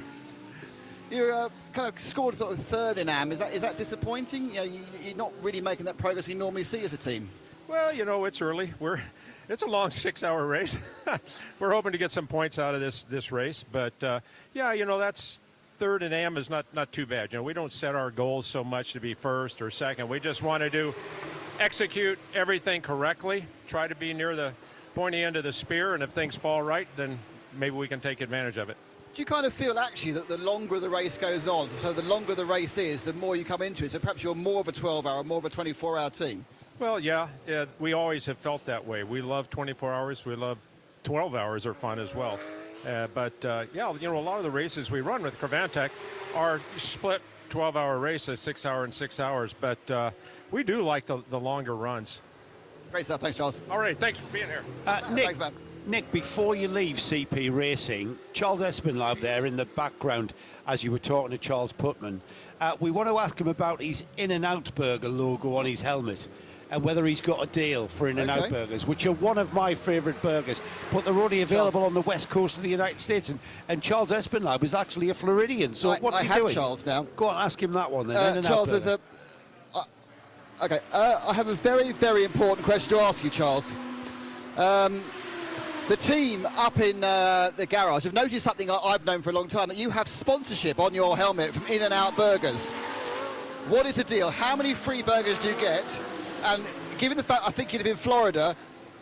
You're kind of scored sort of third in AM. Is that disappointing? You know, you're not really making that progress we normally see as a team. Well, you know, it's early. It's a long 6-hour race. We're hoping to get some points out of this race. But, yeah, you know, that's third in AM is not too bad. You know, we don't set our goals so much to be first or second. We just want to execute everything correctly, try to be near the pointy end of the spear, and if things fall right, then maybe we can take advantage of it. Do you kind of feel actually that the longer the race goes on, so the longer the race is, the more you come into it, so perhaps you're more of a 12-hour, more of a 24-hour team? Well, yeah, we always have felt that way. We love 24 hours. We love 12 hours are fun as well. But yeah, you know, a lot of the races we run with Creventic are split 12-hour races, 6 hour and 6 hours. But we do like the longer runs. Great stuff. Thanks, Charles. All right. Thanks for being here. Nick, thanks, man. Nick, before you leave CP Racing, Charles Espinlab there in the background as you were talking to Charles Putman. We want to ask him about his In-N-Out Burger logo on his helmet, and whether he's got a deal for In-N-Out Burgers, which are one of my favourite burgers, but they're only available on the west coast of the United States. And Charles Espinlab is actually a Floridian, so what's he doing? Charles now. Go on, ask him that one then. Charles, there's a... okay, I have a very, very important question to ask you, Charles. The team up in the garage have noticed something I've known for a long time, that you have sponsorship on your helmet from In-N-Out Burgers. What is the deal? How many free burgers do you get? And given the fact I think you live in Florida,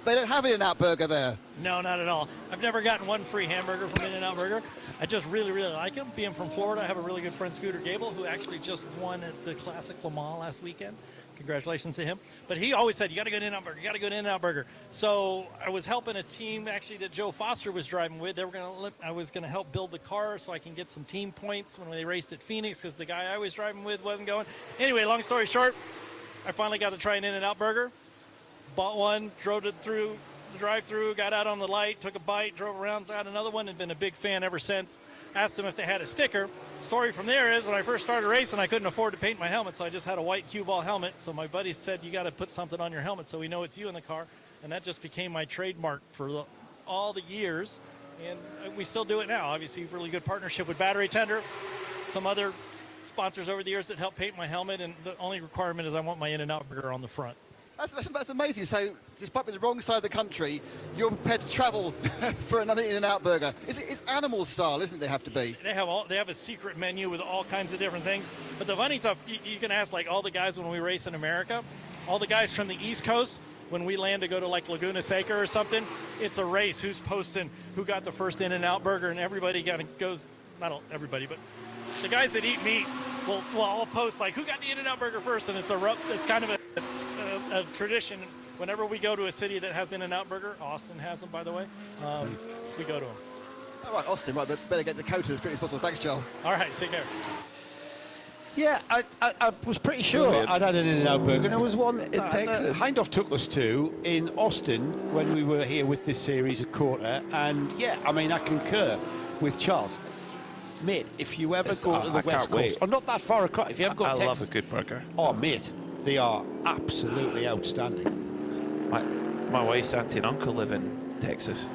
they don't have In-N-Out Burger there. No, not at all. I've never gotten one free hamburger from In-N-Out Burger. I just really, really like them. Being from Florida, I have a really good friend, Scooter Gable, who actually just won at the Classic Le Mans last weekend. Congratulations to him. But he always said, you got to go to In-N-Out Burger, you got to go to In-N-Out Burger. So I was helping a team, actually, that Joe Foster was driving with. I was going to help build the car so I can get some team points when they raced at Phoenix, because the guy I was driving with wasn't going. Anyway, long story short, I finally got to try an In-N-Out Burger. Bought one, drove it through the drive-through, got out on the light, took a bite, drove around, got another one, and been a big fan ever since. Asked them if they had a sticker. Story from there is, when I first started racing, I couldn't afford to paint my helmet, so I just had a white cue ball helmet. So my buddies said, you got to put something on your helmet so we know it's you in the car. And that just became my trademark for all the years. And we still do it now. Obviously, really good partnership with Battery Tender, some other sponsors over the years that help paint my helmet, and the only requirement is I want my In-N-Out Burger on the front. That's amazing. So, despite being the wrong side of the country, you're prepared to travel for another In-N-Out Burger. It's animal style, isn't it? They have to be. They have a secret menu with all kinds of different things. But the funny stuff, you can ask like all the guys when we race in America, all the guys from the East Coast, when we land to go to like Laguna Seca or something, it's a race. Who's posting? Who got the first In-N-Out Burger? And everybody goes. Not everybody, but the guys that eat meat will all post like, who got the In-N-Out Burger first? And it's kind of a tradition. Whenever we go to a city that has In-N-Out Burger, Austin has them, by the way, we go to them. All right, Austin, right, but better get the Dakota as quickly as possible. Thanks, Charles. All right, take care. Yeah, I was pretty sure Brilliant. I'd had an In-N-Out Burger. And there was one In that Texas. Hindhoff took us to in Austin when we were here with this series at Quarter. And yeah, I mean, I concur with Charles. Mate, if you ever go to the West Coast, or not that far across, if you ever go to I Texas, love a good burger. oh, mate, they are absolutely outstanding. My wife's auntie and uncle live in Texas.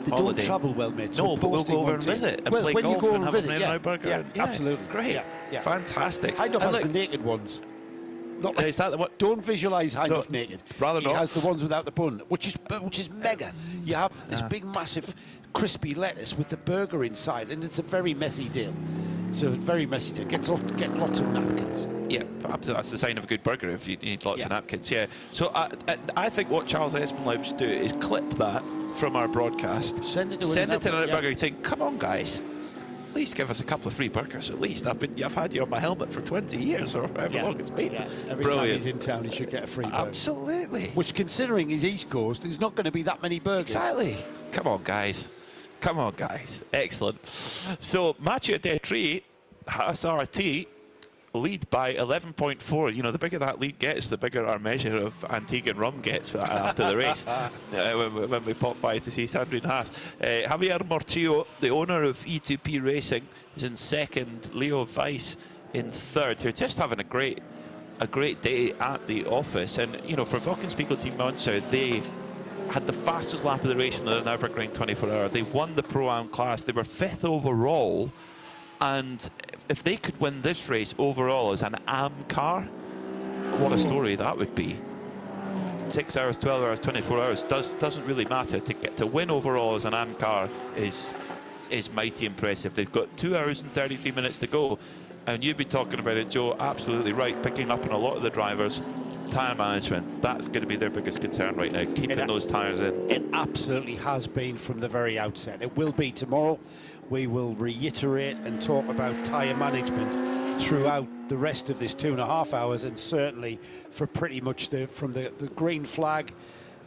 They Holiday. don't travel well, mate. So No, but we'll posting go over one and to you. visit and Well, play when golf you go and and have visit, an In-N-Out Burger. yeah, absolutely. Great. Yeah. Fantastic. Hindhoff And has look, the naked ones. Not is that what? Don't visualise Hindhoff naked. Rather he not. has the ones without the bun, which is mega. You have this big, massive, crispy lettuce with the burger inside, and it's a very messy deal. So very messy deal. Get lots of napkins. Yeah, absolutely. That's the sign of a good burger if you need lots of napkins. Yeah. So I think what Charles Espenlaub should do is clip that from our broadcast. Send it to In-N-Out yeah. Burger saying, come on, guys. At least give us a couple of free burgers. At least I've had you on my helmet for 20 years or however long it's been. Yeah. Every Brilliant. time he's in town, he should get a free burger. Absolutely. Which, considering he's East Coast, there's not going to be that many burgers. Exactly. Come on, guys. Come on, guys. Excellent. So, Mathieu Detry, Haas RT, lead by 11.4. You know, the bigger that lead gets, the bigger our measure of Antiguan rum gets after the race when we pop by to see Sandrine Haas. Javier Mortillo, the owner of E2P Racing, is in second. Leo Weiss in third. Who are just having a great day at the office. And, you know, for Wochenspiegel Team Monza, they had the fastest lap of the race in the Nürburgring 24-hour. They won the Pro-Am class. They were 5th overall. And if they could win this race overall as an AM car, what a story that would be. 6 hours, 12 hours, 24 hours doesn't really matter. To win overall as an AM car is mighty impressive. They've got 2 hours and 33 minutes to go. And you've been talking about it, Joe, absolutely right, picking up on a lot of the drivers. Tyre management, that's going to be their biggest concern right now, keeping those tyres in. It absolutely has been from the very outset. It will be tomorrow. We will reiterate and talk about tyre management throughout the rest of this 2.5 hours, and certainly for pretty much from the green flag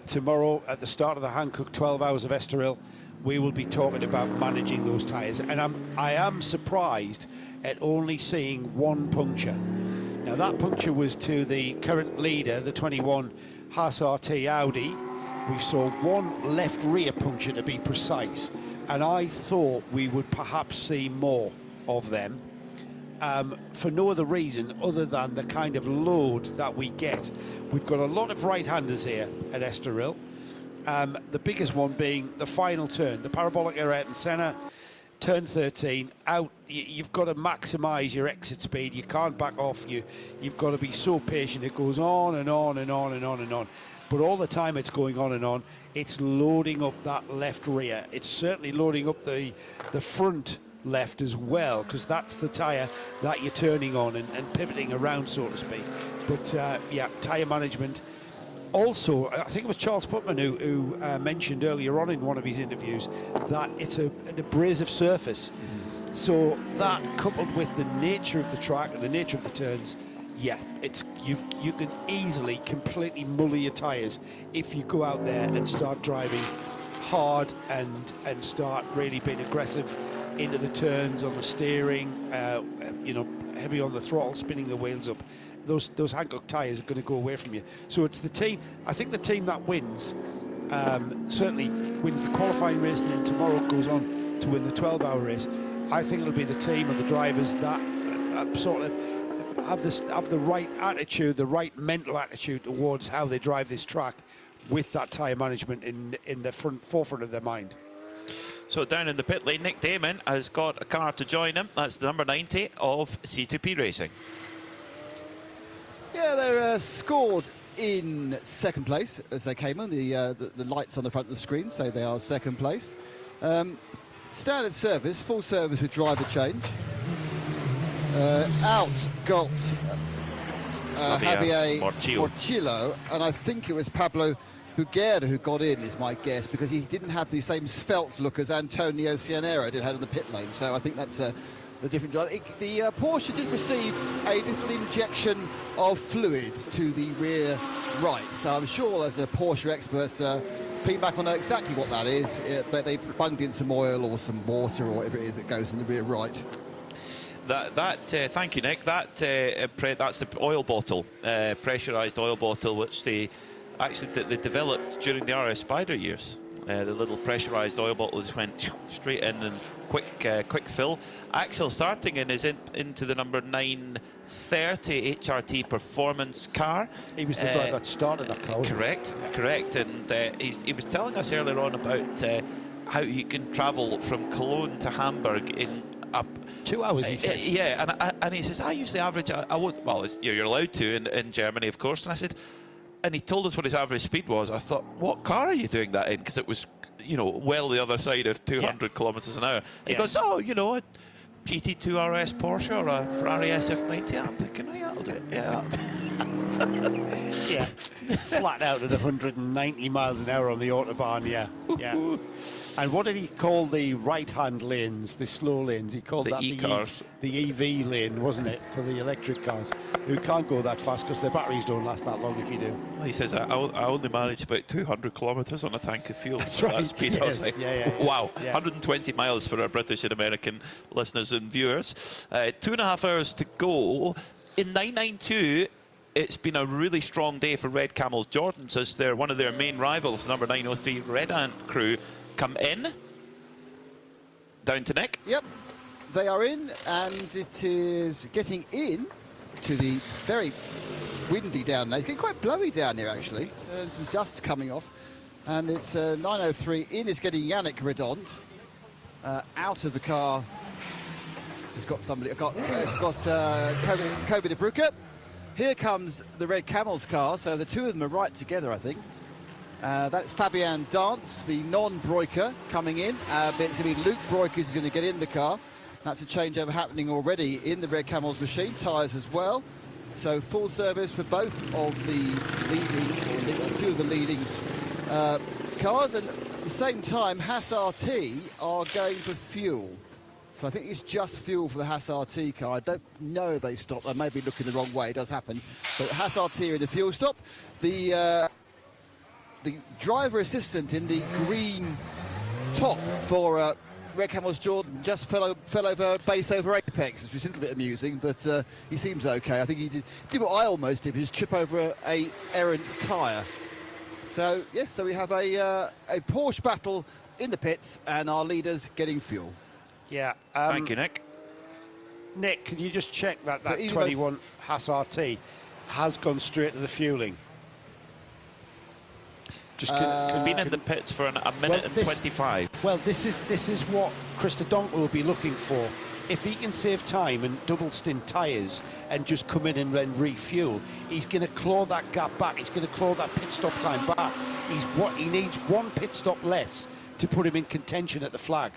tomorrow at the start of the Hankook 12 hours of Estoril. We will be talking about managing those tyres, and I am surprised at only seeing one puncture. Now, that puncture was to the current leader, the 21 Haas RT Audi. We saw one left rear puncture, to be precise, and I thought we would perhaps see more of them for no other reason other than the kind of load that we get. We've got a lot of right-handers here at Estoril. The biggest one being the final turn, the parabolic Ayrton Senna, turn 13, out. You've got to maximise your exit speed. You can't back off. You've got to be so patient. It goes on and on and on and on and on. But all the time it's going on and on, it's loading up that left rear. It's certainly loading up the front left as well, because that's the tyre that you're turning on and pivoting around, so to speak. But yeah, tyre management. Also, I think it was Charles Putman who mentioned earlier on in one of his interviews that it's an abrasive surface. So that, coupled with the nature of the track and the nature of the turns, yeah, you can easily completely mully your tyres if you go out there and start driving hard and start really being aggressive into the turns on the steering, you know, heavy on the throttle, spinning the wheels up. Those Hankook tyres are going to go away from you. So it's the team. I think the team that wins certainly wins the qualifying race, and then tomorrow goes on to win the 12-hour race. I think it'll be the team and the drivers that sort of have the right attitude, the right mental attitude towards how they drive this track, with that tyre management in the forefront of their mind. So down in the pit lane, Nick Damon has got a car to join him. That's the number 90 of C2P Racing. Yeah, they're scored in second place as they came on. The lights on the front of the screen say they are second place. Standard service, full service with driver change. Out got Javier Morchillo, and I think it was Pablo Buguera who got in, is my guess, because he didn't have the same svelte look as Antonio Cianero did, had in the pit lane. So I think that's the different driver. The Porsche did receive a little injection of fluid to the rear right, so I'm sure as a Porsche expert, Pete Mack will know exactly what that is. But they bunged in some oil or some water or whatever it is that goes in the rear right. Thank you, Nick. That's the oil bottle, pressurised oil bottle, which they developed during the RS Spider years. The little pressurised oil bottle just went straight in and quick fill. Axel Sartingen is into the number 930 HRT performance car. He was the driver that started that car. Correct. And he was telling us earlier on about how you can travel from Cologne to Hamburg in 2 hours, he said. Yeah, and he says, I usually average, you're allowed to in Germany, of course. And I said, and he told us what his average speed was. I thought, what car are you doing that in? Because it was, well the other side of 200 kilometres an hour. He goes, a GT2 RS Porsche or a Ferrari SF90. I'm thinking, yeah, I'll do it. Yeah, yeah, flat out at 190 miles an hour on the Autobahn, yeah. And what did he call the right-hand lanes, the slow lanes? He called that the EV lane, wasn't it, for the electric cars, who can't go that fast because their batteries don't last that long if you do. He says, I only manage about 200 kilometres on a tank of fuel. That's right. That speed. Yes. I was like, wow, 120 miles for our British and American listeners and viewers. 2.5 hours to go. In 992, it's been a really strong day for Red Camels Jordans, as one of their main rivals, number 903 Red Ant crew, come in. Down to Nick. Yep, they are in, and it is getting in to the very windy down there. It's getting quite blowy down here, actually. There's some dust coming off, and it's 903 in. Is getting Yannick Redont out of the car. It's got somebody. It's got Kobe de Bruyke. Here comes the Red Camels car, so the two of them are right together, I think. That's Fabian Dance, the non-Bruyke, coming in. But it's going to be Luke Bruyke who's going to get in the car. That's a changeover happening already in the Red Camels machine. Tyres as well. So full service for both of the leading, two of the leading cars. And at the same time, Haas RT are going for fuel. So I think it's just fuel for the Haas RT car. I don't know if they stopped. They may be looking the wrong way. It does happen. But Haas RT are in the fuel stop. The driver assistant in the green top for Red Camels Jordan just fell over base over apex, which was a little bit amusing, but he seems okay. I think he did what I almost did, which is trip over a errant tyre. So yes, so we have a Porsche battle in the pits, and our leaders getting fuel. Yeah. Thank you, Nick. Nick, can you just check that 21 Haas RT has gone straight to the fueling? He's been in the pits for a minute and 25. Well, this is what Krista Donker will be looking for. If he can save time and double stint tyres and just come in and then refuel, he's going to claw that gap back. He's going to claw that pit stop time back. He needs one pit stop less to put him in contention at the flag.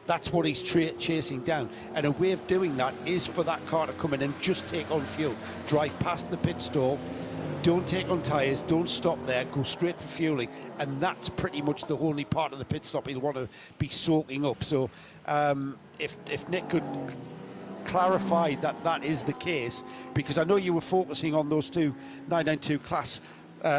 That's what he's chasing down. And a way of doing that is for that car to come in and just take on fuel. Drive past the pit stop, don't take on tyres, don't stop there, go straight for fueling. And that's pretty much the only part of the pit stop he'll want to be soaking up. So if Nick could clarify that that is the case, because I know you were focusing on those two 992 class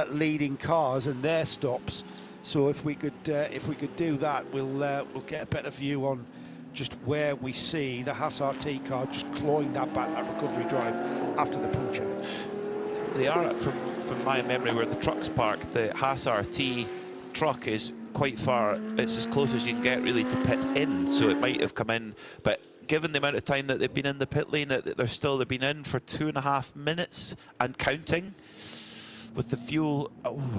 leading cars and their stops. So if we could do that, we'll get a better view on just where we see the Haas RT car just clawing that back, that recovery drive after the puncture. They are, from my memory, where the truck's parked, the Haas RT truck is quite far. It's as close as you can get really to pit in, so it might have come in, but given the amount of time that they've been in the pit lane, they've been in for 2.5 minutes and counting. With the fuel,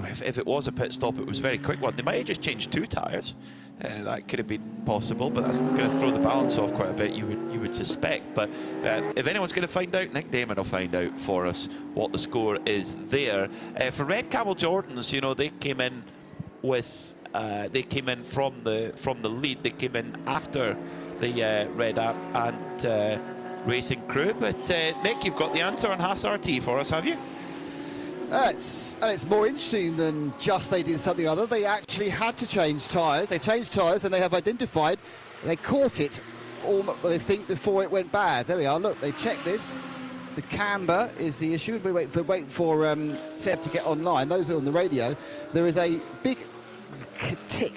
if it was a pit stop, it was a very quick one. They might have just changed 2 tyres. That could have been possible, but that's going to throw the balance off quite a bit, you would suspect. But if anyone's going to find out, Nick Damon will find out for us what the score is there. For Red Camel Jordans, you know, they came in with from the lead. They came in after the Red Ant and Racing Crew. But Nick, you've got the answer on Haas RT for us, have you? It's more interesting than just they did something other. They actually had to change tyres. They changed tyres and they have identified, they caught it, they think, before it went bad. There we are, look, they checked this. The camber is the issue. We wait for Seb to get online. Those are on the radio. There is a big tick,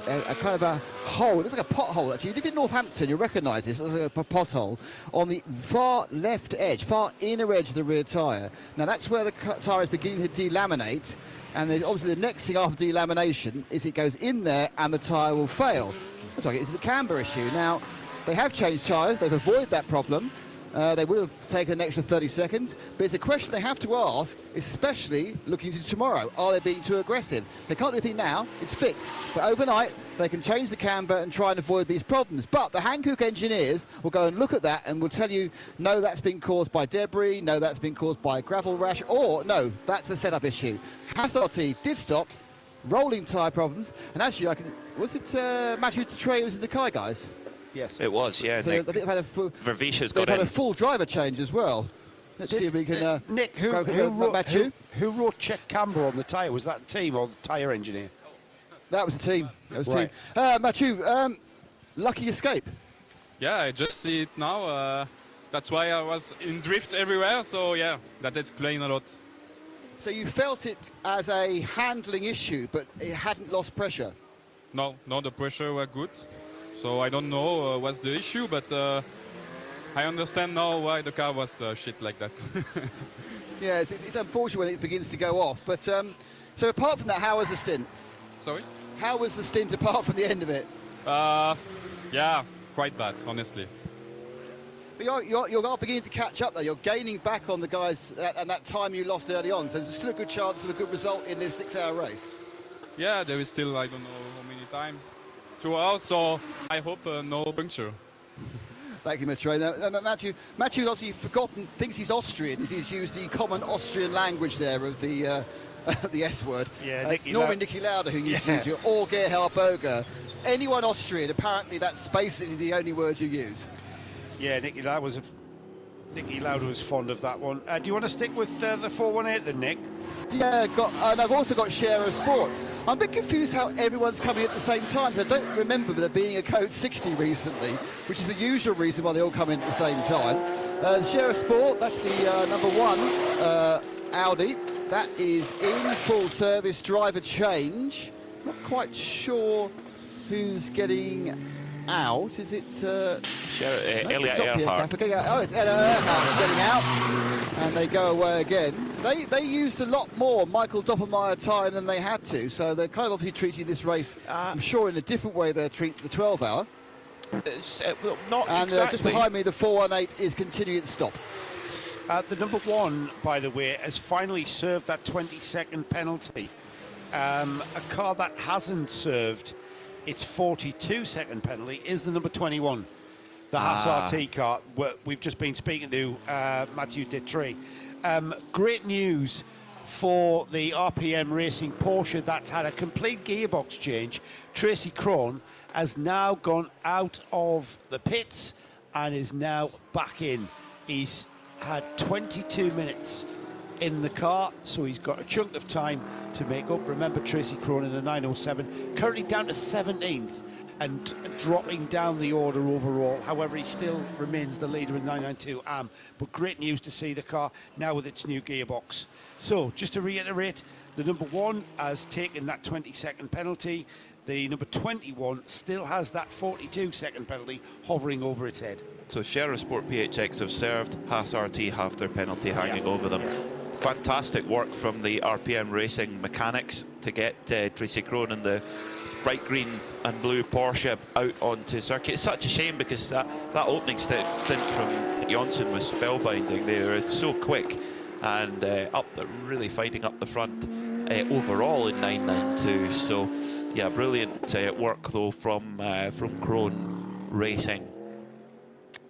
a kind of a hole. It looks like a pothole, actually. You live in Northampton, you'll recognise this. It looks like a pothole on the far left edge, far inner edge of the rear tyre. Now, that's where the tyre is beginning to delaminate. And then obviously the next thing after delamination is it goes in there and the tyre will fail. Looks like it's the camber issue. Now, they have changed tyres. They've avoided that problem. They would have taken an extra 30 seconds, but it's a question they have to ask, especially looking to tomorrow. Are they being too aggressive? They can't do anything now, it's fixed. But overnight, they can change the camber and try and avoid these problems. But the Hankook engineers will go and look at that and will tell you, no, that's been caused by debris, no, that's been caused by gravel rash, or no, that's a setup issue. Haas RT did stop, rolling tyre problems, and actually, was it Mathieu Dutré who was in the car, guys? Yes, it was. Yeah, so Nick. They've had a full driver change as well. Let's see if we can. Nick, who wrote check camber on the tyre? Was that the team or the tyre engineer? That was the team. That was the Right. team. Mathieu, lucky escape. Yeah, I just see it now. That's why I was in drift everywhere. So yeah, that explains a lot. So you felt it as a handling issue, but it hadn't lost pressure. No, the pressure was good. So I don't know what's the issue, but I understand now why the car was shit like that. Yeah, it's unfortunate when it begins to go off. But so apart from that, how was the stint? Sorry? How was the stint apart from the end of it? Yeah, quite bad, honestly. But you're beginning to catch up, though. You're gaining back on the guys and that time you lost early on. So there's still a good chance of a good result in this 6-hour race. Yeah, there is still, I don't know how many times. 2 hours, so I hope no puncture. Thank you, Mathieu. Mathieu obviously thinks he's Austrian. He's used the common Austrian language there of the the S word. Yeah, it's normally Niki Lauda who uses it, or Gerhard Boger. Anyone Austrian, apparently that's basically the only word you use. Yeah, Niki Lauda was fond of that one. Do you want to stick with the 418 then, Nick? Yeah, and I've also got Share of Sport. I'm a bit confused how everyone's coming at the same time. I don't remember there being a code 60 recently, which is the usual reason why they all come in at the same time. Share of Sport, that's the number 1 Audi. That is in full service, driver change. Not quite sure who's getting out. Is it Elliot Earhart? Oh, it's Elliot Earhart getting out, and they go away again. They used a lot more Michael Doppelmayr time than they had to, so they're kind of obviously treating this race, I'm sure, in a different way they treat the 12-hour. Not and exactly. Just behind me, the 418 is continuing to stop. The number 1, by the way, has finally served that 20-second penalty. A car that hasn't served its 42-second penalty is the number 21, the Haas RT car. We've just been speaking to Mathieu Dutré. Great news for the RPM Racing Porsche that's had a complete gearbox change. Tracy Krohn has now gone out of the pits and is now back in. He's had 22 minutes in the car, so he's got a chunk of time to make up. Remember, Tracy Krohn in the 907, currently down to 17th and dropping down the order overall. However, he still remains the leader in 992 AM. But great news to see the car now with its new gearbox. So, just to reiterate, the number 1 has taken that 20-second penalty. The number 21 still has that 42-second penalty hovering over its head. So Sheriff Sport PHX have served, Haas RT have their penalty hanging over them. Fantastic work from the RPM Racing mechanics to get Tracy Krohn and the bright green and blue Porsche out onto circuit. It's such a shame because that opening stint from Johnson was spellbinding. They were so quick and really fighting up the front overall in 992. So yeah, brilliant work though from Krohn Racing.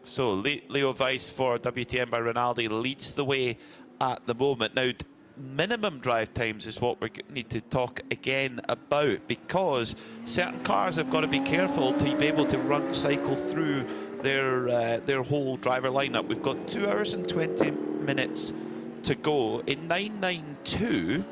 So Leo Weiss for WTM by Rinaldi leads the way at the moment. Now, minimum drive times is what we need to talk again about, because certain cars have got to be careful to be able to cycle through their whole driver lineup. We've got 2 hours and 20 minutes to go. In 992,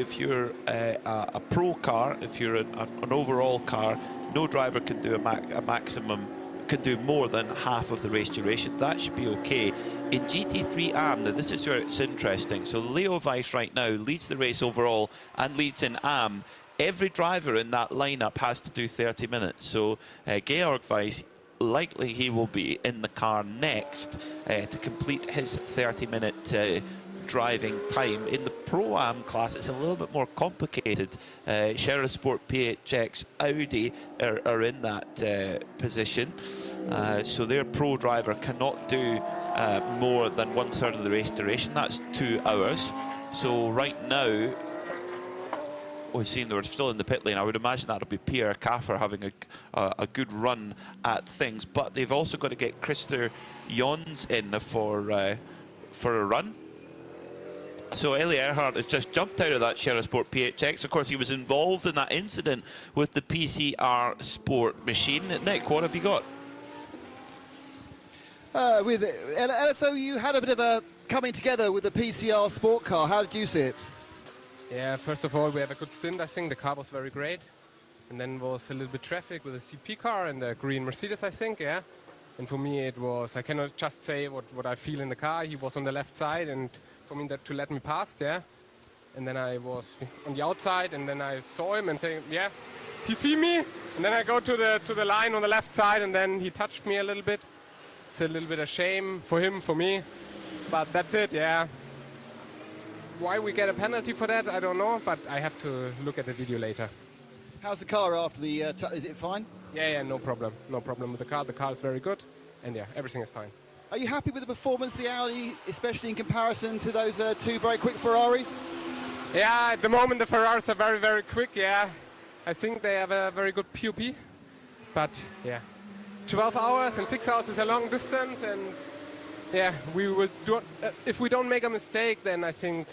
if you're a pro car, if you're an overall car, no driver can do a maximum, can do more than half of the race duration. That should be okay. In GT3 AM, now this is where it's interesting. So Leo Weiss right now leads the race overall and leads in AM. Every driver in that lineup has to do 30 minutes. So Georg Weiss, likely he will be in the car next to complete his 30-minute driving time. In the Pro-Am class, it's a little bit more complicated. Sheriff Sport PHX Audi are in that position. So their pro driver cannot do more than 1/3 of the race duration. That's 2 hours. So right now, we've seen they're still in the pit lane. I would imagine that'll be Pierre Kaffer having a good run at things. But they've also got to get Christer Jons in for a run. So Eli Earhart has just jumped out of that Sheriff Sport PHX. Of course, he was involved in that incident with the PCR Sport machine. Nick, what have you got? So you had a bit of a coming together with the PCR Sport car. How did you see it? Yeah, first of all, we have a good stint. I think the car was very great. And then was a little bit traffic with a CP car and a green Mercedes, I think, yeah. And for me, it was, I cannot just say what I feel in the car. He was on the left side, and for me to let me pass there. And then I was on the outside, and then I saw him and say, yeah, he see me. And then I go to the line on the left side, and then he touched me a little bit. It's a little bit of shame for him, for me. But that's it, yeah. Why we get a penalty for that, I don't know, but I have to look at the video later. How's the car after the, is it fine? Yeah, no problem. No problem with the car. The car is very good, and yeah, everything is fine. Are you happy with the performance of the Audi, especially in comparison to those 2 very quick Ferraris? Yeah, at the moment the Ferraris are very, very quick, yeah. I think they have a very good POP, but yeah. 12 hours and 6 hours is a long distance, and yeah, we will do. If we don't make a mistake, then I think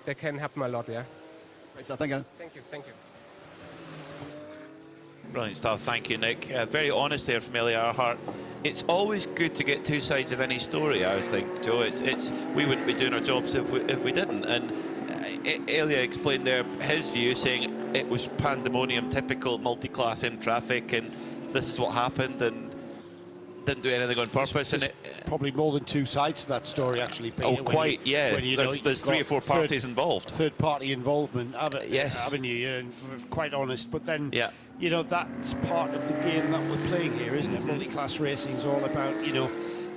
they can happen a lot, yeah. Great stuff, thank you. Thank you, thank you. Brilliant stuff, thank you, Nick. Very honest there from Eli Earhart. It's always good to get 2 sides of any story, I always think, Joe. We wouldn't be doing our jobs if we didn't. And Elia explained there his view, saying it was pandemonium, typical multi-class in traffic, and this is what happened, and didn't do anything on purpose. There's probably more than 2 sides to that story, actually, Peter. Oh, quite, yeah. There's 3 or 4 parties involved. Third-party involvement, yes, haven't you? Quite honest. But then, you know, that's part of the game that we're playing here, isn't it? Multi-class racing is all about, you know,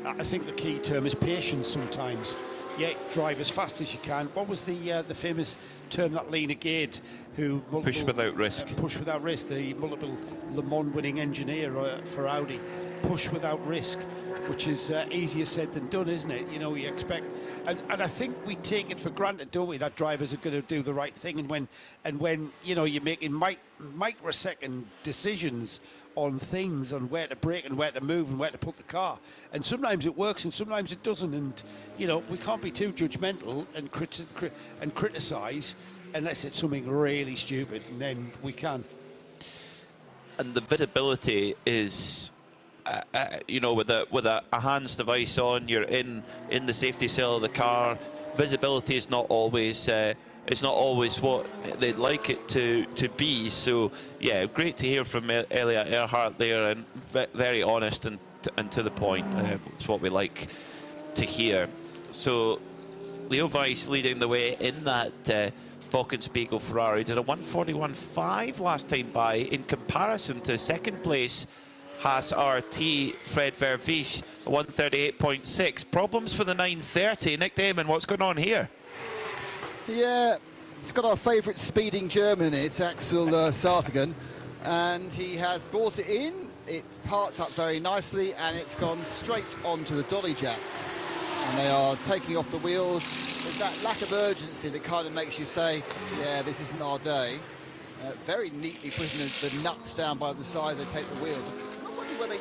I think the key term is patience sometimes. Yeah, drive as fast as you can. What was the famous term that Lena Gade, who... Push without risk. Push without risk, the multiple Le Mans winning engineer for Audi. Push without risk. which is easier said than done, isn't it? You know, you expect, and I think we take it for granted, don't we, that drivers are going to do the right thing, and when you know you're making microsecond decisions on things, on where to brake and where to move and where to put the car, and sometimes it works and sometimes it doesn't, and you know we can't be too judgmental and criticise unless it's something really stupid, and then we can. And the visibility is, you know, with a HANS device on, you're in the safety cell of the car. Visibility is not always what they'd like it to be. So yeah, great to hear from Elliot Earhart there, and very honest and to the point. It's what we like to hear. So Leo Weiss leading the way in that Falkenspiegel Ferrari. Did a 141.5 last time by, in comparison to second place Haas RT Fred Vervies, 138.6. Problems for the 930. Nick Damon, what's going on here? Yeah, it's got our favourite speeding German in it, Axel Sarthagen, and he has brought it in. It's parked up very nicely, and it's gone straight onto the dolly jacks. And they are taking off the wheels. There's that lack of urgency that kind of makes you say, yeah, this isn't our day. Very neatly putting the nuts down by the side, they take the wheels. I'm wondering where they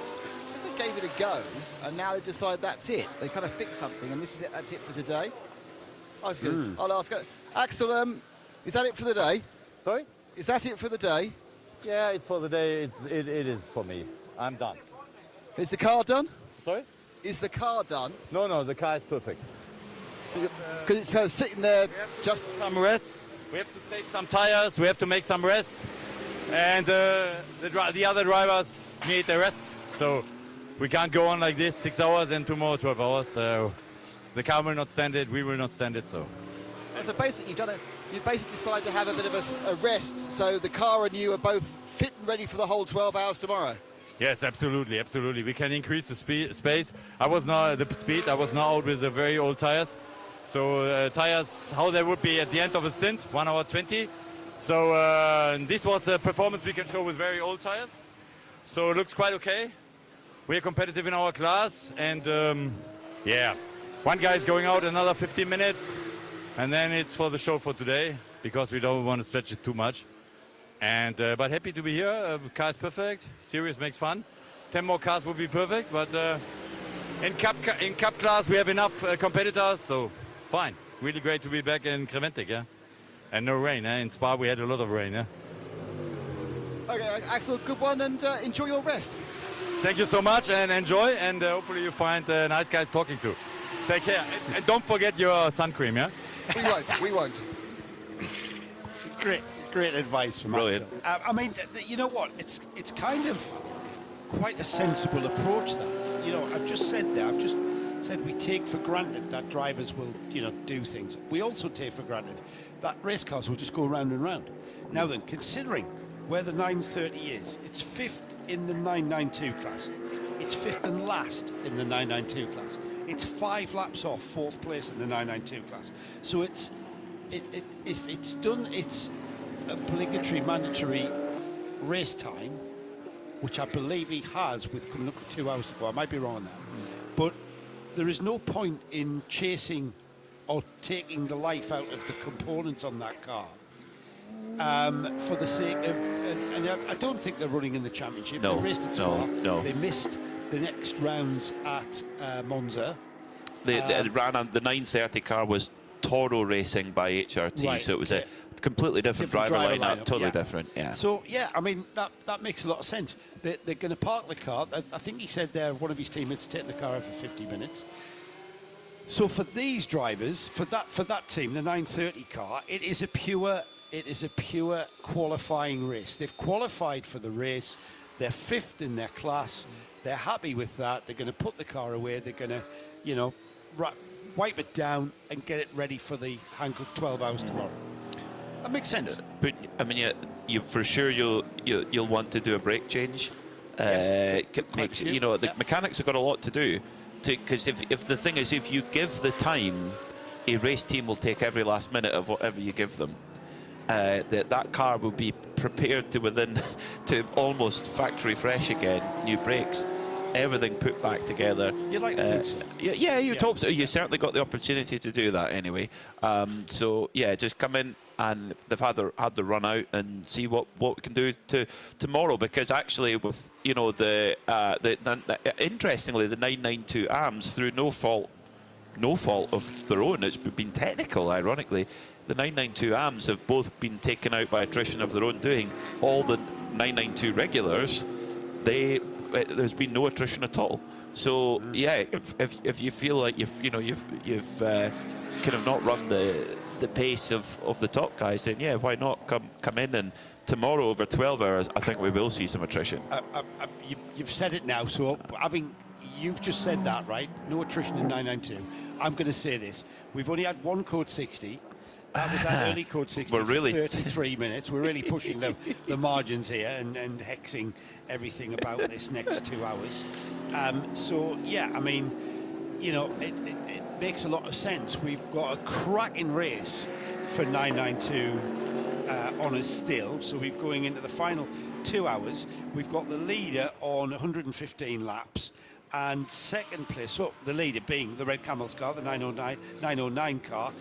gave it a go, and now they decide that's it. They kind of fix something, and this is it. That's it for today. I was good. I'll ask Axel. Is that it for the day? Sorry? Is that it for the day? Yeah, it's for the day. It is for me. I'm done. Is the car done? Sorry? Is the car done? No, the car is perfect. Because it's kind of sitting there, just some rest. We have to take some tires. We have to make some rest, and the other drivers need the rest. So we can't go on like this 6 hours and tomorrow 12 hours. So the car will not stand it. We will not stand it. So basically, you basically decided to have a bit of a rest. So the car and you are both fit and ready for the whole 12 hours tomorrow. yes, absolutely. We can increase the space. I was not out with the very old tires. So tires, how they would be at the end of a stint, 1 hour 20. So this was a performance we can show with very old tires. So it looks quite okay. We are competitive in our class, and yeah, one guy is going out another 15 minutes, and then it's for the show for today, because we don't want to stretch it too much. And but happy to be here. Car is perfect. Series makes fun. 10 more cars would be perfect, but in cup class we have enough competitors, so fine. Really great to be back in Creventic, yeah. And no rain, eh? In Spa we had a lot of rain, yeah. Okay, Axel, good one, and enjoy your rest. Thank you so much, and enjoy, and hopefully you find nice guys talking to. Take care, and don't forget your sun cream, yeah. We won't. Great advice from Brilliant. Axel. I mean, you know what? It's kind of quite a sensible approach. That, you know, I've just said we take for granted that drivers will, you know, do things. We also take for granted that race cars will just go round and round. Now then, considering where the 930 is, it's 5th in the 992 class. It's 5th and last in the 992 class. It's 5 laps off 4th place in the 992 class. So if it's done, it's obligatory, mandatory race time, which I believe he has with coming up with 2 hours to go. I might be wrong on that. But there is no point in chasing or taking the life out of the components on that car for the sake of... And I don't think they're running in the championship. No, they raced at Spa. no. They missed the next rounds at Monza. The 930 car was Toro Racing by HRT, Right, so it was a completely different driver lineup, totally yeah. different. Yeah. So yeah, I mean that makes a lot of sense. They're going to park the car. I think he said there one of his teammates taking the car out for 50 minutes. So for these drivers, for that team, the 930 car, it is a pure qualifying race. They've qualified for the race. They're 5th in their class. They're happy with that. They're going to put the car away. They're going to, you know, wipe it down and get it ready for the Hankook 12 hours tomorrow. That makes sense. But I mean, you for sure you'll want to do a brake change. Yes. You know, the mechanics have got a lot to do. Because if the thing is, if you give the time, a race team will take every last minute of whatever you give them. That car will be prepared to almost factory fresh again, new brakes. everything put back together. You like to think so. Yeah, you'd hope so. You certainly got the opportunity to do that anyway. So yeah, just come in, and they've had the run out and see what we can do tomorrow. Because actually, with interestingly, the 992 AMs, through no fault of their own, it's been technical. Ironically, the 992 AMs have both been taken out by attrition of their own doing. All the 992 regulars, there's been no attrition at all. So yeah, if you feel like you've kind of not run the pace of the top guys, then yeah, why not come in, and tomorrow over 12 hours, I think we will see some attrition. You've said it now, so you've just said that, right? No attrition in 992. I'm going to say this: we've only had one code 60. That was that early code 60 for 33 minutes. We're really pushing the margins here and hexing everything about this next 2 hours. So yeah, I mean, it makes a lot of sense. We've got a cracking race for 992 on us still. So we're going into the final 2 hours. We've got the leader on 115 laps. And second place, the leader being the Red Camels car, the 909 car.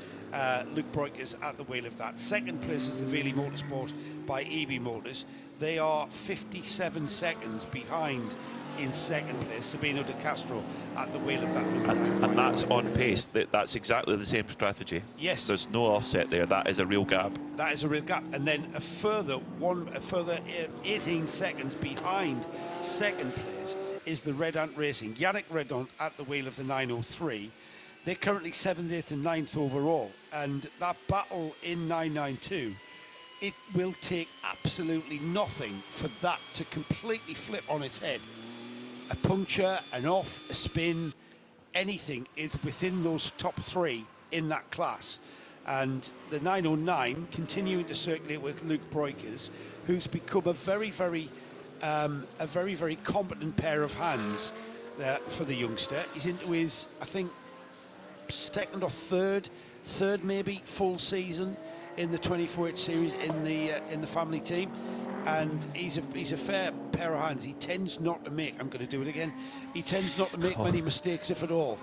Luke Breukers at the wheel of that. Second place is the Veely Motorsport by EB Motors. They are 57 seconds behind in second place. Sabino De Castro at the wheel of that. And that's on pace. That's exactly the same strategy. Yes. There's no offset there. That is a real gap. That is a real gap. And then a further 18 seconds behind second place is the Red Ant Racing. Yannick Redon at the wheel of the 903. They're currently 7th, 8th and 9th overall. And that battle in 992, it will take absolutely nothing for that to completely flip on its head. A puncture, an off, a spin, anything is within those top three in that class. And the 909 continuing to circulate with Luke Breukers, who's become a very, very competent pair of hands for the youngster. He's into his, I think, second or third maybe full season in the 24H series in the family team, and he's a fair pair of hands. He tends not to make, I'm going to do it again, he tends not to make many mistakes, if at all,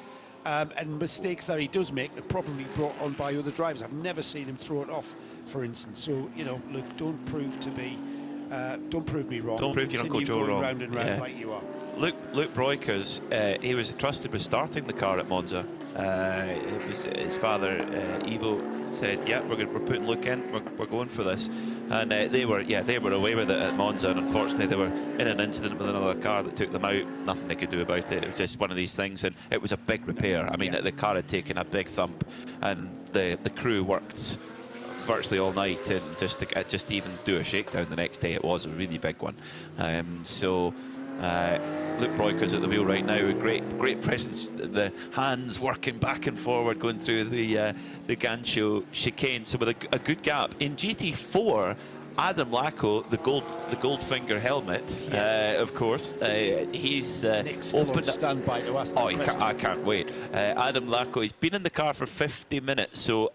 and mistakes that he does make are probably brought on by other drivers. I've never seen him throw it off, for instance. So look, don't prove me wrong. Don't prove your Uncle Joe wrong. Round and round like you are. Luke Breukers, he was trusted with starting the car at Monza. It was his father, Ivo, said, "Yeah, we're putting Luke in. We're going for this." And they were away with it at Monza. And unfortunately, they were in an incident with another car that took them out. Nothing they could do about it. It was just one of these things, and it was a big repair. I mean, the car had taken a big thump, and the crew worked virtually all night and just even do a shakedown the next day. It was a really big one. Luke Breukers at the wheel right now, a great presence. The hands working back and forward, going through the Gancho chicane. So with a good gap in GT4. Adam Lacko, the Goldfinger helmet, yes. Of course. He's opened standby to ask that question. I can't wait. Adam Lacko, he's been in the car for 50 minutes, so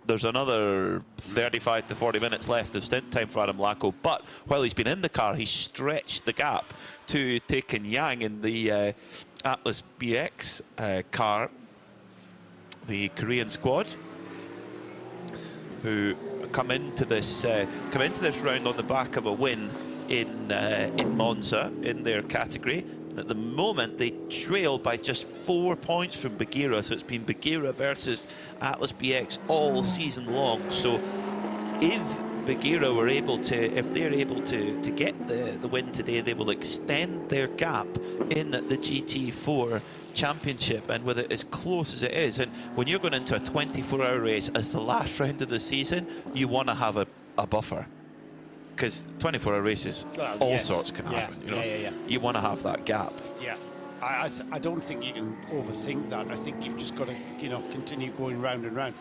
there's another 35 to 40 minutes left of stint time for Adam Lacko. But while he's been in the car, he's stretched the gap to Taken Yang in the Atlas BX car, the Korean squad, who come into this round on the back of a win in Monza in their category. At the moment, they trail by just 4 points from Bagheera, so it's been Bagheera versus Atlas BX all season long. So if Bagheera were able to, if they're able to get the win today, they will extend their gap in the GT4 championship, and with it as close as it is. And when you're going into a 24-hour race as the last round of the season, you want to have a buffer, because 24-hour races, all sorts can happen. You want to have that gap. Yeah, I don't think you can overthink that. I think you've just got to continue going round and round.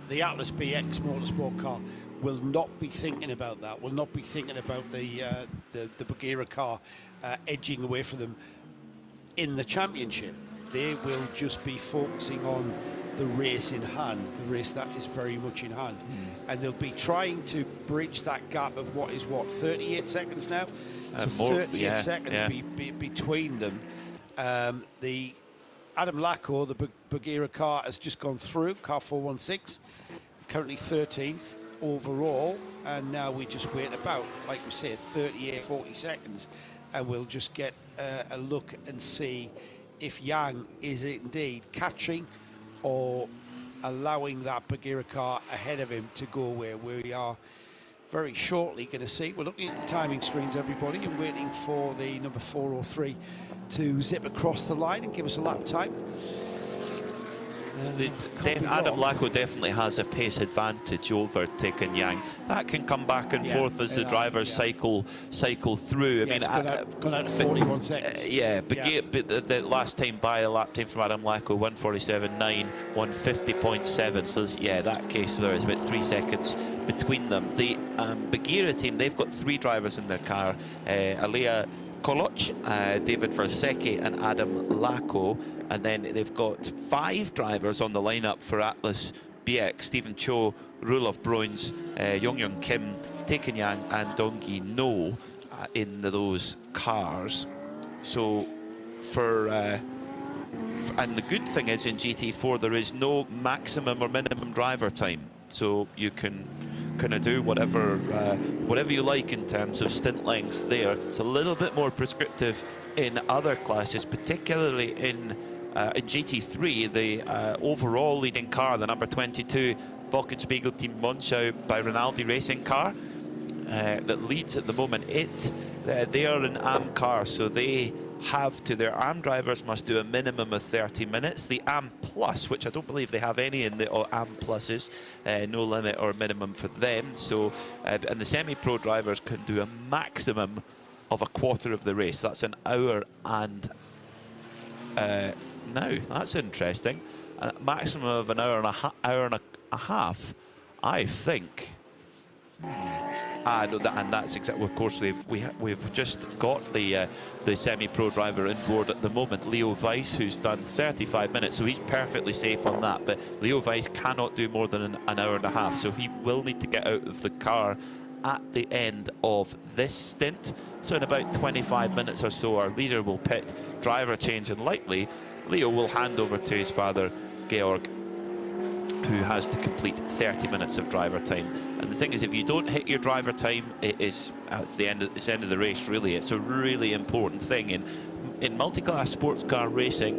The Atlas BX Motorsport car will not be thinking about that. Will not be thinking about the Bagheera car edging away from them in the championship. they will just be focusing on the race in hand, the race that is very much in hand. And they'll be trying to bridge that gap of what is 38 seconds now? So more, 38 seconds between them. The Adam Lacko, the Bagheera car, has just gone through, car 416, currently 13th overall, and now we just wait about, like we say, 40 seconds, and we'll just get a look and see if Yang is indeed catching or allowing that Bagheera car ahead of him to go where we are very shortly going to see. We're looking at the timing screens, everybody, and waiting for the number 403 to zip across the line and give us a lap time. Adam Lacko definitely has a pace advantage over Taken Yang. That can come back and forth as the drivers cycle through. I mean, it's gone out to 41 seconds. But the last time by, the lap time from Adam Lacko, 1:47.9, 1:50.7. So that case there is about 3 seconds between them. The Bagheera team, they've got 3 drivers in their car: Alea Koloc, David Versecki and Adam Lacko, and then they've got 5 drivers on the lineup for Atlas BX: Stephen Cho, Roelof Bruins, Yong Kim, Taken Yang and Dongyi No in those cars. So and the good thing is in GT4 there is no maximum or minimum driver time, so you can kind of do whatever you like in terms of stint lengths there. It's a little bit more prescriptive in other classes, particularly in GT3. The overall leading car, the number 22 Wochenspiegel Team Monschau by Rinaldi Racing car, that leads at the moment. They are an AM car, so they have to, their AM drivers must do a minimum of 30 minutes. The AM Plus, which I don't believe they have any in the AM Pluses, no limit or minimum for them. So, and the semi-pro drivers can do a maximum of a quarter of the race. That's an hour and now that's interesting. A maximum of an hour and a half, I think. No, and that's exactly. Of course, we've just got the semi-pro driver in board at the moment, Leo Weiss, who's done 35 minutes, so he's perfectly safe on that. But Leo Weiss cannot do more than an hour and a half, so he will need to get out of the car at the end of this stint. So in about 25 minutes or so, our leader will pit, driver change, and likely Leo will hand over to his father, Georg, who has to complete 30 minutes of driver time. And the thing is, if you don't hit your driver time, it's the end of the race, really. It's a really important thing in multi-class sports car racing.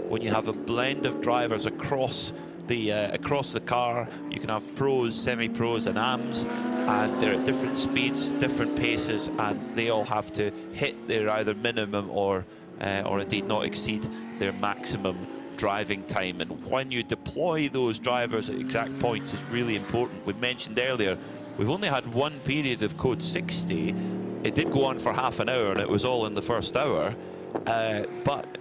When you have a blend of drivers across the car, you can have pros, semi-pros and AMs, and they're at different speeds, different paces, and they all have to hit their either minimum or indeed not exceed their maximum driving time. And when you deploy those drivers at exact points is really important. We mentioned earlier, we've only had one period of code 60. It did go on for half an hour and it was all in the first hour, but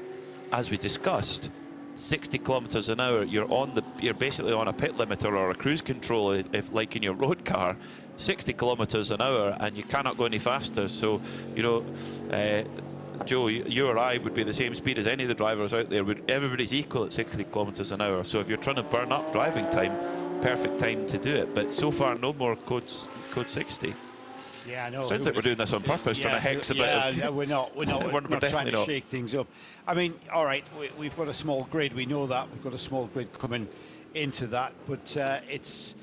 as we discussed, 60 kilometers an hour, you're basically on a pit limiter or a cruise control, if like in your road car. 60 kilometers an hour and you cannot go any faster. So, you know, Joe, you or I would be the same speed as any of the drivers out there. Everybody's equal at 60 kilometers an hour. So if you're trying to burn up driving time, perfect time to do it. But so far, no more code 60. Yeah, I know. Sounds like we're doing this on purpose, trying to hex a bit of... Yeah, we're not trying to shake things up. I mean, all right, we've got a small grid. We know that. We've got a small grid coming into that. But it's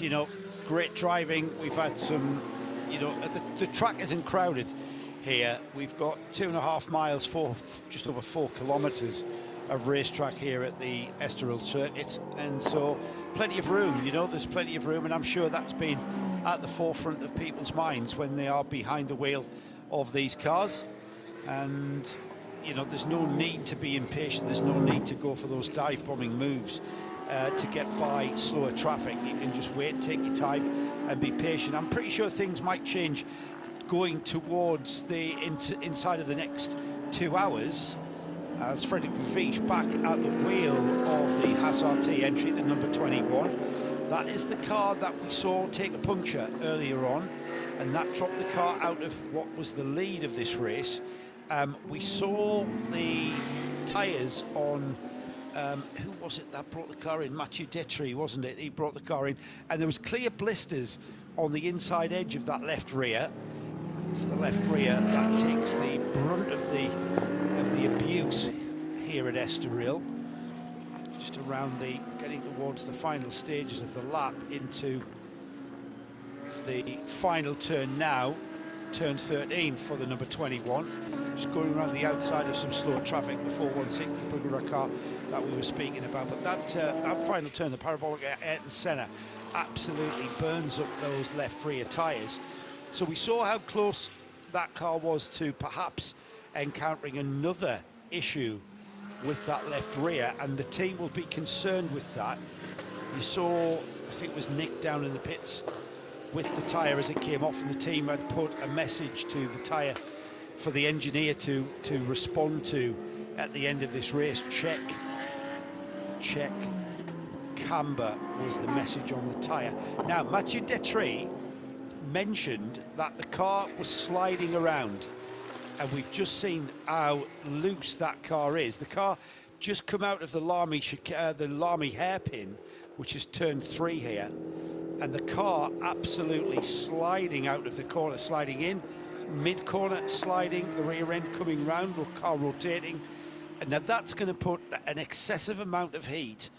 you know, great driving. We've had some, you know, the track isn't crowded here. We've got 2.5 miles, just over 4 kilometers of racetrack here at the ESTORIL circuit, and so plenty of room, you know, there's plenty of room, and I'm sure that's been at the forefront of people's minds when they are behind the wheel of these cars. And you know, there's no need to be impatient, there's no need to go for those dive bombing moves to get by slower traffic. You can just wait, take your time and be patient. I'm pretty sure things might change going towards the inside of the next 2 hours, as Frederick Verveech back at the wheel of the Haas RT entry, the number 21. That is the car that we saw take a puncture earlier on, and that dropped the car out of what was the lead of this race. We saw the tyres on, who was it that brought the car in? Mathieu Detry, wasn't it? He brought the car in, and there was clear blisters on the inside edge of that left rear. It's the left rear that takes the brunt of the abuse here at Estoril. Just around getting towards the final stages of the lap into the final turn now, turn 13 for the number 21. Just going around the outside of some slow traffic before 1/6, the Bugara car that we were speaking about. But that final turn, the parabolic Ayrton Senna, absolutely burns up those left rear tyres. So we saw how close that car was to perhaps encountering another issue with that left rear, and the team will be concerned with that. You saw, I think it was Nick down in the pits with the tyre as it came off, and the team had put a message to the tyre for the engineer to respond to at the end of this race. Check, camber was the message on the tyre. Now, Mathieu Detry mentioned that the car was sliding around, and we've just seen how loose that car is. The car just come out of the Lamy hairpin, which is turn 3 here, and the car absolutely sliding out of the corner, sliding in, mid-corner sliding, the rear end coming round, the car rotating, and now that's going to put an excessive amount of heat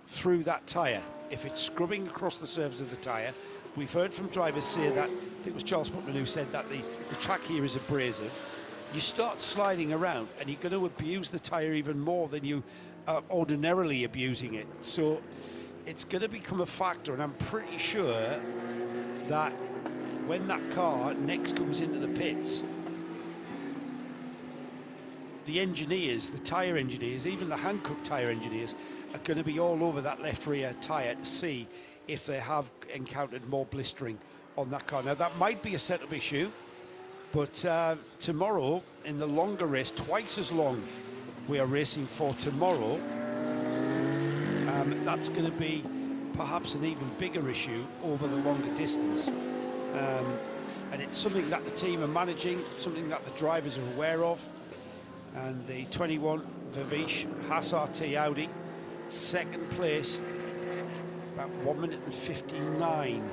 through that tyre. If it's scrubbing across the surface of the tyre, we've heard from drivers say that, I think it was Charles Putman who said that the track here is abrasive. You start sliding around and you're going to abuse the tyre even more than you are ordinarily abusing it. So it's going to become a factor, and I'm pretty sure that when that car next comes into the pits, the engineers, the tyre engineers, even the Hankook tyre engineers, are going to be all over that left rear tyre to see if they have encountered more blistering on that car. Now, that might be a setup issue, but tomorrow, in the longer race, twice as long we are racing for tomorrow, that's going to be perhaps an even bigger issue over the longer distance. And it's something that the team are managing, something that the drivers are aware of. And the 21 Viviche Haas RT Audi, second place, about 1 minute and 59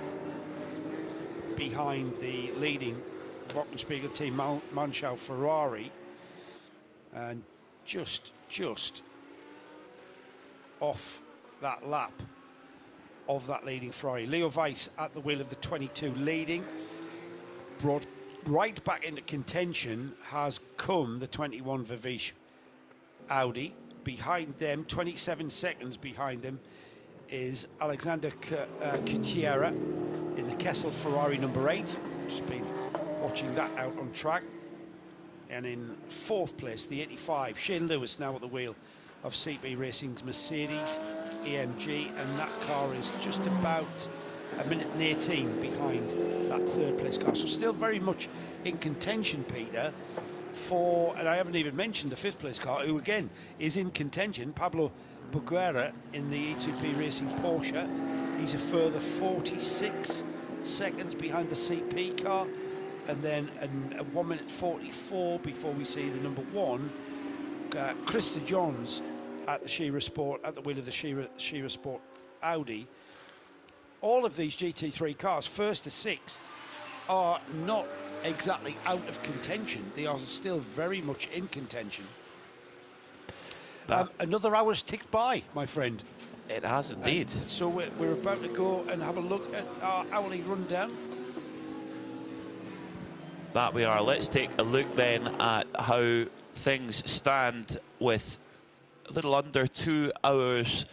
behind the leading Wochenspiegel team, Manschau Ferrari, and just off that lap of that leading Ferrari. Leo Weiss at the wheel of the 22 leading, brought right back into contention has come the 21 Viviche Audi. Behind them, 27 seconds behind them, is Alexander Kutiera in the Kessel Ferrari number 8. Just been watching that out on track. And in fourth place, the 85, Shane Lewis, now at the wheel of CB Racing's Mercedes AMG, and that car is just about 1 minute and 18 behind that third place car. So still very much in contention, Peter, for, and I haven't even mentioned the fifth place car, who again is in contention, Pablo Buguera in the E2P Racing Porsche. He's a further 46 seconds behind the CP car, and then a 1 minute 44 before we see the number 1, Krista Johns at the Shearer Sport, at the wheel of the Shearer Sport Audi. All of these GT3 cars, first to sixth, are not exactly out of contention. They are still very much in contention. Another hour's ticked by, my friend. It has indeed. So we're about to go and have a look at our hourly rundown. That we are. Let's take a look then at how things stand with a little under 2 hours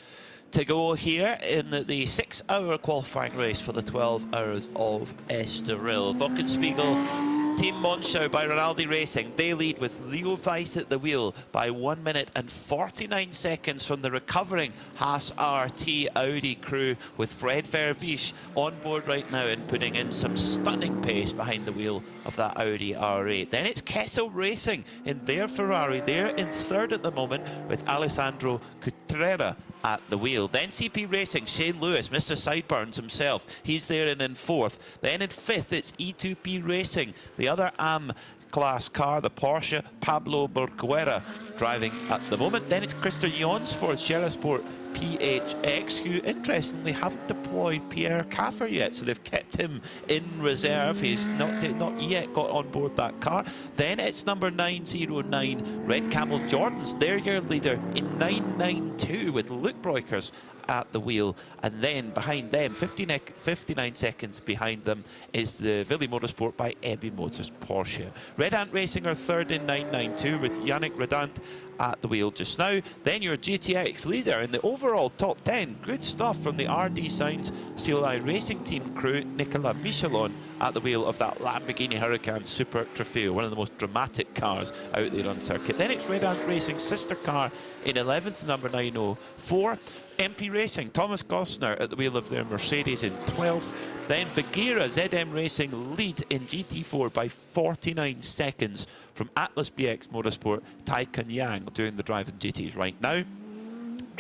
to go here in the 6-hour qualifying race for the 12 hours of Estoril. Wochenspiegel Team Monschau by Rinaldi Racing, they lead with Leo Weiss at the wheel by 1 minute and 49 seconds from the recovering Haas RT Audi crew, with Fred Vervisch on board right now and putting in some stunning pace behind the wheel of that Audi R8. Then it's Kessel Racing in their Ferrari. They're in third at the moment with Alessandro Cutrera at the wheel. Then CP Racing, Shane Lewis, Mr. Sideburns himself, he's there and in fourth. Then in fifth, it's E2P Racing, the other AM class car, the Porsche, Pablo Berguera driving at the moment. Then it's Christer Jonsford, Sherisport PHX, who interestingly haven't deployed Pierre Caffer yet, so they've kept him in reserve. He's not yet got on board that car. Then it's number 909 Red Camel Jordans. They're your leader in 992 with Luke Breukers at the wheel, and then behind them, 59 seconds behind them, is the Willy Motorsport by Ebby Motors Porsche. Red Ant Racing are third in 992 with Yannick Redant at the wheel just now. Then your GTX leader in the overall top 10. Good stuff from the RD Signs CLI Racing Team crew, Nicolas Michelon, at the wheel of that Lamborghini Huracan Super Trofeo, one of the most dramatic cars out there on circuit. Then it's Red Ant Racing's sister car in 11th, number 904. MP Racing, Thomas Gosner at the wheel of their Mercedes in 12th. Then Bagheera ZM Racing lead in GT4 by 49 seconds from Atlas BX Motorsport, Tai Kun Yang doing the driving GTs right now.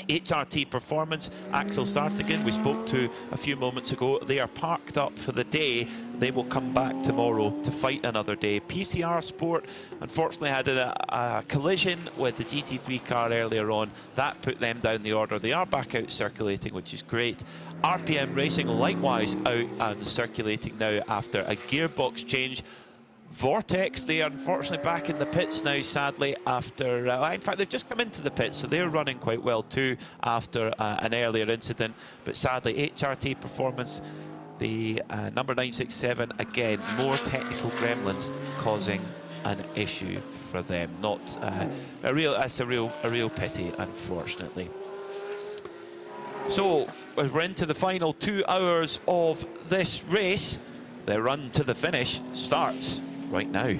HRT Performance, Axel Sartigan, we spoke to a few moments ago. They are parked up for the day. They will come back tomorrow to fight another day. PCR Sport, unfortunately, had a collision with the GT3 car earlier on. That put them down the order. They are back out circulating, which is great. RPM Racing, likewise, out and circulating now after a gearbox change. Vortex, they are unfortunately back in the pits now, sadly, after... in fact, they've just come into the pits, so they're running quite well too after an earlier incident. But sadly, HRT Performance, the number 967, again, more technical gremlins causing an issue for them. That's a real pity, unfortunately. So, we're into the final 2 hours of this race. The run to the finish starts right now.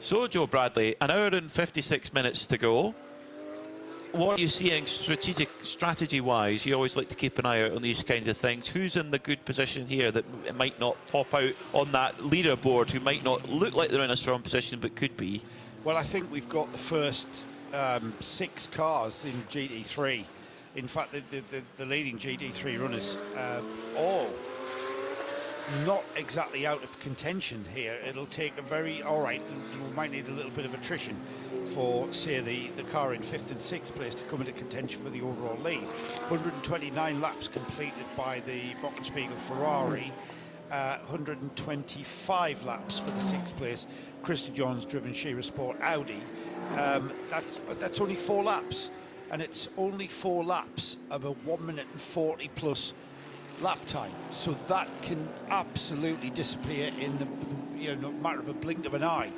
So, Joe Bradley, an hour and 56 minutes to go. What are you seeing strategy-wise? You always like to keep an eye out on these kinds of things. Who's in the good position here that might not pop out on that leaderboard, who might not look like they're in a strong position but could be? Well, I think we've got the first 6 cars in GT3. In fact, the leading GT3 runners all not exactly out of contention here. It'll take a very, we might need a little bit of attrition for, say, the car in 5th and 6th place to come into contention for the overall lead. 129 laps completed by the Wochenspiegel Ferrari, 125 laps for the 6th place Christer Johns driven Shira Sport Audi. That's only 4 laps, and it's only 4 laps of a 1 minute and 40 plus lap time, so that can absolutely disappear in no matter of a blink of an eye.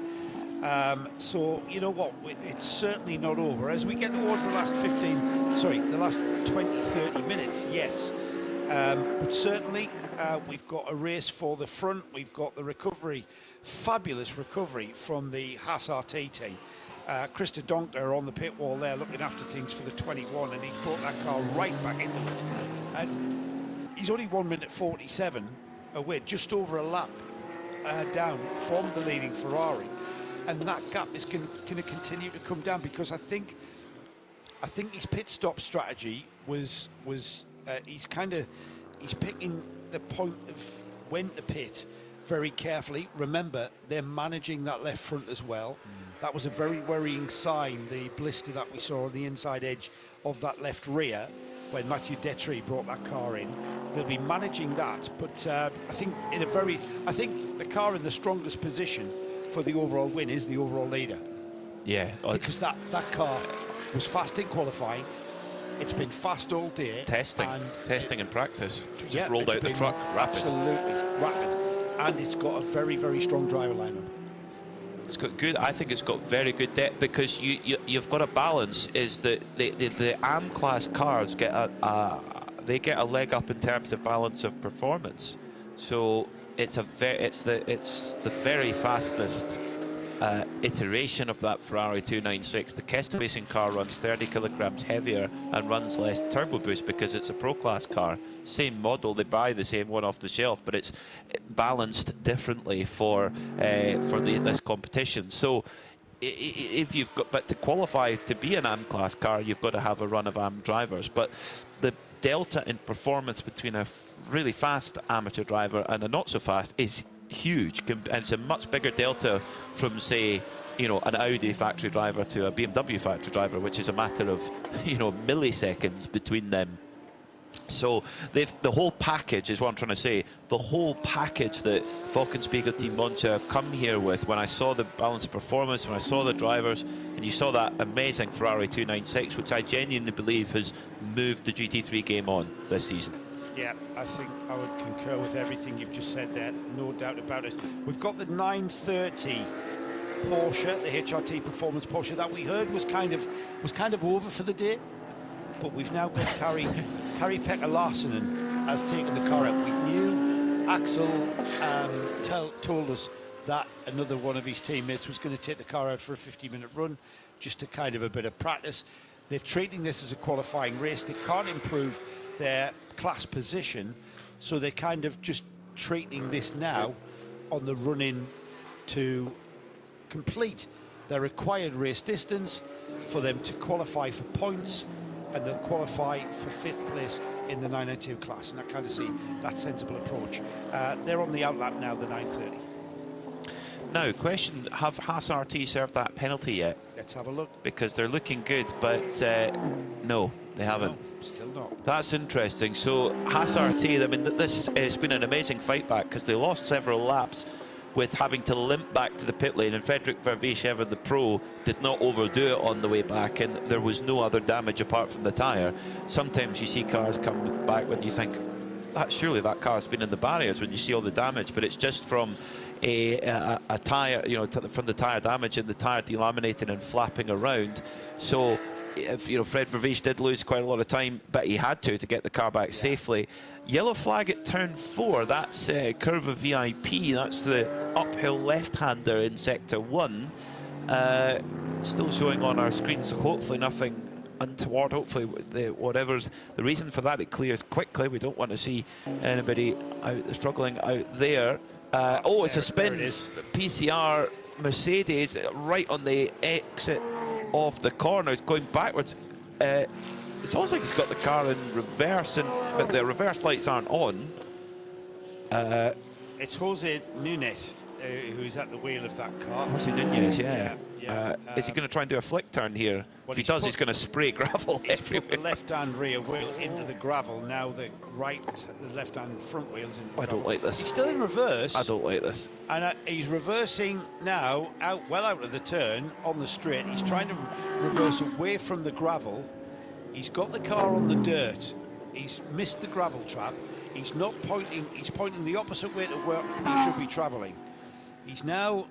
So you know what, it's certainly not over as we get towards the last 20-30 minutes. Yes, but certainly we've got a race for the front. We've got the recovery, fabulous recovery from the Haas RT team. Christer Donker on the pit wall there looking after things for the 21, and he brought that car right back into it, and he's only 1 minute 47 away, just over a lap down from the leading Ferrari, and that gap is going to continue to come down, because I think his pit stop strategy was he's picking the point of when to pit very carefully. Remember, they're managing that left front as well. That was a very worrying sign, the blister that we saw on the inside edge of that left rear when Mathieu Detry brought that car in. They'll be managing that, but I think the car in the strongest position for the overall win is the overall leader. Yeah, because that car was fast in qualifying. It's been fast all day. Testing and practice. Just rolled out the been truck, rapid. Absolutely rapid, and it's got a very, very strong driver lineup. It's got good. I think it's got very good depth, because you've got a balance. Is that the AM class cars get a leg up in terms of balance of performance. So it's the very fastest iteration of that Ferrari 296. The Kesta Racing car runs 30 kilograms heavier and runs less turbo boost because it's a pro class car. Same model, they buy the same one off the shelf, but it's balanced differently for this competition. So if you've got, but to qualify to be an AM class car, you've got to have a run of AM drivers. But the delta in performance between a really fast amateur driver and a not so fast is huge, and it's a much bigger delta from, say, you know, an Audi factory driver to a BMW factory driver, which is a matter of, you know, milliseconds between them. So the whole package is what I'm trying to say. The whole package that Volkenspiegel Team Monza have come here with, when I saw the balance of performance, when I saw the drivers, and you saw that amazing Ferrari 296, which I genuinely believe has moved the GT3 game on this season. Yeah, I think I would concur with everything you've just said there, no doubt about it. We've got the 930 Porsche, the HRT Performance Porsche that we heard was kind of over for the day. But we've now got Kari-Pekka Larsson has taken the car out. We knew Axel told us that another one of his teammates was going to take the car out for a 50-minute run, just to kind of a bit of practice. They're treating this as a qualifying race. They can't improve their class position, so they're kind of just treating this now on the run-in to complete their required race distance for them to qualify for points, and they'll qualify for 5th place in the 992 class, and I kind of see that sensible approach. They're on the outlap now, the 930. Now, question, have Haas RT served that penalty yet? Let's have a look. Because they're looking good, but no, they haven't. No, still not. That's interesting. So Haas RT, I mean, this has been an amazing fight back, because they lost several laps with having to limp back to the pit lane, and Frederik Verveesch, the pro, did not overdo it on the way back, and there was no other damage apart from the tyre. Sometimes you see cars come back when you think, surely that car's been in the barriers, when you see all the damage, but it's just from a tyre, you know, from the tyre damage and the tyre delaminating and flapping around. So, if, you know, Fred Verveesch did lose quite a lot of time, but he had to get the car back safely. Yellow flag at turn 4, that's Curva VIP, that's the uphill left-hander in sector 1. Still showing on our screen, so hopefully nothing untoward. Hopefully whatever's the reason for that, it clears quickly. We don't want to see anybody struggling out there. Oh, it's a spin. It is. PCR Mercedes right on the exit of the corner. It's going backwards. It's almost like he's got the car in reverse, but the reverse lights aren't on. It's Jose Nunez who's at the wheel of that car. Jose Nunez, yeah. Is he going to try and do a flick turn here? If he does, he's going to spray gravel everywhere. Put the left-hand rear wheel into the gravel. Now the left-hand front wheel's in the gravel. I don't like this. He's still in reverse. I don't like this. And he's reversing now well out of the turn on the straight. He's trying to reverse away from the gravel. He's got the car on the dirt. He's missed the gravel trap. He's not pointing. He's pointing the opposite way to where he should be travelling. He's now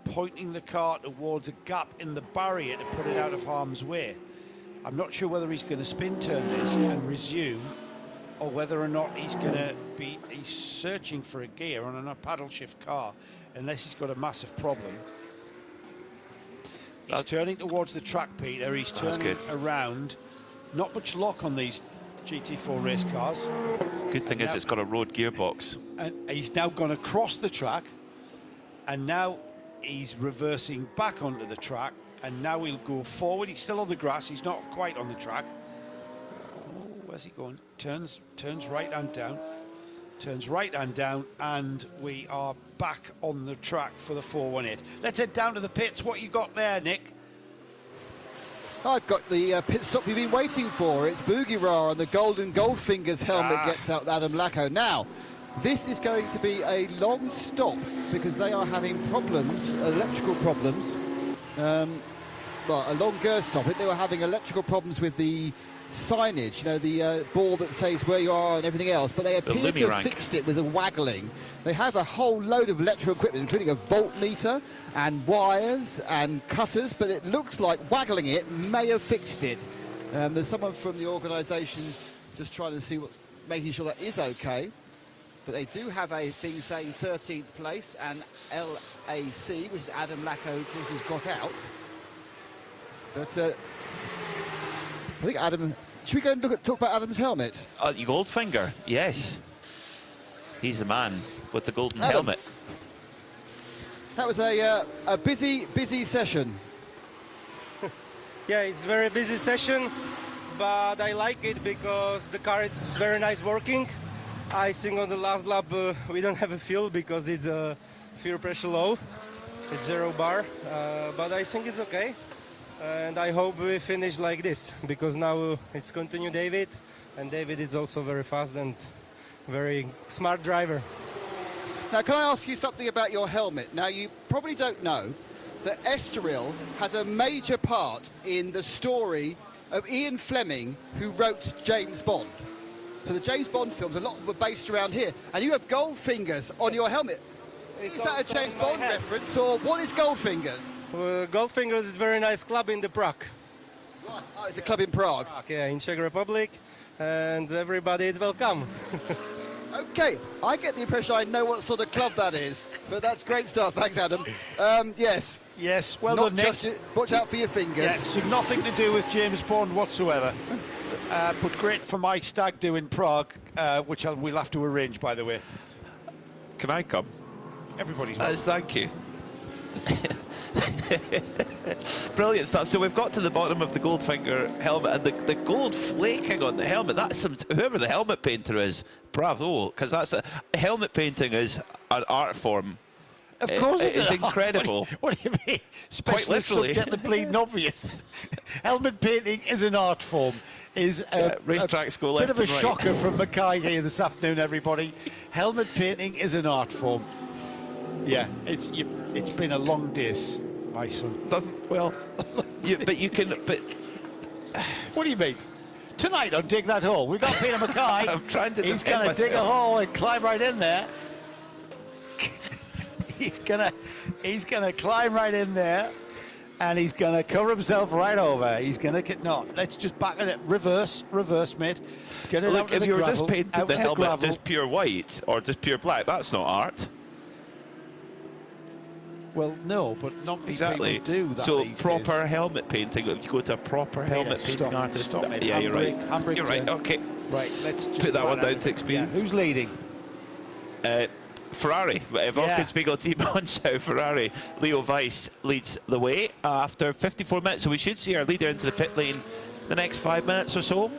pointing the car towards a gap in the barrier to put it out of harm's way. I'm not sure whether he's going to spin turn this and resume, or whether or not he's going to be searching for a gear on a paddle shift car, unless he's got a massive problem. He's turning towards the track, Peter. He's turning around. Not much lock on these GT4 race cars. Good thing is it's got a road gearbox. And he's now gone across the track, and now he's reversing back onto the track, and now he'll go forward. He's still on the grass. He's not quite on the track. Oh, where's he going? Turns right and down. Turns right and down, and we are back on the track for the 418. Let's head down to the pits. What you got there, Nick? I've got the pit stop you've been waiting for. It's Bougueras, and the golden Goldfingers helmet gets out Adam Lacko. Now, this is going to be a long stop because they are having problems, electrical problems. Well, a longer stop. They were having electrical problems with the signage, you know, the board that says where you are and everything else, but they appear to have fixed it with the waggling. They have a whole load of electrical equipment, including a voltmeter and wires and cutters, but it looks like waggling it may have fixed it. There's someone from the organisation just trying to see what's making sure that is okay. But they do have a thing saying 13th place, and LAC, which is Adam Lacko, of course, who's got out. But I think Adam... Should we go and talk about Adam's helmet? Goldfinger, yes. He's the man with the golden helmet. That was a busy session. Yeah, it's a very busy session, but I like it because the car is very nice working. I think on the last lap we don't have a fuel because it's fuel pressure low. It's 0 bar, but I think it's okay. And I hope we finish like this because now it's continue David, and David is also very fast and very smart driver. Now, can I ask you something about your helmet? Now, you probably don't know that ESTORIL has a major part in the story of Ian Fleming, who wrote James Bond. So the James Bond films, a lot of them were based around here, and you have Goldfingers on your helmet. Is that a James Bond reference, or what is Goldfingers? Goldfingers is a very nice club in the Prague. Right. Oh, it's a club in Prague. Yeah, in Czech Republic, and everybody is welcome. Okay, I get the impression I know what sort of club that is, but that's great stuff. Thanks, Adam. Yes. Yes, well Not done, just Nick. watch out for your fingers. Yeah, so nothing to do with James Bond whatsoever. But great for my stag do in Prague, which we'll have to arrange, by the way. Can I come? Everybody's Thank you. Brilliant stuff. So we've got to the bottom of the Goldfinger helmet, and the gold flaking on the helmet, that's whoever the helmet painter is, bravo, because that's helmet painting is an art form. Of course it is. Incredible. What do you mean? Especially literally. subject to bleeding obvious. Helmet painting is an art form. Is a racetracks go bit left of a and right. shocker from Mackay here this afternoon, everybody. Helmet painting is an art form. Yeah, it's been a long day, my son. But you can. But what do you mean? Tonight on Dig That Hole, we got Peter Mackay. I'm trying to He's defend going to dig a myself. hole and climb right in there. He's gonna climb right in there, and he's gonna cover himself right over. He's gonna no. Let's just back it. Reverse, mate. Get it out Look, of if the you were gravel, just painting out the of helmet gravel. just pure white or just pure black, that's not art. Well, no, but not many Exactly. people do that So these proper days. helmet painting. You go to a proper Peter, helmet painting stop, artist. stop, mate. Yeah, you're right. Handbrake You're right. turn. Okay. Right, let's just Put that one plan down out. to experience. Yeah, who's leading? Ferrari, Volkswagen team Honcho Ferrari. Leo Weiss leads the way after 54 minutes, so we should see our leader into the pit lane the next 5 minutes or so.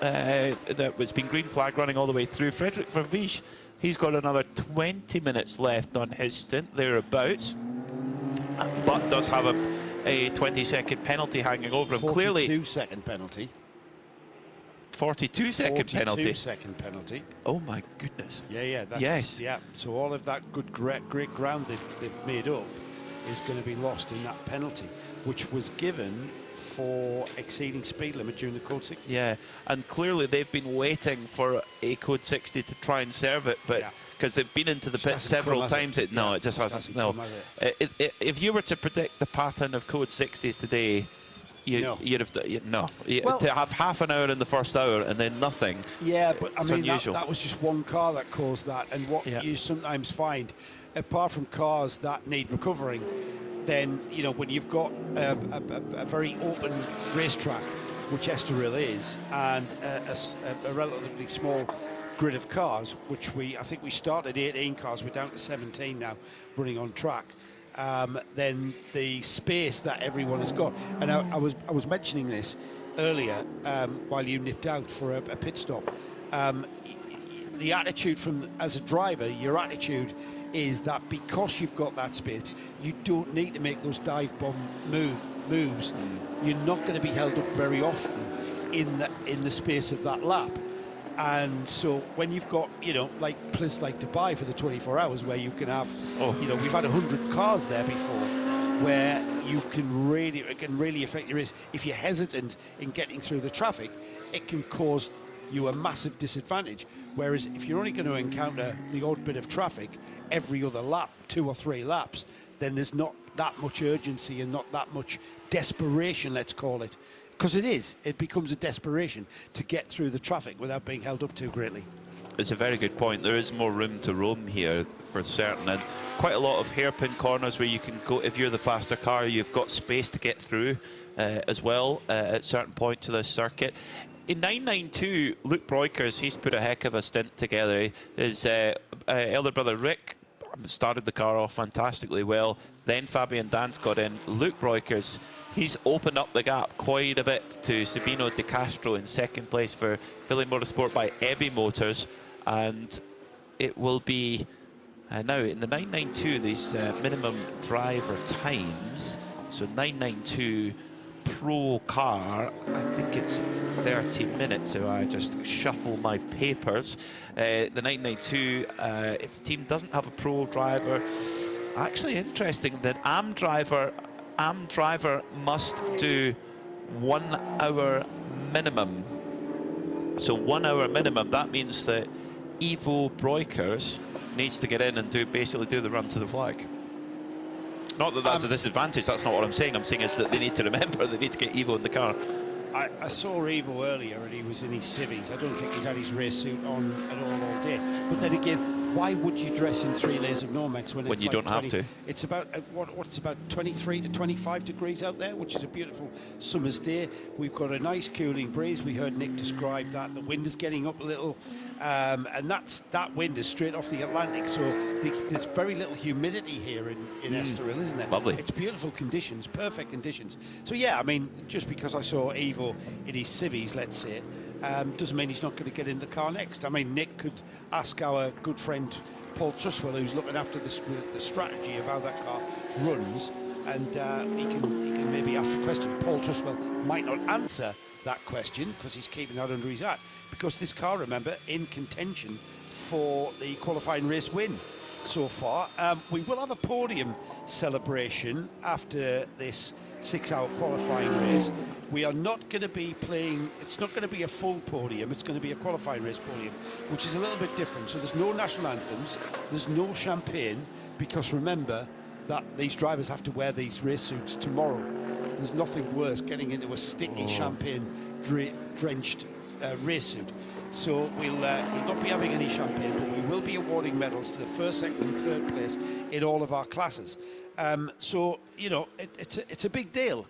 It's been green flag running all the way through. Frederick Vervies, he's got another 20 minutes left on his stint, thereabouts, but does have a 20-second penalty hanging over him. Clearly, 42-second penalty. 42-second penalty. 42-second penalty. Oh my goodness. Yeah, that's, yes. yeah. So all of that good, great ground they've made up is going to be lost in that penalty, which was given for exceeding speed limit during the Code 60. Yeah, and clearly they've been waiting for a Code 60 to try and serve it, but because they've been into the pit several times, it just hasn't. No, if you were to predict the pattern of Code 60s today, you'd have to have half an hour in the first hour and then nothing. Yeah, but I mean unusual. that was just one car that caused that, and what you sometimes find, apart from cars that need recovering, then when you've got a very open racetrack, which Estoril is, and a relatively small grid of cars, which I think we started 18 cars, we're down to 17 now running on track. Then the space that everyone has got, and I was mentioning this earlier while you nipped out for a pit stop. The attitude as a driver, your attitude is that because you've got that space, you don't need to make those dive bomb moves. You're not going to be held up very often in the space of that lap. And so when you've got, like places like Dubai for the 24 hours where you can have, we've had 100 cars there before, where it can really affect your race. If you're hesitant in getting through the traffic, it can cause you a massive disadvantage. Whereas if you're only going to encounter the odd bit of traffic every other lap, 2 or 3 laps, then there's not that much urgency and not that much desperation, let's call it. Because it becomes a desperation to get through the traffic without being held up too greatly. It's a very good point. There is more room to roam here for certain, and quite a lot of hairpin corners where you can go. If you're the faster car, you've got space to get through as well at certain points of this circuit. In 992, Luke Breukers, he's put a heck of a stint together. His elder brother Rick started the car off fantastically well. Then Fabian Dance got in. Luke Breukers, he's opened up the gap quite a bit to Sabino De Castro in second place for Philly Motorsport by Ebby Motors. and it will be now in the 992 these minimum driver times. So 992 Pro car, I think it's 30 minutes. So I just shuffle my papers. The 992, if the team doesn't have a Pro driver, actually interesting that AM driver must do 1 hour minimum. So 1 hour minimum, that means that Ivo Breukers needs to get in and basically do the run to the flag. Not that that's a disadvantage, that's not what I'm saying. I'm saying is that they need to remember they need to get Ivo in the car. I saw Ivo earlier and he was in his civvies. I don't think he's had his race suit on at all day. But then again, why would you dress in 3 layers of Normex when it's you like don't have to? It's about what's about 23 to 25 degrees out there, which is a beautiful summer's day. We've got a nice cooling breeze. We heard Nick describe that. The wind is getting up a little, and that wind is straight off the Atlantic. So there's very little humidity here in Estoril, isn't it? Lovely. It's beautiful conditions, perfect conditions. So yeah, I mean, just because I saw Ivo in his civvies, let's say, doesn't mean he's not going to get in the car next. I mean, Nick could ask our good friend Paul Truswell, who's looking after the strategy of how that car runs, and he can maybe ask the question. Paul Truswell might not answer that question because he's keeping that under his hat, because this car, remember, in contention for the qualifying race win so far. We will have a podium celebration after this 6-hour qualifying race. We are not going to be playing, it's not going to be a full podium, it's going to be a qualifying race podium, which is a little bit different. So there's no national anthems, there's no champagne, because remember that these drivers have to wear these race suits tomorrow. There's nothing worse getting into a sticky champagne drenched race suit. So we'll not be having any champagne, but we will be awarding medals to the first, second and third place in all of our classes. So, you know, it's a big deal.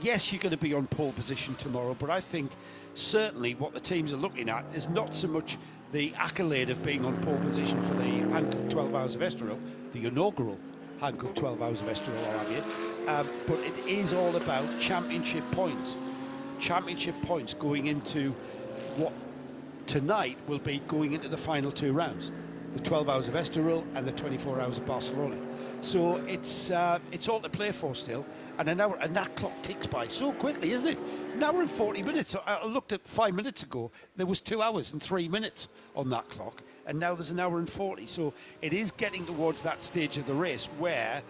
Yes, you're going to be on pole position tomorrow, but I think certainly what the teams are looking at is not so much the accolade of being on pole position for the Hankook 12 Hours of Estoril, the inaugural Hankook 12 Hours of Estoril, I'll have you, but it is all about championship points. Championship points going into what tonight will be going into the final 2 rounds, the 12 Hours of Estoril and the 24 Hours of Barcelona. So it's all to play for still, and an hour, and that clock ticks by so quickly, isn't it? An hour and 40 minutes. I looked at 5 minutes ago, there was 2 hours and 3 minutes on that clock, and now there's an hour and 40. So it is getting towards that stage of the race where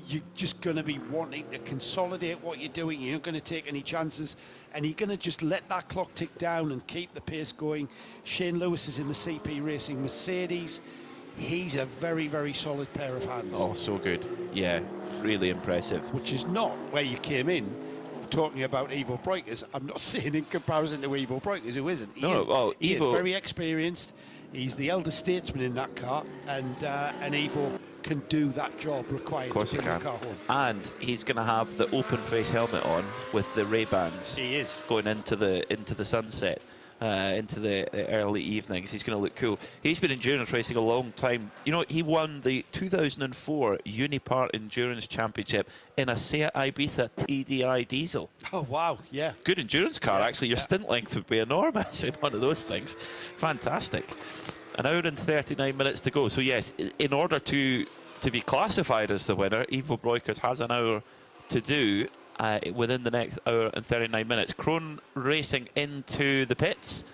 you're just going to be wanting to consolidate what you're doing. You're not going to take any chances, and you're going to just let that clock tick down and keep the pace going. Shane Lewis is in the CP Racing Mercedes. He's a very, very solid pair of hands. Oh, so good. Yeah, really impressive. Which is not where you came in talking about Ivo Breukers. I'm not saying in comparison to Ivo Breukers, who isn't. He is very experienced. He's the elder statesman in that car, and Ivo can do that job required to bring the car home. And he's going to have the open face helmet on with the Ray-Bans. He is going into the sunset, into the early evenings. He's going to look cool. He's been endurance racing a long time. You know, he won the 2004 Unipart Endurance Championship in a Seat Ibiza TDI diesel. Oh wow, yeah. Good endurance car, actually. Your stint length would be enormous in one of those things. Fantastic. An hour and 39 minutes to go. So yes, in order to be classified as the winner, Ivo Breukers has an hour to do within the next hour and 39 minutes. Krohn racing into the pits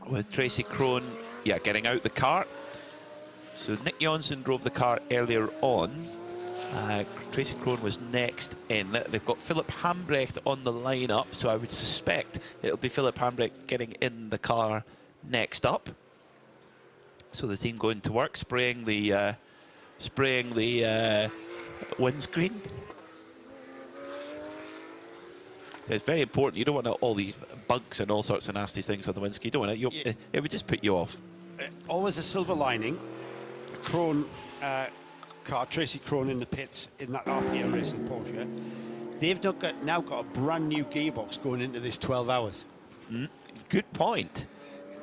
with Tracy Krohn, getting out the car. So Nick Jonsson drove the car earlier on. Tracy Krohn was next in. They've got Philip Hambrecht on the lineup, so I would suspect it'll be Philip Hambrecht getting in the car next up. So the team going to work, spraying the windscreen. So it's very important. You don't want all these bugs and all sorts of nasty things on the windscreen. You don't want it. It would just put you off. Always a silver lining. The Krohn car, Tracy Krohn in the pits in that RPM Racing Porsche. They've now got a brand new gearbox going into this 12 hours. Good point.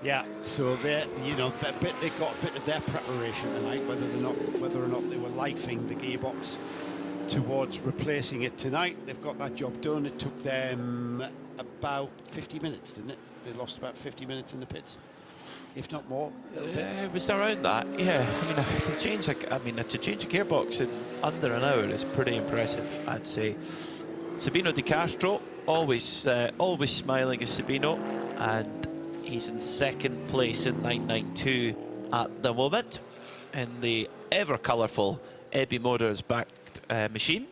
Yeah, so they got a bit of their preparation tonight, whether or not they were lifing the gearbox towards replacing it tonight. They've got that job done. It took them about 50 minutes, didn't it? they lost about 50 minutes in the pits, if not more. A little bit. It was around that, yeah. I mean, to change a gearbox in under an hour is pretty impressive, I'd say. Sabino De Castro, always smiling as Sabino, and he's in second place in 992 at the moment in the ever colourful Ebby Motors backed machine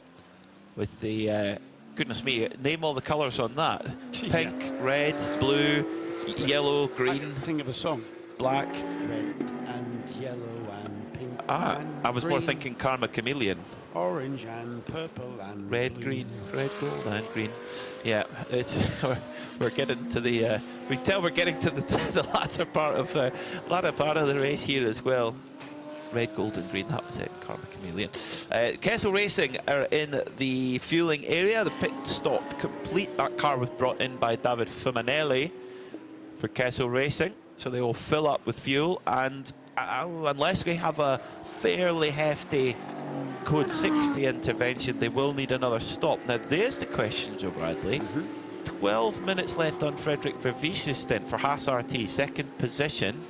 with the goodness me, name all the colours on that. Pink, red, blue, yellow, green. I think of a song. Black. Red and yellow and pink. Ah, and I was more green, thinking Karma Chameleon. Orange and purple and red, blue. green, red, gold, and green. Yeah, it's we're getting to the. We tell we're getting to the latter part of the race here as well. Red, gold, and green. That was it. Karma Chameleon. Kessel Racing are in the fueling area. The pit stop complete. That car was brought in by David Fumanelli for Kessel Racing, so they will fill up with fuel. And unless we have a fairly hefty code 60 intervention, they will need another stop. Now, there's the question, Joe Bradley. 12 minutes left on Frederick Vervies's stint for Haas RT, second position.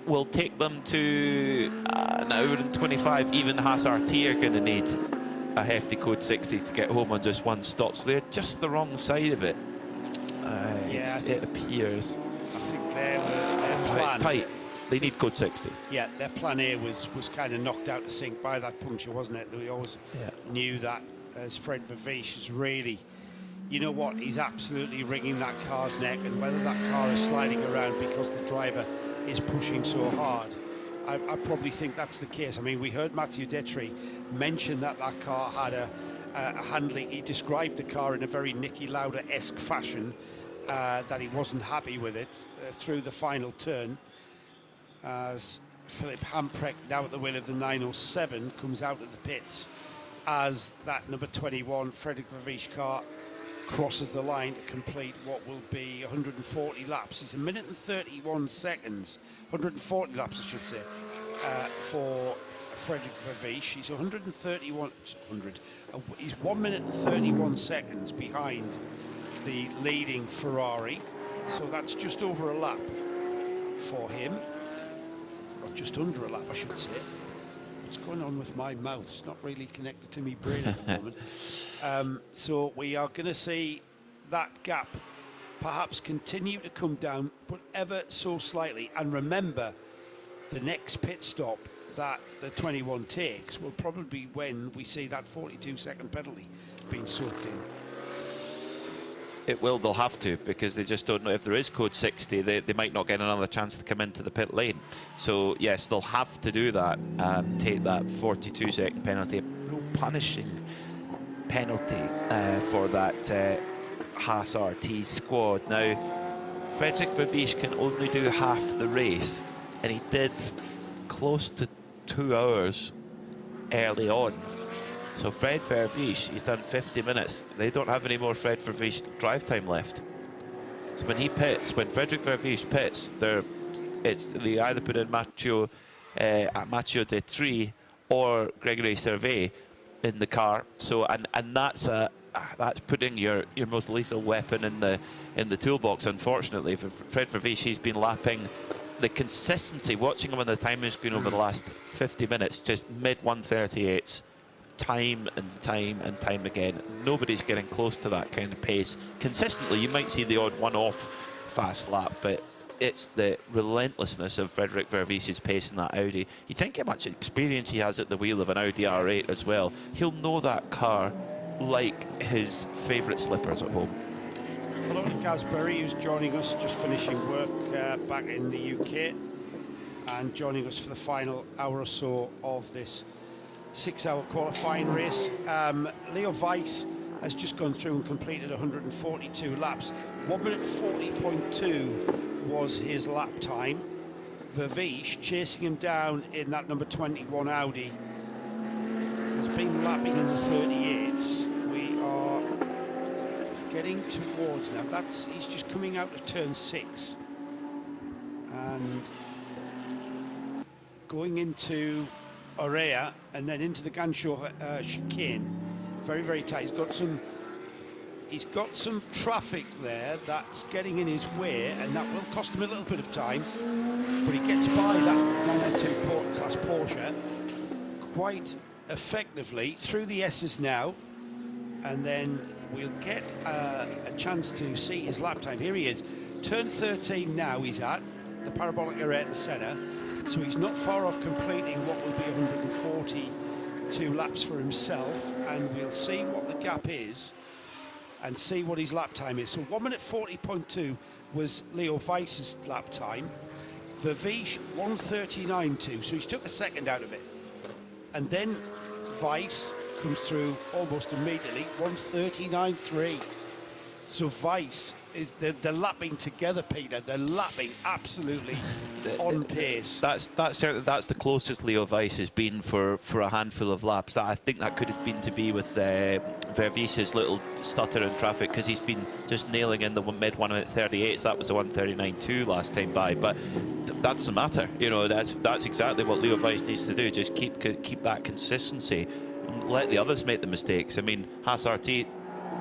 Will take them to an hour and 25. Even Haas RT are going to need a hefty code 60 to get home on just one stop. So they're just the wrong side of it. It appears. I think their plan. It's tight. They need code 60. Yeah, their plan A was kind of knocked out of sync by that puncture, wasn't it? We always knew that, as Fred Vervies is really, you know what, he's absolutely wringing that car's neck, and whether that car is sliding around because the driver is pushing so hard, I probably think that's the case. I mean, we heard Mathieu Detry mention that car had a handling. He described the car in a very Niki Lauda-esque fashion, that he wasn't happy with it through the final turn, as Philip Hamprecht, now at the wheel of the 907, comes out of the pits as that number 21 Frederick Vervies car crosses the line to complete what will be 140 laps. It's 1 minute and 31 seconds, 140 laps I should say, for Frederick Vervies. He's he's 1 minute and 31 seconds behind the leading Ferrari, so that's just over a lap for him, or just under a lap I should say. What's going on with my mouth? It's not really connected to me brain at the moment. So we are going to see that gap perhaps continue to come down, but ever so slightly. And remember, the next pit stop that the 21 takes will probably be when we see that 42-second penalty being soaked in. It will, they'll have to, because they just don't know if there is code 60, they might not get another chance to come into the pit lane. So yes, they'll have to do that, take that 42-second penalty, a real punishing penalty for that Haas RT squad. Now, Frederick Vervies can only do half the race, and he did close to 2 hours early on. So Fred Vervies, he's done 50 minutes. They don't have any more Fred Vervies drive time left. So when he pits, when Frederick Vervies pits, they either put in Mathieu Detry or Gregory Servet in the car. So and that's putting your most lethal weapon in the toolbox. Unfortunately for Fred Vervies, he's been lapping the consistency. Watching him on the timing screen over the last 50 minutes, just mid 138s. Time and time again. Nobody's getting close to that kind of pace consistently. You might see the odd one-off fast lap, but it's the relentlessness of Frederick Vervies' pace in that Audi. You think how much experience he has at the wheel of an Audi R8 as well. He'll know that car like his favourite slippers at home. Hello to Casberry, who's joining us, just finishing work back in the UK, and joining us for the final hour or so of this 6-hour qualifying race. Leo Weiss has just gone through and completed 142 laps. 1 minute 40.2 was his lap time. Vervies, chasing him down in that number 21 Audi, has been lapping in the 38s. We are getting towards now. He's just coming out of turn 6 and going into Orea and then into the Ganshaw chicane. Very, very tight. He's got some He's got some traffic there that's getting in his way, and that will cost him a little bit of time. But he gets by that 992 class Porsche quite effectively through the S's now, and then we'll get a chance to see his lap time. Here he is, turn 13 now he's at, the parabolic array at the centre, so he's not far off completing what will be 142 laps for himself, and we'll see what the gap is and see what his lap time is. So 1 minute 40.2 was Leo Weiss's lap time. Vervish 139.2, so he's took a second out of it. And then Weiss comes through almost immediately, 139.3. So Weiss is they're lapping together, Peter. They're lapping absolutely on pace. That's certainly the closest Leo Weiss has been for a handful of laps. I think that could have been to be with Vervies's little stutter in traffic, because he's been just nailing in the mid 1 minute 38s. That was a 139.2 last time by, but that doesn't matter. You know, that's exactly what Leo Weiss needs to do. Just keep that consistency. And let the others make the mistakes. I mean, Haas RT,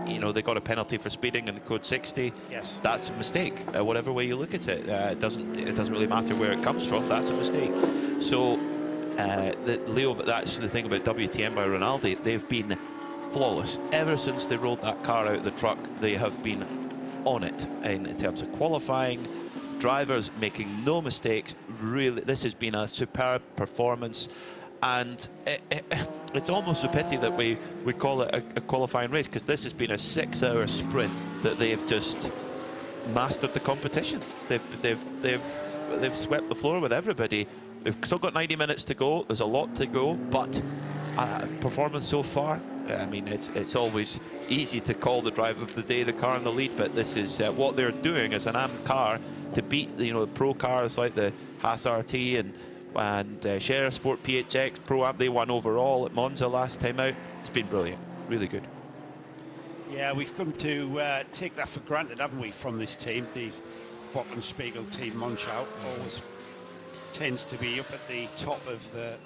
you know, they got a penalty for speeding in code 60. Yes, that's a mistake. Whatever way you look at it, it doesn't really matter where it comes from. That's a mistake. So, Leo, that's the thing about WTM by Rinaldi. They've been flawless ever since they rolled that car out of the truck. They have been on it in terms of qualifying. Drivers making no mistakes. Really, this has been a superb performance. And it's almost a pity that we call it a qualifying race, because this has been a 6-hour sprint that they've just mastered the competition. They've swept the floor with everybody. We've still got 90 minutes to go. There's a lot to go, but performance so far. I mean, it's always easy to call the driver of the day the car in the lead, but this is what they're doing as an AM car to beat the pro cars like the Haas RT and Share Sport PHX Pro Am. They won overall at Monza last time out. It's been brilliant, really good. Yeah, we've come to take that for granted, haven't we, from this team? The Fockenspiegel team, Monschau, always tends to be up at the top of the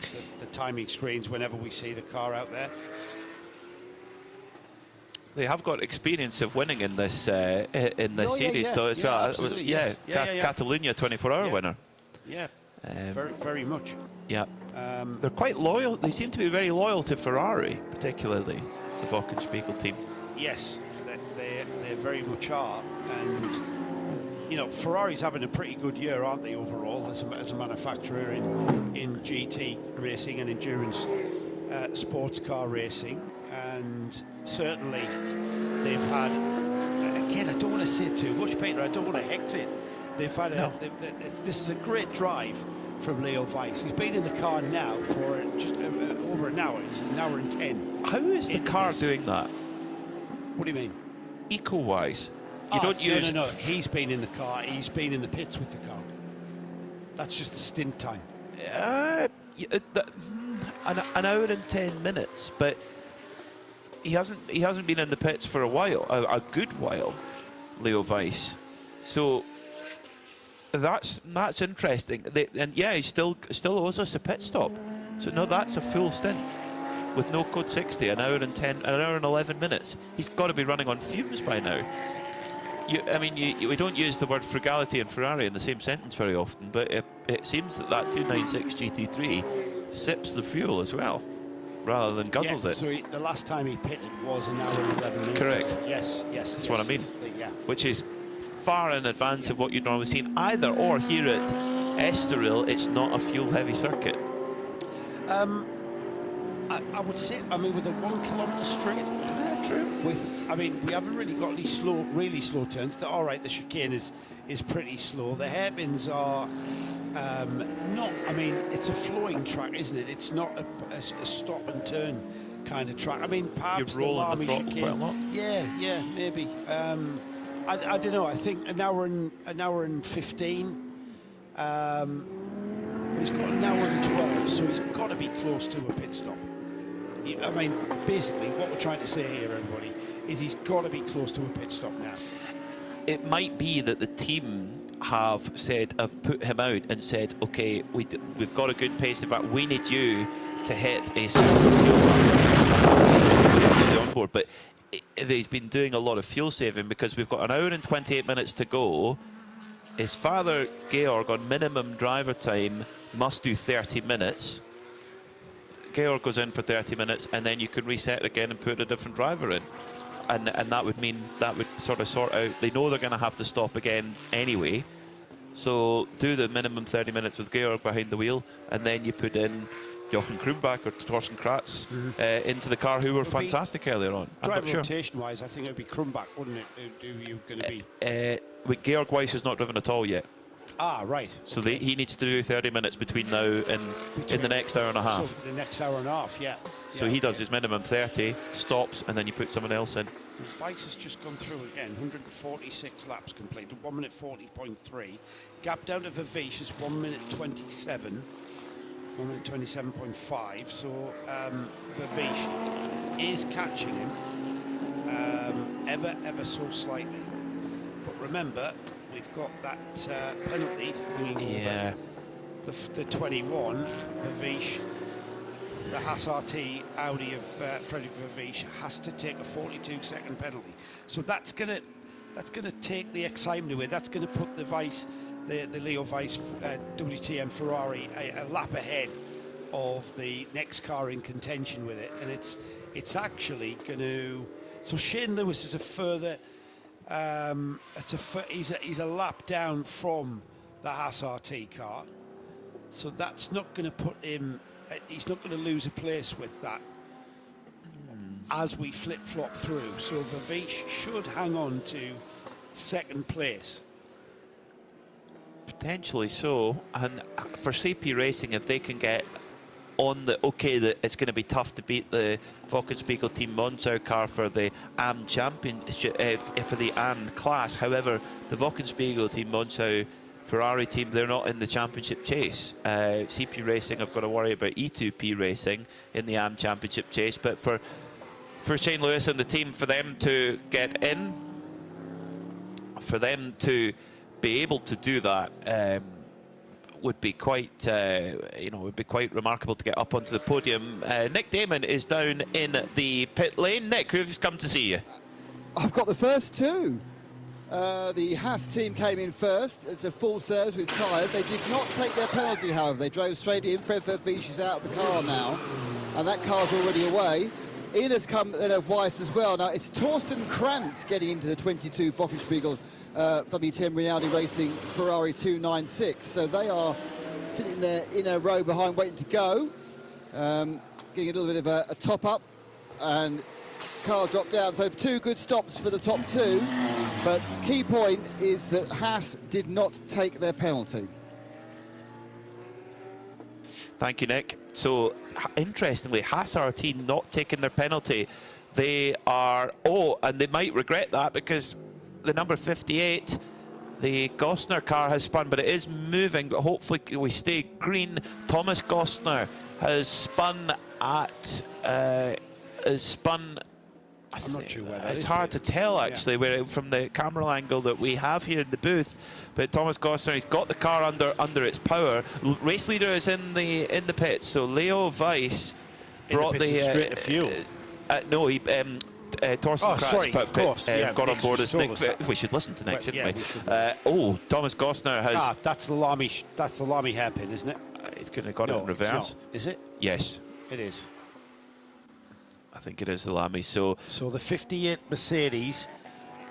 timing screens whenever we see the car out there. They have got experience of winning in this series, though, as well. Absolutely, yes. Catalunya 24-hour winner. Yeah. Very much. Yeah. They're quite loyal. They seem to be very loyal to Ferrari, particularly the Fockenspiegel team. Yes, they very much are. And, you know, Ferrari's having a pretty good year, aren't they, overall, as a manufacturer in GT racing and endurance sports car racing. And certainly they've had, again, I don't want to say too much, Peter, I don't want to hex it. They've had this is a great drive from Leo Weiss. He's been in the car now for just over an hour. It's an hour and 10. How is the car doing that? What do you mean? Eco-wise? You don't use... No. He's been in the car. He's been in the pits with the car. That's just the stint time. An hour and 10 minutes, but he hasn't been in the pits for a while, a good while, Leo Weiss. So that's interesting. And yeah, he still owes us a pit stop. So no, that's a full stint with no code 60, an hour and 11 minutes. He's got to be running on fumes by now. We don't use the word frugality and Ferrari in the same sentence very often, but it seems that 296 GT3 sips the fuel as well, rather than guzzles it. So the last time he pitted was an hour and 11 minutes. Correct. Yes. That's what I mean. Yeah. Which is far in advance of what you'd normally seen either, or here at Estoril, it's not a fuel-heavy circuit. I would say, with a 1 kilometre straight. True. We haven't really got any really slow turns. All right, the chicane is pretty slow. The hairpins are not. It's a flowing track, isn't it? It's not a stop and turn kind of track. Perhaps You're rolling the throttle chicane. quite a lot. Yeah, maybe. I don't know. I think an hour and 15. He's got an hour and 12, so he's got to be close to a pit stop. Basically, what we're trying to say here, everybody, is he's got to be close to a pit stop now. It might be that the team have put him out and said, okay, we've got a good pace. In fact, we need you to hit a certain fuel the onboard. But he's been doing a lot of fuel saving, because we've got an hour and 28 minutes to go. His father, Georg, on minimum driver time, must do 30 minutes. Georg goes in for 30 minutes, and then you can reset again and put a different driver in. And that would mean that would sort of sort out. They know they're going to have to stop again anyway. So do the minimum 30 minutes with Georg behind the wheel, and then you put in Jochen Krumbach or Torsten Kratz into the car, who were fantastic earlier on. Driver rotation-wise, I think it would be Krumbach, wouldn't it? Who you going to be? With Georg Weiss has not driven at all yet. Ah, right. So he needs to do 30 minutes between now and in the next hour and a half. So the next hour and a half, yeah. So he does his minimum 30, stops, and then you put someone else in. Weiss has just gone through again, 146 laps completed, 1 minute 40.3. Gap down to Vivish is 1 minute 27, 1 minute 27.5. So Vivish is catching him ever so slightly. But remember, we've got that penalty hanging over the 21. Vivish, the Haas RT Audi of Frederick Vivish, has to take a 42-second penalty. So that's gonna take the excitement away. That's gonna put the Leo Weiss WTM Ferrari a lap ahead of the next car in contention with it, and it's actually going to. So Shane Lewis is a further. He's a lap down from the Haas RT car, so that's not going to put him. He's not going to lose a place with that as we flip-flop through. So Vivish should hang on to second place. Potentially so. And for CP Racing, if they can get on the that it's going to be tough to beat the Wochenspiegel Team Monsau car for the AM Championship, for the AM class. However, the Wochenspiegel Team Monsau Ferrari team, they're not in the championship chase. CP Racing have got to worry about E2P Racing in the AM Championship chase. But for Shane Lewis and the team, for them to get in, for them to be able to do that, would be quite, would be quite remarkable to get up onto the podium. Nick Damon is down in the pit lane. Nick, who's come to see you? I've got the first two. The Haas team came in first. It's a full service with tyres. They did not take their penalty, however. They drove straight in. Fred Vervish is out of the car now, and that car's already away. In has come Weiss as well. Now, it's Torsten Kratz getting into the 22 Wochenspiegel WTM Rinaldi Racing Ferrari 296. So they are sitting there in a row behind, waiting to go. Getting a little bit of a top-up, and car dropped down. So two good stops for the top two. But key point is that Haas did not take their penalty. Thank you, Nick. So, interestingly, Haas RT not taking their penalty. They are, and they might regret that, because the number 58, the Gosner car has spun, but it is moving, but hopefully we stay green. Thomas Gosner has spun at, I'm not sure where that it's is, hard to tell, actually, from the camera angle that we have here in the booth. But Thomas Gosner, he's got the car under its power. Race leader is in the pits, so Leo Weiss brought the straight to fuel. No, he Torsten Kratz of course. got on board as Nick. We should listen to Nick, shouldn't we? Thomas Gosner has. That's the Lamy hairpin, isn't it? He's going to got it in reverse. Is it? Yes, it is. I think it is the Lamy. So the 58 Mercedes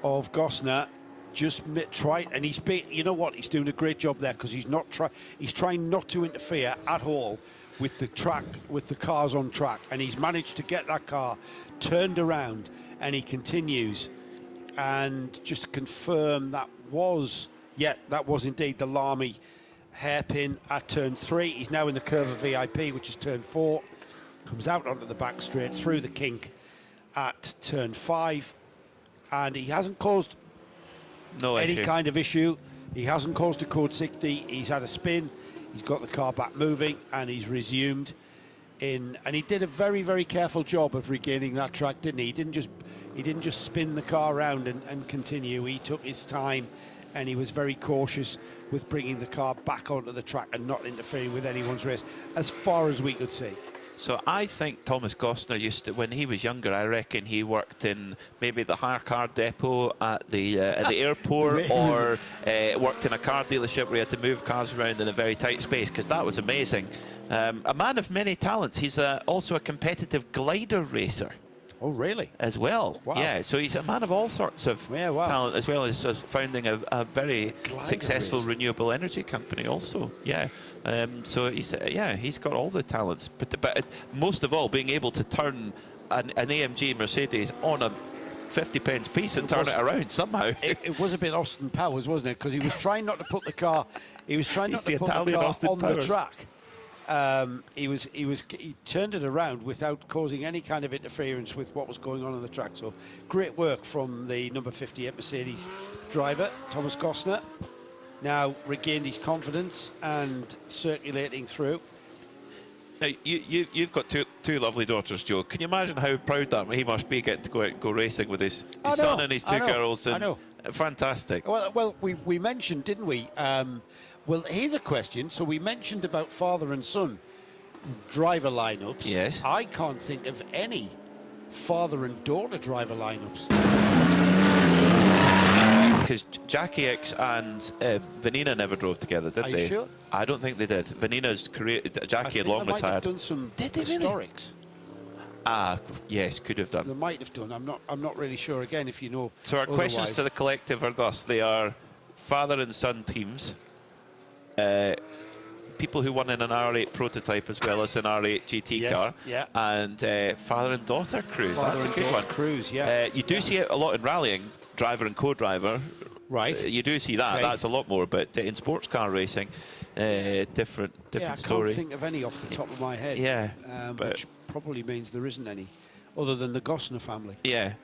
of Gosner just tried, and you know what? He's doing a great job there, because he's trying not to interfere at all with the track, with the cars on track, and he's managed to get that car turned around, and he continues. And just to confirm, that was indeed the Lamy hairpin at turn 3. He's now in the curve of VIP, which is turn 4. Comes out onto the back straight through the kink at turn 5, and he hasn't caused any kind of issue. He hasn't caused a code 60. He's had a spin. He's got the car back moving, and he's resumed in. And he did a very, very careful job of regaining that track, didn't he? He didn't just spin the car around and continue. He took his time, and he was very cautious with bringing the car back onto the track and not interfering with anyone's race, as far as we could see. So I think Thomas Gostner used to, when he was younger, I reckon he worked in maybe the hire car depot at the airport, or worked in a car dealership where he had to move cars around in a very tight space, because that was amazing. A man of many talents. He's also a competitive glider racer. Oh, really? As well. Wow. Yeah, so he's a man of all sorts of talent, as well as founding a very successful renewable energy company also. Yeah. So he's got all the talents. But most of all, being able to turn an AMG Mercedes on a 50-pence piece and turn it around somehow. It was a bit Austin Powers, wasn't it? Because he was trying not to put the car. He was trying not to put the car on the track. He turned it around without causing any kind of interference with what was going on the track. So great work from the number 58 Mercedes driver, Thomas Gostner. Now regained his confidence and circulating through. Now, you've got two lovely daughters, Joe. Can you imagine how proud that he must be getting to go out and go racing with his son and his two girls? And I know. Fantastic. Well, we mentioned, didn't we? Well, here's a question. So we mentioned about father and son driver lineups. Yes. I can't think of any father and daughter driver lineups. Because Jackie X and Vanina never drove together, did they? Are you sure? I don't think they did. Vanina's career, Jackie had long they might have retired. done some Did they historics. Ah, yes, could have done. They might have done. I'm not really sure. Again, if you know. So our questions to the collective are thus: they are father and son teams, people who won in an R8 prototype as well as an R8 GT car, and father and daughter crews. That's a good one. Crews, yeah. You do see it a lot in rallying, driver and co-driver. Right. You do see that. Okay. That's a lot more. But in sports car racing, different story. I can't think of any off the top of my head. Yeah. Which probably means there isn't any, other than the Gostner family. Yeah.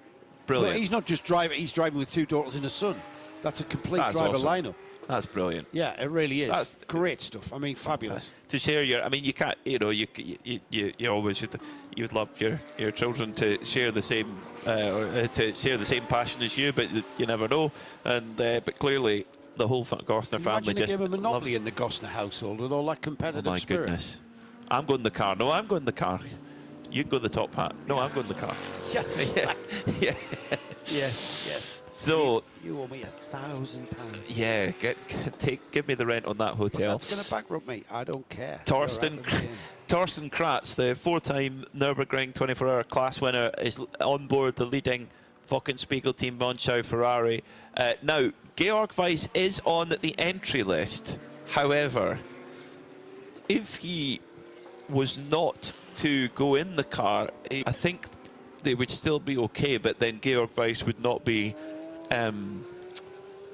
Brilliant. So he's not just driving. He's driving with two daughters and a son. That's a complete driver awesome. lineup. That's brilliant. Yeah, it really is. That's great stuff. I mean, fabulous. To share your, I mean, you can't, you always you'd love your children to share the same passion as you, but you never know. And but clearly, the whole Gostner family Imagine just a game of Monopoly in the Gostner household with all that competitive Oh my spirit. goodness! I'm going the car. No, I'm going the car. You go the top hat. No, I'm going the car. Yes. Yeah. Yes. So you owe me £1,000. Yeah, give me the rent on that hotel. That's going to bankrupt me. I don't care. Torsten Kratz, the 4-time Nürburgring 24-hour class winner, is on board the leading Wochenspiegel team Monschau Ferrari. Now, Georg Weiss is on the entry list. However, if he was not to go in the car, I think they would still be okay, but then Georg Weiss would not be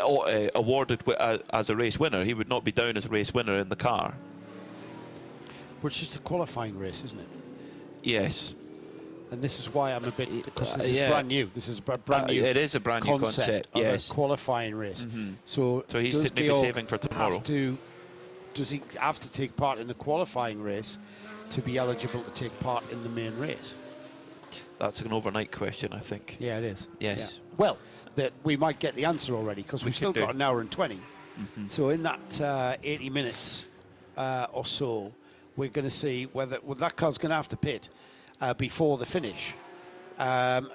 awarded as a race winner. He would not be down as a race winner in the car. But it's just a qualifying race, isn't it? Yes. And this is why I'm a bit, because this is brand new. This is a brand new. It is a brand new concept. Yes. A qualifying race. So he's maybe saving for tomorrow. Does he have to take part in the qualifying race to be eligible to take part in the main race? That's an overnight question, I think. Yeah, it is. Yes. Yeah. Well, we might get the answer already, because we've still got an hour and 20. So in that 80 minutes or so, we're going to see whether that car's going to have to pit before the finish.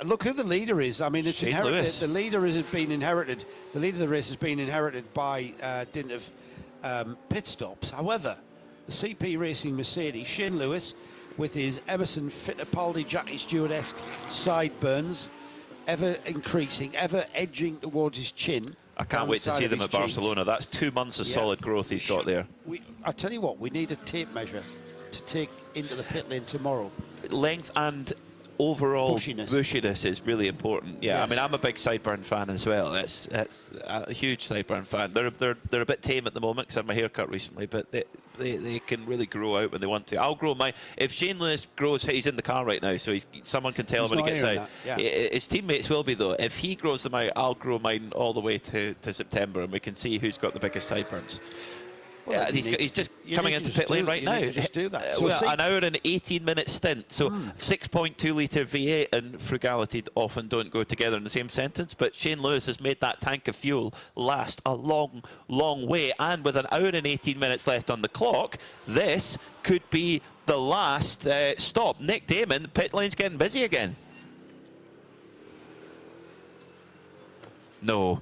Look who the leader is. I mean, it's Shane inherited. Lewis. The leader has been inherited. The leader of the race has been inherited by dint of pit stops. However, the CP Racing Mercedes, Shane Lewis, with his Emerson Fittipaldi, Jackie Stewart-esque sideburns, ever increasing, ever edging towards his chin. I can't wait to see them at Barcelona. That's 2 months of solid growth he's got there. I tell you what, we need a tape measure to take into the pit lane tomorrow. Length and overall bushiness is really important. Yeah, Yes. I mean, I'm a big Sideburn fan as well. That's a huge Sideburn fan. They're a bit tame at the moment because I had my hair cut recently, but they can really grow out when they want to. I'll grow mine. If Shane Lewis grows, he's in the car right now, so someone can tell him when he gets out. His teammates will be, though. If he grows them out, I'll grow mine all the way to September, and we can see who's got the biggest sideburns. Well, Yeah, he's just coming into pit lane right now. Just do that. So Well, an hour and 18-minute stint. So 6.2 litre V8 and frugality often don't go together in the same sentence. But Shane Lewis has made that tank of fuel last a long, long way. And with an hour and 18 minutes left on the clock, this could be the last stop. Nick Damon, pit lane's getting busy again. No.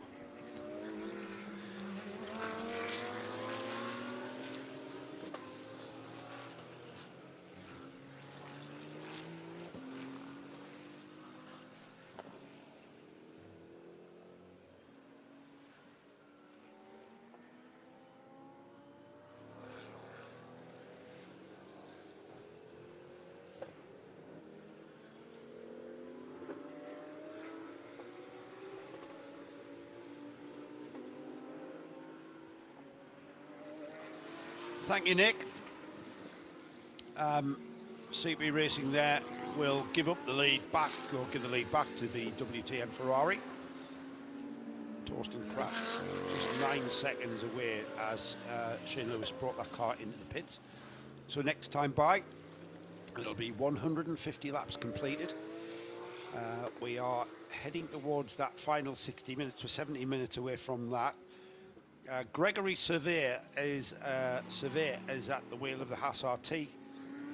Thank you, Nick. CP Racing there will give up the lead back, or give the lead back to the WTN Ferrari. Torsten Kratz just 9 seconds away as Shane Lewis brought that car into the pits. So next time by, it'll be 150 laps completed. We are heading towards that final 60 minutes. We're 70 minutes away from that. Gregory Surveyor is at the wheel of the Haas RT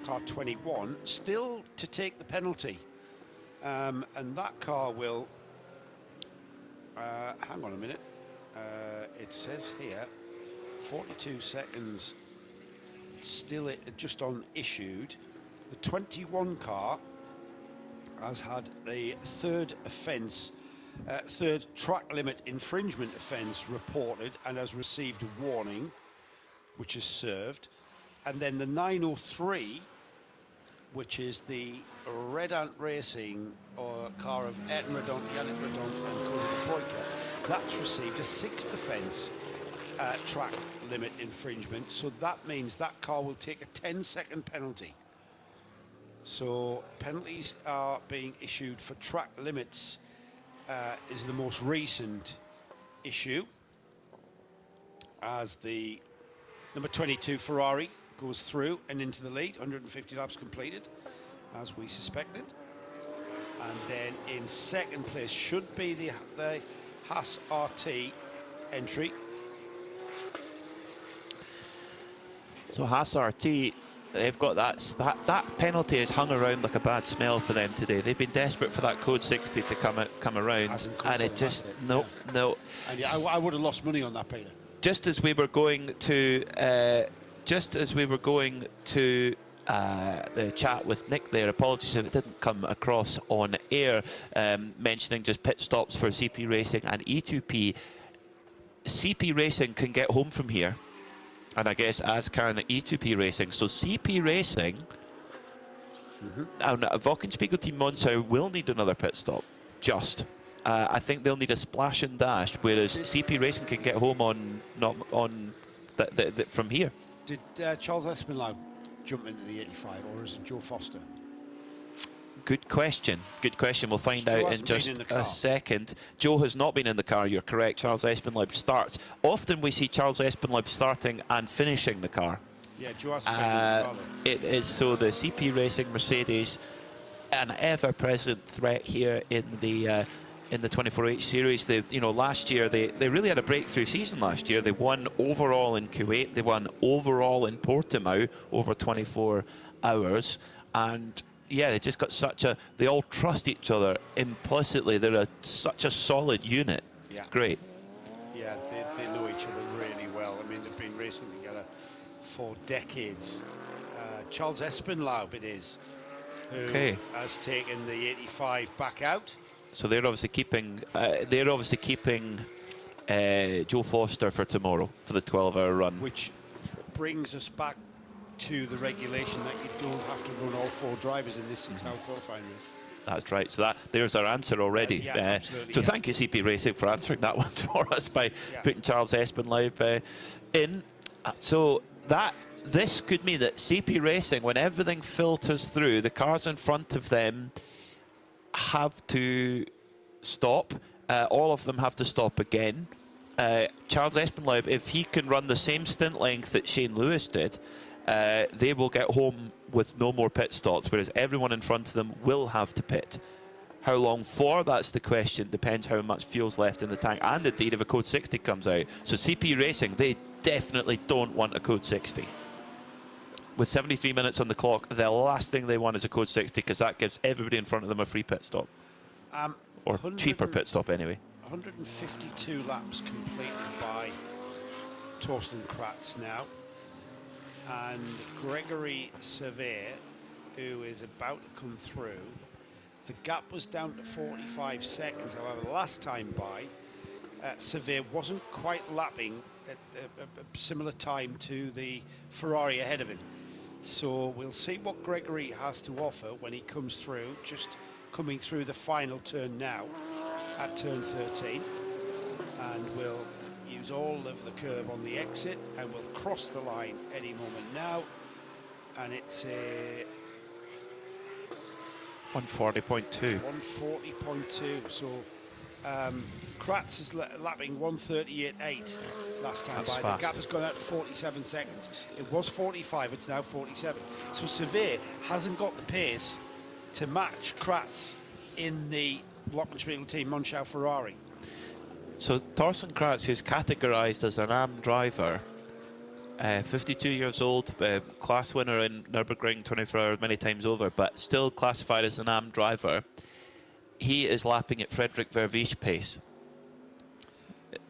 car 21, still to take the penalty, and that car will hang on a minute, it says here 42 seconds still just on issued. The 21 car has had a third track limit infringement offence reported and has received a warning, which is served. And then the 903, which is the Red Ant Racing car of Ayrton Redon, Yannick Redon and Cody Boyka, that's received a 6th offence track limit infringement. So that means that car will take a 10-second penalty. So penalties are being issued for track limits. Is the most recent issue, as the number 22 Ferrari goes through and into the lead, 150 laps completed, as we suspected. And then in second place should be the Haas RT entry. So Haas RT, they've got that penalty has hung around like a bad smell for them today. They've been desperate for that code 60 to come around, and it just no. And yeah, I would have lost money on that, Peter. Just as we were going to the chat with Nick there, apologies if it didn't come across on air, mentioning just pit stops for CP Racing and E2P. CP Racing can get home from here, and I guess as can E2P Racing. So CP Racing and Wochenspiegel Team Monsau will need another pit stop. I think they'll need a splash and dash, whereas CP Racing can get home from here. Did Charles Espinlau jump into the 85, or is it Joe Foster? Good question. We'll find out in just a second. Joe has not been in the car, you're correct. Charles Espinlaub starts. Often we see Charles Espinlaub starting and finishing the car. Yeah, Joe has been in the car. It is so the CP Racing Mercedes, an ever-present threat here in the 24H series. Last year they really had a breakthrough season last year. They won overall in Kuwait. They won overall in Portimao over 24 hours. And yeah, they just got they all trust each other implicitly. They're such a solid unit. It's great. Yeah, they know each other really well. I mean, they've been racing together for decades. Charles Espinlaub it is, who has taken the 85 back out. So they're obviously keeping Joe Foster for tomorrow for the 12-hour run. Which brings us back to the regulation that you don't have to run all 4 drivers in this 6-hour qualifying race. That's right. So there's our answer already. Absolutely. Thank you, CP Racing, for answering that one for us by putting Charles Espinlaub in. So this could mean that CP Racing, when everything filters through, the cars in front of them have to stop. All of them have to stop again. Charles Espinlaub, if he can run the same stint length that Shane Lewis did, they will get home with no more pit stops, whereas everyone in front of them will have to pit. How long for? That's the question. Depends how much fuel's left in the tank, and indeed if a code 60 comes out. So CP Racing, they definitely don't want a code 60. with 73 minutes on the clock, the last thing they want is a code 60 because that gives everybody in front of them a free pit stop. Or cheaper pit stop anyway. 152 laps completed by Torsten Kratz now. And Gregory Sevier, who is about to come through. The gap was down to 45 seconds. However, last time by, Sevier wasn't quite lapping at a similar time to the Ferrari ahead of him. So we'll see what Gregory has to offer when he comes through, just coming through the final turn now at turn 13. And we'll use all of the curb on the exit and we'll cross the line any moment now. And it's a 140.2. 140.2. So Kratz is lapping 138.8 last time That's by. fast. The gap has gone out to 47 seconds. It was 45, it's now 47. So Sevier hasn't got the pace to match Kratz in the Glockenspiegel team Monschau Ferrari. So Torsten Kratz is categorised as an AM driver, 52 years old, class winner in Nürburgring 24 hours many times over, but still classified as an AM driver. He is lapping at Frederick Vervies pace,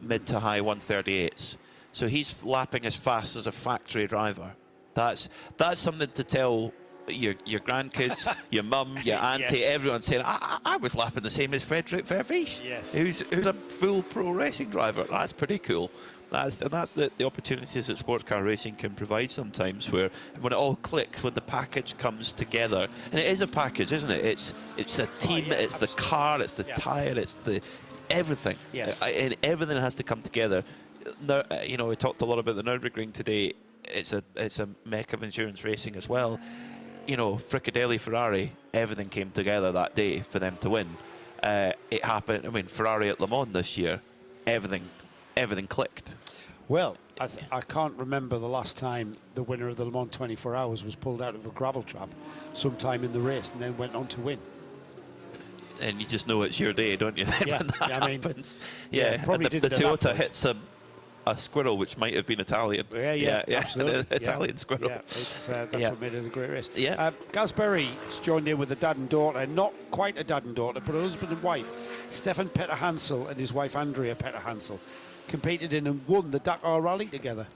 mid to high 138s. So he's lapping as fast as a factory driver. That's something to tell your grandkids, your mum, your auntie, Yes. everyone saying, I was lapping the same as Frederick Vervies, Yes. who's a full pro racing driver. That's pretty cool. That's the opportunities that sports car racing can provide sometimes, where when it all clicks, when the package comes together, and it is a package, isn't it? It's a team, it's the car, it's the tyre, it's the everything. Yes. And everything has to come together. You know, we talked a lot about the Nürburgring today. It's a mecca of endurance racing as well. You know, Fricadelli Ferrari, everything came together that day for them to win. It happened. I mean, Ferrari at Le Mans this year, everything clicked. Well, I can't remember the last time the winner of the Le Mans 24 Hours was pulled out of a gravel trap sometime in the race and then went on to win. And you just know it's your day, don't you? Then Yeah, when that I mean, happens. yeah, Yeah, probably and the didn't at that Toyota point. hits a squirrel, which might have been Italian. Yeah, absolutely. The Italian squirrel. Yeah, that's Yeah. what made it a great race. Yeah. Gasberry's joined in with a dad and daughter, not quite a dad and daughter, but a husband and wife. Stefan Petter Hansel and his wife Andrea Petter Hansel competed in and won the Dakar Rally together.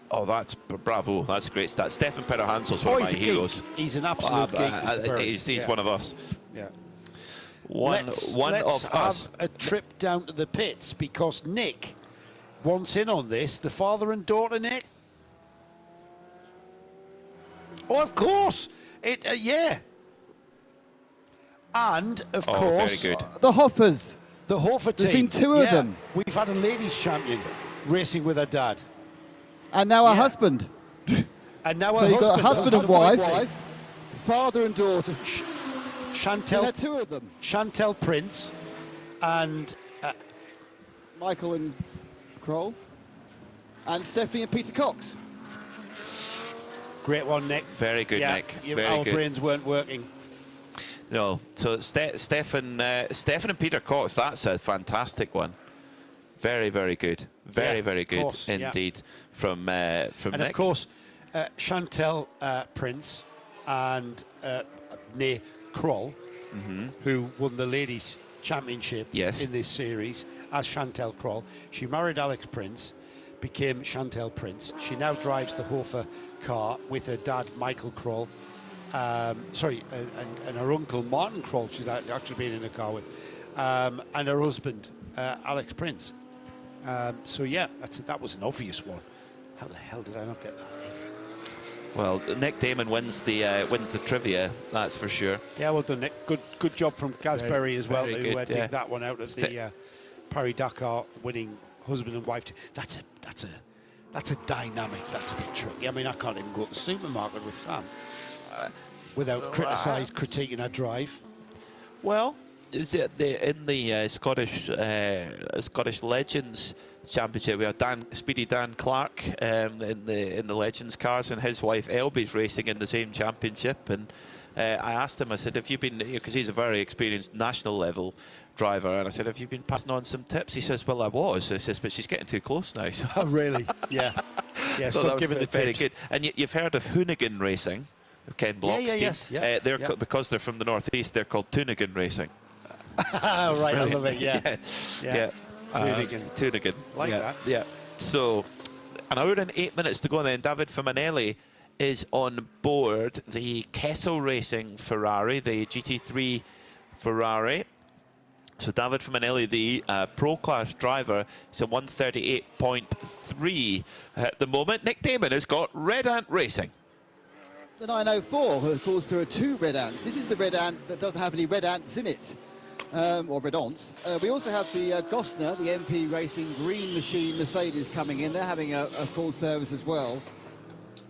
Oh, that's bravo. That's a great stat. Stefan Petter Hansel's one of my he's a geek. heroes. He's an absolute geek, Mr. Berry. He's Yeah. one of us. Yeah. One Let's of have us. a trip down to the pits because Nick wants in on this. The father and daughter, Nick. Oh, of course. Yeah. And, of course, very good. The Hoffers. the Hofer team. There's been two of them. We've had a ladies' champion racing with her dad. And now a husband. And now So her you've got husband. a husband and wife, father and daughter. Chantel. And there are two of them. Chantel Prince and Michael and Kroll. And Stephanie and Peter Cox. great one, Nick. Very good, Yeah, Nick. you- Very our good. brains weren't working. No, so Stefan and Peter Cox, that's a fantastic one. Very, very good. Very, Yeah, very of good course, yeah. indeed from And Nick. of course, Chantel Prince and Nate Kroll, who won the ladies' championship Yes. in this series as Chantel Kroll. She married Alex Prince, became Chantel Prince. She now drives the Hofer car with her dad, Michael Kroll. And her uncle, Martin Kroll, she's actually been in a car with. And her husband, Alex Prince. So yeah, that was an obvious one. How the hell did I not get that? Well, Nick Damon wins the trivia, that's for sure. Yeah, well done, Nick. Good job from Gasberry as well, very who good, dig yeah. that one out as the Paris Dakar winning husband and wife. That's a dynamic. That's a bit tricky. I mean, I can't even go to the supermarket with Sam without critiquing her drive. Well, is it in the Scottish Legends Championship? We had Speedy Dan Clark in the Legends cars, and his wife Elby's racing in the same championship. And I asked him, I said, "Have you been?" Because he's a very experienced national level driver, and I said, have you been passing on some tips? He says, well, I was. He says, but she's getting too close now. So Oh, really? Yeah. Yeah, so stop giving the very tips. good. And you've heard of Hoonigan Racing, Ken Block's team. yes, yeah, they're yeah. because they're from the northeast, they're called Toonigan Racing. Right, I Brilliant. love it, yeah. Yeah. Toonigan. Toonigan. Like yeah. that. Yeah. So, an hour and 8 minutes to go, and then David Fiminelli is on board the Kessel Racing Ferrari, the GT3 Ferrari. So David Fiminelli, the Pro Class driver, is a 138.3 at the moment. Nick Damon has got Red Ant Racing. The 904, of course, there are 2 red ants. This is the red ant that doesn't have any red ants in it, or red ants. We also have the Gosner, the MP Racing Green Machine Mercedes coming in. They're having a full service as well.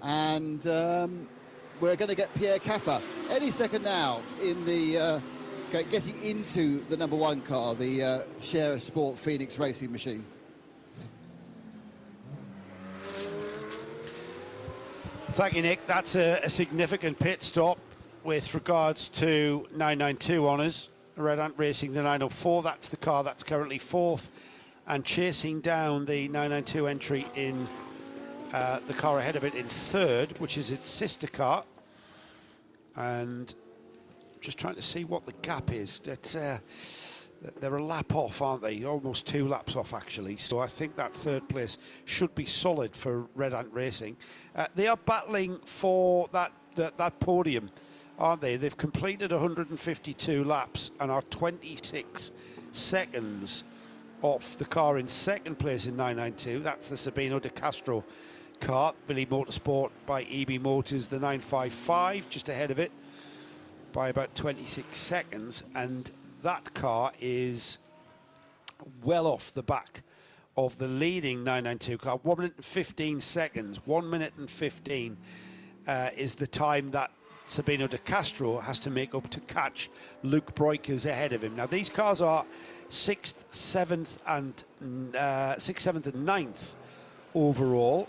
And we're going to get Pierre Caffa any second now in the getting into the number 1 car, the Share Sport Phoenix Racing Machine. Thank you, Nick. That's a significant pit stop with regards to 992 honours. Red Ant Racing, the 904. That's the car that's currently 4th and chasing down the 992 entry in the car ahead of it in 3rd, which is its sister car. And just trying to see what the gap is. They're a lap off, aren't they? Almost 2 laps off, actually. So I think that 3rd place should be solid for Red Ant Racing. They are battling for that podium, aren't they? They've completed 152 laps and are 26 seconds off the car in 2nd place in 992. That's the Sabino de Castro car. Billy Motorsport by EB Motors, the 955, just ahead of it by about 26 seconds. And that car is well off the back of the leading 992 car. 1 minute and 15 seconds. 1 minute and 15 is the time that Sabino de Castro has to make up to catch Luke Breukers ahead of him. Now, these cars are 6th, 7th, and 6th, 7th, and 9th overall.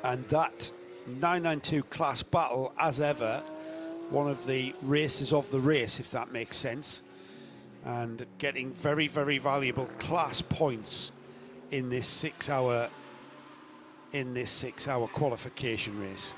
And that 992 class battle, as ever, one of the races of the race, if that makes sense, and getting very, very valuable class points in this 6-hour qualification race.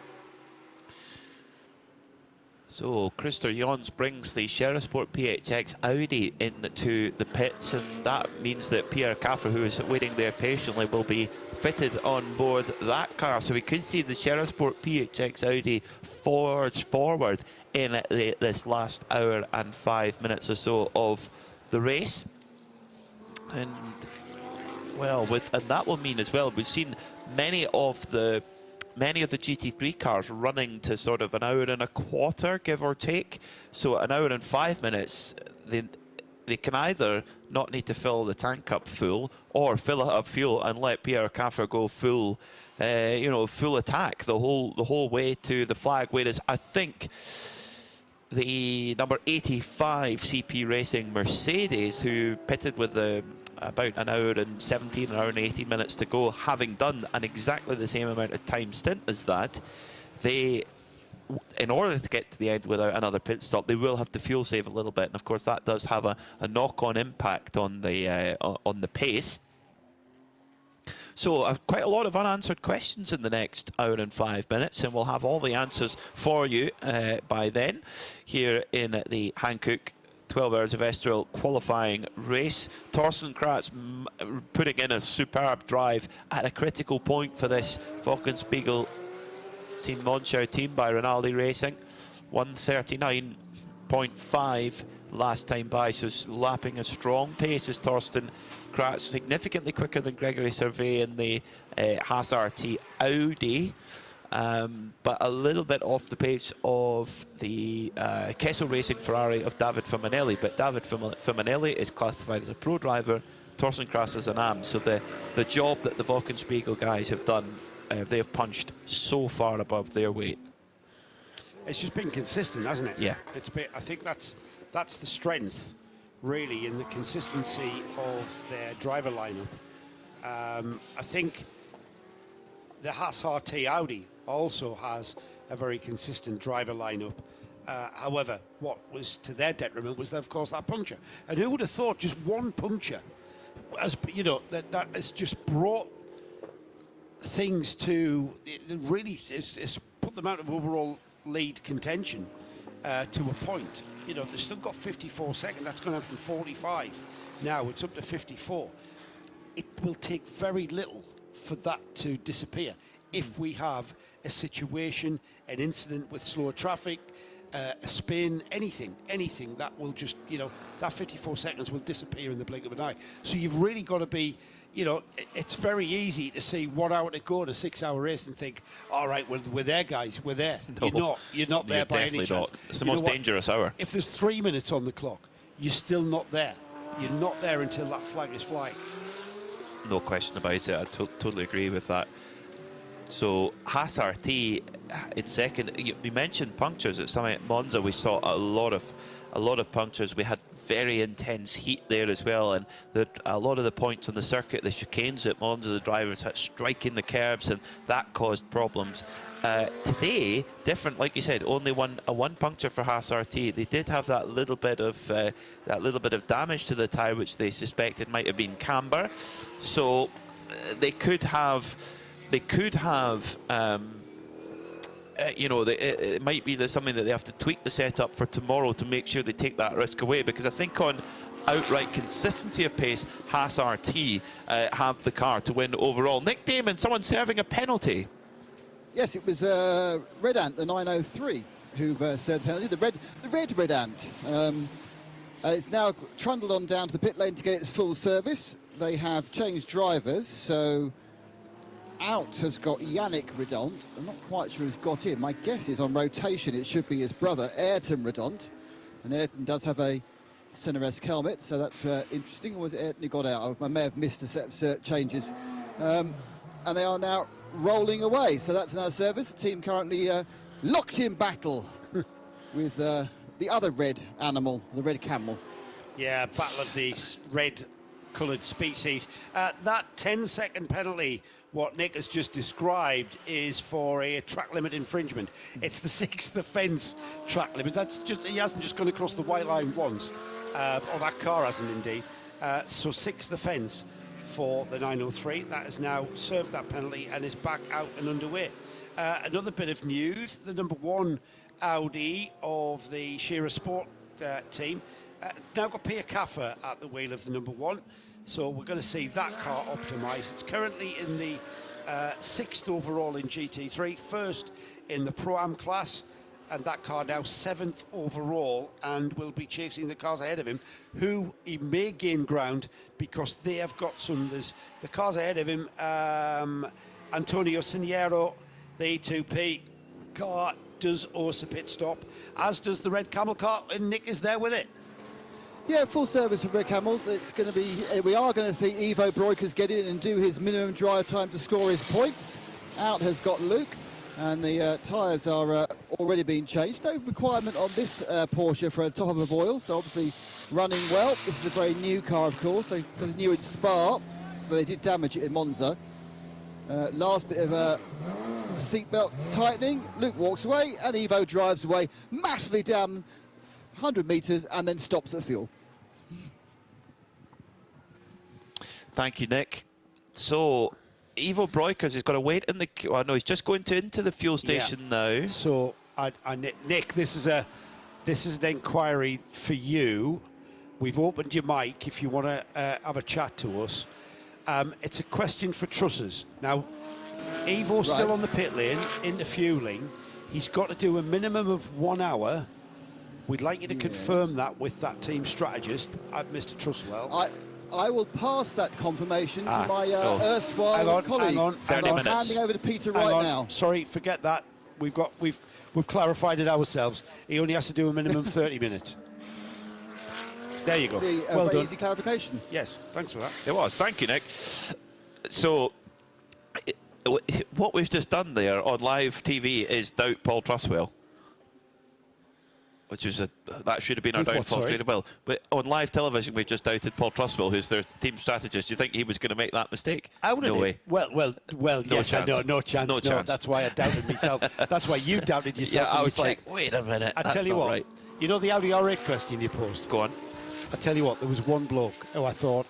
So Christer Jons brings the Sport PHX Audi into the pits, and that means that Pierre Caffer, who is waiting there patiently, will be fitted on board that car. So we could see the Sport PHX Audi forge forward in this last hour and 5 minutes or so of the race. And well, and that will mean as well, we've seen many of the GT3 cars running to sort of an hour and a quarter, give or take. So an hour and 5 minutes, they can either not need to fill the tank up full or fill it up fuel and let Pierre Caffer go full, full attack the whole way to the flag. Whereas I think the number 85 CP Racing Mercedes, who pitted with about an hour and 17, an hour and 18 minutes to go, having done an exactly the same amount of time stint as that, they, in order to get to the end without another pit stop, they will have to fuel save a little bit, and of course that does have a knock-on impact on the pace. So quite a lot of unanswered questions in the next hour and 5 minutes, and we'll have all the answers for you by then here in the Hankook 12 Hours of Estoril qualifying race. Torsten Kratz putting in a superb drive at a critical point for this Wochenspiegel Team Monschau team by Rinaldi Racing. 139.5 last time by, so lapping a strong pace as Torsten Kratz, significantly quicker than Gregory Servet in the Haas RT Audi. But a little bit off the pace of the Kessel Racing Ferrari of David Fiminelli. But David Fiminelli is classified as a pro driver, Torsten Kratz as an AM. So the job that the Wochenspiegel guys have done, they have punched so far above their weight. It's just been consistent, hasn't it? Yeah. I think that's the strength, really, in the consistency of their driver lineup. I think the Haas RT Audi also has a very consistent driver lineup. However, what was to their detriment was, of course, that puncture. And who would have thought just one puncture, as you know, that has just brought things to really it's put them out of overall lead contention to a point. You know, they've still got 54 seconds. That's gone out from 45. Now it's up to 54. It will take very little for that to disappear if we have a situation, an incident with slower traffic, a spin, anything that will just, you know, that 54 seconds will disappear in the blink of an eye. So you've really got to be, you know, it's very easy to see 1 hour to go in a 6 hour race and think, all right, we're there, guys, we're there. No, you're not there by any chance. not. It's the most dangerous hour. If there's 3 minutes on the clock, you're still not there. You're not there until that flag is flying. No question about it. I totally agree with that. So Haas RT in second. You mentioned punctures at Summit Monza. We saw a lot of punctures. We had very intense heat there as well, and a lot of the points on the circuit, the chicanes at Monza, the drivers had striking the curbs, and that caused problems. Today, different, like you said, only one puncture for Haas RT. They did have that little bit of damage to the tyre, which they suspected might have been camber. So they could have. You know, it might be something that they have to tweak the setup for tomorrow to make sure they take that risk away, because I think on outright consistency of pace, Haas RT have the car to win overall. Nick Damon, someone serving a penalty. Yes, it was Red Ant, the 903, who've served the penalty. The red Ant. It's now trundled on down to the pit lane to get its full service. They have changed drivers, so out has got Yannick Redont. I'm not quite sure who's got in. My guess is on rotation it should be his brother, Ayrton Redont. And Ayrton does have a Cineresque helmet, so that's interesting. Or was it Ayrton who got out? I may have missed a set of changes. And they are now rolling away. So that's another service. The team currently locked in battle with the other red animal, the red camel. Yeah, battle of the red-coloured species. That 10-second penalty, what Nick has just described, is for a track limit infringement. It's the 6th offence track limit. That's just, he hasn't just gone across the white line once, or that car hasn't indeed. So 6th offence for the 903. That has now served that penalty and is back out and underway. Another bit of news, the number 1 Audi of the Shearer Sport team now got Pia Kaffer at the wheel of the number 1. So we're going to see that car optimised. It's currently in the 6th overall in GT3, 1st in the Pro-Am class, and that car now 7th overall, and will be chasing the cars ahead of him, who he may gain ground because they have got there's the cars ahead of him, Antonio Siniero, the E2P car does also pit stop, as does the red camel car, and Nick is there with it. Yeah, full service of Red Camels. It's going to be. We are going to see Ivo Breukers get in and do his minimum drive time to score his points. Out has got Luke, and the tyres are already being changed. No requirement on this Porsche for a top up of oil, so obviously running well. This is a very new car, of course. They new in Spa, but they did damage it in Monza. Last bit of seatbelt tightening. Luke walks away, and Ivo drives away massively down 100 metres and then stops at fuel. Thank you, Nick. So, Ivo Breukers is going to wait in the... Oh, no, he's just going into the fuel station now. So, Nick, this is an inquiry for you. We've opened your mic if you want to have a chat to us. It's a question for Trussers. Now, Ivo's still on the pit lane, into fueling. He's got to do a minimum of 1 hour. We'd like you to confirm that with that team strategist, Mr. Truswell. I will pass that confirmation to my erstwhile colleague. Hang on. 30 minutes. I'm handing over to Peter right now. Sorry, forget that. We've clarified it ourselves. He only has to do a minimum 30 minutes. There you go. Well done. Easy clarification. Yes, thanks for that. It was. Thank you, Nick. So, what we've just done there on live TV is doubt Paul Truswell. which was that should have been our With what, downfall sorry? straight. Well, but on live television, we just doubted Paul Trustwell, who's their team strategist. Do you think he was going to make that mistake? How did No he? way. Well, No yes, I chance. know, no chance. No No, chance. that's why I doubted myself. That's why you doubted yourself. Yeah, when I you was like, checked. wait a minute. I that's tell you not what, right. you know the Audi R8 question you posed? Go on. I tell you what, there was one bloke who I thought,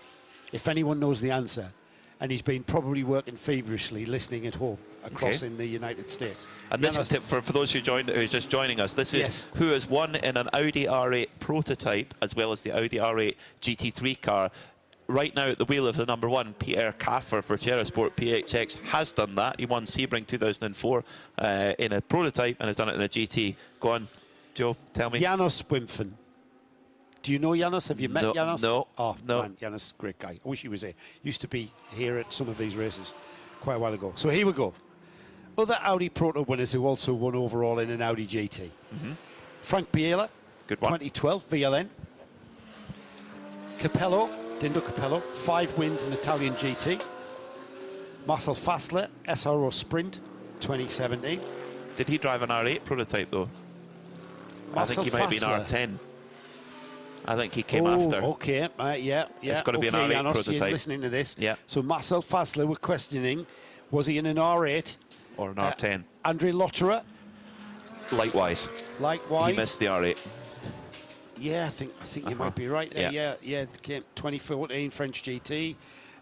if anyone knows the answer, and he's been probably working feverishly listening at home across in the United States. And this is for those who are just joining us. This is who has won in an Audi R8 prototype as well as the Audi R8 GT3 car. Right now at the wheel of the number one, Pierre Kaffer for Sport PHX has done that. He won Sebring 2004 in a prototype and has done it in a GT. Go on, Joe, tell me. Janos Wimpfen. Do you know Janos? Have you met Janos? No. Oh, no. Man, Janos, great guy. I wish he was here. Used to be here at some of these races quite a while ago. So here we go. Other Audi Proto winners who also won overall in an Audi GT. Frank Biela, good one. 2012 VLN. Capello, Dindo Capello, 5 wins in Italian GT. Marcel Fassler, SRO Sprint, 2017. Did he drive an R8 prototype though? Marcel I think he might be an Fassler. R10. I think he came after. Okay, yeah. It's got to be an R8 Janos, prototype. You're listening to this. Yeah. So Marcel Fassler were questioning, was he in an R8? Or an R10. Andre Lotterer, Likewise. likewise. He missed the R8. Yeah, I think you might be right there. Yeah. Yeah, 2014 French GT.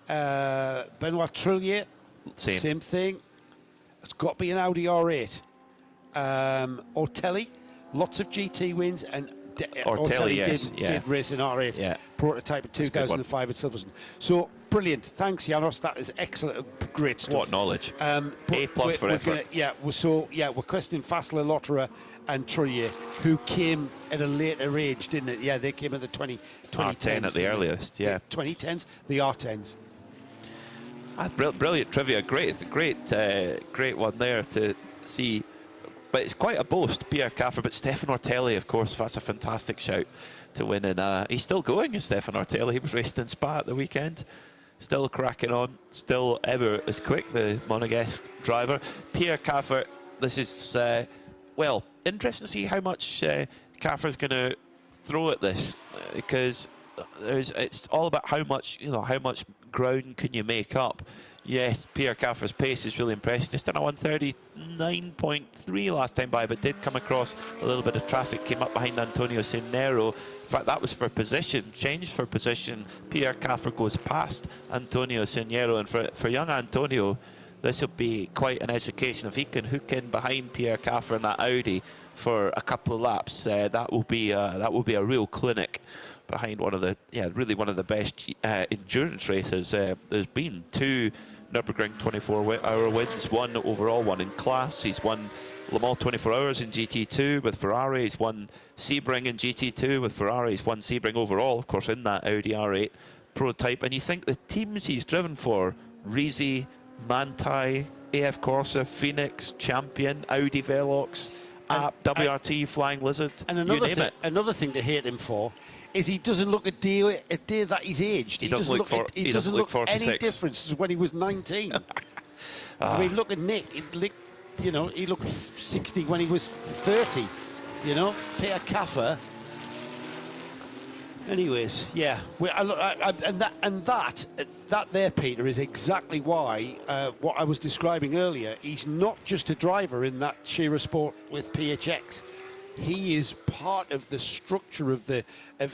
Benoit Trillier, Same. thing. It's got to be an Audi R8. Ortelli, lots of GT wins, and Ortelli, yes, did race in R8 Yeah. prototype in That's a good one. 2005 at Silverstone. So brilliant. Thanks, Janos. That is excellent. Great stuff. What knowledge. But A plus for effort. we're questioning Fassler, Lotterer, and Trillier, who came at a later age, didn't it? Yeah, they came at the 2010s. R10 at the didn't they? earliest, yeah. 2010s, the R10s. Brilliant trivia. Great one there to see. But it's quite a boast, Pierre Kaffer. But Stefan Ortelli, of course, that's a fantastic shout to win. And he's still going, is Stefan Ortelli. He was raced in Spa at the weekend. Still cracking on. Still ever as quick, the Monegasque driver. Pierre Kaffer, this is, well, interesting to see how much Kaffer's going to throw at this. Because it's all about how much ground can you make up. Yes, Pierre Kaffer's pace is really impressive. Just done a 139.3 last time by, but did come across a little bit of traffic, came up behind Antonio Cinero. In fact, that was for position, changed for position. Pierre Kaffer goes past Antonio Cinero, and for young Antonio, this will be quite an education. If he can hook in behind Pierre Kaffer in that Audi for a couple of laps, that will be a real clinic behind one of the best endurance races there's been. 2 Nürburgring 24-hour wins, 1 overall, 1 in class. He's won Le Mans 24 hours in GT2 with Ferrari. He's won Sebring in GT2 with Ferrari. He's won Sebring overall, of course, in that Audi R8 prototype. And you think the teams he's driven for, Risi, Manthey, AF Corsa, Phoenix, Champion, Audi Velox, WRT, Flying Lizard, And you name it. another thing to hate him for is he doesn't look a day that he's aged. He doesn't look any 46. difference as when he was 19. I mean, look at Nick. He looked 60 when he was 30. Pierre Kaffer. Anyways, yeah. That there, Peter, is exactly why what I was describing earlier. He's not just a driver in that Shearer Sport with PHX. He is part of the structure of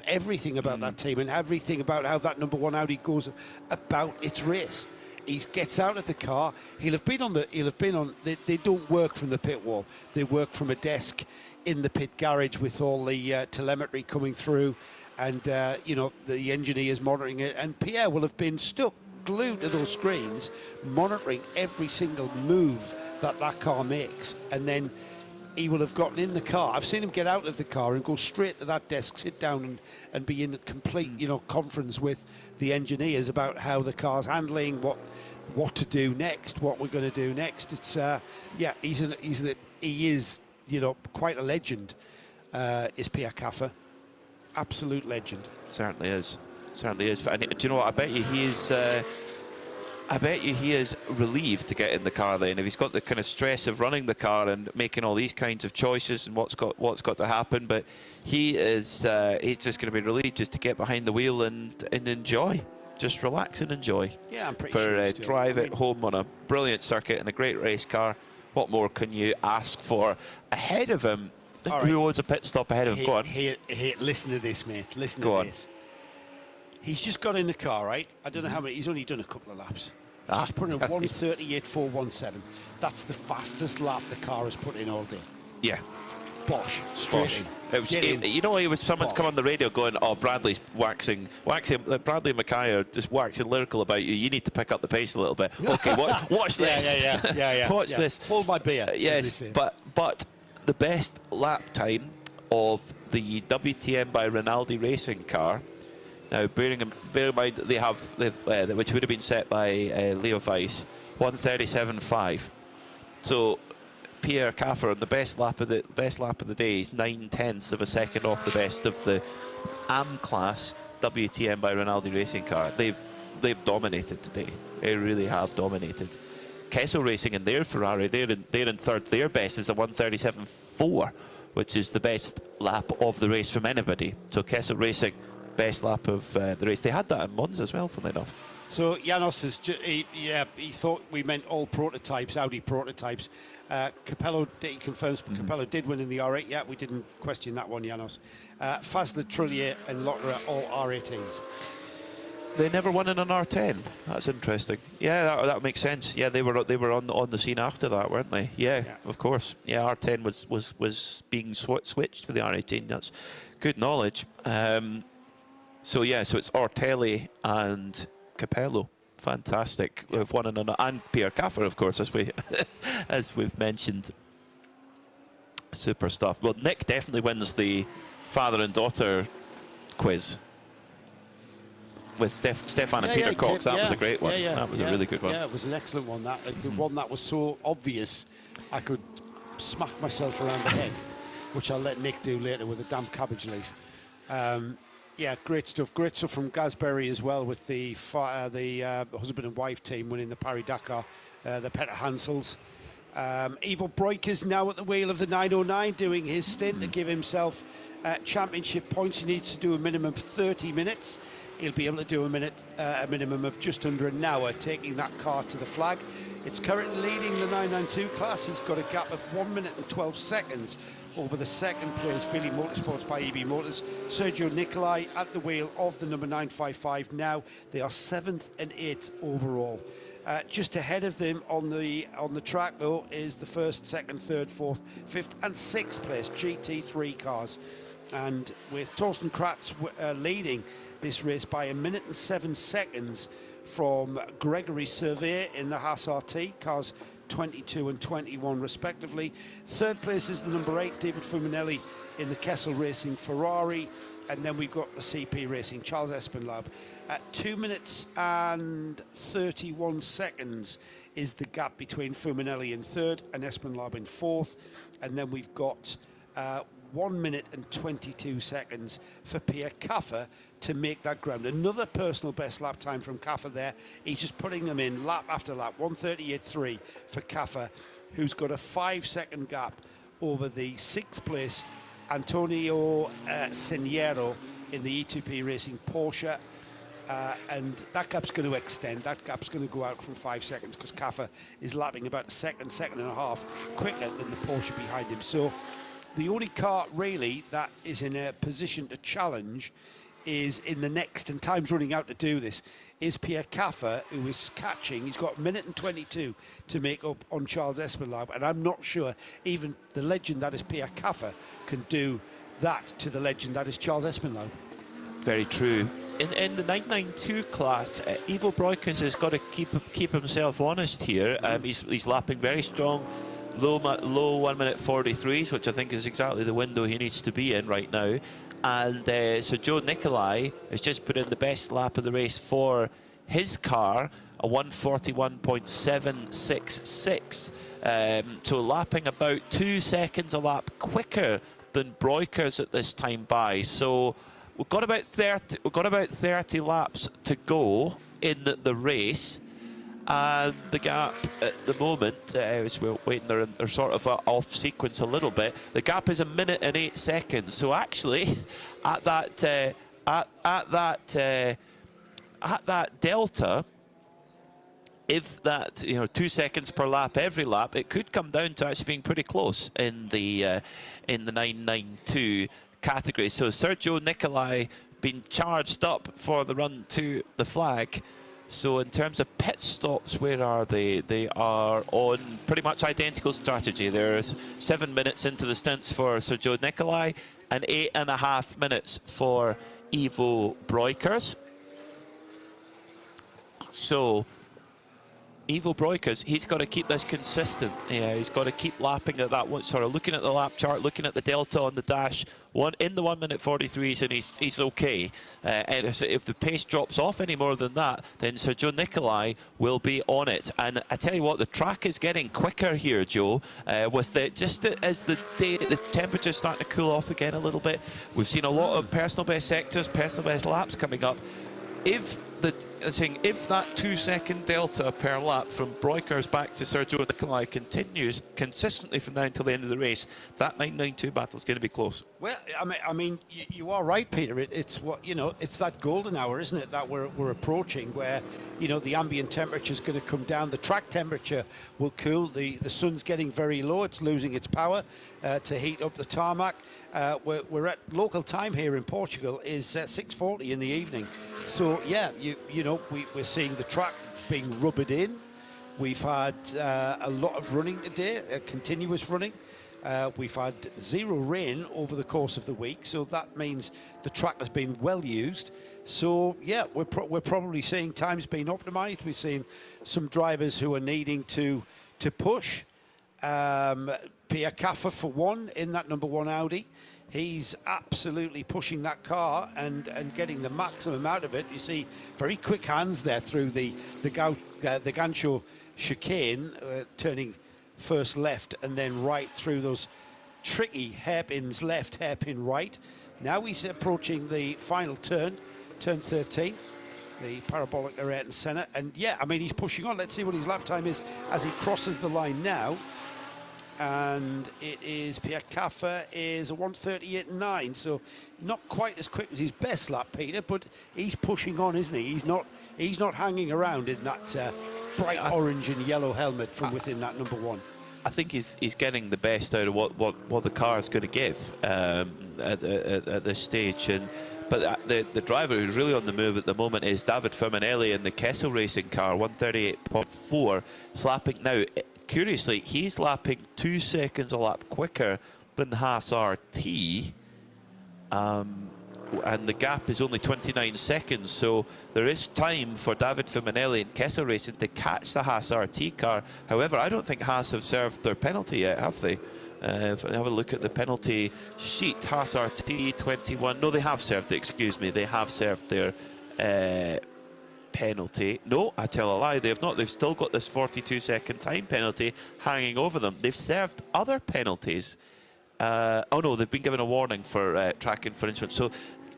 everything about that team and everything about how that number one Audi goes about its race. He gets out of the car. They don't work from the pit wall. They work from a desk in the pit garage with all the telemetry coming through, and the engineers monitoring it. And Pierre will have been stuck glued to those screens, monitoring every single move that car makes, and then he will have gotten in the car. I've seen him get out of the car and go straight to that desk, sit down and be in a complete, conference with the engineers about how the car's handling, what to do next, what we're going to do next. It's he is quite a legend. Is Pierre Kaffer? Absolute legend. Certainly is. And do you know what? I bet you he is. I bet you he is relieved to get in the car then. If he's got the kind of stress of running the car and making all these kinds of choices and what's got to happen, but he is he's just going to be relieved just to get behind the wheel and enjoy. Just relax and enjoy. Yeah, I'm pretty for sure a drive at home on a brilliant circuit and a great race car. What more can you ask for? Ahead of him, who was a pit stop ahead of him? Go on. Here, listen to this, mate. Listen Go to on. this. He's just got in the car, right? I don't know how many. He's only done a couple of laps. He's just put in a 1:38.417. That's the fastest lap the car has put in all day. Yeah. Bosh, straight Bosh. in. It was, Get in. you know, it was someone's Bosh. come on the radio going, "Oh, Bradley's waxing. Bradley and Mackay are just waxing lyrical about you. You need to pick up the pace a little bit." Okay, watch this. Yeah. Watch this. Hold my beer. as they Yes, say. but the best lap time of the WTM by Rinaldi racing car. Now, bear in mind that they've which would have been set by Leo Weiss, 1:37.5. So Pierre Caffer on the best lap of the day is 9/10 of a second off the best of the AM class WTM by Rinaldi racing car. They've dominated today. They really have dominated. Kessel Racing in their Ferrari, they're in third. Their best is a 1:37.4, which is the best lap of the race from anybody. So Kessel Racing, best lap of the race. They had that in Monza as well, funnily enough. So Janos is he thought we meant all prototypes, Audi prototypes. Capello, he confirms Capello did win in the R8. Yeah, we didn't question that one, Janos. Fazla, Trullier and Lotterer, all R18s. They never won in an R10. That's interesting. Yeah, that makes sense. Yeah, they were on the scene after that, weren't they? Yeah, of course. Yeah, R10 was being switched for the R18. That's good knowledge. So it's Ortelli and Capello. Fantastic. We've won in an and Pierre Caffer, of course, as we've mentioned. Super stuff. Well, Nick definitely wins the father and daughter quiz with Stefan and Peter Cox. That was a great one. That was a really good one. Yeah, it was an excellent one. The one that was so obvious, I could smack myself around the head, which I'll let Nick do later with a damn cabbage leaf. Yeah, great stuff. Great stuff from Gasberry as well with the husband and wife team winning the Paris-Dakar, the Peter Hansels. Ivo Breukers now at the wheel of the 909 doing his stint to give himself championship points. He needs to do a minimum of 30 minutes. He'll be able to do a minimum of just under an hour, taking that car to the flag. It's currently leading the 992 class. He's got a gap of 1 minute and 12 seconds over the second place, Philly Motorsports by EB Motors. Sergio Nicolai at the wheel of the number 955 now. They are 7th and 8th overall. Just ahead of them on the track, though, is the 1st, 2nd, 3rd, 4th, 5th and 6th place GT3 cars. And with Torsten Kratz leading this race by 1 minute and 7 seconds from Gregory Surveyor in the Haas RT, cars 22 and 21 respectively. 3rd place is the number 8, David Fuminelli in the Kessel Racing Ferrari. And then we've got the CP Racing, Charles Espenlaub. At 2 minutes and 31 seconds is the gap between Fuminelli in 3rd and Espenlaub in 4th. And then we've got 1 minute and 22 seconds for Pierre Caffer to make that ground. Another personal best lap time from Caffer there. He's just putting them in lap after lap. 1:38.3 for Caffer, who's got a 5-second gap over the 6th place Antonio Seniero in the E2P Racing Porsche. And that gap's going to extend. That gap's going to go out from 5 seconds because Caffer is lapping about a second and a half quicker than the Porsche behind him. So the only car really that is in a position to challenge is in the next, and time's running out to do this, is Pierre Caffer, who is catching. He's got 1 minute and 22 to make up on Charles Espenlaub, and I'm not sure even the legend that is Pierre Caffer can do that to the legend that is Charles Espenlaub. Very true. In the 992 class, Ivo Breukers has got to keep himself honest here. He's lapping very strong, low 1 minute 43s, which I think is exactly the window he needs to be in right now. And so Joe Nicolai has just put in the best lap of the race for his car, a 1:41.766. So lapping about 2 seconds a lap quicker than Breukers at this time by. So we've got about 30 laps to go in the race. And the gap at the moment, as we're waiting, they're sort of off sequence a little bit. The gap is 1 minute and 8 seconds. So actually, at that delta, if that 2 seconds per lap every lap, it could come down to actually being pretty close in the 992 category. So Sergio Nicolai being charged up for the run to the flag. So in terms of pit stops, where are they? They are on pretty much identical strategy. There's 7 minutes into the stints for Sergio Nicolai and 8.5 minutes for Ivo Breukers. So Ivo Breukers, he's got to keep this consistent. Yeah, he's got to keep lapping at that one. Sort of looking at the lap chart, looking at the delta on the dash. In the 1 minute 43s, and he's okay. And if the pace drops off any more than that, then Sergio Nicolai will be on it. And I tell you what, the track is getting quicker here, Joe. With just as the temperature's starting to cool off again a little bit. We've seen a lot of personal best sectors, personal best laps coming up. If that 2 second delta per lap from Breukers back to Sergio Nicolai continues consistently from now until the end of the race, that 992 battle is going to be close. Well, I mean, you are right, Peter. It's it's that golden hour, isn't it, that we're approaching, where the ambient temperature is going to come down, the track temperature will cool, the sun's getting very low, it's losing its power to heat up the tarmac. We're at local time here in Portugal is 6:40 in the evening, so yeah, we're seeing the track being rubbered in. We've had a lot of running today, continuous running. We've had 0 rain over the course of the week, so that means the track has been well used. So yeah, we're probably seeing times being optimised. We're seeing some drivers who are needing to push. Pierre Caffer for one in that number 1 Audi. He's absolutely pushing that car and getting the maximum out of it. You see very quick hands there through the Gancho chicane, turning first left and then right through those tricky hairpins left, hairpin right. Now he's approaching the final turn 13, the parabolic Ayrton Senna, and yeah, I mean, he's pushing on. Let's see what his lap time is as he crosses the line now. And it is Pierre Caffer is a 1:38.9, so not quite as quick as his best lap, Peter, but he's pushing on, isn't he? He's not hanging around in that bright orange and yellow helmet from within that number 1. I think he's getting the best out of what the car is going to give at this stage. But the driver who's really on the move at the moment is David Firminelli in the Kessel Racing car, 1:38.4, slapping now. Curiously, he's lapping 2 seconds a lap quicker than Haas RT, and the gap is only 29 seconds, so there is time for David Firminelli and Kessel Racing to catch the Haas RT car. However, I don't think Haas have served their penalty yet, have they? If I have a look at the penalty sheet, Haas RT 21, no, they have served it, excuse me, they have served their penalty. No, I tell a lie, they have not. They've still got this 42-second time penalty hanging over them. They've served other penalties. Oh no, they've been given a warning for track infringement. So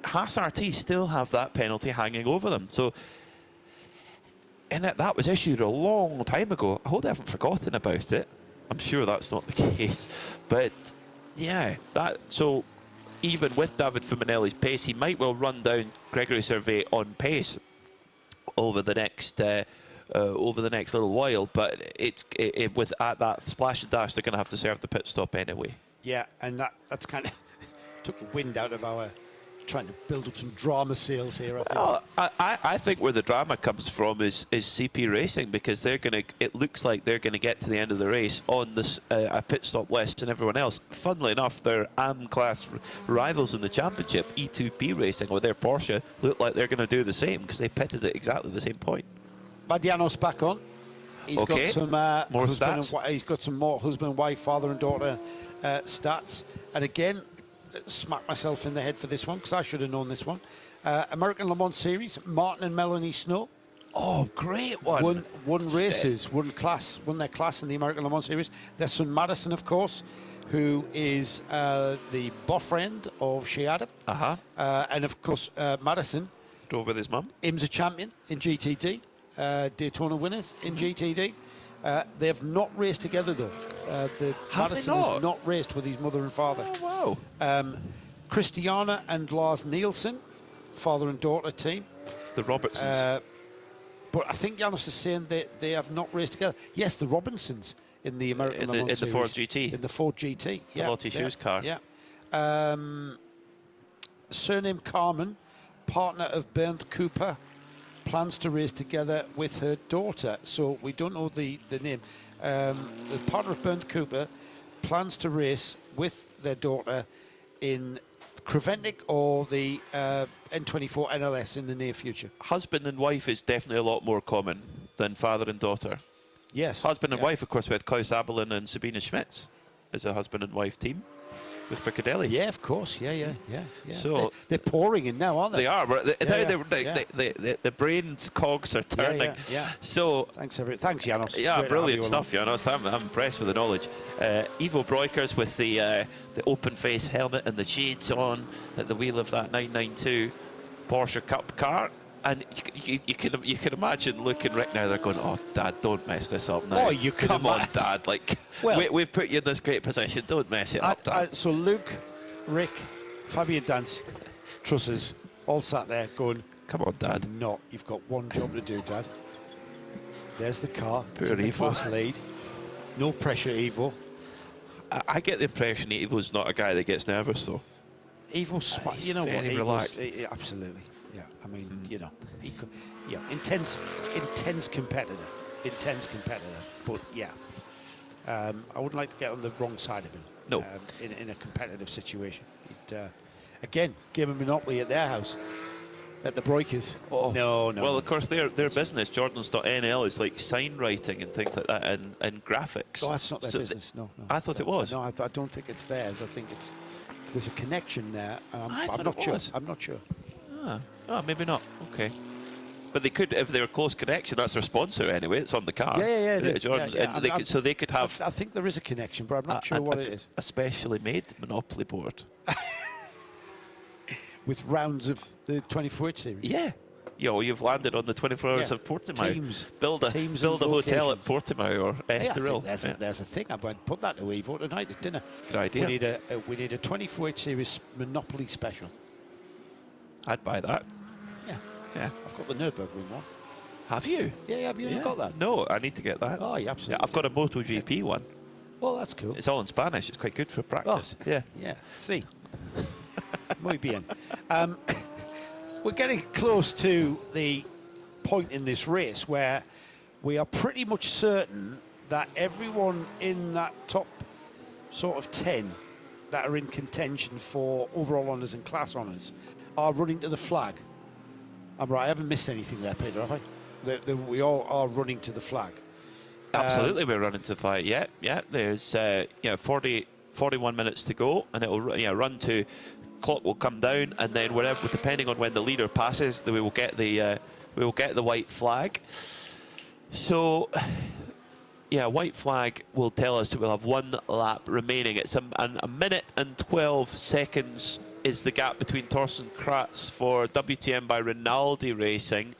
Haas RT still have that penalty hanging over them. So, and that was issued a long time ago. I hope they haven't forgotten about it. I'm sure that's not the case. But yeah, so even with David Firminelli's pace, he might well run down Gregory Servet on pace over the next little while, but with at that splash and dash, they're going to have to serve the pit stop anyway. Yeah, and that's kind of took the wind out of our trying to build up some drama sales here. I think where the drama comes from is CP Racing, because they're going to. It looks like they're going to get to the end of the race on this a pit stop less than everyone else. Funnily enough, their AM class rivals in the championship, E2P Racing, with their Porsche, look like they're going to do the same because they pitted at exactly the same point. Badiano's back on. He's got some more stats. He's got some more husband, wife, father, and daughter stats. And again, smack myself in the head for this one because I should have known this one. American Le Mans Series, Martin and Melanie Snow. Oh, great one. Won races, won their class in the American Le Mans Series. Their son Madison, of course, who is the boyfriend of Shea Adam. And of course, Madison drove with his mum. Him's a champion in GTD. Daytona winners in GTD. They have not raced together though. Have they Madison has not raced with his mother and father. Oh wow! Christiana and Lars Nielsen, father and daughter team. The Robertsons. But I think Janos is saying they have not raced together. Yes, the Robinsons in the American Le Mans in the Ford Series. GT. In the Ford GT. Yeah, Lottie Shoes car. Yeah. Surname Carmen, partner of Bernd Cooper, plans to race together with her daughter. So we don't know the name. The partner of Bernd Cooper plans to race with their daughter in Creventic or the N24 NLS in the near future. Husband and wife is definitely a lot more common than father and daughter. Yes. Husband and wife, of course, we had Klaus Abelin and Sabine Schmitz as a husband and wife team with Fricadelli. Yeah, of course. Yeah. So they're pouring in now, aren't they? They are. The brain's cogs are turning. Yeah. So thanks, Janos. Yeah, Great to brilliant have you stuff, Janos. I'm impressed with the knowledge. Ivo Breukers with the open face helmet and the shades on at the wheel of that 992 Porsche Cup car. And you can imagine Luke and Rick now. They're going, "Oh, Dad, don't mess this up now." Oh, you can come on, imagine. Dad. Like, Well, we've put you in this great position. Don't mess it up, Dad. So Luke, Rick, Fabian Dance, Trusses, all sat there going, "Come on, Dad. Not. You've got one job to do, Dad. There's the car. It's Poor in the Evo. class lead. No pressure, Evo. I get the impression Evo's not a guy that gets nervous, though. Evo's He's you know what? very Evo's, relaxed. Absolutely. Yeah. I mean, you know, he could. Yeah. Intense competitor. But yeah. I wouldn't like to get on the wrong side of him. No. In a competitive situation. Again, game of Monopoly at their house. At the Breukers. Oh. No. Well, of course, their business, Jordans.nl, is like sign writing and things like that, and graphics. Oh, that's not their business. No. I thought it was. No, I don't think it's theirs. I think there's a connection there. I thought I'm not it sure. was. I'm not sure. Maybe not. Okay. But they could, if they're a close connection, that's their sponsor anyway. It's on the car. Yeah, it is. Jordans, Yeah. and so they could have. I think there is a connection, but I'm not sure what it is. A specially made Monopoly board. With rounds of the 24H series. Yeah. You've landed on the 24 hours of Portimao. Build a hotel at Portimao or Estoril. There's a thing. I might put that to Evo tonight at dinner. Good idea. We need a 24H series Monopoly special. I'd buy that. Yeah. I've got the Nürburgring one. Have you? Yeah. Have you got that? No, I need to get that. Oh, yeah, absolutely. Yeah, I've got a MotoGP one. Well, that's cool. It's all in Spanish. It's quite good for practice. Yeah. See. Muy bien. We're getting close to the point in this race where we are pretty much certain that everyone in that top sort of 10 that are in contention for overall honours and class honours are running to the flag. I'm right, I haven't missed anything there, Peter, have I? We all are running to the flag. Absolutely, we're running to the flag. Yeah. There's 41 minutes to go, and it'll run to. Clock will come down, and then wherever, depending on when the leader passes, we will get the white flag. So, white flag will tell us that we'll have one lap remaining. It's a minute and 12 seconds is the gap between Thorsten Kratz for WTM by Rinaldi Racing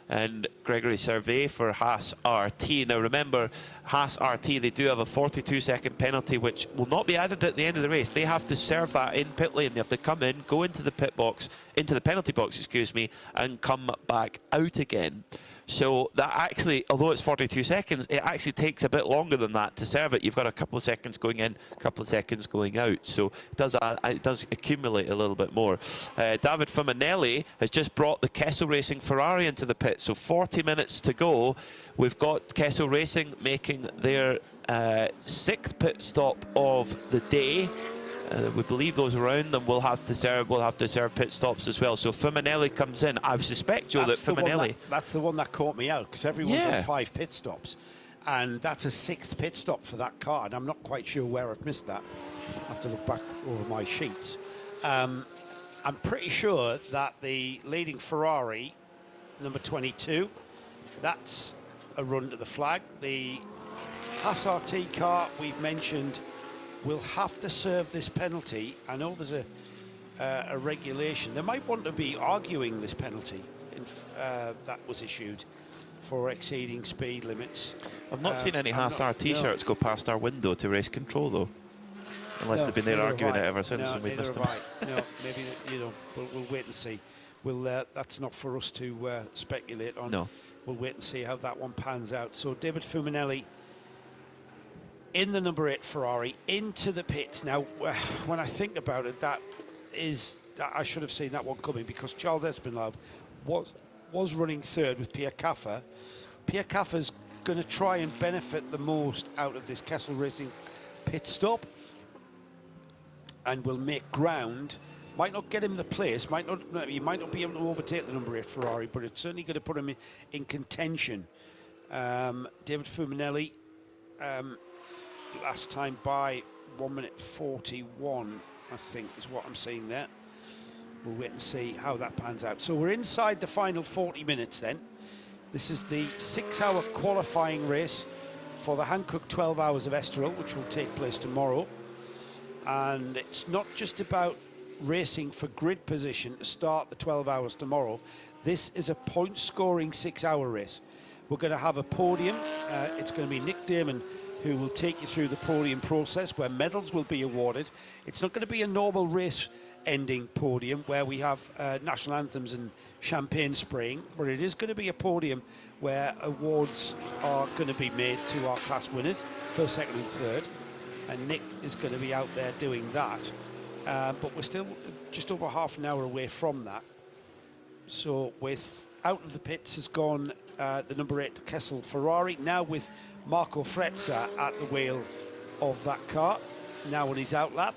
and Gregory Servet for Haas RT. Now remember, Haas RT, they do have a 42-second penalty which will not be added at the end of the race. They have to serve that in pit lane. They have to come in, go into the penalty box, excuse me, and come back out again. So that actually, although it's 42 seconds, it actually takes a bit longer than that to serve it. You've got a couple of seconds going in, a couple of seconds going out. So it does accumulate a little bit more. David Fuminelli has just brought the Kessel Racing Ferrari into the pit. So 40 minutes to go. We've got Kessel Racing making their 6th pit stop of the day. We believe those around them will have to serve pit stops as well. So Fuminelli comes in. I suspect, Joe, that Fuminelli. That's the one that caught me out because everyone's on 5 pit stops, and that's a 6th pit stop for that car. And I'm not quite sure where I've missed that. I have to look back over my sheets. I'm pretty sure that the leading Ferrari, number 22, that's a run to the flag. The Haas RT car we've mentioned will have to serve this penalty. I know there's a regulation. They might want to be arguing this penalty that was issued for exceeding speed limits. I've not seen any Haas R T-shirts go past our window to race control, though. Unless No, they've been there neither arguing have it I. ever since, No, and we neither missed have them. I. No, maybe, you know, we'll wait and see. That's not for us to speculate on. No. We'll wait and see how that one pans out. So David Fuminelli in the number 8 Ferrari into the pits. Now, when I think about it, I should have seen that one coming, because Charles Espinlaub was running third with Pierre Caffer. Pierre Caffer's going to try and benefit the most out of this Kessel Racing pit stop, and will make ground. Might not get him the place, he might not be able to overtake the number 8 Ferrari, but it's certainly going to put him in contention. David Fuminelli, last time by 1 minute 41, I think is what I'm seeing there. We'll wait and see how that pans out. So we're inside the final 40 minutes then. This is the 6-hour qualifying race for the Hankook 12 Hours of Estoril, which will take place tomorrow. And it's not just about racing for grid position to start the 12 hours tomorrow. This is a point-scoring 6-hour race. We're going to have a podium. It's going to be Nick Damon who will take you through the podium process, where medals will be awarded. It's not going to be a normal race ending podium where we have national anthems and champagne spraying, but it is going to be a podium where awards are going to be made to our class winners, first, second and third, and Nick is going to be out there doing that. But we're still just over half an hour away from that. So with out of the pits has gone the number 8 Kessel Ferrari, now with Marco Frezza at the wheel of that car, now on his outlap.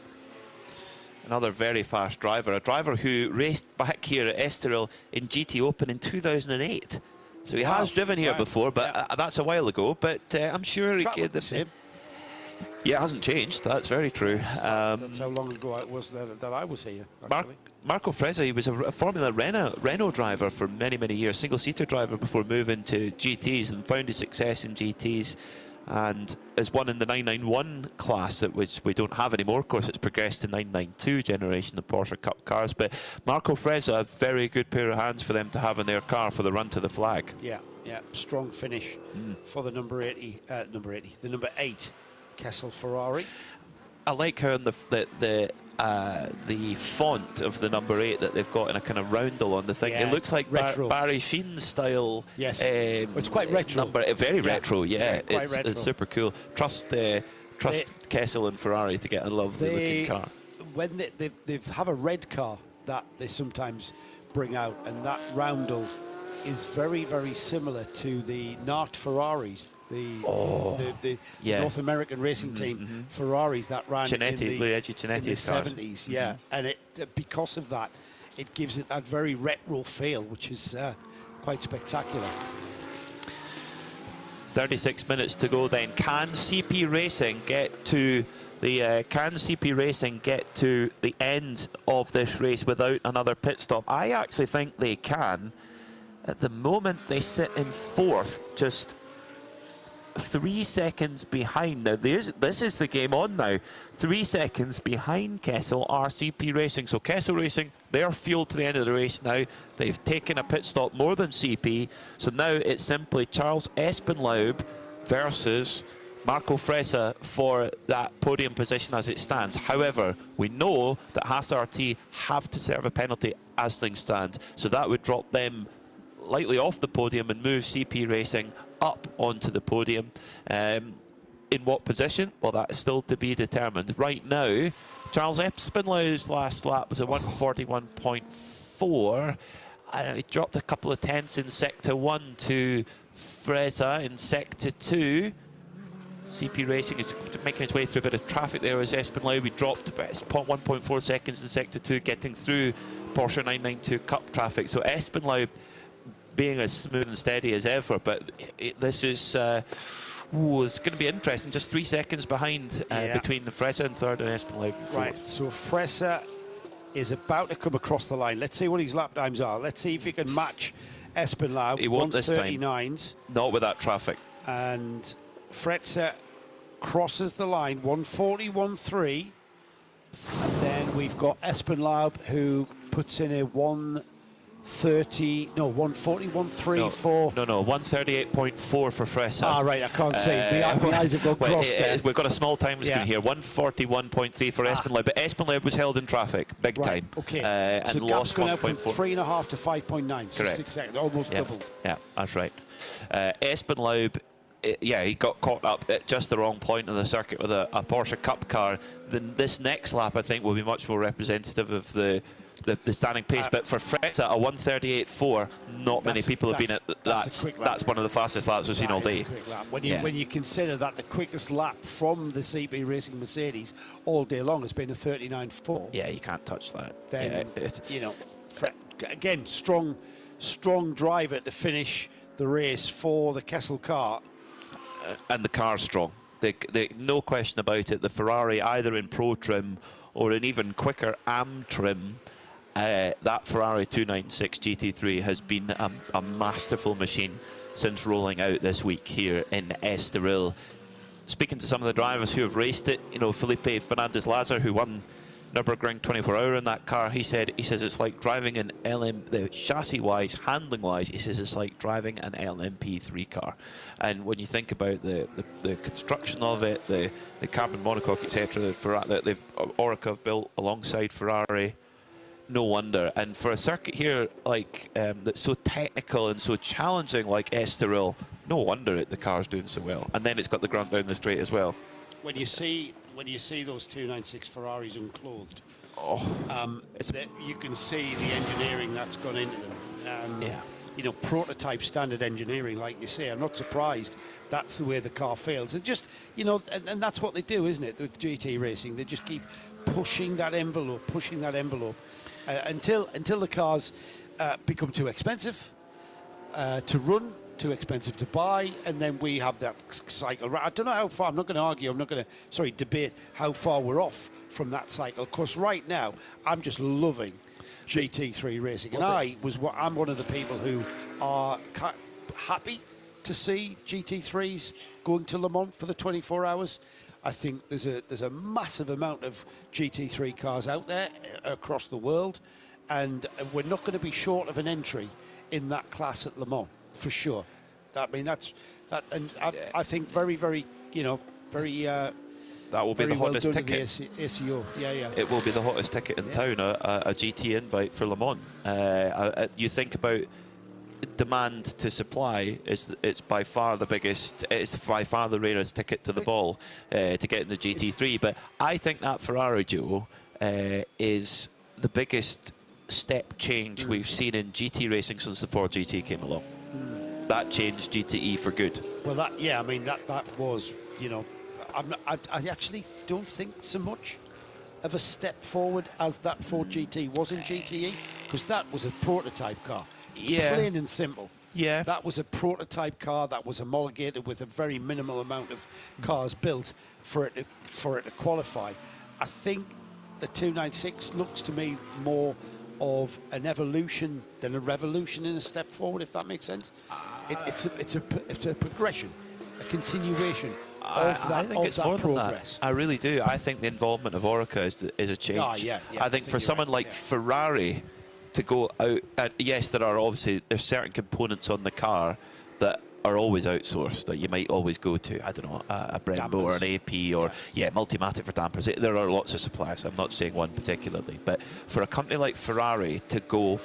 Another very fast driver, a driver who raced back here at Estoril in GT Open in 2008. So he has driven here before, but that's a while ago. But I'm sure he could the same. Yeah, it hasn't changed. That's very true. That's how long ago it was that I was here. Marco Frezza, he was a Formula Renault driver for many, many years, single-seater driver before moving to GTs, and found his success in GTs, and has won in the 991 class, that which we don't have anymore. Of course, it's progressed to 992 generation of Porsche Cup cars. But Marco Frezza, a very good pair of hands for them to have in their car for the run to the flag. Yeah, strong finish for the number 8 Kessel Ferrari. I like how in the font of the number 8 that they've got in a kind of roundel on the thing. Yeah, it looks like retro. Barry Sheen style. Yes, it's quite retro. Very retro. Yeah, quite retro. It's super cool. Trust Kessel and Ferrari to get a lovely looking car. When they have a red car that they sometimes bring out, and that roundel is very, very similar to the Nart Ferraris, the North American racing team Ferraris that ran in the 70s. Yeah, and it because of that, it gives it that very retro feel, which is quite spectacular. 36 minutes to go then. Can CP Racing get to the end of this race without another pit stop? I actually think they can. At the moment, they sit in 4th, just 3 seconds behind. Now, this is the game on now. 3 seconds behind Kessel are CP Racing. So Kessel Racing, they're fueled to the end of the race now. They've taken a pit stop more than CP. So now it's simply Charles Espinlaub versus Marco Frezza for that podium position as it stands. However, we know that Haas RT have to serve a penalty as things stand. So that would drop them lightly off the podium and move CP Racing up onto the podium. In what position? Well, that's still to be determined. Right now, Charles Espinlaub's last lap was a 141.4. He dropped a couple of tenths in Sector 1 to Frezza in Sector 2. CP Racing is making its way through a bit of traffic there as Espinlaub. We dropped about 1.4 seconds in Sector 2, getting through Porsche 992 Cup traffic. So Espinlaub being as smooth and steady as ever, but this is it's going to be interesting. Just 3 seconds behind between the Frezza in 3rd and Espinlaub in 4th. Right, so Frezza is about to come across the line. Let's see what his lap times are. Let's see if he can match Espinlaub. He won't this time. 139s. Not with that traffic. And Frezza crosses the line, 141.3. And then we've got Espinlaub, who puts in a 140, 134. No, 138.4 for Fressa. Ah, right, I can't see. My eyes have got crossed there. We've got a small time screen Yeah. here. 141.3 for Espenlaub, but Espenlaub was held in traffic big time. Okay. And So gap's lost gone out from 1.4. 3.5 to 5.9. So Correct. 6 seconds, almost doubled. Yeah, that's right. Espenlaub, he got caught up at just the wrong point of the circuit with a Porsche Cup car. Then this next lap, I think, will be much more representative of the standing pace. But for Fressa, a 138.4, not many people have been at that's one of the fastest laps we've seen all day. That is a quick lap. When you consider that the quickest lap from the CB Racing Mercedes all day long has been a 39.4. Yeah, you can't touch that. Then, again, strong driver to finish the race for the Kessel car. And the car's strong. No question about it. The Ferrari, either in Pro trim or in even quicker AM trim, that Ferrari 296 GT3 has been a masterful machine since rolling out this week here in Estoril. Speaking to some of the drivers who have raced it, Felipe Fernandez-Lazar, who won Nürburgring 24-hour in that car, he says it's like driving an the chassis-wise, handling-wise, he says it's like driving an LMP3 car. And when you think about the construction of it, the carbon monocoque, etc., that Orica have built alongside Ferrari, no wonder. And for a circuit here that's so technical and so challenging like Estoril, no wonder the car's doing so well. And then it's got the grunt down the straight as well. When you see those 296 Ferraris unclothed, you can see the engineering that's gone into them. Prototype standard engineering, like you say. I'm not surprised that's the way the car fails. And just, and that's what they do, isn't it, with GT racing? They just keep pushing that envelope, until the cars become too expensive to run, too expensive to buy, and then we have that cycle. I don't know how far, I'm not going to argue, debate how far we're off from that cycle. Of course, right now, I'm just loving GT3 racing, and I'm one of the people who are happy to see GT3s going to Le Mans for the 24 hours. I think there's a massive amount of GT3 cars out there across the world, and we're not going to be short of an entry in that class at Le Mans for sure. I think very, very, very. That will be the hottest ticket. ACO. Yeah. It will be the hottest ticket in town, a GT invite for Le Mans. You think about demand to supply, it's by far the biggest, it's by far the rarest ticket to the ball to get in the GT3. But I think that Ferrari duo is the biggest step change we've seen in GT racing since the Ford GT came along. That changed GTE for good. Well, that was, I actually don't think so much of a step forward as that Ford GT was in GTE, because that was a prototype car. Yeah. Plain and simple. Yeah. That was a prototype car that was homologated with a very minimal amount of cars built for it to qualify. I think the 296 looks to me more of an evolution than a revolution in a step forward, if that makes sense. It's a progression, a continuation of that progress. I really do. I think the involvement of Orica is a change. I think for someone like Ferrari to go out, yes, there's certain components on the car that are always outsourced, that you might always go to, I don't know, a Brembo or an AP or Multimatic for dampers. There are lots of suppliers. I'm not saying one particularly, but for a company like Ferrari to go,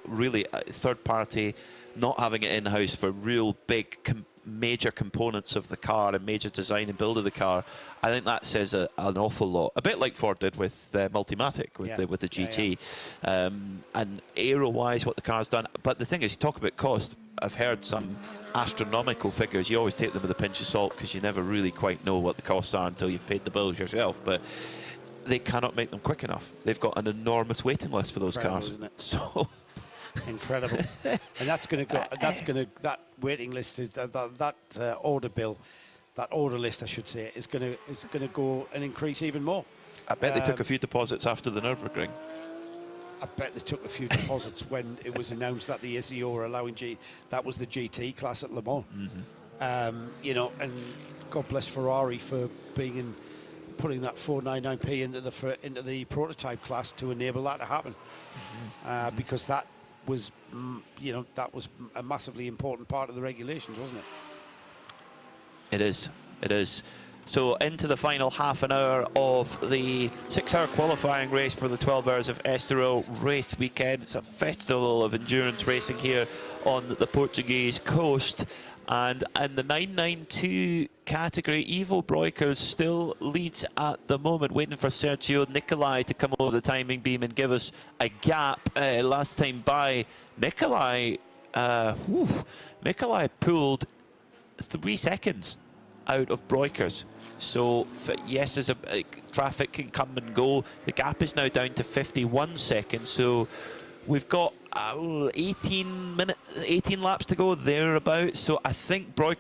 really third party, not having it in-house for real big major components of the car and major design and build of the car, I think that says an awful lot. A bit like Ford did with Multimatic, with the GT. And aero-wise, what the car's done. But the thing is, you talk about cost. I've heard some astronomical figures. You always take them with a pinch of salt because you never really quite know what the costs are until you've paid the bills yourself. But they cannot make them quick enough. They've got an enormous waiting list for those cars. Isn't it? So incredible. And that's going to go. That waiting list is that order bill, that order list, I should say, is going to go and increase even more. I bet they took a few deposits after the Nürburgring. I bet they took a few deposits when it was announced that the SEO were allowing that was the GT class at Le Mans. And God bless Ferrari for being in putting that 499p into the prototype class to enable that to happen, because that was, that was a massively important part of the regulations, wasn't it? It is. It is. So into the final half an hour of the 6-hour qualifying race for the 12 Hours of Estoril race weekend. It's a festival of endurance racing here on the Portuguese coast. And in the 992 category, Ivo Breukers still leads at the moment, waiting for Sergio Nicolai to come over the timing beam and give us a gap. Last time by, Nicolai pulled 3 seconds out of Breukers. So yes, as traffic can come and go, the gap is now down to 51 seconds. So we've got 18 laps to go thereabouts. So I think Ivo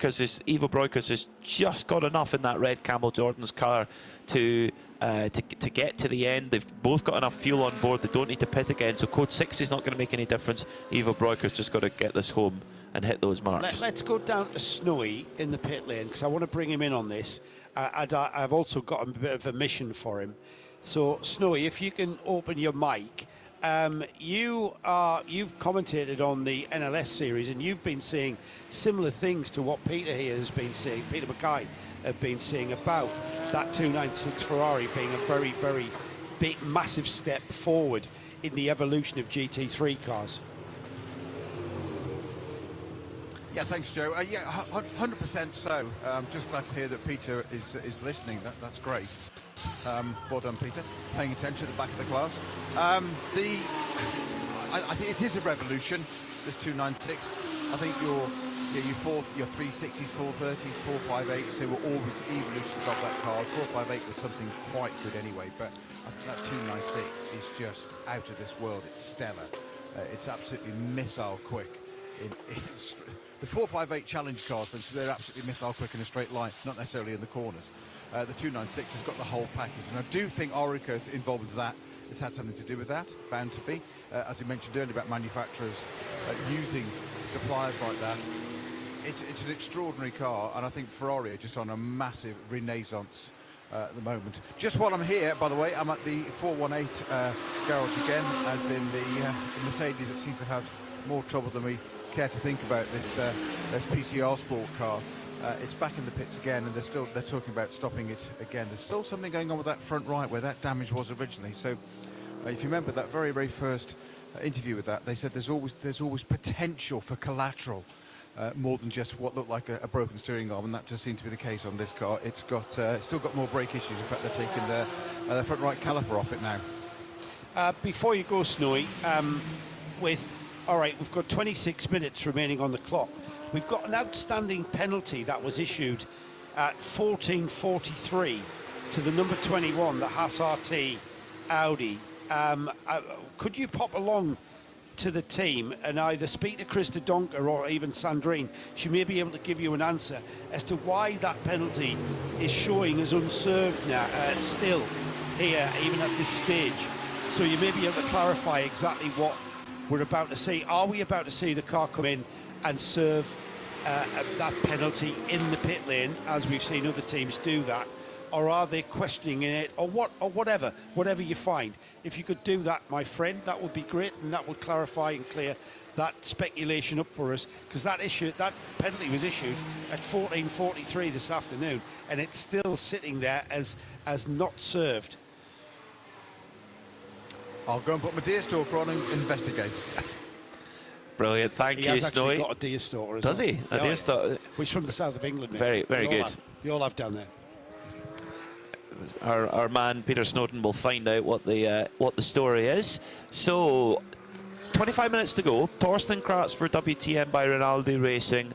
Breukers has just got enough in that red Camel Jordan's car to get to the end. They've both got enough fuel on board. They don't need to pit again. So code 6 is not going to make any difference. Ivo Breukers just got to get this home and hit those marks. Let's go down to Snowy in the pit lane, because I want to bring him in on this. I've also got a bit of a mission for him. So Snowy, if you can open your mic. You've commentated on the NLS series, and you've been saying similar things to what Peter here has been saying, Peter Mackay have been saying about that 296 Ferrari being a very, very big, massive step forward in the evolution of GT3 cars. Yeah, thanks, Joe. Yeah, 100% so. I'm just glad to hear that Peter is listening. That's great. Well done, Peter. Paying attention at the back of the class. I think it is a revolution, this 296. I think your 360s, 430s, 458s, they were always evolutions of that car. 458 was something quite good anyway, but I think that 296 is just out of this world. It's stellar. It's absolutely missile quick. The 458 challenge cars, they're absolutely missile quick in a straight line, not necessarily in the corners. The 296 has got the whole package, and I do think Orica's involvement in that has had something to do with that, bound to be. As we mentioned earlier about manufacturers using suppliers like that. It's an extraordinary car, and I think Ferrari are just on a massive renaissance at the moment. Just while I'm here, by the way, I'm at the 418 garage again, as in the Mercedes that seems to have more trouble than we care to think about this PCR Sport car. It's back in the pits again, and they're talking about stopping it again. There's still something going on with that front right where that damage was originally. So if you remember that very, very first interview with that, they said there's always potential for collateral, more than just what looked like a broken steering arm, and that just seemed to be the case on this car. It's got still got more brake issues. In fact, they're taking the front right caliper off it now. Before you go, Snowy, all right, we've got 26 minutes remaining on the clock. We've got an outstanding penalty that was issued at 14:43 to the number 21, the Haas RT Audi. Could you pop along to the team and either speak to Krista Donker or even Sandrine? She may be able to give you an answer as to why that penalty is showing as unserved now, still here, even at this stage. So you may be able to clarify exactly what we're about to see. Are we about to see the car come in and serve that penalty in the pit lane, as we've seen other teams do that, or are they questioning it, or whatever you find? If you could do that, my friend, that would be great, and that would clarify and clear that speculation up for us, because that penalty was issued at 14:43 this afternoon, and it's still sitting there as not served. I'll go and put my deer stalker on and investigate. Brilliant, thank you, Snowy. He has actually got a deer stalker as well. Does he? A deer stalker? Which from the south of England. Very, very good. They all have down there. Our man Peter Snowden will find out what the story is. So, 25 minutes to go. Torsten Kratz for WTM by Rinaldi Racing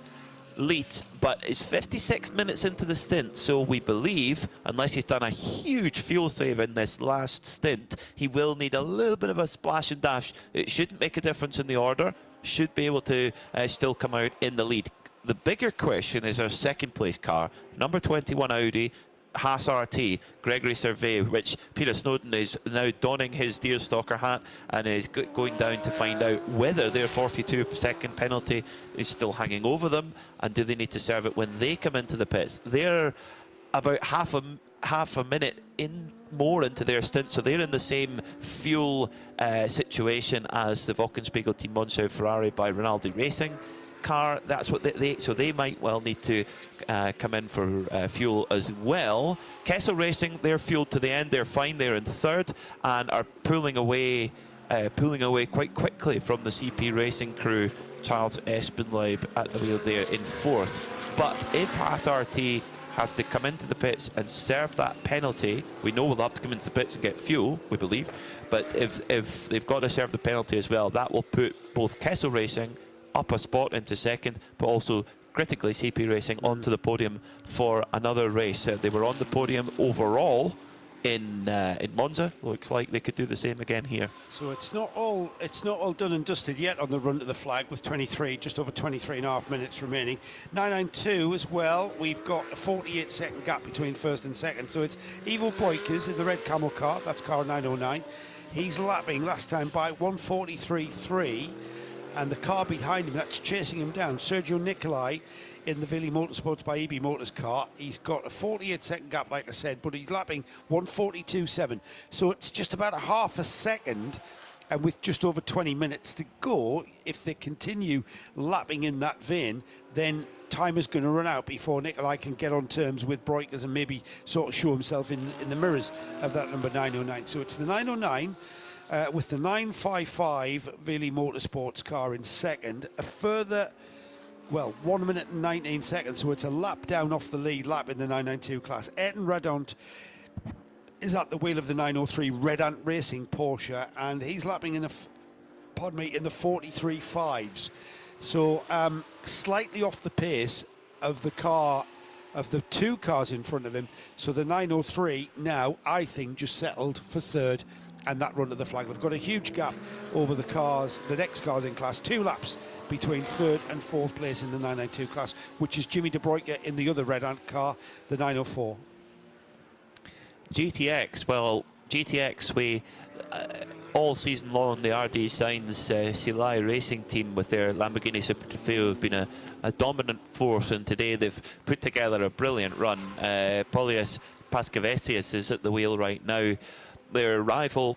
leads, but it's 56 minutes into the stint, so we believe, unless he's done a huge fuel save in this last stint, he will need a little bit of a splash and dash. It shouldn't make a difference in the order, should be able to still come out in the lead. The bigger question is our second place car, number 21 Audi, Haas RT, Gregory Servet, which Peter Snowden is now donning his deerstalker hat and is going down to find out whether their 42-second penalty is still hanging over them, and do they need to serve it when they come into the pits. They're about half half a minute more into their stint, so they're in the same fuel situation as the Wochenspiegel Team Monschau Ferrari by Rinaldi Racing car. That's what they might well need to come in for fuel as well. Kessel Racing, they're fueled to the end, they're fine, they're in third and are pulling away quite quickly from the CP Racing crew. Charles Espenleib at the wheel there in fourth. But if Haas RT have to come into the pits and serve that penalty, we know we'll have to come into the pits and get fuel, we believe, but if they've got to serve the penalty as well, that will put both Kessel Racing up a spot into second, but also critically CP Racing onto the podium for another race. They were on the podium overall in Monza. Looks like they could do the same again here. So it's not all done and dusted yet on the run to the flag with just over 23 and a half minutes remaining. 992 as well. We've got a 48-second gap between first and second. So it's Ivo Boykers in the red camel car. That's car 909. He's lapping last time by 1:43.3. And the car behind him that's chasing him down, Sergio Nicolai in the Vili Motorsports by EB Motors car. He's got a 48-second gap, like I said, but he's lapping 1:42.7. So it's just about a half a second, and with just over 20 minutes to go, if they continue lapping in that vein, then time is going to run out before Nicolai can get on terms with Breukers and maybe sort of show himself in the mirrors of that number 909. So it's the 909 with the 955 Vili Motorsports car in second. A further, 1 minute and 19 seconds, so it's a lap down off the lead lap in the 992 class. Ayrton Radont is at the wheel of the 903 Red Ant Racing Porsche, and he's lapping in the 43.5s. So slightly off the pace of the car, of the two cars in front of him. So the 903 now, I think, just settled for third, and that run to the flag. We've got a huge gap over the next cars in class. 2 laps between third and fourth place in the 992 class, which is Jimmy De Bruyker in the other Red Ant car, the 904. GTX, we all season long, the RD Sainz Silai racing team with their Lamborghini Super Trofeo have been a dominant force, and today they've put together a brilliant run. Polius Pascavetius is at the wheel right now. Their rival,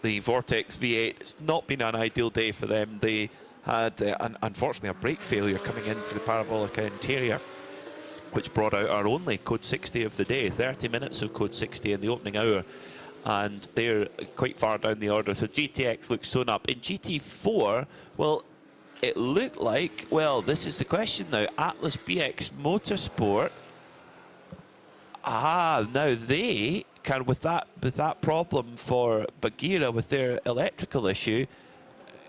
the Vortex V8, it's not been an ideal day for them. They had, unfortunately, a brake failure coming into the parabolic interior, which brought out our only Code 60 of the day. 30 minutes of Code 60 in the opening hour, and they're quite far down the order. So GTX looks sewn up. In GT4, well, it looked like, this is the question now, Atlas BX Motorsport, now they can, with that problem for Bagheera with their electrical issue,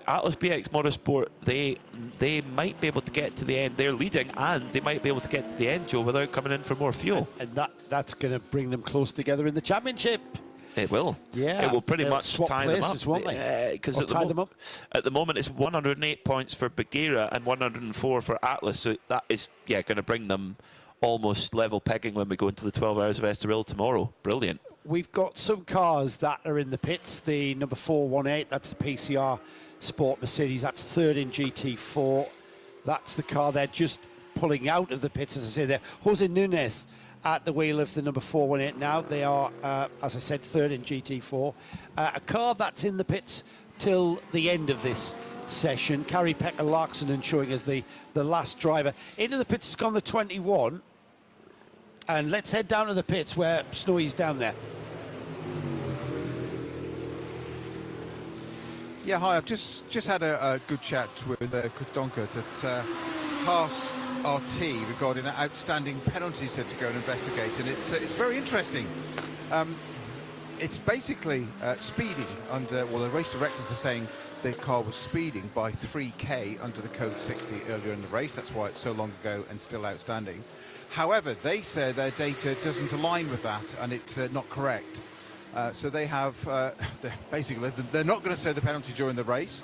Atlas BX Motorsport, they might be able to get to the end. They're leading, and they might be able to get to the end, Joe, without coming in for more fuel. And that's going to bring them close together in the championship. It will. Yeah. It will pretty much swap tie places, them up. Won't they? Because Or tie them up. At the moment, it's 108 points for Bagheera and 104 for Atlas. So that is, going to bring them almost level pegging when we go into the 12 hours of Estoril tomorrow. Brilliant. We've got some cars that are in the pits. The number 418, that's the PCR Sport Mercedes. That's third in GT4. That's the car they're just pulling out of the pits, as I say there. Jose Nunez at the wheel of the number 418 now. They are, as I said, third in GT4. A car that's in the pits till the end of this session. Kari-Pekka Laaksonen showing as the last driver. Into the pits has gone the 21. And let's head down to the pits where Snowy's down there. Yeah, hi. I've just had a good chat with Chris Donkert at Haas RT regarding outstanding penalties to go and investigate, and it's very interesting. It's basically speeding under. Well, the race directors are saying the car was speeding by 3k under the Code 60 earlier in the race. That's why it's so long ago and still outstanding. However, they say their data doesn't align with that, and it's not correct. So they have, they're not going to serve the penalty during the race.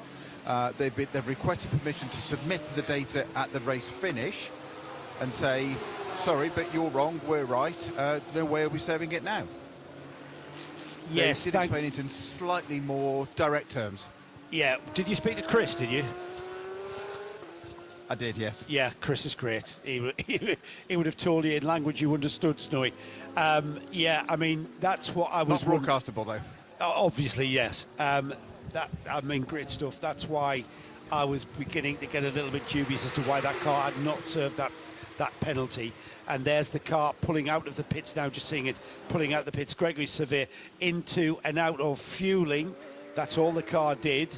They've requested permission to submit the data at the race finish and say, sorry, but you're wrong, we're right. No way are we serving it now. Yes, they did explain it in slightly more direct terms. Yeah, did you speak to Chris, did you? I did, yes. Yeah, Chris is great. He would have told you in language you understood, Snowy. Yeah, I mean, that's what I was... Not broadcastable, though. Obviously, yes. Great stuff. That's why I was beginning to get a little bit dubious as to why that car had not served that penalty. And there's the car pulling out of the pits now, just seeing it, pulling out the pits. Gregory Severe into and out of fueling. That's all the car did.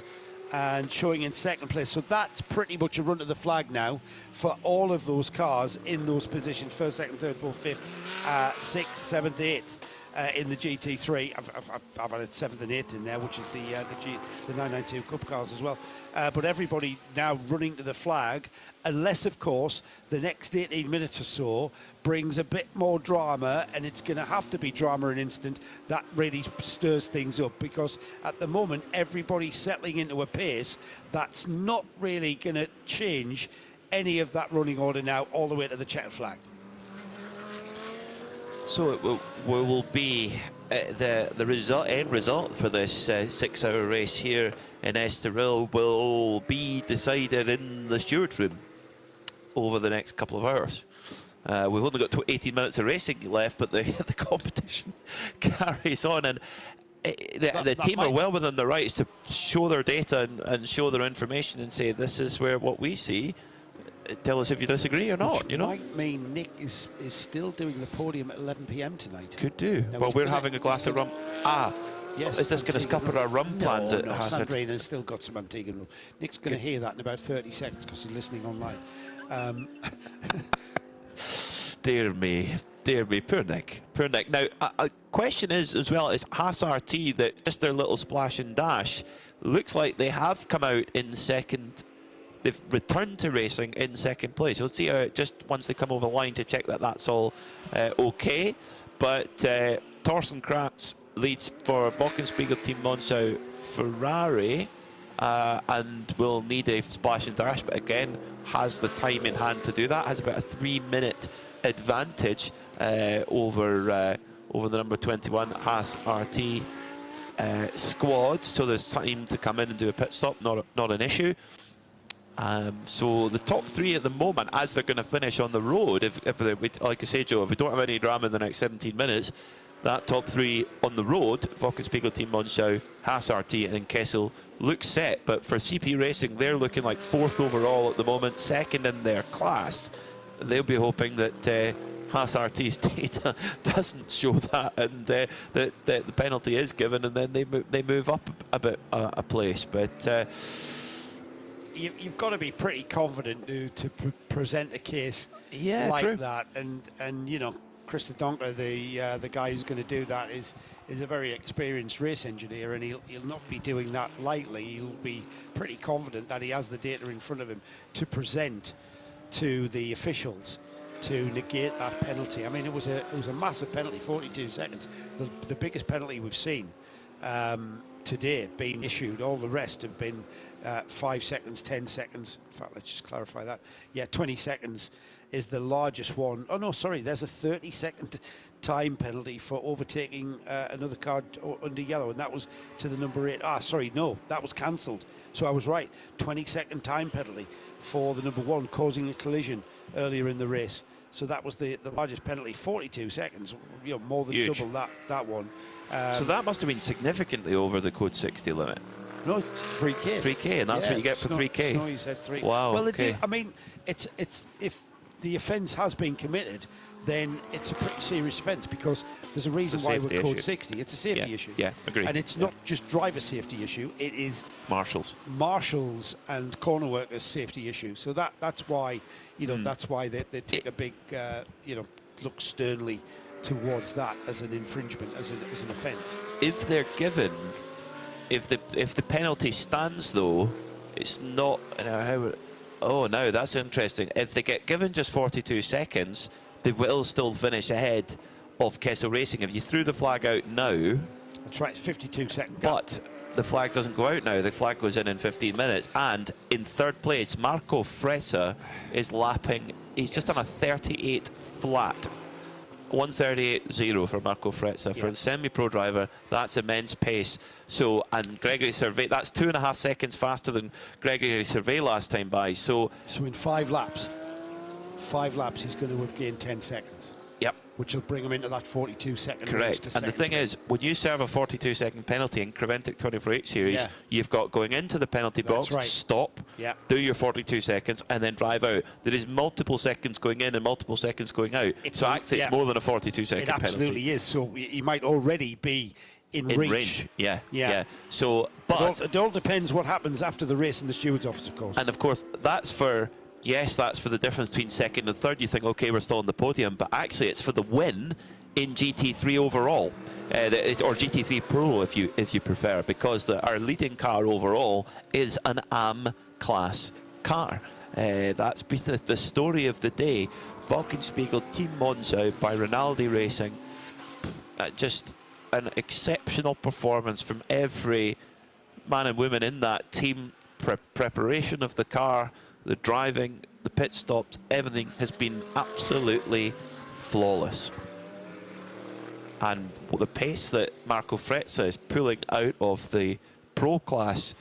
And showing in second place. So that's pretty much a run to the flag now for all of those cars in those positions, first, second, third, fourth, fifth, sixth, seventh, eighth. In the GT3, I've had a 7th and 8th in there, which is the 992 Cup cars as well. But everybody now running to the flag, unless, of course, the next 18 minutes or so brings a bit more drama, and it's going to have to be drama and incident that really stirs things up, because at the moment, everybody's settling into a pace that's not really going to change any of that running order now all the way to the checkered flag. So it will be the end result for this 6-hour race here in Estoril will be decided in the stewards room over the next couple of hours. We've only got 18 minutes of racing left, but the competition carries on, and the team are well within their rights to show their data and show their information and say this is what we see. Tell us if you disagree or not. Which might mean Nick is still doing the podium at 11 p.m. tonight. Could do. Now well, we're having a glass of rum. Yes. Is this going to scupper our rum plans at Hazard? Sandrina's still got some Antiguan rum. Nick's going to hear that in about 30 seconds because he's listening online. Dear me, poor Nick. Now, a question is as well, is Haas RT, that just their little splash and dash, looks like they have come out in second. They've returned to racing in second place. We'll see how just once they come over the line to check that that's all okay. But Thorsten Kratz leads for Wochenspiegel Team Monsau Ferrari and will need a splash and dash, but again has the time in hand to do that. Has about a 3-minute advantage over the number 21 Haas RT squad. So there's time to come in and do a pit stop. Not an issue. So the top 3 at the moment, as they're going to finish on the road, if like I say, Joe, if we don't have any drama in the next 17 minutes, that top 3 on the road, Wochenspiegel Team Monsau, Haas RT and Kessel, looks set. But for CP Racing, they're looking like 4th overall at the moment, 2nd in their class. They'll be hoping that Haas RT's data doesn't show that, and that the penalty is given, and then they move up a bit a place. But you've got to be pretty confident to present a case like true. that, and you know, Chris Donker, the guy who's going to do that is a very experienced race engineer, and he'll not be doing that lightly. He'll be pretty confident that he has the data in front of him to present to the officials to negate that penalty. I mean, it was a massive penalty, 42 seconds, the biggest penalty we've seen today being issued. All the rest have been 5 seconds, 10 seconds. In fact, let's just clarify that. Yeah, 20 seconds is the largest one. Oh no, sorry, there's a 30-second time penalty for overtaking another car under yellow, and that was to the number 8. Sorry, no, that was cancelled. So I was right. 20-second time penalty for the number 1, causing a collision earlier in the race. So that was the largest penalty, 42 seconds, you know, more than Huge. double that one. So that must have been significantly over the code 60 limit. No, it's 3K. 3K, and that's what you get for 3K. Snowy said 3. Wow. Well, okay. I mean, it's if the offence has been committed, then it's a pretty serious offence, because there's a reason why we're code 60. It's a safety issue. Yeah, agree. And it's not just driver safety issue. It is marshals and corner workers safety issue. So that's why, you know, that's why they take a big, you know, look sternly towards that as an infringement, as an offence. If they're given, if the penalty stands though, it's not. Oh, now that's interesting. If they get given just 42 seconds, they will still finish ahead of Kessel Racing. If you threw the flag out now, that's right, it's 52 seconds. But the flag doesn't go out now. The flag goes in 15 minutes. And in 3rd place, Marco Fresa is lapping. He's just on a 38 flat. 1:38.0 for Marco Frezza. For the semi-pro driver, that's immense pace. So, and Gregory Survey, that's 2.5 seconds faster than Gregory Survey last time by. So in 5 laps, he's going to have gained 10 seconds. Yep. Which will bring him into that 42-second race correct. to And the second thing place. is, when you serve a 42-second penalty in Creventic 24H series, you've got going into the penalty box, right. stop, Yeah. do your 42 seconds, and then drive out. There is multiple seconds going in and multiple seconds going out. It's so actually, it's more than a 42-second It absolutely penalty. is. So he might already be in reach. Yeah. So, but it all depends what happens after the race in the steward's office, of course. And of course, that's for the difference between second and third. You think, okay, we're still on the podium, but actually, it's for the win in GT3 overall, or GT3 Pro if you prefer, because our leading car overall is an AM class car. That's been the story of the day. Wolkenspiegel Team Monza by Rinaldi Racing. Just an exceptional performance from every man and woman in that team. Preparation of the car, the driving, the pit stops, everything has been absolutely flawless. And the pace that Marco Frezza is pulling out of the pro class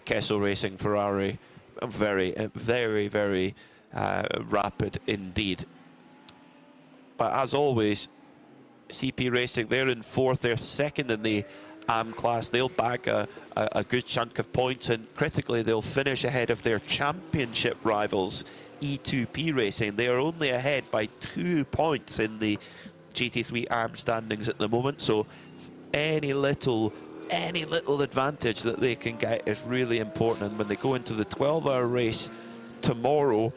Kessel Racing Ferrari, very, very rapid indeed. But as always, CP Racing, they're in fourth, they're second in the AM class. They'll bag a good chunk of points, and critically, they'll finish ahead of their championship rivals, E2P Racing. They are only ahead by 2 points in the GT3 AM standings at the moment, so any little advantage that they can get is really important. And when they go into the 12-hour race tomorrow,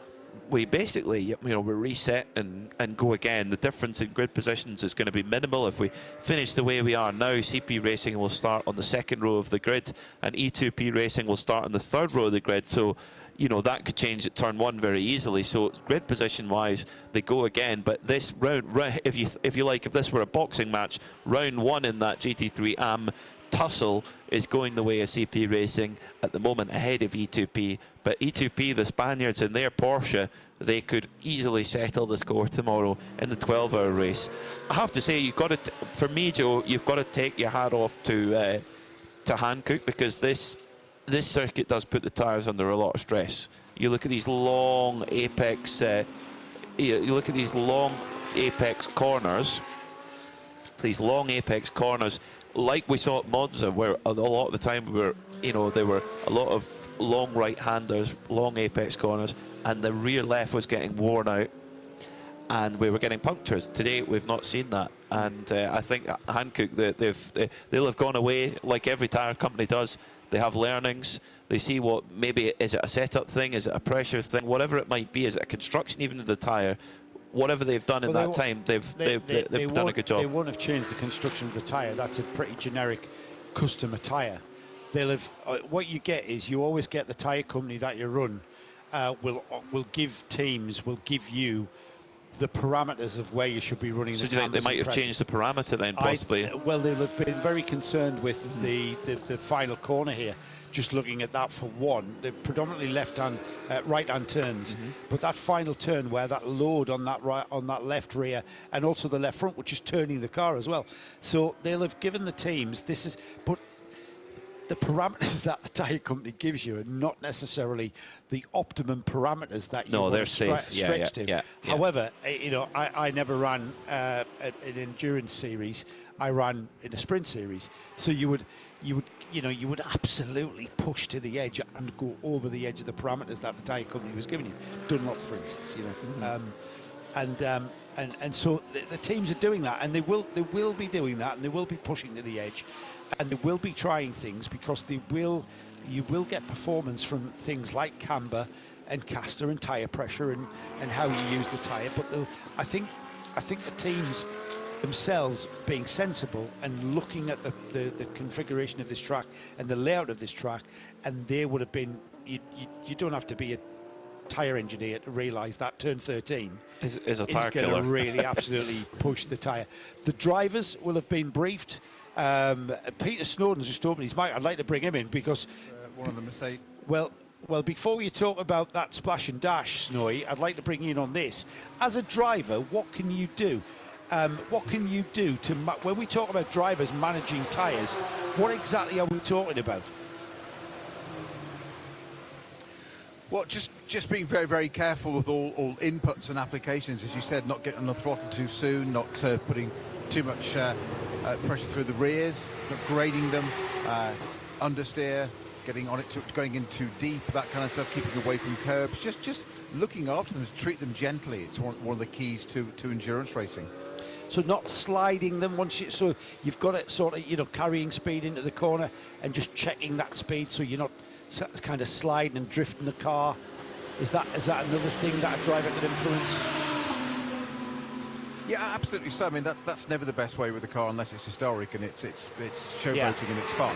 we basically, we reset and go again. The difference in grid positions is going to be minimal. If we finish the way we are now, CP Racing will start on the second row of the grid, and E2P Racing will start on the third row of the grid. So, that could change at turn 1 very easily. So grid position wise, they go again. But this round, if this were a boxing match, round 1 in that GT3 AM tussle is going the way of CP Racing at the moment, ahead of E2P. But E2P, the Spaniards in their Porsche, they could easily settle the score tomorrow in the 12-hour race. I have to say, for me, Joe, you've got to take your hat off to Hankook, because this circuit does put the tyres under a lot of stress. You look at these long apex, corners. These long apex corners, like we saw at Monza, where a lot of the time there were a lot of long right-handers, long apex corners, and the rear left was getting worn out, and we were getting punctures. Today, we've not seen that, and I think Hankook, they'll have gone away like every tyre company does. They have learnings. They see what, maybe, is it a setup thing, is it a pressure thing, whatever it might be, is it a construction even of the tyre? Whatever they've done in that time, they've done a good job. They won't have changed the construction of the tyre. That's a pretty generic customer tyre. They'll have. What you get is, you always get the tyre company that you run will give you the parameters of where you should be running. So do you think they might have changed the parameter then, possibly? Well, they'll have been very concerned with the final corner here. Just looking at that for one, they're predominantly right-hand turns, but that final turn where that load on that left rear and also the left front, which is turning the car as well. So they'll have given the teams but the parameters that the tyre company gives you are not necessarily the optimum parameters that you want to stretch to. Yeah. However, I never ran an endurance series. I ran in a sprint series. So you would absolutely push to the edge and go over the edge of the parameters that the tyre company was giving you. Dunlop, for instance, and so the teams are doing that, and they will be doing that, and they will be pushing to the edge, and they will be trying things, because you will get performance from things like camber and caster and tyre pressure and how you use the tyre. But I think the teams themselves being sensible and looking at the configuration of this track and the layout of this track, and there would have been, you don't have to be a tyre engineer to realise that turn 13 is a tyre going to really absolutely push the tyre. The drivers will have been briefed. Peter Snowden's just opened his mic. I'd like to bring him in, because one of the mistakes. Well, before you talk about that splash and dash, Snowy, I'd like to bring you in on this. As a driver, what can you do? what can you do to, when we talk about drivers managing tyres, what exactly are we talking about? Well, just being very, very careful with all inputs and applications, as you said, not getting on the throttle too soon, not putting too much pressure through the rears, not grading them, understeer, getting on it, going in too deep, that kind of stuff, keeping away from curbs, just looking after them, treat them gently. It's one of the keys to endurance racing. So not sliding them once so you've got it sort of, carrying speed into the corner and just checking that speed so you're not kind of sliding and drifting the car. Is that another thing that a driver could influence? Yeah, absolutely so. I mean, that's never the best way with the car unless it's historic and it's showboating and it's fun.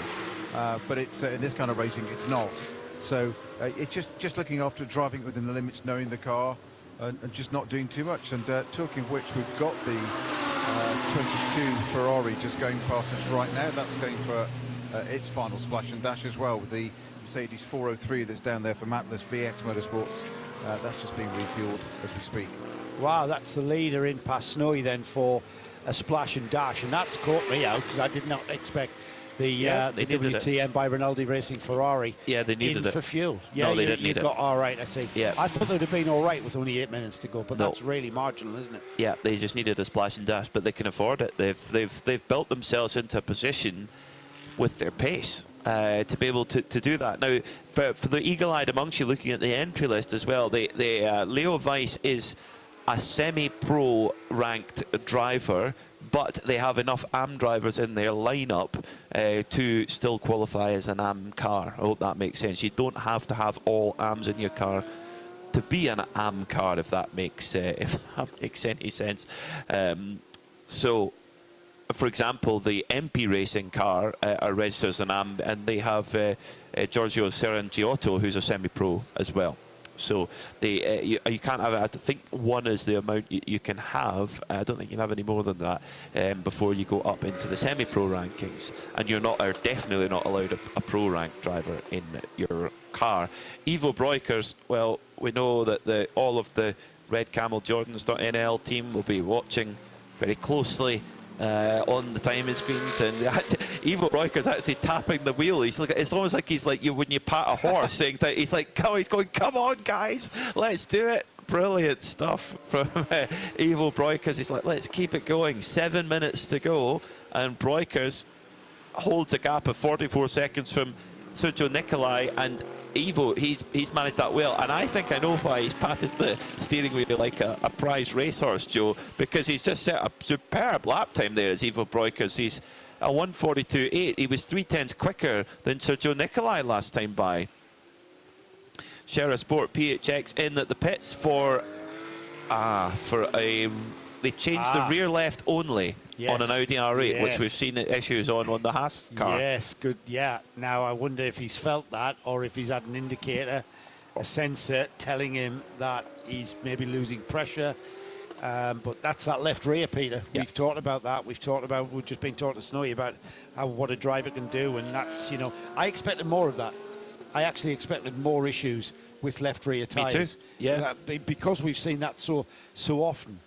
But it's in this kind of racing, it's not. So it's just looking after driving within the limits, knowing the car, and just not doing too much. And talking of which, we've got the 22 Ferrari just going past us right now. That's going for its final splash and dash as well, with the Mercedes 403 that's down there for Matlas BX Motorsports. That's just being refueled as we speak. Wow, that's the leader in past Snowy then for a splash and dash, and that's caught me out because I did not expect the WTM by Rinaldi Racing Ferrari they needed in it for fuel. No, they didn't need it. All right, I see. Yeah. I thought they'd have been all right with only 8 minutes to go, but No. that's really marginal, isn't it? Yeah, they just needed a splash and dash, but they can afford it. They've built themselves into a position with their pace to be able to do that. Now, for the eagle-eyed amongst you looking at the entry list as well, Leo Weiss is a semi-pro ranked driver, but they have enough AM drivers in their lineup to still qualify as an AM car. I hope that makes sense. You don't have to have all AMs in your car to be an AM car, if that makes any sense. So, for example, the MP Racing car are registered as an AM, and they have Giorgio Serrangiotto, who's a semi-pro as well. So you can't have it. I think one is the amount you can have. I don't think you can have any more than that before you go up into the semi-pro rankings. And you're definitely not allowed a pro rank driver in your car. Evo Breukers, well, we know that all of the Red Camel Jordans.nl team will be watching very closely on the timing screens, and Ivo Breukers actually tapping the wheel. It's almost like he's like when you pat a horse, saying that he's going, come on guys, let's do it. Brilliant stuff from Ivo Breukers. He's like, let's keep it going. 7 minutes to go, and Breukers holds a gap of 44 seconds from Sergio Nicolai, and Ivo, he's managed that well, and I think I know why he's patted the steering wheel like a prize racehorse, Joe, because he's just set a superb lap time there as Ivo Breukers. He's a 1:42.8. He was 0.3 quicker than Sergio Nicolai last time by. Shera Sport PHX in at the pits they changed the rear left only. Yes. On an Audi R8, which we've seen issues on the Haas car. Yes, good. Yeah. Now I wonder if he's felt that, or if he's had an indicator, a sensor telling him that he's maybe losing pressure. But that's that left rear, Peter. Yeah. We've talked about that. We've just been talking to Snowy about what a driver can do, and that's, I expected more of that. I actually expected more issues with left rear tyres. Me too. Yeah. Because we've seen that so often.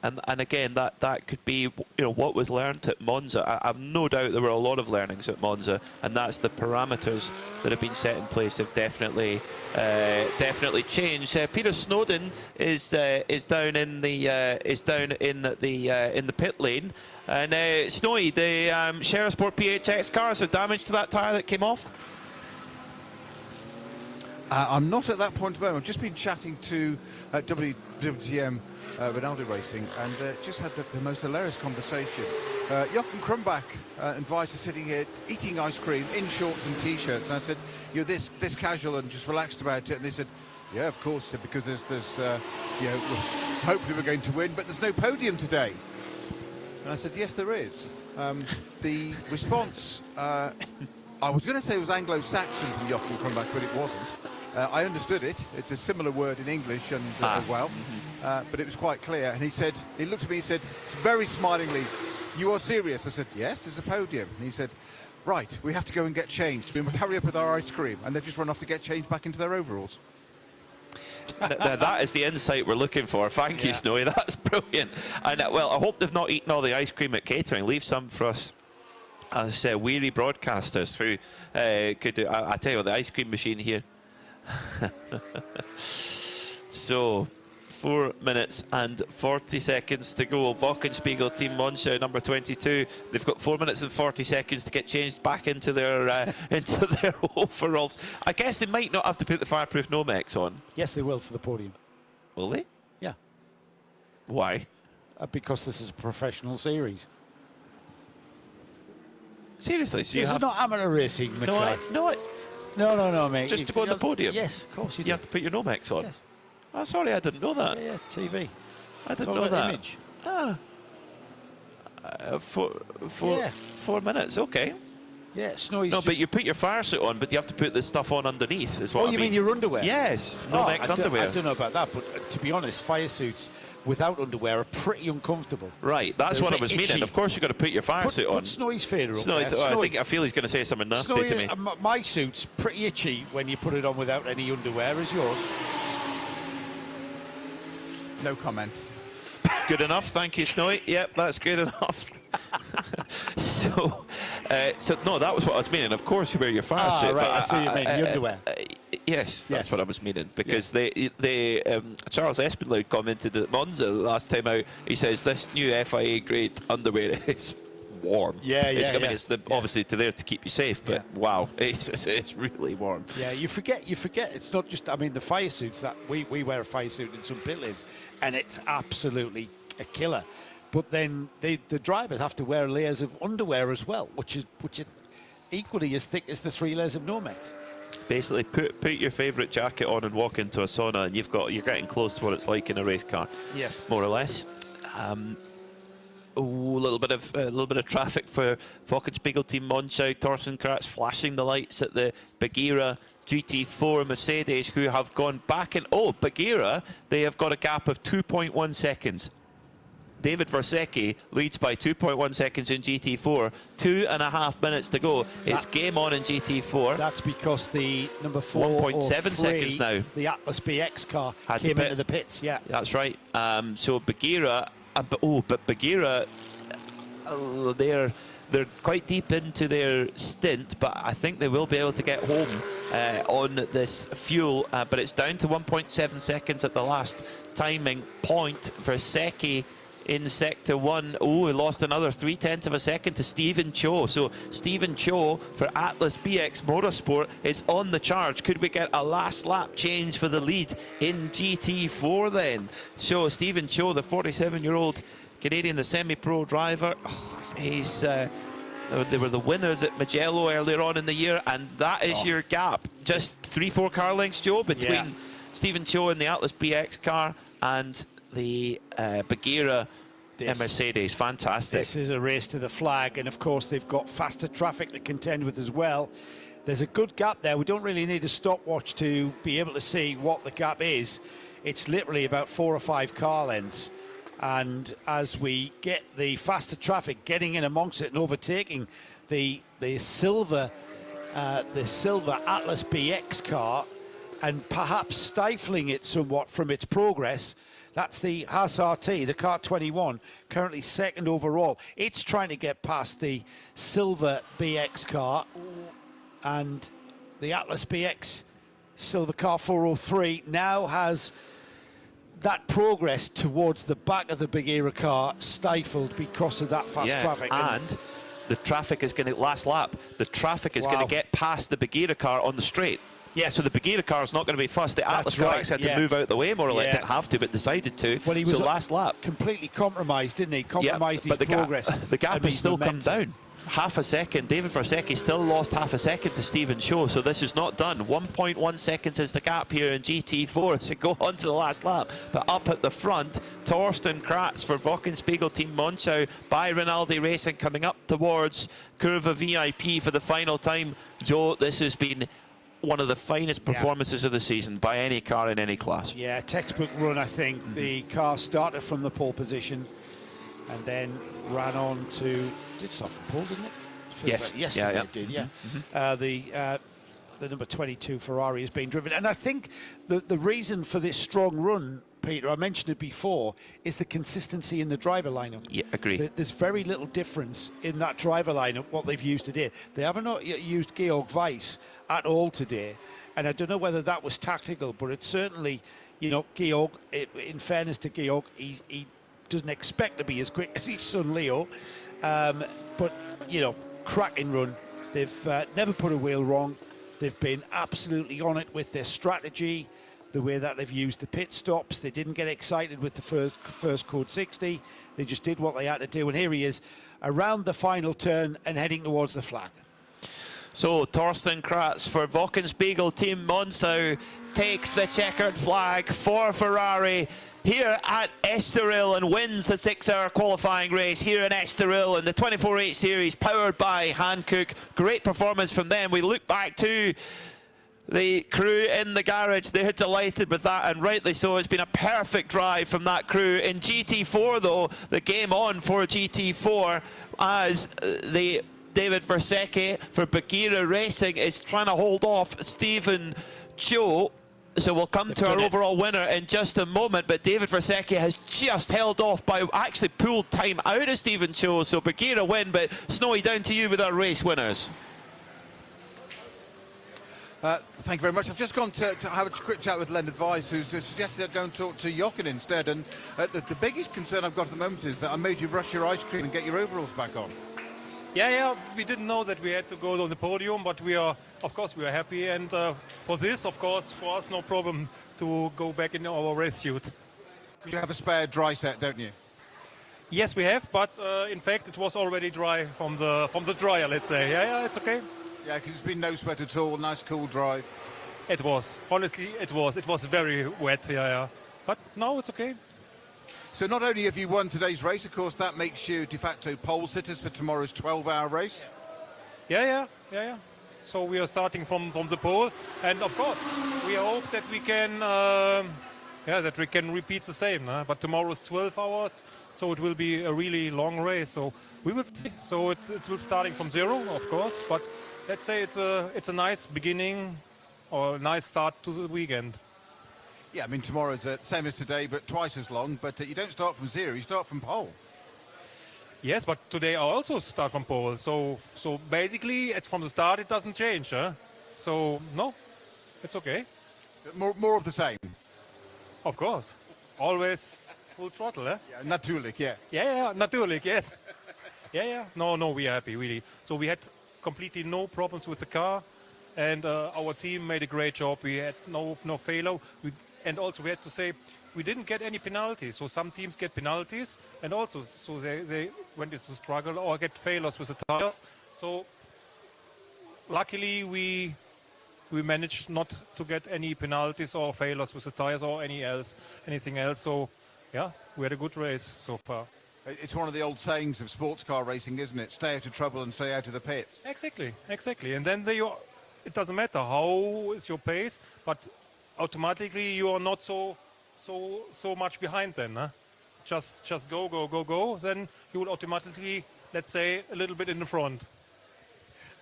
And again, that could be what was learned at Monza. I've no doubt there were a lot of learnings at Monza, and that's the parameters that have been set in place have definitely changed. Peter Snowden is down in the pit lane, and Snowy, the Shera Sport PHX car, so damage to that tyre that came off. I'm not at that point at the moment. I've just been chatting to WTM Rinaldi Racing, and just had the most hilarious conversation. Jochen Krumbach and Weiss are sitting here eating ice cream in shorts and t-shirts, and I said, you're this casual and just relaxed about it, and they said, yeah, of course, because there's hopefully we're going to win, but there's no podium today. And I said, yes, there is. The response, I was going to say it was Anglo-Saxon from Jochen Krumbach, but it wasn't. I understood it. It's a similar word in English and as well. But it was quite clear. And he looked at me and said, very smilingly, you are serious? I said, yes, there's a podium. And he said, right, we have to go and get changed. We must hurry up with our ice cream. And they've just run off to get changed back into their overalls. That is the insight we're looking for. Thank you, Snowy. That's brilliant. And well, I hope they've not eaten all the ice cream at catering. Leave some for us as weary broadcasters who could do. I tell you what, the ice cream machine here. So, 4 minutes and 40 seconds to go. Wochenspiegel Team Monschau, number 22. They've got 4 minutes and 40 seconds to get changed back into their overalls. I guess they might not have to put the fireproof Nomex on. Yes, they will for the podium. Will they? Yeah. Why? Because this is a professional series. Seriously? So this is not amateur racing, McLeod. No, mate. Just to go on the podium? Yes, of course you do. You have to put your Nomex on? Yes. Oh, sorry, I didn't know that. Yeah, TV. I didn't all know about that. Image. Ah. 4 minutes, okay. Yeah, Snowy's No, but you put your fire suit on, but you have to put the stuff on underneath, is what I mean. you mean your underwear? Yes, Nomex underwear. I don't know about that, but to be honest, fire suits without underwear are pretty uncomfortable. Right, that's They're what a I was bit meaning. itchy. Of course you've got to put your fire suit on. Put Snowy's fader up Snowy, there. I feel he's going to say something nasty Snowy, to me. My suit's pretty itchy when you put it on without any underwear. Is yours? No comment. Good enough, thank you, Snowy. Yep, that's good enough. So no, that was what I was meaning. Of course you wear your fire suit. Right, but I see what you mean, the underwear. Yes, that's what I was meaning. Because Charles Espinloud commented at Monza last time out, he says this new FIA grade underwear is warm. It's obviously there to keep you safe, but wow, it's really warm. Yeah, you forget it's not just, I mean, the fire suits that we wear a fire suit in some pit lanes and it's absolutely a killer. But then the drivers have to wear layers of underwear as well, which are equally as thick as the 3 layers of Nomex. Basically, put your favourite jacket on and walk into a sauna, and you're getting close to what it's like in a race car. Yes, more or less. A little bit of traffic for Wochenspiegel Team Monschau. Thorsten Kratz flashing the lights at the Bagheera GT4 Mercedes, who have gone back in. Oh, Bagheera, they have got a gap of 2.1 seconds. David Versecki leads by 2.1 seconds in GT4. 2.5 minutes to go. It's game on in GT4. That's because the number 4 1.7 seconds now. The Atlas BX car Had came to into the pits. Yeah, that's right. So Bagheera, but Bagheera, they're quite deep into their stint, but I think they will be able to get home on this fuel. But it's down to 1.7 seconds at the last timing point. Versecki in sector 1. Oh, he lost another 0.3 of a second to Stephen Cho. So Stephen Cho for Atlas BX Motorsport is on the charge. Could we get a last lap change for the lead in GT4 then? So Stephen Cho, the 47-year-old Canadian, the semi-pro driver, he's they were the winners at Mugello earlier on in the year, and that is your gap. Just 3-4 car lengths, Joe, between Stephen Cho in the Atlas BX car and the Bagheera Mercedes. Fantastic. This is a race to the flag, and of course they've got faster traffic to contend with as well. There's a good gap there. We don't really need a stopwatch to be able to see what the gap is. It's literally about 4 or 5 car lengths, and as we get the faster traffic getting in amongst it and overtaking the silver Atlas BX car and perhaps stifling it somewhat from its progress. That's the Haas RT, the car 21, currently second overall. It's trying to get past the silver BX car, and the Atlas BX silver car 403 now has that progress towards the back of the Bagheera car stifled because of that fast traffic. And the traffic is going to, last lap, the traffic is going to get past the Bagheera car on the straight. Yes. So the Bagheera car is not going to be fast. The Atlas car actually had to move out the way more or less. Didn't have to, but decided to. Well, he was so last lap. Completely compromised, didn't he? Compromised his progress. The gap has still come down. Half a second. David Versecki still lost half a second to Stephen Cho, so this is not done. 1.1 seconds is the gap here in GT4 to go on to the last lap. But up at the front, Thorsten Kratz for Wochenspiegel Team Monschau by Rinaldi Racing coming up towards Curva VIP for the final time. Joe, this has been one of the finest performances of the season by any car in any class. Yeah, textbook run, I think. The car started from the pole position and then ran on to... Did start from pole, didn't it? Yes. Yes, it did, yeah. The the number 22 Ferrari is being driven. And I think the reason for this strong run, Peter, I mentioned it before, is the consistency in the driver lineup. Yeah, agree. There's very little difference in that driver lineup, what they've used today. They haven't used Georg Weiss at all today. And I don't know whether that was tactical, but it's certainly, you know, Georg, in fairness to Georg, he doesn't expect to be as quick as his son Leo. But, you know, cracking run. They've never put a wheel wrong. They've been absolutely on it with their strategy, the way that they've used the pit stops. They didn't get excited with the first Code 60. They just did what they had to do. And here he is around the final turn and heading towards the flag. So Torsten Kratz for Wochenspiegel Team Monsau takes the checkered flag for Ferrari here at Estoril and wins the 6-hour qualifying race here in Estoril in the 24/8 series powered by Hankook. Great performance from them. We look back to the crew in the garage. They're delighted with that, and rightly so. It's been a perfect drive from that crew. In GT4 though, the game on for GT4 as the David Versecki for Bagheera Racing is trying to hold off Stephen Cho. So we'll come to our overall winner in just a moment, but David Versecki has just held off by actually pulled time out of Stephen Cho. So Bagheera win, but Snowy, down to you with our race winners. Thank you very much. I've just gone to have a quick chat with Leonard Weiss, who's suggested I go and talk to Jochen instead. And the biggest concern I've got at the moment is that I made you rush your ice cream and get your overalls back on. Yeah, we didn't know that we had to go on the podium, but we are, of course, we are happy. And for this, of course, for us, no problem to go back in our race suit. You have a spare dry set, don't you? Yes, we have, but in fact, it was already dry from the dryer, let's say. Yeah, it's okay. Yeah, because it's been no sweat at all, nice cool drive. It was, honestly, it was very wet, yeah. But now it's okay. So not only have you won today's race, of course, that makes you de facto pole sitters for tomorrow's 12-hour race. Yeah. So we are starting from the pole, and of course, we hope that we can repeat the same. But tomorrow is 12 hours, so it will be a really long race. So we will see. So it will starting from zero, of course. But let's say it's a nice beginning or a nice start to the weekend. Yeah, I mean, tomorrow's the same as today, but twice as long. But you don't start from zero, you start from pole. Yes, but today I also start from pole. So basically, from the start, it doesn't change. So, no, it's okay. More of the same? Of course. Always full throttle, Yeah, natuurlijk, yeah. Yeah, natuurlijk, yes. Yeah. No, we are happy, really. So we had completely no problems with the car, and our team made a great job. We had no failure. And also we had to say we didn't get any penalties. So some teams get penalties, and also so they went into struggle or get failures with the tires. So luckily we managed not to get any penalties or failures with the tires or anything else. So yeah, we had a good race so far. It's one of the old sayings of sports car racing, isn't it? Stay out of trouble and stay out of the pits. Exactly. And then it doesn't matter how is your pace, but automatically you are not so much behind then. Just go. Then you will automatically, let's say, a little bit in the front.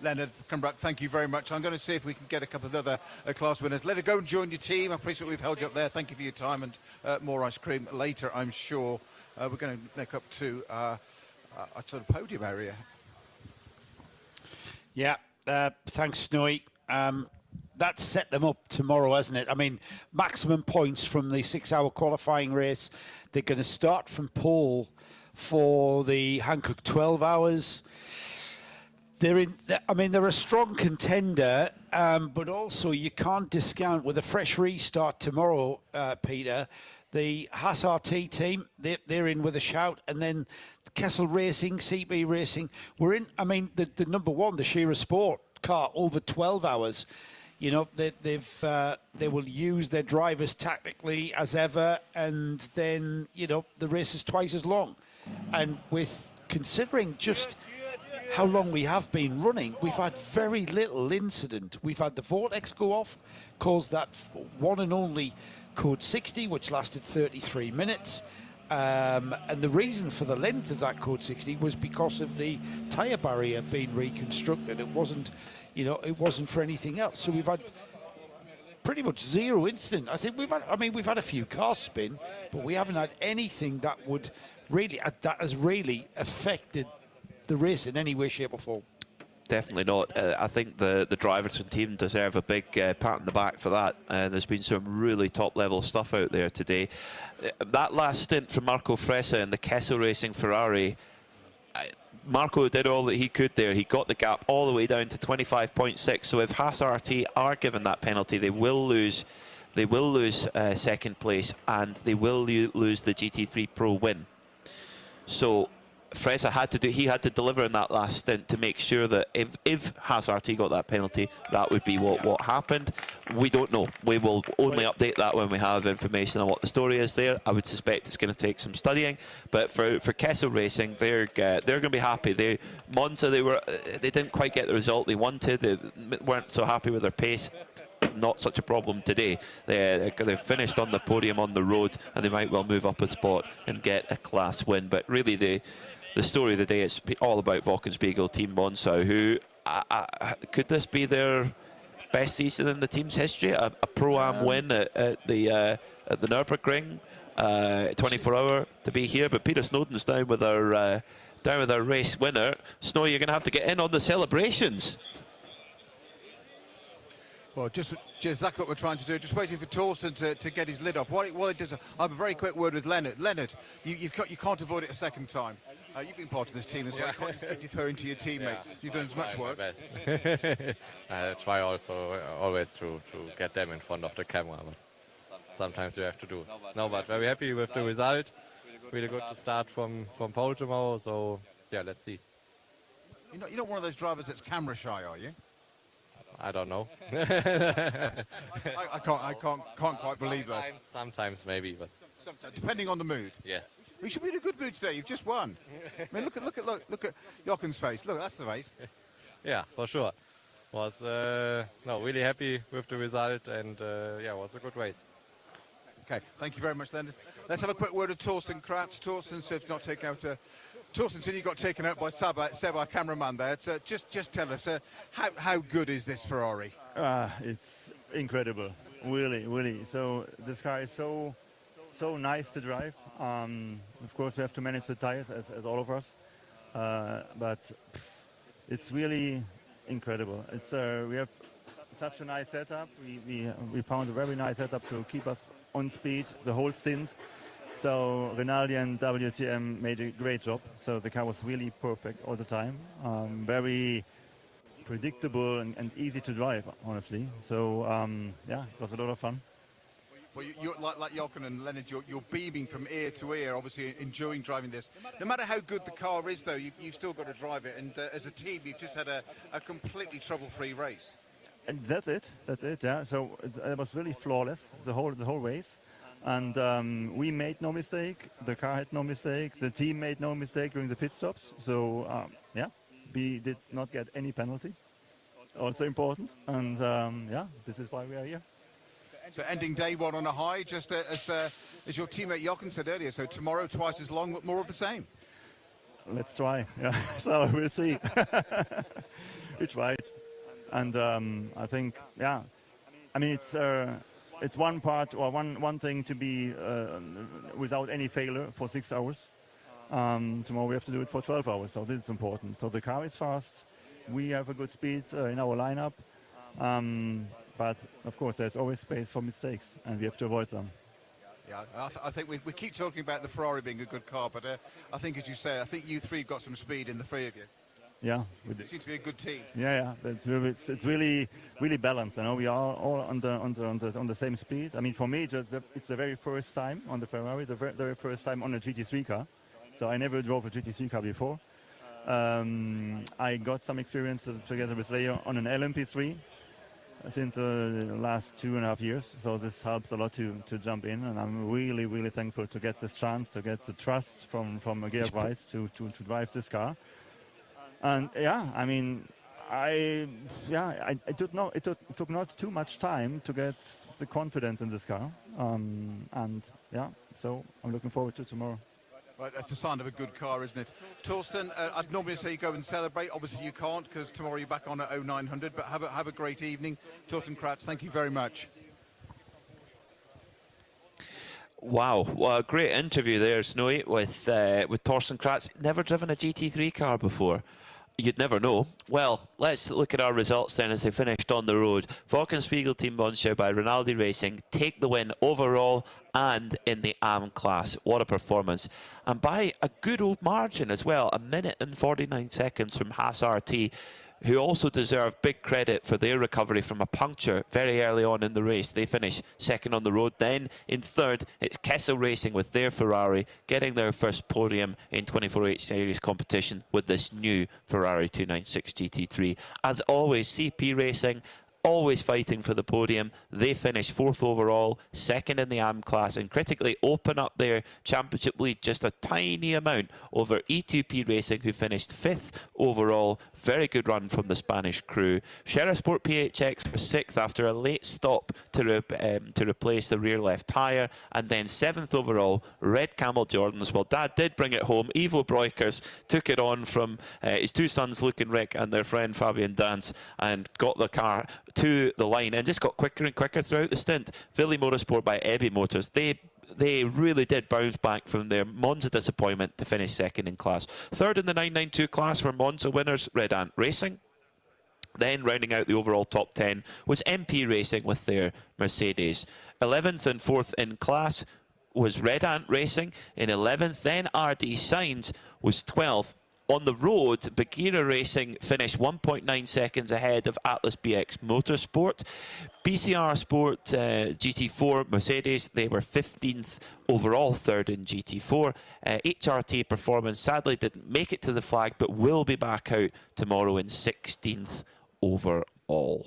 Leonard Kumbrak, thank you very much. I'm going to see if we can get a couple of other class winners. Leonard, go and join your team. I appreciate we've held you up there. Thank you for your time, and more ice cream later, I'm sure. We're going to make up to a sort of podium area. Yeah, thanks, Snowy. That set them up tomorrow, hasn't it? I mean, maximum points from the 6-hour qualifying race. They're going to start from pole for the Hankook 12 hours. They're a strong contender, but also you can't discount with a fresh restart tomorrow, Peter. The Haas RT team, they're in with a shout, and then Kessel Racing, CB Racing, we're in. I mean, the number one, the Shearer Sport car, over 12 hours. You know, they will use their drivers tactically as ever, and then, you know, the race is twice as long. And with considering just how long we have been running, we've had very little incident. We've had the vortex go off, caused that one and only Code 60, which lasted 33 minutes. And the reason for the length of that Code 60 was because of the tyre barrier being reconstructed. It wasn't, it wasn't for anything else. So we've had pretty much zero incident. I think we've had a few cars spin, but we haven't had anything that has really affected the race in any way, shape or form. Definitely not. I think the drivers and team deserve a big pat on the back for that. There's been some really top-level stuff out there today. That last stint from Marco Fresa in the Kessel Racing Ferrari, Marco did all that he could there. He got the gap all the way down to 25.6. So if Haas RT are given that penalty, they will lose. They will lose second place, and they will lose the GT3 Pro win. So Fresa had to deliver in that last stint to make sure that if Haas RT got that penalty, that would be what happened. We don't know. We will only update that when we have information on what the story is there. I would suspect it's going to take some studying, but for Kessel Racing, they're going to be happy. Monza, they didn't quite get the result they wanted. They weren't so happy with their pace. Not such a problem today. They've finished on the podium on the road, and they might well move up a spot and get a class win. But really, the story of the day is all about Wochenspiegel Team Monsau, who could this be their best season in the team's history? A Pro-Am win at the Nürburgring, 24-hour to be here. But Peter Snowden's down with our race winner. Snow, you're going to have to get in on the celebrations. Well, just exactly what we're trying to do. Just waiting for Torsten to get his lid off. While he does, I have a very quick word with Leonard. Leonard, you can't avoid it a second time. You've been part of this team as well. You can't just keep deferring to your teammates. Yeah. You've done as much work. My best. I try also always to get them in front of the camera, but sometimes you have to do. No, but very happy with the result. Really good to start from pole tomorrow. So yeah, let's see. You're not one of those drivers that's camera shy, are you? I don't know. I can't quite believe that. Sometimes maybe, but sometimes, depending on the mood. Yes. You should be in a good mood today. You've just won. I mean, look at Jochen's face. Look, that's the race. Yeah, for sure. Was really happy with the result, and yeah, it was a good race. Okay, thank you very much, Leonard. Let's have a quick word with Torsten Kratz. Torsten, so if not taken out. Torsten, you got taken out by Seb, our cameraman there. So just tell us, how good is this Ferrari? It's incredible, really. So this car is so nice to drive. Of course, we have to manage the tires as all of us, but it's really incredible. It's we have such a nice setup. We found a very nice setup to keep us on speed the whole stint. So Rinaldi and WTM made a great job. So the car was really perfect all the time. Very predictable and easy to drive, honestly. So yeah, it was a lot of fun. Well, you're like Jochen and Leonard, you're beaming from ear to ear, obviously enjoying driving this. No matter how good the car is, though, you've still got to drive it. And as a team, you've just had a completely trouble-free race. And that's it. Yeah. So it was really flawless the whole race. And we made no mistake. The car had no mistake. The team made no mistake during the pit stops. So yeah, we did not get any penalty. Also important. And yeah, this is why we are here. So ending day one on a high, just as your teammate Jochen said earlier. So tomorrow twice as long, but more of the same. Let's try. Yeah. So we'll see. We tried, and I think yeah. I mean it's one part or one thing to be without any failure for 6 hours. Tomorrow we have to do it for 12 hours. So this is important. So the car is fast. We have a good speed in our lineup. But, of course, there's always space for mistakes, and we have to avoid them. Yeah, I think we keep talking about the Ferrari being a good car, but I think, as you say, I think you three have got some speed in the three of you. Yeah. It seems to be a good team. Yeah. It's really balanced. You know, we are all on the same speed. I mean, for me, it's the very first time on the Ferrari, the very first time on a GT3 car. So I never drove a GT3 car before. I got some experience together with Leo on an LMP3. Since the last 2.5 years, so this helps a lot to jump in, and I'm really thankful to get this chance, to get the trust from Georg Weiss to drive this car. And yeah, I mean, it took not too much time to get the confidence in this car, and yeah, So I'm looking forward to tomorrow. Right, that's a sign of a good car, isn't it? Torsten, I'd normally say you go and celebrate. Obviously you can't, because tomorrow you're back on at 0900, but have a great evening. Torsten Kratz, thank you very much. Wow, what a great interview there, Snowy, with Torsten Kratz. Never driven a GT3 car before. You'd never know. Well, let's look at our results then as they finished on the road. Wochenspiegel Team Monschau by Rinaldi Racing take the win overall and in the AM class. What a performance. And by a good old margin as well. 1 minute and 49 seconds from Haas RT, who also deserve big credit for their recovery from a puncture very early on in the race. They finish second on the road. Then in third, it's Kessel Racing with their Ferrari, getting their first podium in 24H Series competition with this new Ferrari 296 GT3. As always, CP Racing, always fighting for the podium. They finish fourth overall, second in the AM class, and critically open up their championship lead just a tiny amount over E2P Racing, who finished fifth overall. Very good run from the Spanish crew. Sheriff Sport PHX was sixth after a late stop to replace the rear left tyre, and then seventh overall, Red Camel Jordans. Well, Dad did bring it home. Ivo Breukers took it on from his two sons, Luke and Rick, and their friend Fabian Dance, and got the car to the line and just got quicker and quicker throughout the stint. Philly Motorsport by Ebby Motors. They really did bounce back from their Monza disappointment to finish second in class. Third in the 992 class were Monza winners Red Ant Racing. Then rounding out the overall top 10 was MP Racing with their Mercedes. 11th and 4th in class was Red Ant Racing in 11th. Then RD Signs was 12th. On the road, Bagheera Racing finished 1.9 seconds ahead of Atlas BX Motorsport. BCR Sport GT4 Mercedes, they were 15th overall, third in GT4. HRT Performance sadly didn't make it to the flag, but will be back out tomorrow in 16th overall.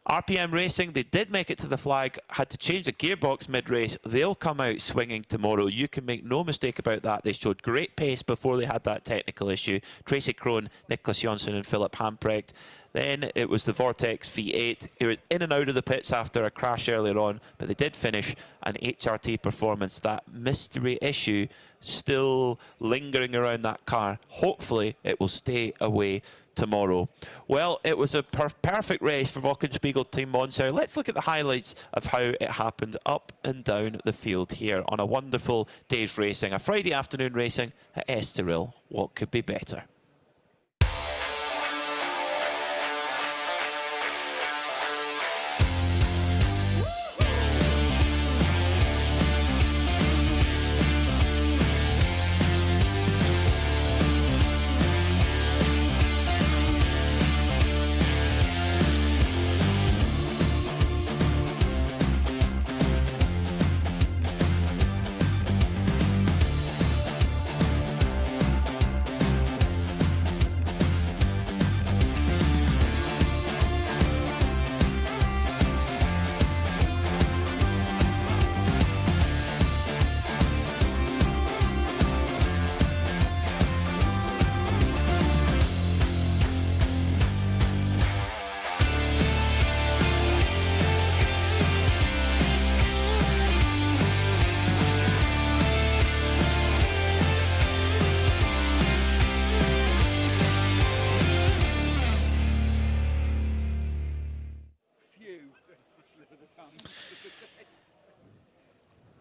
RPM Racing, they did make it to the flag, had to change the gearbox mid-race. They'll come out swinging tomorrow. You can make no mistake about that. They showed great pace before they had that technical issue. Tracy Krohn, Nicholas Jonsson and Philip Hamprecht. Then it was the Vortex V8, who was in and out of the pits after a crash earlier on, but they did finish an HRT Performance. That mystery issue still lingering around that car. Hopefully it will stay away tomorrow. Well, it was a perfect race for Wochenspiegel Team Monschau. Let's look at the highlights of how it happened up and down the field here on a wonderful day's racing. A Friday afternoon racing at Estoril. What could be better?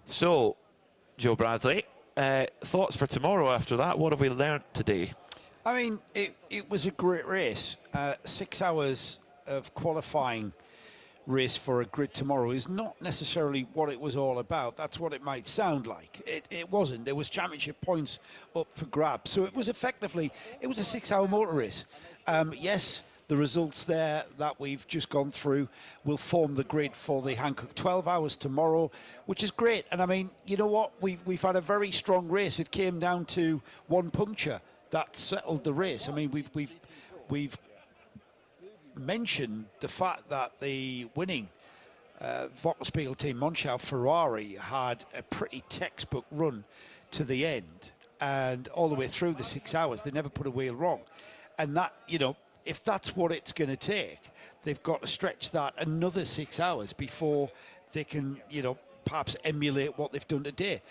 So, Joe Bradley, thoughts for tomorrow after that? What have we learnt today? I mean, it was a great race. 6 hours of qualifying race for a grid tomorrow is not necessarily what it was all about. That's what it might sound like. It wasn't. There was championship points up for grabs. So it was effectively, it was a 6 hour motor race. Yes, the results there that we've just gone through will form the grid for the Hankook 12 hours tomorrow, which is great. And I mean, you know what? We've had a very strong race. It came down to one puncture that settled the race. I mean, we've mentioned the fact that the winning Wochenspiegel Team Monschau Ferrari had a pretty textbook run to the end, and all the way through the 6 hours, they never put a wheel wrong. And that, you know, if that's what it's going to take, they've got to stretch that another 6 hours before they can, you know, perhaps emulate what they've done today.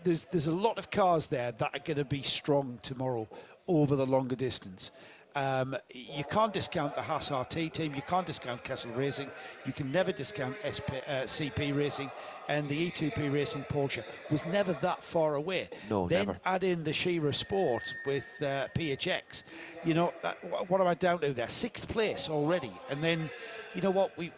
There's a lot of cars there that are going to be strong tomorrow over the longer distance. You can't discount the Haas RT team, you can't discount Kessel Racing, you can never discount CP Racing, and the E2P Racing Porsche was never that far away. No, then never. add in the Shira Sport with PHX. You know, what am I down to there? 6th place already. And then, you know what, we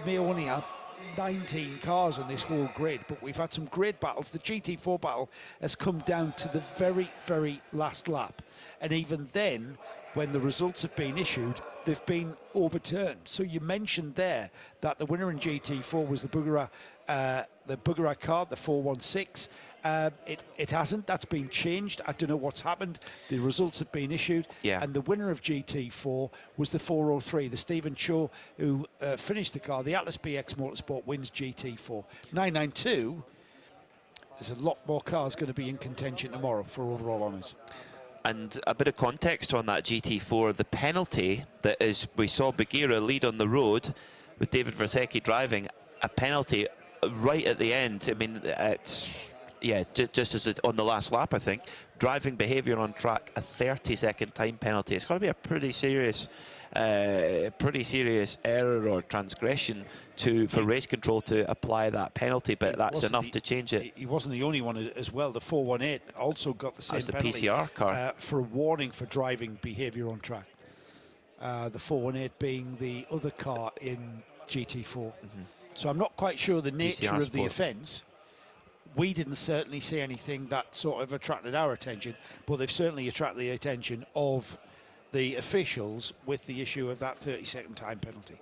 may only have 19 cars on this whole grid, but we've had some great battles. The GT4 battle has come down to the very, very last lap. And even then, when the results have been issued, they've been overturned. So you mentioned there that the winner in GT4 was the Bugara car, the 416. It hasn't. That's been changed. I don't know what's happened. The results have been issued. Yeah. And the winner of GT4 was the 403, the Stephen Cho, who finished the car. The Atlas BX Motorsport wins GT4. 992, there's a lot more cars going to be in contention tomorrow for overall honours. And a bit of context on that GT4, the penalty that is, we saw Bagheera lead on the road with David Versecki driving, a penalty right at the end. I mean, it's, yeah, just as it's on the last lap, I think. Driving behaviour on track, a 30-second time penalty. It's got to be a pretty serious error or transgression for race control to apply that penalty, but that's enough to change it. He wasn't the only one as well. The 418 also got the same penalty PCR car. for a warning for driving behaviour on track. The 418 being the other car in GT4. So I'm not quite sure the nature PCR of the sport. offence. We didn't certainly see anything that sort of attracted our attention, but they've certainly attracted the attention of the officials with the issue of that 30-second time penalty.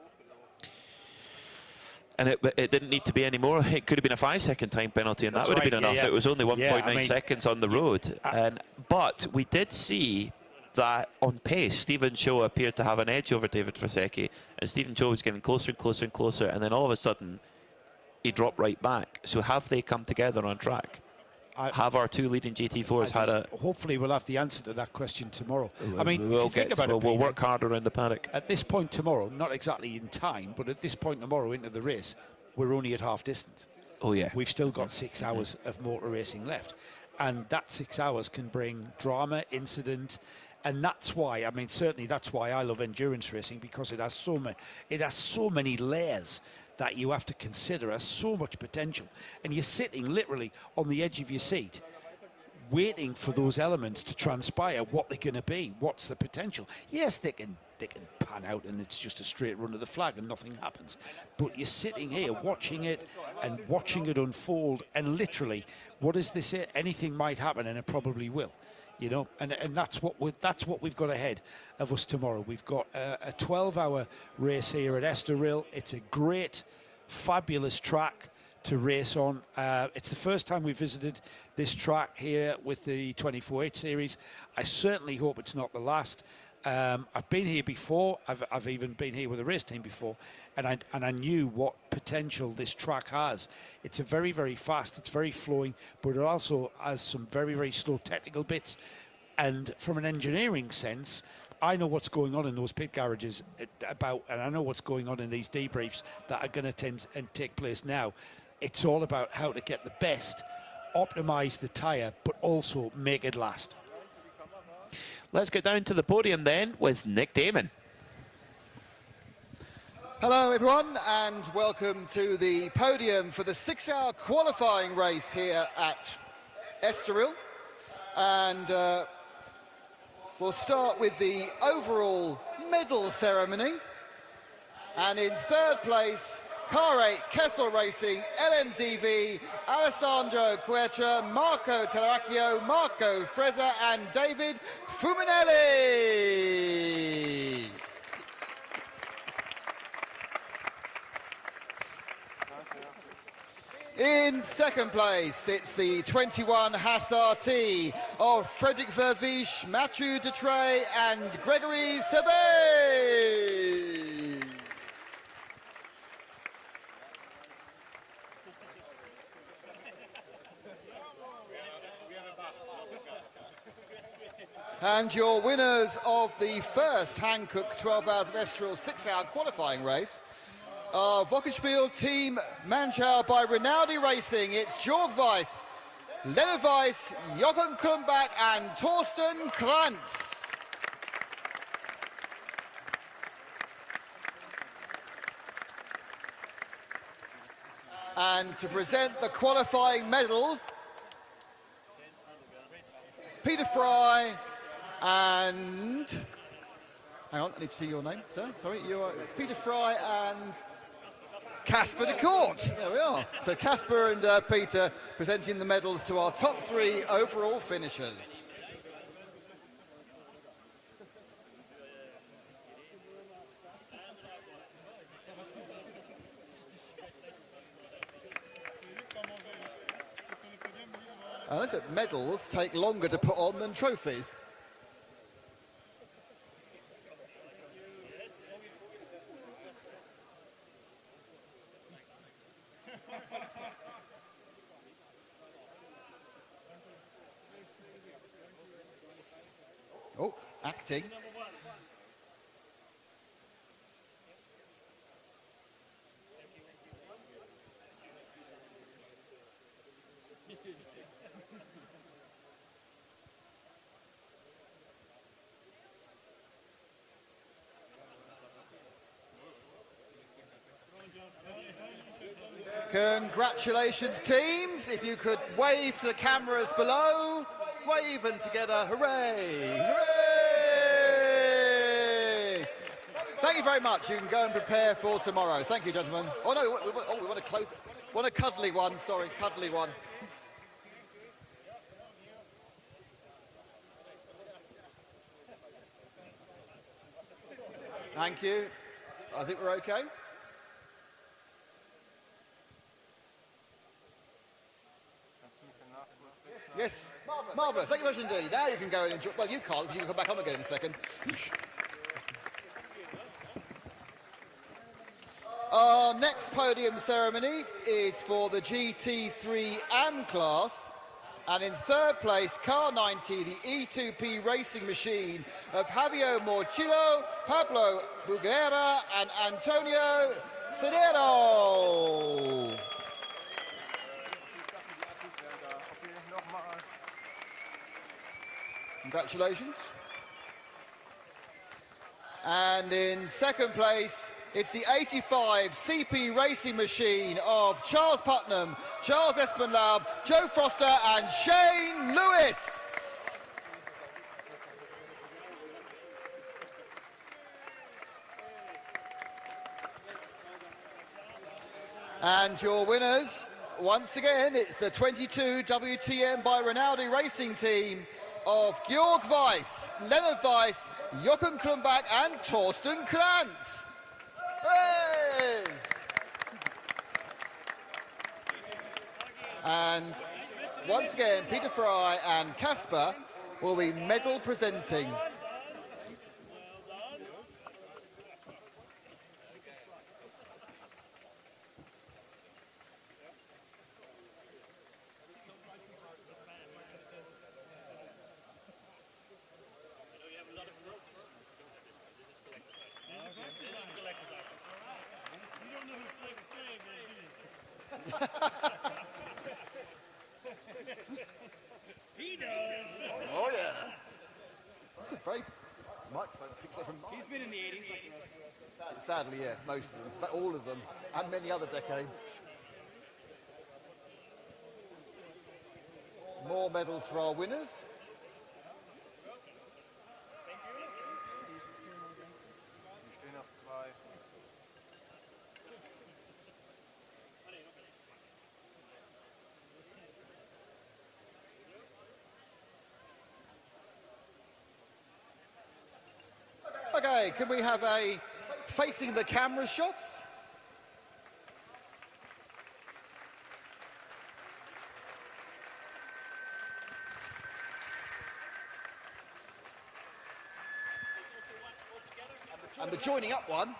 And it didn't need to be any more. It could have been a 5-second time penalty, and That's that would have right, been enough. yeah. It was only 1.9 Yeah, I mean, seconds on the road. But we did see that on pace, Stephen Cho appeared to have an edge over David Versecki, and Stephen Cho was getting closer and closer and closer, and then all of a sudden, he dropped right back. So have they come together on track? Have our two leading GT4s had a... Hopefully we'll have the answer to that question tomorrow. I mean, we'll if you think about it, we'll Peter, work hard around the paddock. at this point tomorrow, not exactly in time, but at this point tomorrow into the race, we're only at half distance. Oh, yeah. We've still got 6 hours of motor racing left. And that 6 hours can bring drama, incident, and that's why, I mean, certainly that's why I love endurance racing, because it has so many layers that you have to consider, has so much potential. And you're sitting literally on the edge of your seat, waiting for those elements to transpire, what they're going to be, what's the potential. Yes, they can pan out and it's just a straight run of the flag and nothing happens. But you're sitting here watching it and watching it unfold, and literally, what is this? Anything might happen, and it probably will. You know, and that's what we've got ahead of us tomorrow. We've got a 12-hour race here at Estoril. It's a great, fabulous track to race on. It's the first time we visited this track here with the 24H series. I certainly hope it's not the last. I've been here before. I've even been here with a race team before, and I knew what potential this track has. It's a very, very fast. It's very flowing, but it also has some very, very slow technical bits. And from an engineering sense, I know what's going on in those pit garages and I know what's going on in these debriefs that are going to take place now. It's all about how to get the best, optimize the tyre, but also make it last. Let's get down to the podium then with Nick Damon. Hello everyone, and welcome to the podium for the 6-hour qualifying race here at Estoril. And we'll start with the overall medal ceremony. And in third place, Car 8 Kessel Racing, LMDV, Alessandro Quercia, Marco Telleracchio, Marco Frezza and David Fuminelli. In second place, it's the 21 Haas RT of Frederic Verviche, Mathieu Dutrey and Gregory Servet. And your winners of the first Hankook 12 Hours of Estoril 6-hour qualifying race Wochenspiel Team Manschau by Rinaldi Racing. It's Jörg Weiss, Lennart Weiss, Jochen Krumbach and Torsten Krantz. And to present the qualifying medals, Peter Fry and... Hang on, I need to see your name, sir. Sorry, it's Peter Fry and Casper de Court. There we are. So Casper and Peter presenting the medals to our top 3 overall finishers. I know that medals take longer to put on than trophies. Oh, acting. Congratulations, teams. If you could wave to the cameras below. Wave and together, hooray! Hooray! Thank you very much. You can go and prepare for tomorrow. Thank you, gentlemen. Oh, no, we want to close it. Want a cuddly one, sorry, cuddly one. Thank you. I think we're okay. Yes, marvellous. Thank you very much indeed. Now you can go and enjoy. Well, you can't, because you can come back on again in a second. Our next podium ceremony is for the GT3 AM class. And in third place, car 90, the E2P racing machine of Javier Morchillo, Pablo Buguera and Antonio Cenero. Congratulations. And in second place, it's the 85 CP racing machine of Charles Putnam, Charles Espenlaub, Joe Foster and Shane Lewis. And your winners, once again, it's the 22 WTM by Rinaldi Racing team of Jörg Weiss, Lennart Weiss, Jochen Krumbach and Torsten Krantz. Hooray! And once again, Peter Fry and Casper will be medal presenting. Oh yeah. That's a very microphone picks up from mine. He's been in the 80s. Sadly, yes, most of them, but all of them, and many other decades. More medals for our winners. Okay, can we have a facing the camera shots? And the joining up one.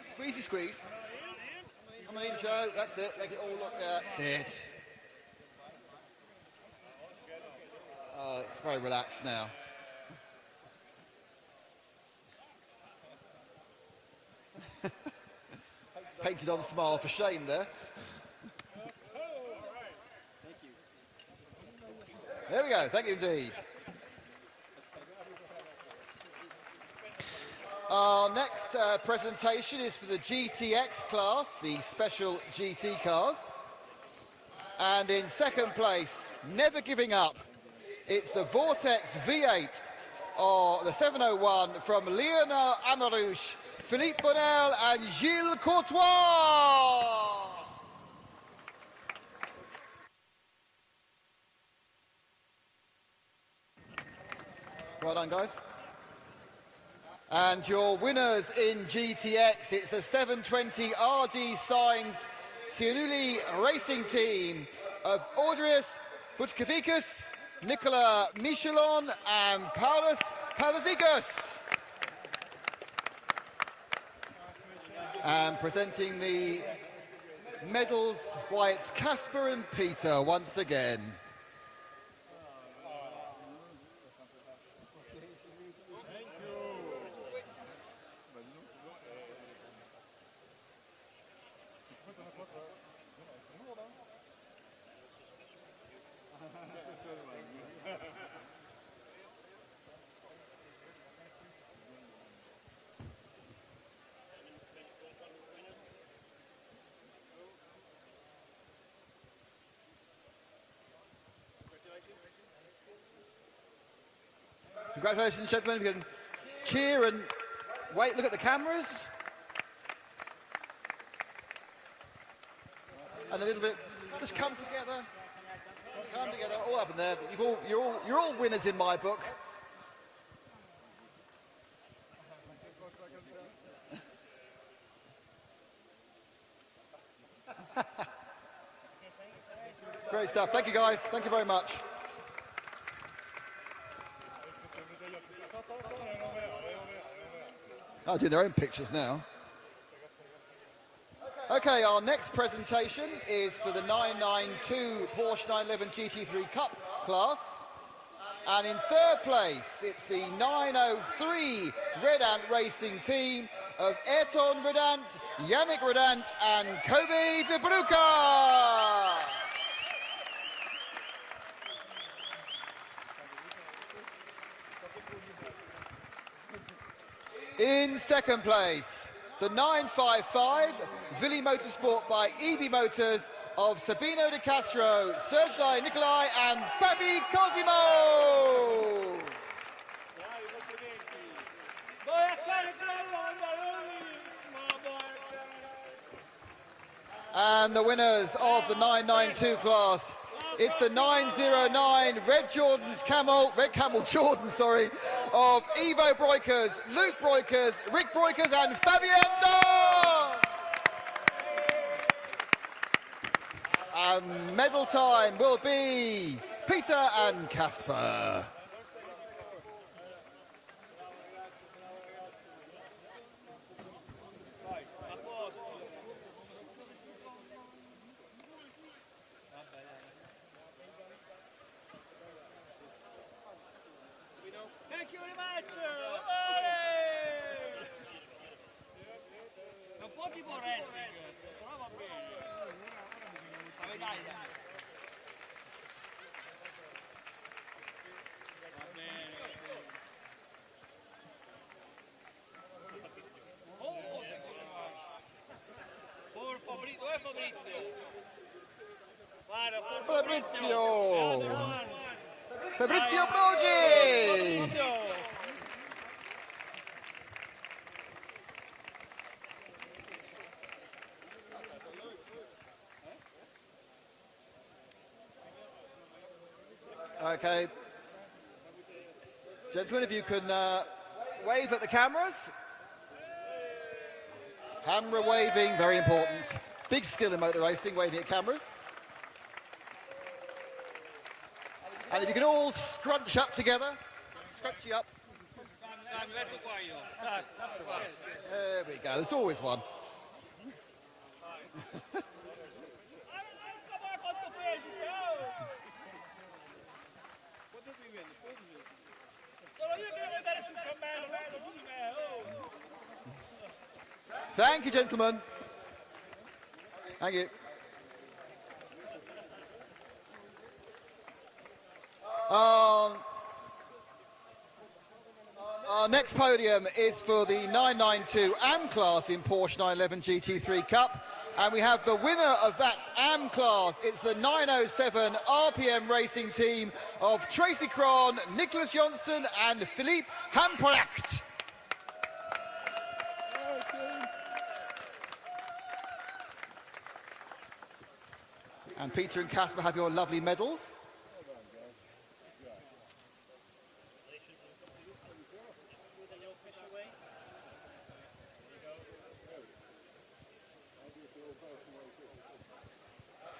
Squeezy squeeze. Come on in, Joe. That's it. Make it all look. That's it. Oh, it's very relaxed now. painted on smile for Shane there. There we go, thank you indeed. Our next presentation is for the GTX class, the special GT cars. And in second place, never giving up, it's the Vortex V8, or the 701 from Léonard Amarouche, Philippe Bonnel and Gilles Courtois. Well done, guys. And your winners in GTX, it's the 720 RD Signs Cianuli Racing Team of Audrius Butchkavikas, Nicola Michelon and Paulus Pavazikos. And presenting the medals, why it's Casper and Peter once again. Congratulations, gentlemen. We can cheer and wait, look at the cameras. And a little bit, just come together, all up in there. You're all winners in my book. Great stuff. Thank you, guys. Thank you very much. I'll do their own pictures now. Okay, our next presentation is for the 992 Porsche 911 GT3 Cup class. And in third place, it's the 903 Red Ant Racing Team of Ayrton Redant, Yannick Redant and Kobe de Bruca. In second place, the 955 Villi Motorsport by EB Motors of Sabino de Castro, Sergei Nicolai and Babi Cosimo. And the winners of the 992 class, it's the 909 Red Camel Jordan, of Ivo Breukers, Luke Breukers, Rick Breukers and Fabien Dawn. And medal time will be Peter and Casper. Thank you very much. Un po' tipo wrestling, però va bene. La medaglia. Va bene. Oh, Fabrizio, dov'è Fabrizio? Guarda, Fabrizio Brogi! Okay. Gentlemen, if you can wave at the cameras. Camera waving, very important. Big skill in motor racing, waving at cameras. And if you can all scrunch up together, scrunch you up. That's the one. There we go, there's always one. Thank you, gentlemen. Thank you. Our next podium is for the 992 AM class in Porsche 911 GT3 Cup. And we have the winner of that AM class. It's the 907 RPM racing team of Tracy Cron, Nicholas Johnson and Philippe Hampracht. And Peter and Casper have your lovely medals.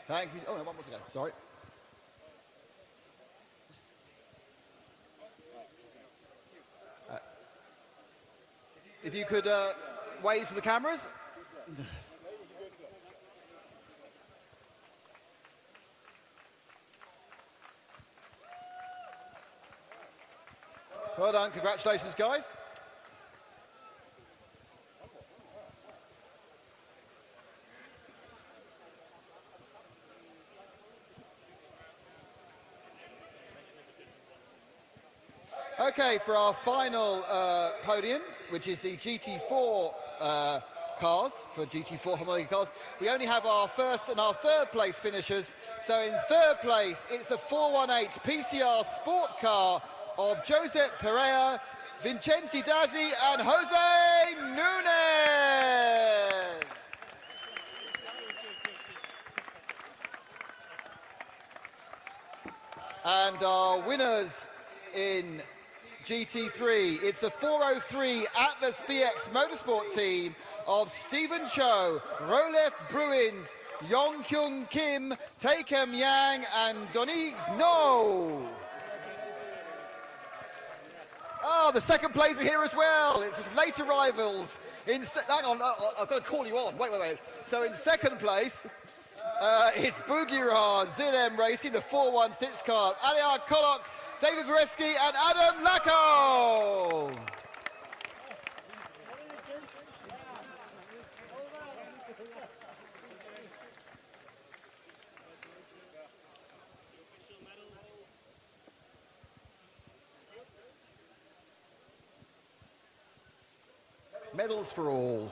Thank you. Oh, no, one more to go. Sorry. If you could wave to the cameras. Well done. Congratulations, guys. Okay, for our final podium, which is the GT4 cars, for GT4 homologated cars, we only have our first and our third place finishers. So in third place, it's the 418 PCR Sport Car of Josep Pereira, Vincenti Dazzi and Jose Nunes. And our winners in GT3, it's a 403 Atlas BX Motorsport team of Stephen Cho, Rolef Bruins, Yong Kyung Kim, Taekem Yang and Donig No. Oh, the second place here as well. It's just late arrivals. Hang on, I've got to call you on. Wait. So in second place, it's Bougueras ZM Racing, the 416 car. Aliar Kolok, David Vareski and Adam Lacko. Medals for all.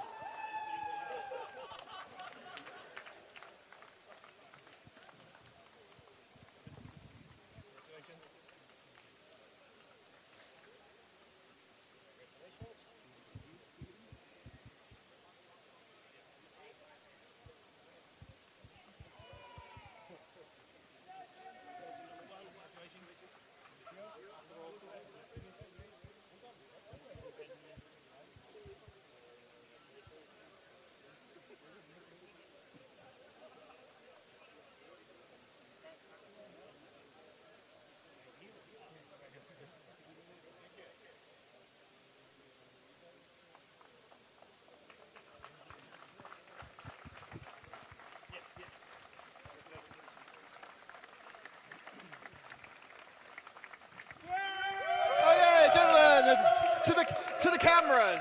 To the cameras.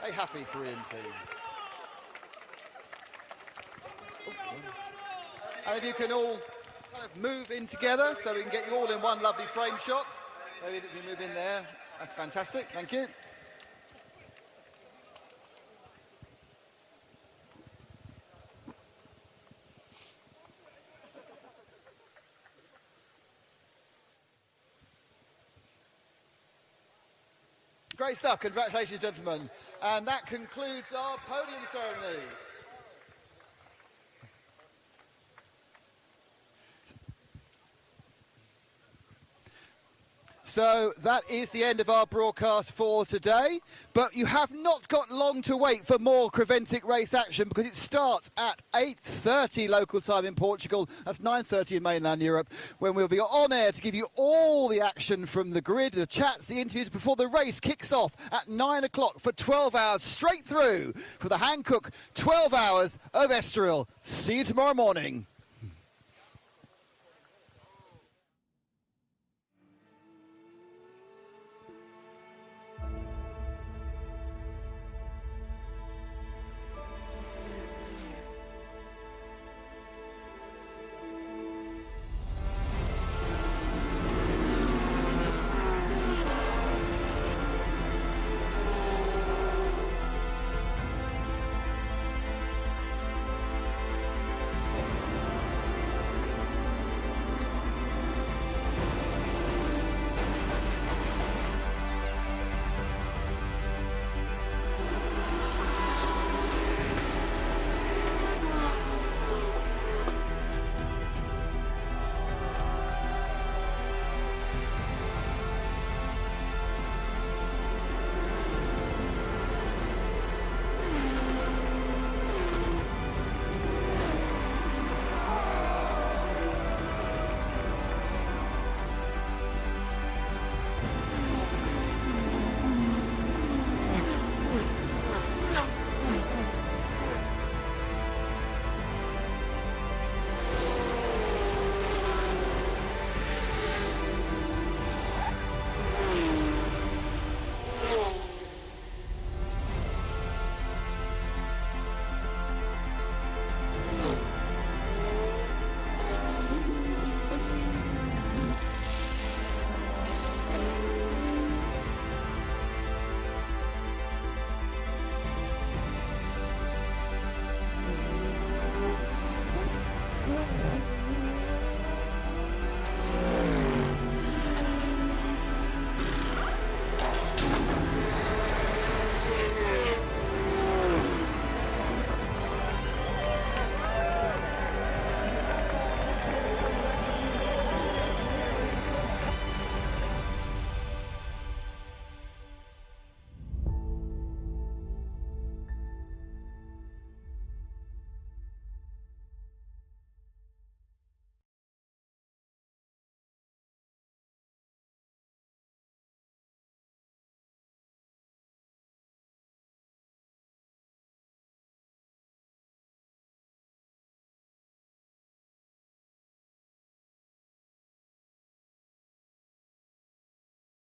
A happy Korean team. And if you can all kind of move in together so we can get you all in one lovely frame shot. Maybe if you move in there, that's fantastic. Thank you. Great stuff. Congratulations, gentlemen. And that concludes our podium ceremony. So that is the end of our broadcast for today, but you have not got long to wait for more Creventic race action because it starts at 8:30 local time in Portugal. That's 9:30 in mainland Europe, when we'll be on air to give you all the action from the grid, the chats, the interviews before the race kicks off at 9 o'clock for 12 hours straight through for the Hankook 12 hours of ESTORIL. See you tomorrow morning.